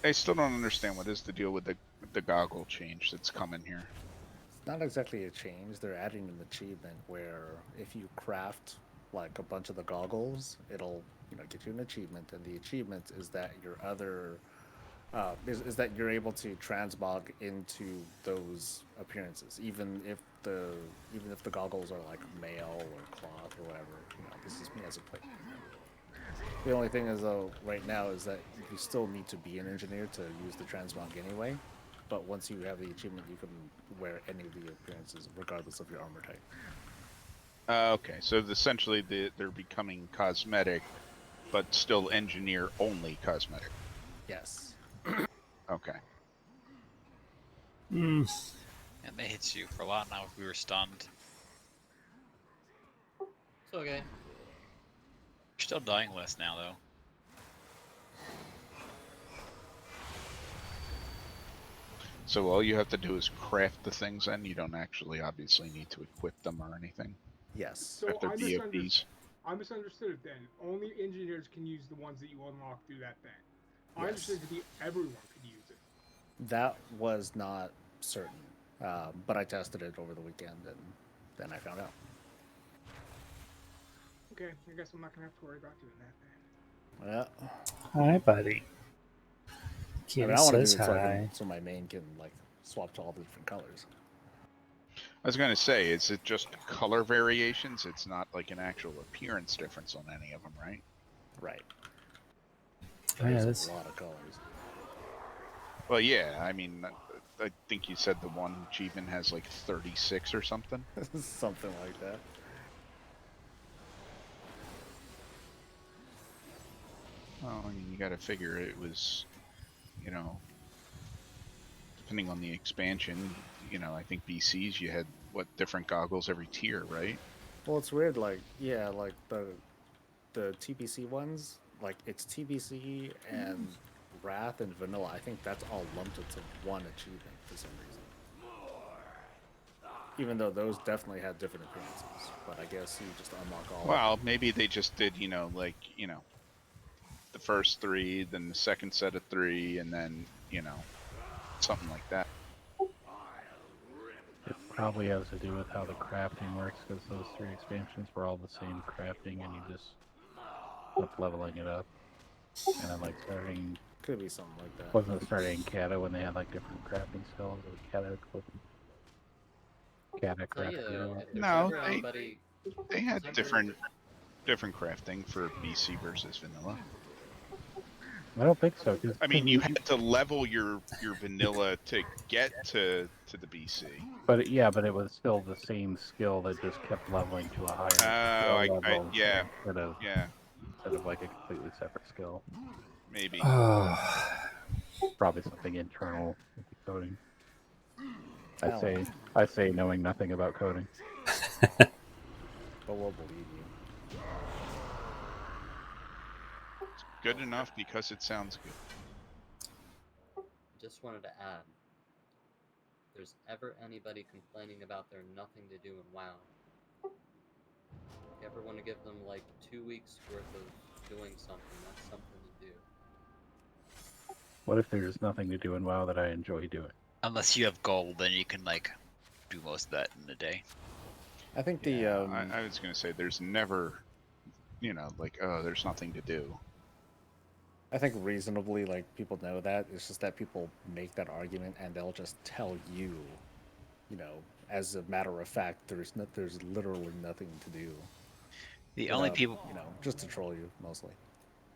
S4: I still don't understand what is the deal with the goggle change that's coming here.
S8: It's not exactly a change. They're adding an achievement where if you craft like a bunch of the goggles, it'll get you an achievement, and the achievement is that your other is that you're able to transmog into those appearances, even if the goggles are like mail or cloth or whatever. You know, this is me as a player. The only thing is though, right now, is that you still need to be an engineer to use the transmog anyway. But once you have the achievement, you can wear any of the appearances, regardless of your armor type.
S4: Okay, so essentially they're becoming cosmetic, but still engineer only cosmetic.
S8: Yes.
S4: Okay.
S1: Hmm.
S6: And they hit you for a lot now if we were stunned.
S11: It's okay.
S6: You're still dying less now, though.
S4: So all you have to do is craft the things, and you don't actually obviously need to equip them or anything.
S8: Yes.
S5: So
S4: If they're BFBs.
S5: I misunderstood it then. Only engineers can use the ones that you unlock through that thing. I
S8: Yes.
S5: understood it to be everyone could use it.
S8: That was not certain, but I tested it over the weekend, and then I found out.
S5: Okay, I guess I'm not gonna have to worry about doing that then.
S8: Yeah.
S1: Hi, buddy.
S8: I mean,
S1: Kitty
S8: I want to do
S1: says
S8: it so,
S1: hi.
S8: so my main can like swap to all the different colors.
S4: I was going to say, is it just color variations? It's not like an actual appearance difference on any of them, right?
S8: Right.
S1: Oh, yeah,
S8: There's a lot of colors.
S4: Well, yeah. I mean, I think you said the one achievement has like 36 or something.
S8: Something like that.
S4: Well, I mean, you got to figure it was, you know, depending on the expansion. You know, I think BCs you had what different goggles every tier, right?
S8: Well, it's weird. Like, yeah, like the TBC ones, like it's TBC and Wrath and Vanilla. I think that's all lumped into one achievement for some reason. Even though those definitely had different appearances, but I guess you just unlock all.
S4: Well, maybe they just did, you know, like, you know, the first three, then the second set of three, and then, you know, something like that.
S10: It probably has to do with how the crafting works, because those 3 expansions were all the same crafting, and you just kept leveling it up. And then, like, starting...
S8: Could be something like that.
S10: Wasn't it starting Kata when they had, like, different crafting skills? Or Kata equipment? Kata
S11: Tell you
S10: crafting?
S11: though, if there's
S4: No,
S11: ever anybody,
S4: they had
S11: if there's ever-
S4: different crafting for BC versus vanilla.
S10: I don't think so.
S4: I mean, you had to level your vanilla to get to the BC.
S10: But yeah, but it was still the same skill that just kept leveling to a higher skill level.
S4: Yeah,
S10: Instead of like a completely separate skill.
S4: Maybe.
S10: Probably something internal with the coding.
S8: Oh.
S10: I say knowing nothing about coding.
S8: But we'll believe you.
S4: It's good enough because it sounds good.
S11: Just wanted to add, if there's ever anybody complaining about their nothing to do in WoW, if you ever want to give them like 2 weeks worth of doing something, that's something to do.
S10: What if there's nothing to do in WoW that I enjoy doing?
S6: Unless you have gold, then you can like do most of that in a day.
S8: I think
S4: I was gonna say there's never, you know, like, oh, there's nothing to do.
S8: I think reasonably, like, people know that. It's just that people make that argument and they'll just tell you, you know, as a matter of fact, there's literally nothing to do.
S6: The only people,
S8: you know, just to troll you mostly.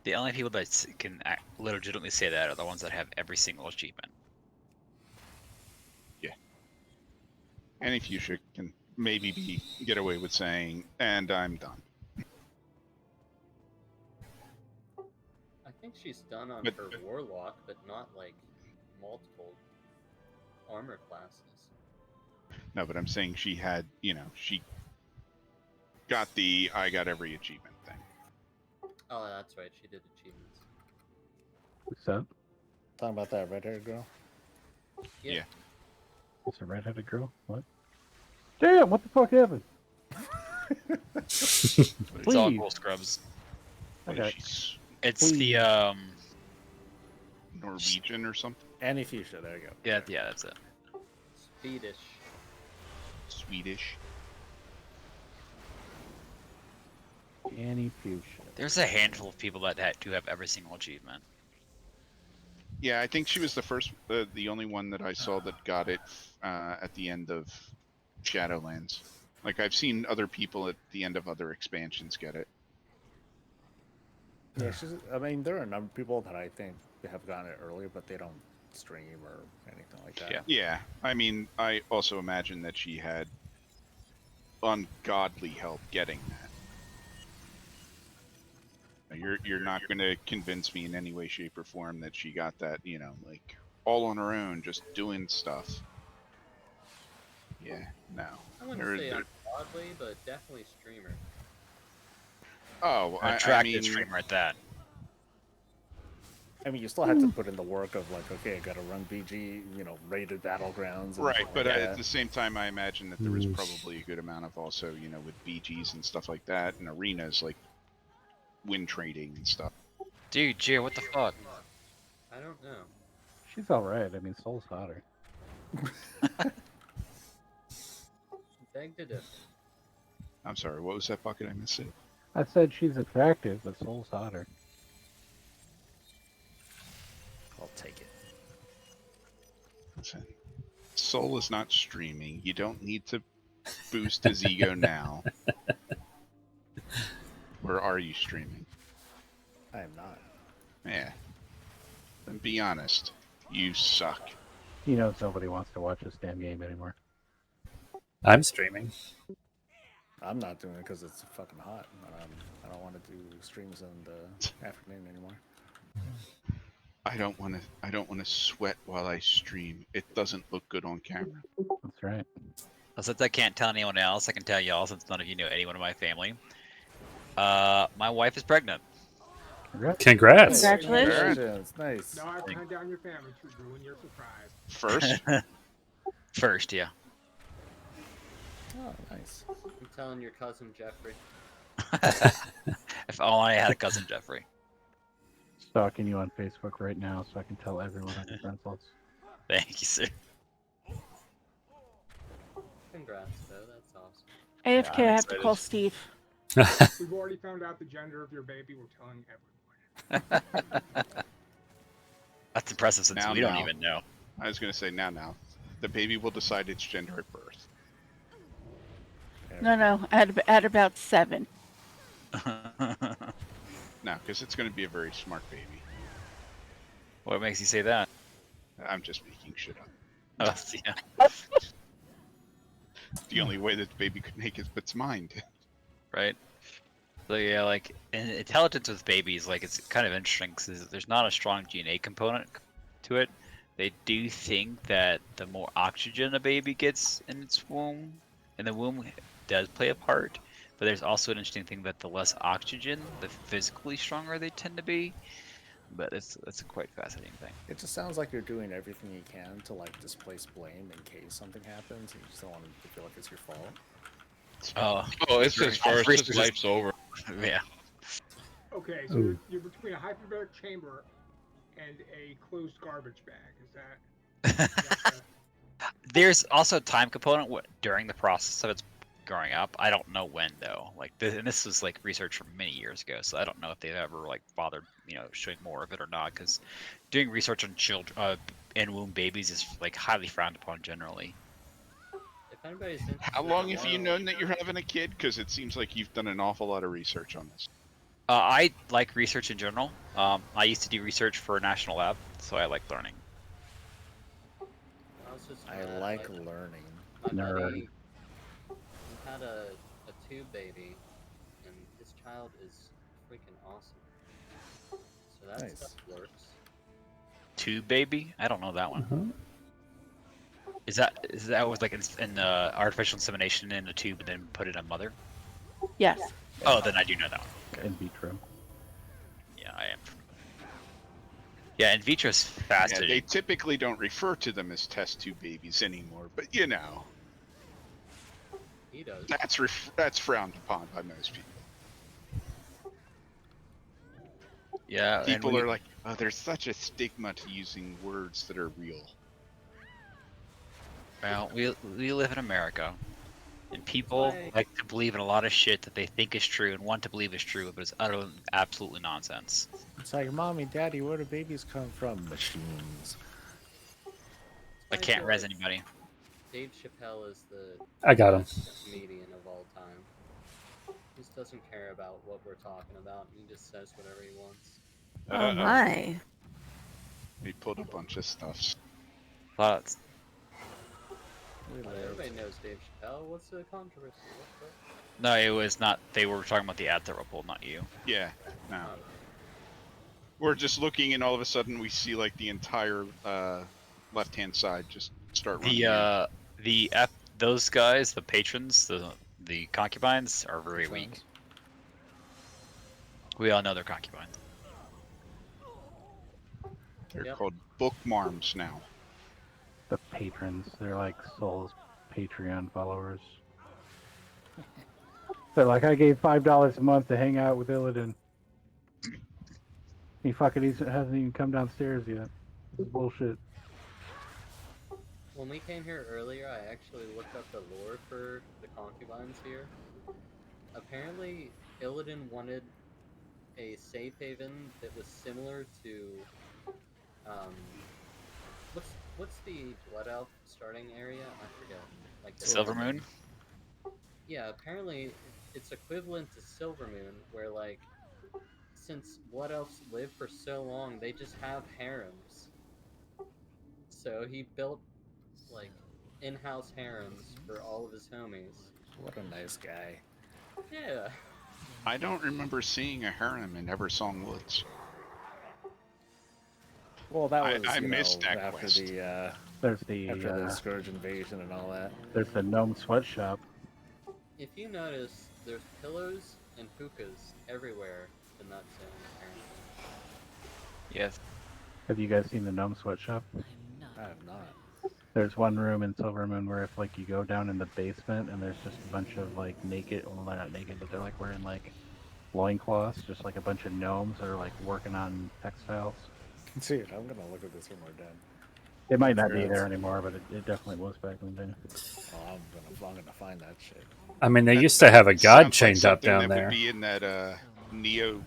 S6: The only people that can legitimately say that are the ones that have every single achievement.
S4: Yeah. Any fuchsia can maybe get away with saying, "And I'm done."
S11: I think she's done on her warlock, but not like multiple armor classes.
S4: No, but I'm saying she had, you know, she got the I got every achievement thing.
S11: Oh, that's right. She did achievements.
S10: What's that?
S8: Talking about that red-haired girl?
S4: Yeah.
S10: It's a red-headed girl? What? Damn, what the fuck happened?
S6: It's all gold scrubs.
S10: Okay.
S6: It's the
S4: Norwegian or something.
S8: Any fuchsia, there you go.
S6: Yeah, that's it.
S4: Swedish.
S10: Any fuchsia.
S6: There's a handful of people that do have every single achievement.
S4: Yeah, I think she was the first, the only one that I saw that got it at the end of Shadowlands. Like I've seen other people at the end of other expansions get it.
S8: Yeah, I mean, there are a number of people that I think have gotten it earlier, but they don't stream or anything like that.
S4: Yeah. I mean, I also imagine that she had ungodly help getting that. You're not going to convince me in any way, shape, or form that she got that, like all on her own, just doing stuff. Yeah, no.
S11: I wouldn't say ungodly, but definitely streamer.
S4: Oh,
S6: An attractive streamer at that.
S8: I mean, you still have to put in the work of like, okay, I got to run BG, rated battlegrounds. And
S4: right, but
S8: like
S4: at the same time, I imagine that there was probably a good amount of also, with BGs and stuff like that, and arenas like win trading and stuff.
S6: Dude, Jay, what the fuck?
S11: I don't know.
S10: She's alright. I mean, Soul's hotter.
S11: Beg to differ.
S4: I'm sorry, what was that, Bucket? I missed it.
S10: I said she's attractive, but Soul's hotter.
S8: I'll take it.
S4: Listen, Soul is not streaming. You don't need to boost his ego now. Or are you streaming?
S8: I am not.
S4: Yeah. Then be honest. You suck.
S10: He knows nobody wants to watch this damn game anymore.
S1: I'm streaming.
S8: I'm not doing it because it's fucking hot. I don't want to do streams in the afternoon anymore.
S4: I don't want to sweat while I stream. It doesn't look good on camera.
S10: That's right.
S6: Well, since I can't tell anyone else, I can tell y'all since none of you know anyone in my family. My wife is pregnant.
S1: Congrats.
S3: Congratulations.
S8: Nice.
S5: Now I've turned down your family to ruin your surprise.
S4: First?
S6: First, yeah.
S8: Oh, nice.
S11: I'm telling your cousin Jeffrey.
S6: If only I had a cousin Jeffrey.
S10: Stalking you on Facebook right now so I can tell everyone on your friends list.
S6: Thank you, sir.
S11: Congrats, though. That's awesome.
S3: AFK,
S6: Yeah,
S3: I have to call Steve.
S5: We've already found out the gender of your baby. We're telling everyone.
S6: That's impressive since we don't even know.
S4: I was going to say now. The baby will decide its gender at birth.
S3: No, at about 7.
S4: No, because it's going to be a very smart baby.
S6: What makes you say that?
S4: I'm just making shit up.
S6: Oh, yeah.
S4: The only way that the baby could make its mind.
S6: Right? So yeah, like, in intelligence with babies, like, it's kind of interesting because there's not a strong DNA component to it. They do think that the more oxygen a baby gets in its womb, does play a part. But there's also an interesting thing that the less oxygen, the physically stronger they tend to be. But that's a quite fascinating thing.
S8: It just sounds like you're doing everything you can to like displace blame in case something happens, and you just don't want to feel like it's your fault.
S12: Oh, it's his first. His life's over.
S6: Yeah.
S5: Okay, so you're between a hyperbaric chamber and a closed garbage bag. Is that?
S6: There's also a time component during the process of its growing up. I don't know when though. Like, and this was like research from many years ago, so I don't know if they've ever like bothered, showing more of it or not. Because doing research on children, in-womb babies is like highly frowned upon generally.
S11: If anybody's
S4: How long have you known that you're having a kid? Because it seems like you've done an awful lot of research on this.
S6: I like research in general. I used to do research for a national lab, so I like learning.
S8: I like learning.
S11: My buddy had a tube baby, and his child is freaking awesome. So that
S8: Nice.
S11: stuff works.
S6: Tube baby? I don't know that one. Is that was like in artificial insemination in a tube and then put it in a mother?
S3: Yes.
S6: Oh, then I do know that one.
S10: In vitro.
S6: Yeah, I am. Yeah, in vitro is fascinating.
S4: Yeah, they typically don't refer to them as test tube babies anymore, but
S11: He does.
S4: that's frowned upon by most people.
S6: Yeah,
S4: People are like, oh, there's such a stigma to using words that are real.
S6: Well, we live in America, and people like to believe in a lot of shit that they think is true and want to believe is true, but it's utterly, absolutely nonsense.
S8: It's like, Mommy, Daddy, where do babies come from? Machines.
S6: I can't res anybody.
S11: Dave Chappelle is the
S1: I got him.
S11: best comedian of all time. He just doesn't care about what we're talking about. He just says whatever he wants.
S9: Oh my.
S4: He pulled a bunch of stuff.
S6: But
S11: Everybody knows Dave Chappelle. What's the controversy? What
S6: no, it was not. They were talking about the ad that were pulled, not you.
S4: Yeah, no. We're just looking, and all of a sudden we see like the entire left-hand side just start running.
S6: Those guys, the patrons, the concubines, are very weak. We all know they're concubines.
S4: They're called bookmarms now.
S10: The patrons, they're like Soul's Patreon followers. They're like, I gave $5 a month to hang out with Illidan. He fucking hasn't even come downstairs yet. This is bullshit.
S11: When we came here earlier, I actually looked up the lore for the concubines here. Apparently, Illidan wanted a safe haven that was similar to, what's the Blood Elf starting area? I forget. Like
S6: Silvermoon?
S11: Yeah, apparently it's equivalent to Silvermoon, where like, since Blood Elves live for so long, they just have harems. So he built like in-house harems for all of his homies.
S8: What a nice guy.
S11: Yeah.
S4: I don't remember seeing a harem in Eversong Woods.
S8: Well, that was
S4: I missed that
S8: after
S4: quest.
S10: There's the
S8: after the Scourge invasion and all that.
S10: There's the gnome sweatshop.
S11: If you notice, there's pillows and hookahs everywhere in that zone, apparently.
S6: Yes.
S10: Have you guys seen the gnome sweatshop?
S8: I have not.
S10: There's one room in Silvermoon where if like you go down in the basement and there's just a bunch of like naked, well they're not naked, but they're like wearing like loincloths, just like a bunch of gnomes that are like working on textiles.
S8: Dude, I'm gonna look at this when we're done.
S10: It might not be there anymore, but it definitely was back in the day.
S8: Oh, I'm gonna find that shit.
S1: I mean, they used to have a god
S4: Sounds
S1: chained
S4: like
S1: up down
S4: something that
S1: there.
S4: would be in that Neo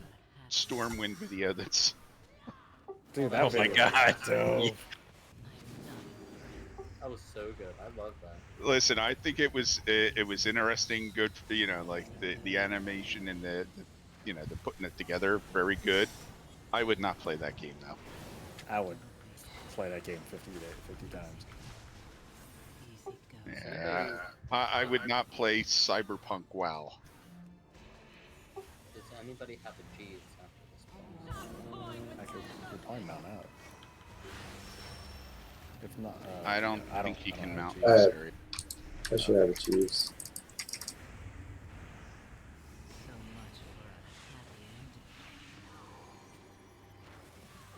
S4: Stormwind video. That's.
S8: Dude,
S6: Oh my god.
S8: Dope.
S11: That was so good. I love that.
S4: Listen, I think it was interesting, good. You know, like the animation and the putting it together, very good. I would not play that game though.
S8: I would play that game 50 times.
S4: Yeah, I would not play Cyberpunk WoW.
S11: Does anybody have a Jeeves after this point?
S8: I could probably mount out. If not,
S4: I don't think you can mount
S14: Jeeves.
S4: this area.
S14: I should have a Chiefs.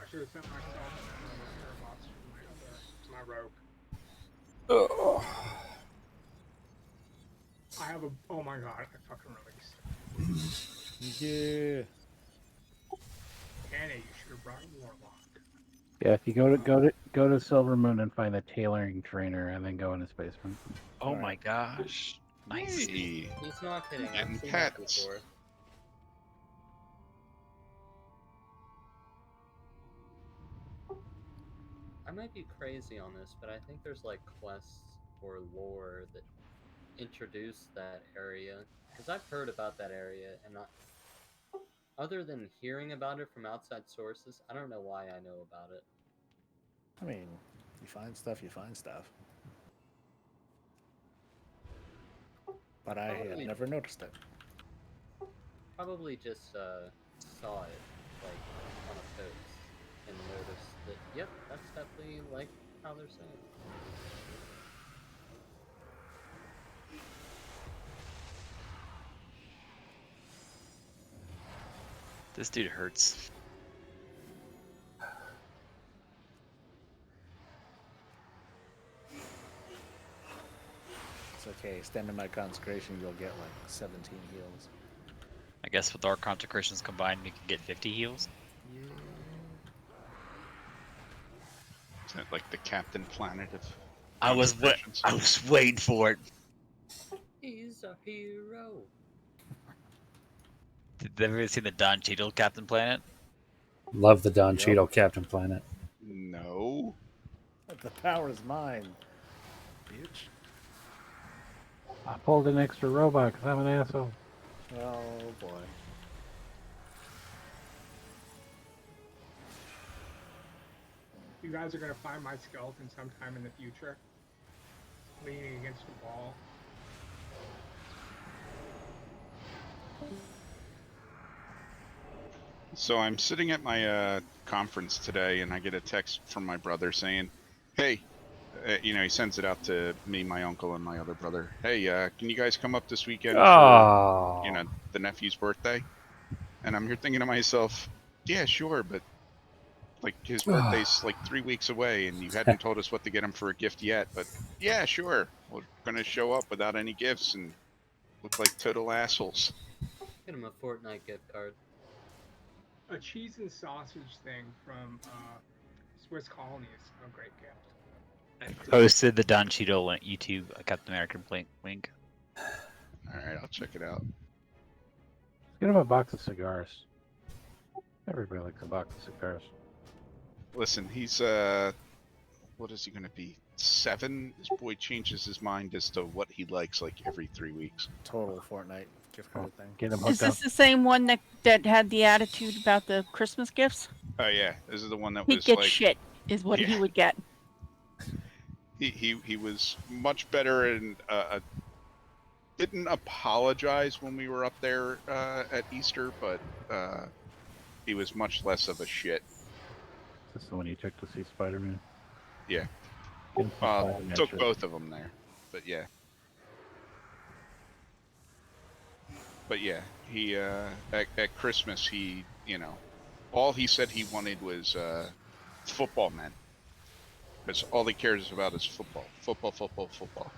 S5: I should have sent myself to my rogue. I have a. Oh my god! I fucking released.
S8: Yeah.
S5: Anna, you should have brought Warlock.
S10: Yeah, if you go to Silvermoon and find the tailoring trainer, and then go in his basement.
S6: Oh my gosh. Nice.
S4: Hey,
S11: He's not kidding. I've
S4: and
S11: seen that
S4: pets.
S11: before. I might be crazy on this, but I think there's like quests or lore that introduce that area. Because I've heard about that area, and not other than hearing about it from outside sources, I don't know why I know about it.
S8: I mean, you find stuff, you find stuff. But I had never noticed it.
S11: Probably just saw it like on a post and noticed that, yep, that's definitely like how they're saying.
S6: This dude hurts.
S8: It's okay. Stand in my consecration, you'll get like 17 heals.
S6: I guess with our consecrations combined, we can get 50 heals.
S4: Isn't it like the Captain Planet of?
S6: I was waiting for it.
S11: He's a hero.
S6: Did everybody see the Don Cheadle Captain Planet?
S1: Love the Don
S8: Yep.
S1: Cheadle Captain Planet.
S4: No.
S8: The power is mine, bitch.
S10: I pulled an extra robot because I'm an asshole.
S8: Oh boy.
S5: You guys are gonna find my skeleton sometime in the future, leaning against the wall.
S4: So I'm sitting at my conference today, and I get a text from my brother saying, "Hey, he sends it out to me, my uncle, and my other brother. Hey, can you guys come up this weekend for,
S1: Oh,
S4: the nephew's birthday?" And I'm here thinking to myself, "Yeah, sure, but like his birthday's like 3 weeks away, and you hadn't told us what to get him for a gift yet. But yeah, sure, we're gonna show up without any gifts and look like total assholes."
S11: Get him a Fortnite gift card.
S5: A cheese and sausage thing from Swiss Colony is a great gift.
S6: I posted the Don Cheadle YouTube Captain American link.
S4: All right, I'll check it out.
S10: Get him a box of cigars. Everybody likes a box of cigars.
S4: Listen, he's what is he gonna be? 7? This boy changes his mind as to what he likes like every 3 weeks.
S8: Total Fortnite gift card thing.
S10: Get him
S3: Is
S10: hooked up.
S3: this the same one that had the attitude about the Christmas gifts?
S4: Oh yeah, this is the one that
S3: He'd
S4: was
S3: get
S4: like
S3: shit, is what
S4: Yeah.
S3: he would get.
S4: he was much better and didn't apologize when we were up there at Easter, but he was much less of a shit.
S10: Is this the one you took to see Spider-Man?
S4: Yeah.
S10: Get him some Spider-Man
S4: Took
S10: shit.
S4: both of them there, but yeah. But yeah, he at Christmas he all he said he wanted was football men, because all he cares about is football, football, football, football.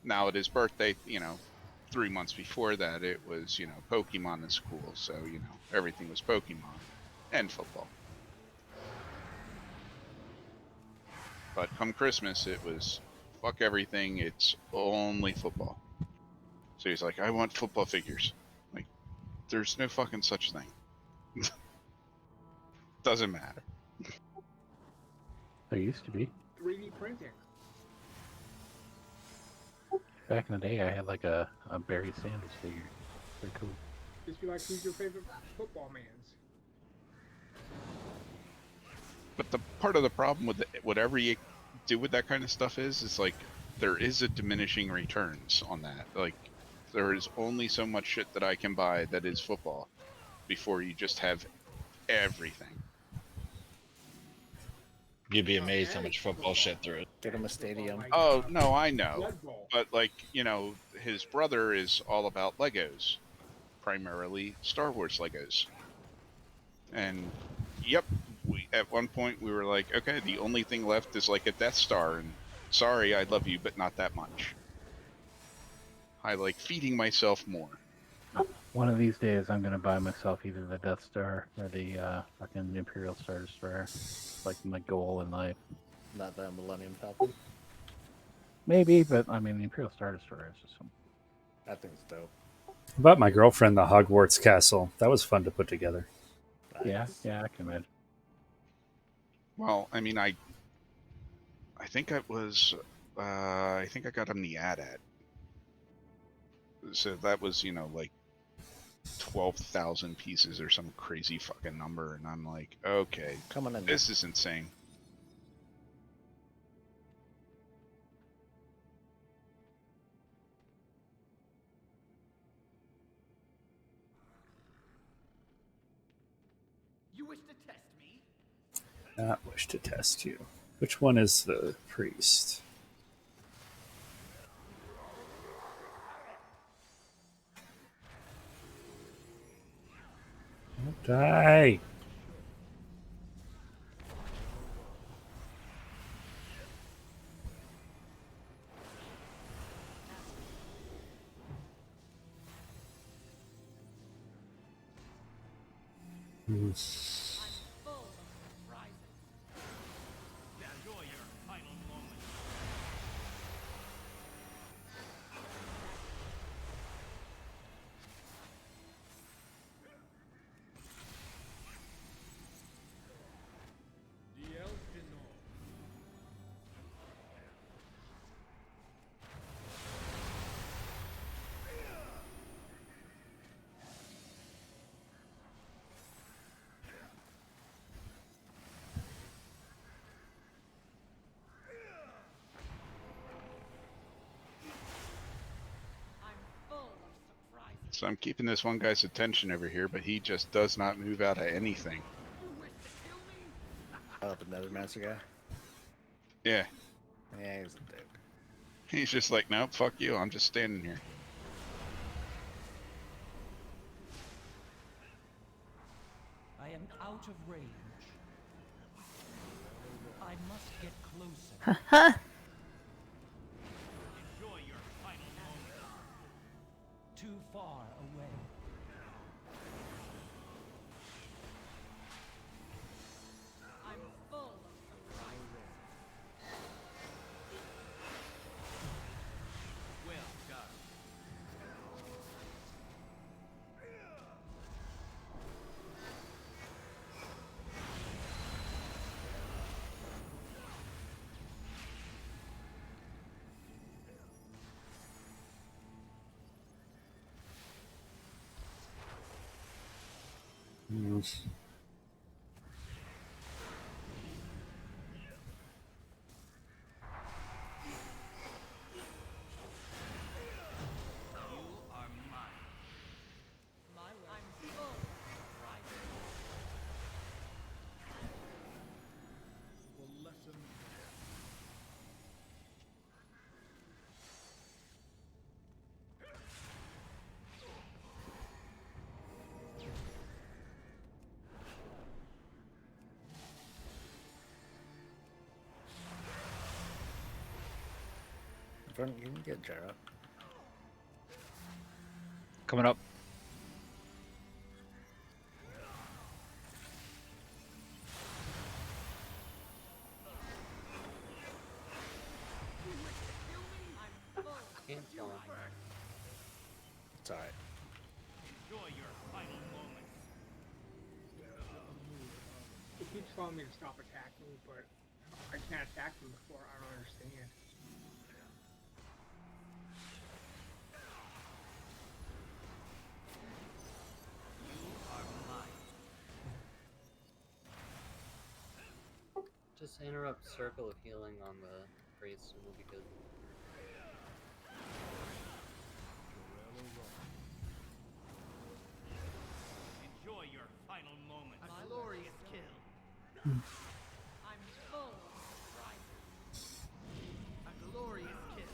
S4: Now at his birthday, 3 months before that, it was Pokemon in school, so everything was Pokemon and football. But come Christmas, it was fuck everything. It's only football. So he's like, I want football figures. Like, there's no fucking such thing. Doesn't matter.
S10: There used to be.
S5: 3D printing.
S10: Back in the day, I had like a Barry Sanders figure. Pretty cool.
S5: Just be like, who's your favorite football man's?
S4: But the part of the problem with whatever you do with that kind of stuff is like there is a diminishing returns on that. Like there is only so much shit that I can buy that is football before you just have everything.
S12: You'd be amazed how much football shit there is.
S8: Get him a stadium.
S4: Oh no, I know.
S5: Blood Bowl.
S4: But like, his brother is all about Legos. Primarily Star Wars Legos. And yep, at one point we were like, okay, the only thing left is like a Death Star, and sorry, I love you, but not that much. I like feeding myself more.
S10: One of these days, I'm gonna buy myself either the Death Star or the fucking Imperial Star Destroyer. It's like my goal in life.
S8: Not the Millennium Falcon.
S10: Maybe, but I mean, the Imperial Star Destroyer is just some.
S8: That thing's dope.
S1: I bought my girlfriend the Hogwarts castle. That was fun to put together.
S10: Yeah, I can imagine.
S4: Well, I mean, I think I was, I think I got him the AT-AT. So that was, like 12,000 pieces or some crazy fucking number, and I'm like, okay,
S8: Coming in.
S4: this is insane.
S2: You wish to test me?
S1: Not wish to test you. Which one is the priest? Don't die. Hmm.
S4: So I'm keeping this one guy's attention over here, but he just does not move out of anything.
S8: Oh, the Nethermancer guy?
S4: Yeah.
S8: Yeah, he's a dick.
S4: He's just like, nope, fuck you. I'm just standing here.
S15: I am out of range. I must get closer.
S9: Haha.
S15: Enjoy your final moment. Too far away. I'm full of surprises. Well done. You are mine. My way. I'm full of surprises. Will lessen.
S8: You can get Jarrett.
S6: Coming up.
S11: Can't kill him.
S8: It's alright.
S15: Enjoy your final moments.
S5: It keeps telling me to stop attacking, but I can't attack them before. I don't understand.
S15: You are mine.
S11: Just interrupt Circle of Healing on the priest and we'll be good.
S15: Enjoy your final moment. A glorious kill. I'm full of surprises. A glorious kill.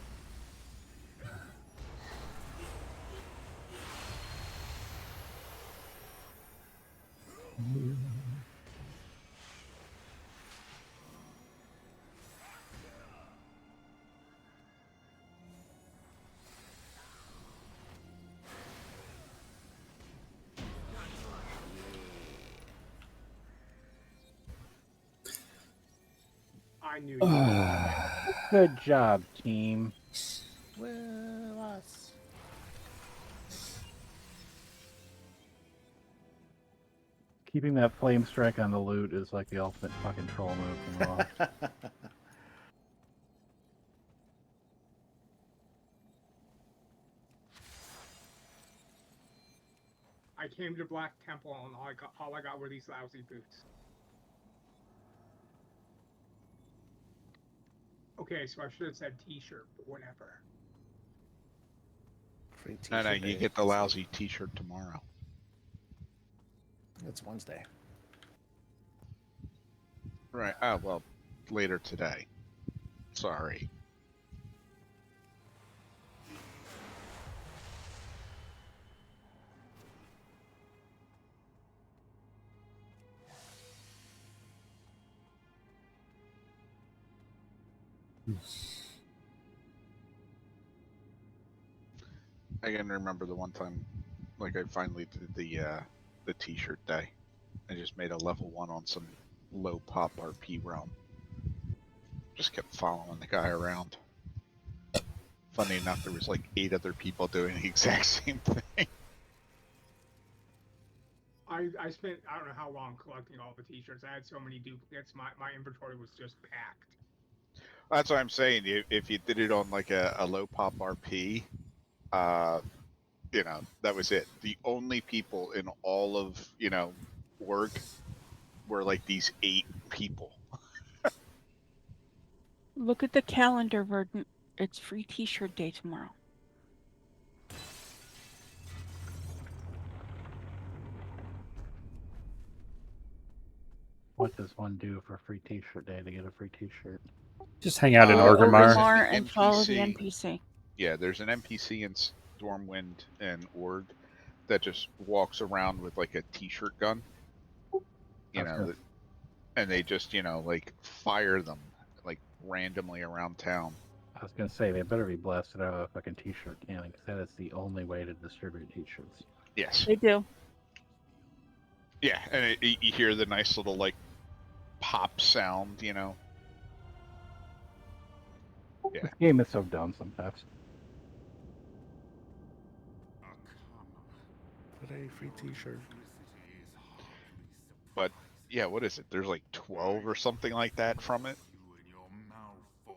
S5: I knew you.
S10: Good job, team.
S8: Well, us.
S10: Keeping that flame strike on the loot is like the ultimate fucking troll move from Raw.
S5: I came to Black Temple and all I got were these lousy boots. Okay, so I should have said t-shirt, but whatever.
S8: Free
S4: No,
S8: t-shirt
S4: you
S8: day.
S4: get the lousy t-shirt tomorrow.
S8: It's Wednesday.
S4: Right. Oh, well, later today. Sorry. I can remember the one time, like I finally did the t-shirt day. I just made a level 1 on some low pop RP realm. Just kept following the guy around. Funny enough, there was like 8 other people doing the exact same thing.
S5: I spent I don't know how long collecting all the t-shirts. I had so many duplicates. My inventory was just packed.
S4: That's what I'm saying. If you did it on like a low pop RP, that was it. The only people in all of, work were like these 8 people.
S3: Look at the calendar, Verdant. It's free t-shirt day tomorrow.
S10: What does one do for free T-shirt day to get a free T-shirt?
S1: Just hang out in
S3: Go to
S1: Orgrimmar.
S3: Orgrimmar and follow the NPC.
S4: Yeah, there's an NPC in Stormwind and Org that just walks around with like a T-shirt gun. You know, that, and they just like fire them like randomly around town.
S10: I was gonna say they better be blasted out of a fucking T-shirt cannon because that is the only way to distribute T-shirts.
S4: Yes.
S3: They do.
S4: Yeah, and you hear the nice little like pop sound, Yeah.
S10: This game is so dumb sometimes.
S8: Today, free T-shirt.
S4: But yeah, what is it? There's like 12 or something like that from it.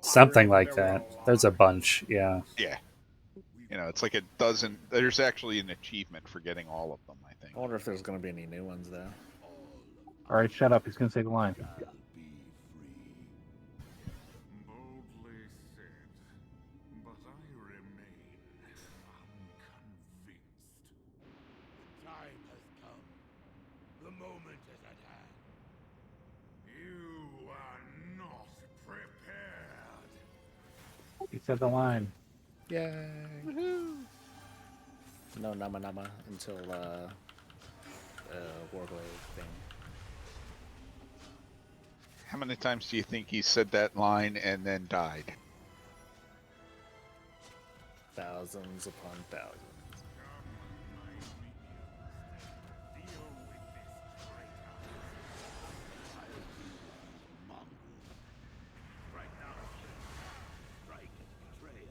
S1: Something like that. There's a bunch, yeah.
S4: Yeah. It's like a dozen. There's actually an achievement for getting all of them, I think.
S8: I wonder if there's going to be any new ones though.
S10: All right, shut up. He's gonna say the line.
S13: Boldly said, but I remain unconvinced.
S2: The time has come. The moment is at hand.
S13: You are not prepared.
S10: He said the line.
S8: Yay! No Nama Nama until Warblade thing.
S4: How many times do you think he said that line and then died?
S8: Thousands upon thousands.
S2: Right now, strike and betrayal.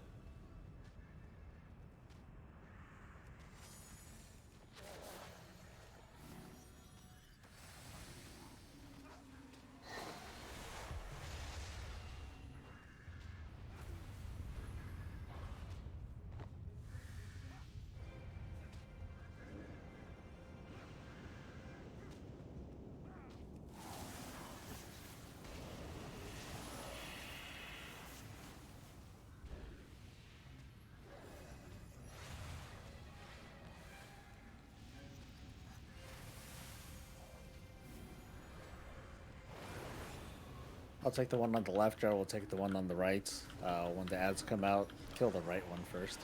S8: I'll take the one on the left, Joe will take the one on the right. When the ads come out, kill the right one first.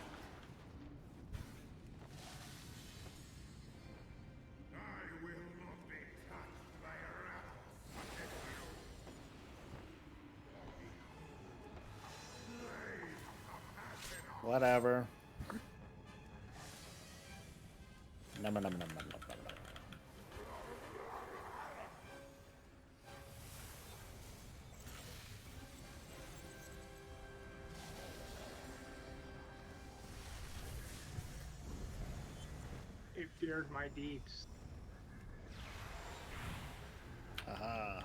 S8: Whatever. Nom nom nom nom nom nom.
S5: It dared my deeds.
S8: Aha.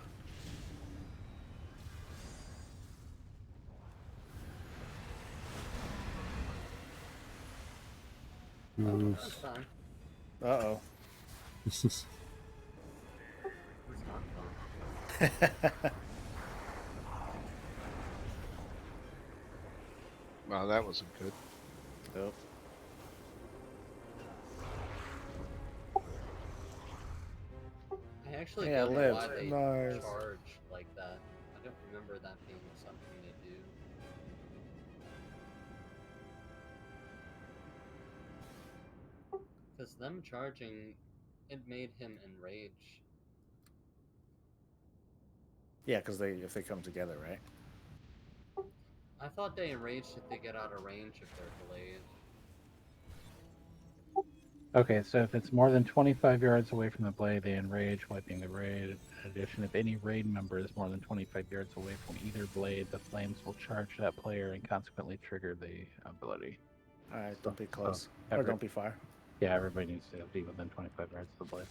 S11: That's fine.
S8: Uh-oh.
S11: It's not fun.
S4: Well, that wasn't good.
S8: Nope.
S11: I actually
S8: Yeah,
S11: don't know
S8: live.
S11: why they
S8: Nice.
S11: charge like that. I don't remember that being something they do. Because them charging, it made him enrage.
S8: Yeah, because if they come together, right?
S11: I thought they enraged if they get out of range if they're delayed.
S10: Okay, so if it's more than 25 yards away from the blade, they enrage, wiping the raid. In addition, if any raid member is more than 25 yards away from either blade, the flames will charge that player and consequently trigger the ability.
S8: Alright, don't be
S10: So,
S8: close. Or don't be far.
S10: Yeah, everybody needs to be within 25 yards of the blade.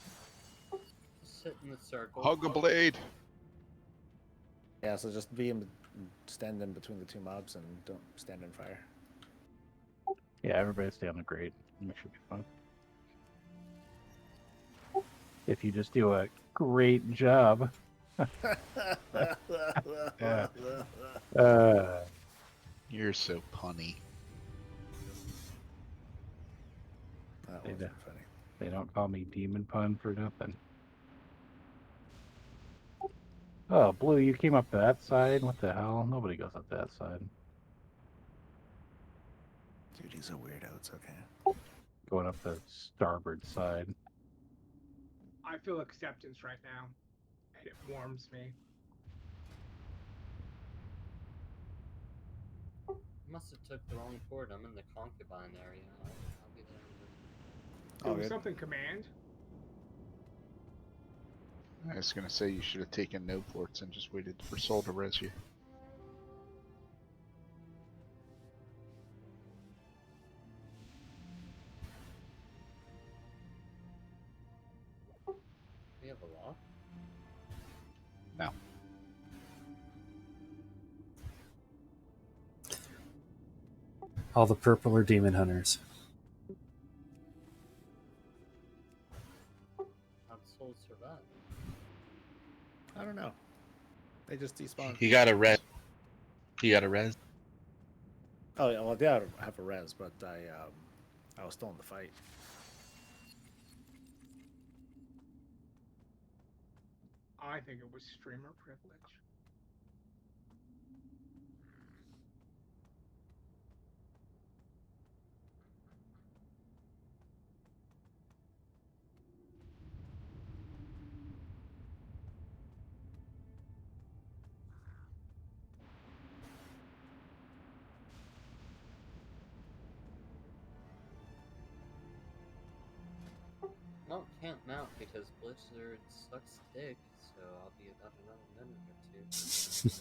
S11: Just sit in the circle.
S4: Hug a blade.
S8: Yeah, so just stand in between the two mobs and don't stand in fire.
S10: Yeah, everybody stay on the grate. It should be fun. If you just do a great job. Yeah.
S4: You're so punny.
S8: That
S10: They
S8: wasn't
S10: don't-
S8: funny.
S10: They don't call me Demon Pun for nothing. Oh, Blue, you came up that side? What the hell? Nobody goes up that side.
S8: Dude, he's a weirdo. It's okay.
S10: Going up the starboard side.
S5: I feel acceptance right now. And it warms me.
S11: I must have took the wrong port. I'm in the concubine area. I'll be there in a minute.
S5: There
S8: Oh,
S5: was
S8: good.
S5: something command.
S4: I was gonna say you should have taken no ports and just waited for Soul to res you.
S11: We have a lock?
S4: No.
S1: All the purple are demon hunters.
S11: How'd Soul survive?
S8: I don't know. They just despawned.
S12: He got a res. He got a res.
S8: Oh yeah, well I did have a res, but I was still in the fight.
S5: I think it was streamer privilege.
S11: Well, can't mount because Blizzard sucks dick, so I'll be about another minute or two.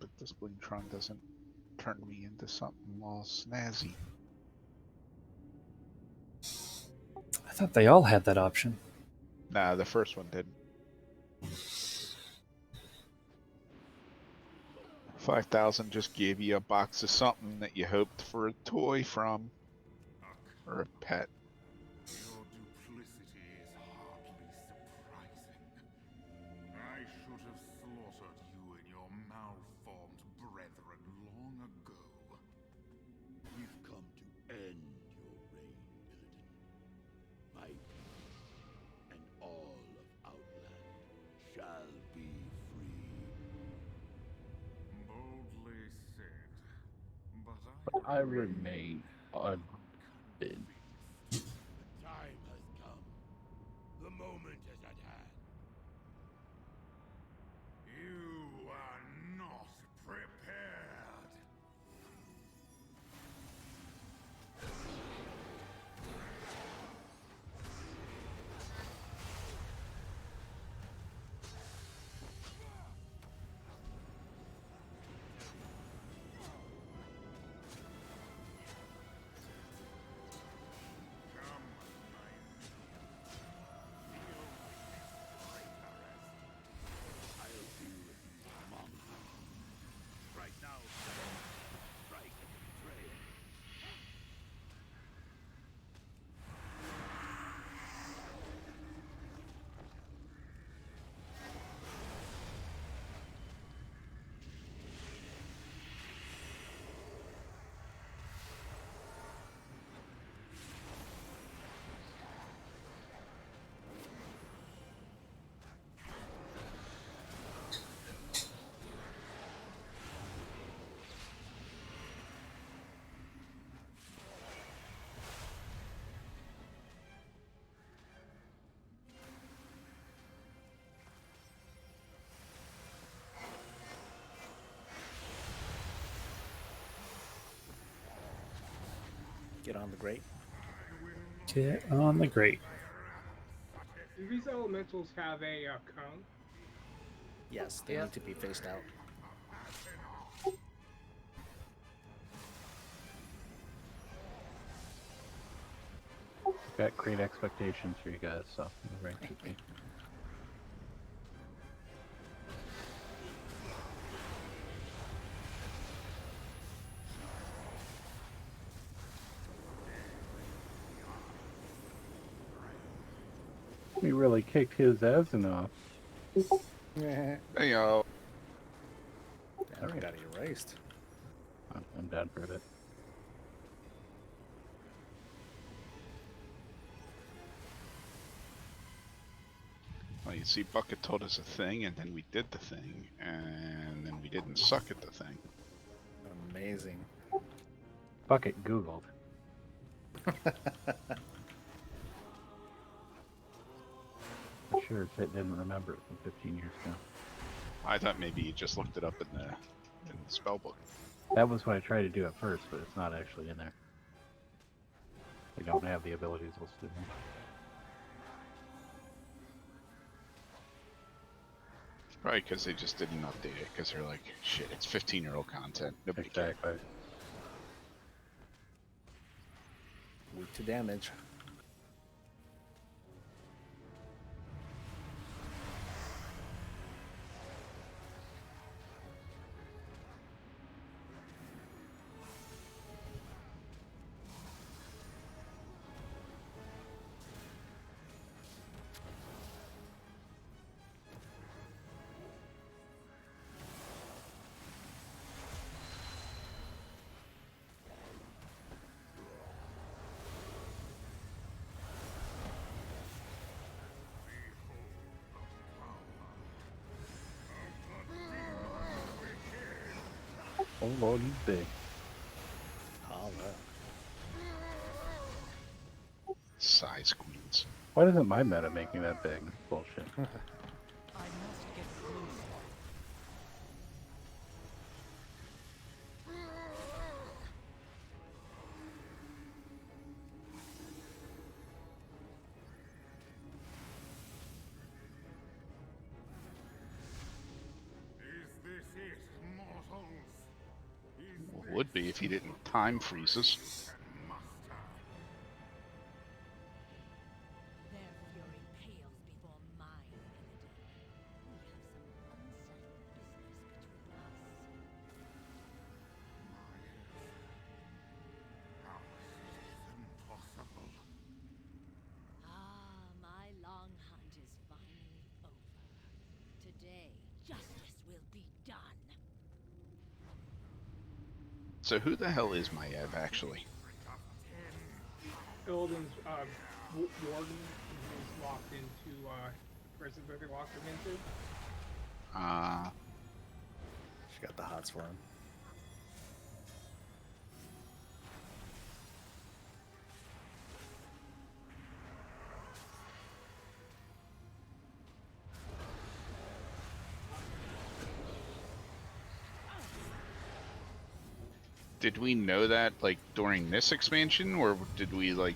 S4: But this Blingtron doesn't turn me into something all snazzy.
S1: I thought they all had that option.
S4: Nah, the first one didn't. 5,000 just gave you a box of something that you hoped for a toy from. Or a pet.
S13: Your duplicity is hardly surprising. I should have slaughtered you and your malformed brethren long ago.
S2: We've come to end your reign, Illidan. My people and all of Outland shall be free.
S13: Boldly said, but
S10: I remain unconvinced.
S2: The time has come. The moment is at hand.
S13: You are not prepared.
S2: I'll deal with these monsters. Right now, strike at the betrayer.
S8: Get on the grate.
S1: Get on the grate.
S5: Do these elementals have a cone?
S8: Yes, they need to be faced out.
S10: Got great expectations for you guys, so very quickly. We really kicked his ass enough.
S8: Yeah.
S4: Hey, yo.
S8: I got erased.
S10: I'm down for it.
S4: Well, you see, Bucket told us a thing, and then we did the thing, and then we didn't suck at the thing.
S8: Amazing.
S10: Bucket Googled. I'm sure it didn't remember it from 15 years ago.
S4: I thought maybe you just looked it up in the spell book.
S10: That was what I tried to do at first, but it's not actually in there. I don't have the abilities listed in there.
S4: Right, because they just didn't update it, because they're like, shit, it's 15-year-old content. Nobody cares.
S10: Exactly.
S8: Weak to damage.
S10: Oh lord, he's big.
S8: Holla.
S4: Size queens.
S10: Why doesn't my meta make me that big? Bullshit.
S15: I must get closer.
S13: Is this it, mortals? Is
S4: Would be if he didn't time freeze us.
S13: master?
S15: Their fury pales before mine, Illidan. We have some unsettled business between us.
S13: How is it even possible?
S15: Ah, my long hunt is finally over. Today, justice will be done.
S4: So who the hell is Maev, actually?
S5: Illidan's warden is locked into prison that they locked him into.
S8: She got the hots for him.
S4: Did we know that, like, during this expansion, or did we, like,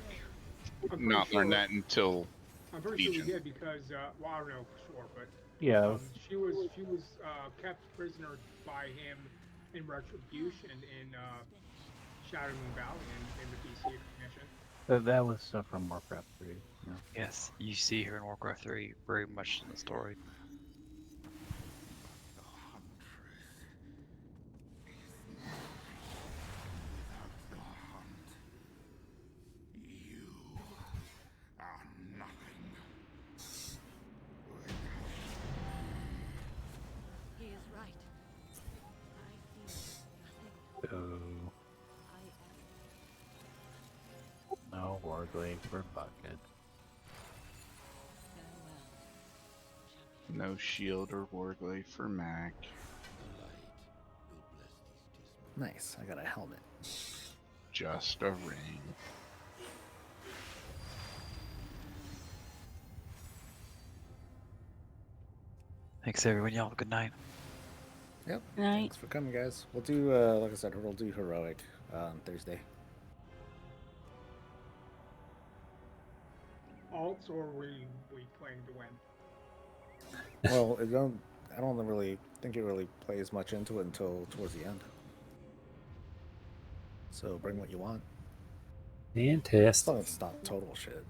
S5: I'm
S4: not
S5: pretty
S4: learn
S5: sure-
S4: that until
S5: I'm pretty sure we
S4: Legion?
S5: did because well, I don't know for sure, but
S10: Yeah.
S5: she was kept prisoner by him in retribution in Shadow Moon Valley in the BC expansion.
S10: That was stuff from Warcraft 3. Yeah.
S6: Yes, you see her in Warcraft 3 very much in the story.
S13: The huntress is nothing without the hunt. You are nothing.
S15: He is right. I feel nothing.
S10: So,
S15: I am
S10: no Warglaive for Bucket.
S15: farewell.
S4: No shield or warglaive for Mac.
S8: Nice. I got a helmet.
S4: Just a ring.
S6: Thanks everyone, y'all have a good night.
S8: Yep.
S3: Night.
S8: Thanks for coming, guys. We'll do, like I said, we'll do heroic on Thursday.
S5: Alts or we playing to win?
S8: Well, I don't really think it really plays much into it until towards the end. So bring what you want. As
S1: Fantastic.
S8: long as it's not total shit.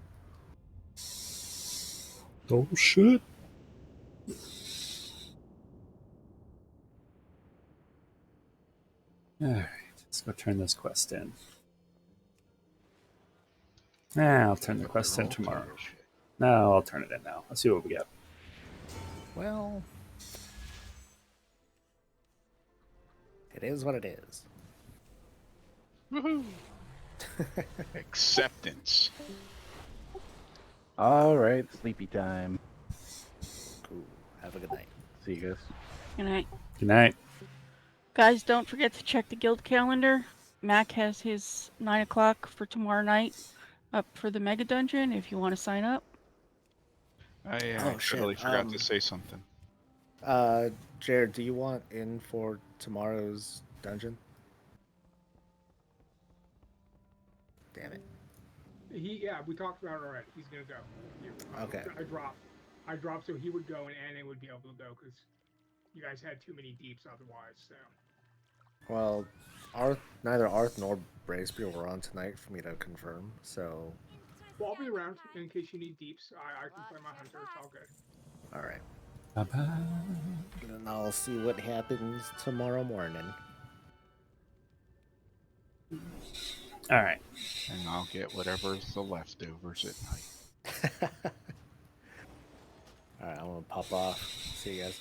S1: Oh shit. Alright, let's go turn this quest in. I'll turn the quest in tomorrow. No, I'll turn it in now. Let's see what we got.
S8: Well, it is what it is.
S4: Woohoo! Acceptance.
S10: All right, sleepy time.
S8: Cool. Have a good night.
S10: See you guys.
S3: Good night.
S1: Good night.
S3: Guys, don't forget to check the guild calendar. Mac has his 9 o'clock for tomorrow night up for the mega dungeon if you want to sign up.
S4: I
S8: Oh, shit,
S4: totally forgot to say something.
S8: Jared, do you want in for tomorrow's dungeon? Damn it.
S5: Yeah, we talked about it already. He's gonna go.
S8: Okay.
S5: I dropped so he would go and Anna would be able to go because you guys had too many deeps otherwise. So.
S8: Well, neither Arth nor Bracebrew were on tonight for me to confirm, so...
S5: Well, I'll be around in case you need deeps. I can play my hunter. It's all good.
S8: Alright.
S1: Bye-bye.
S8: Then I'll see what happens tomorrow morning.
S1: All right.
S4: And I'll get whatever's the leftovers at night.
S8: Alright, I'm gonna pop off. See you guys.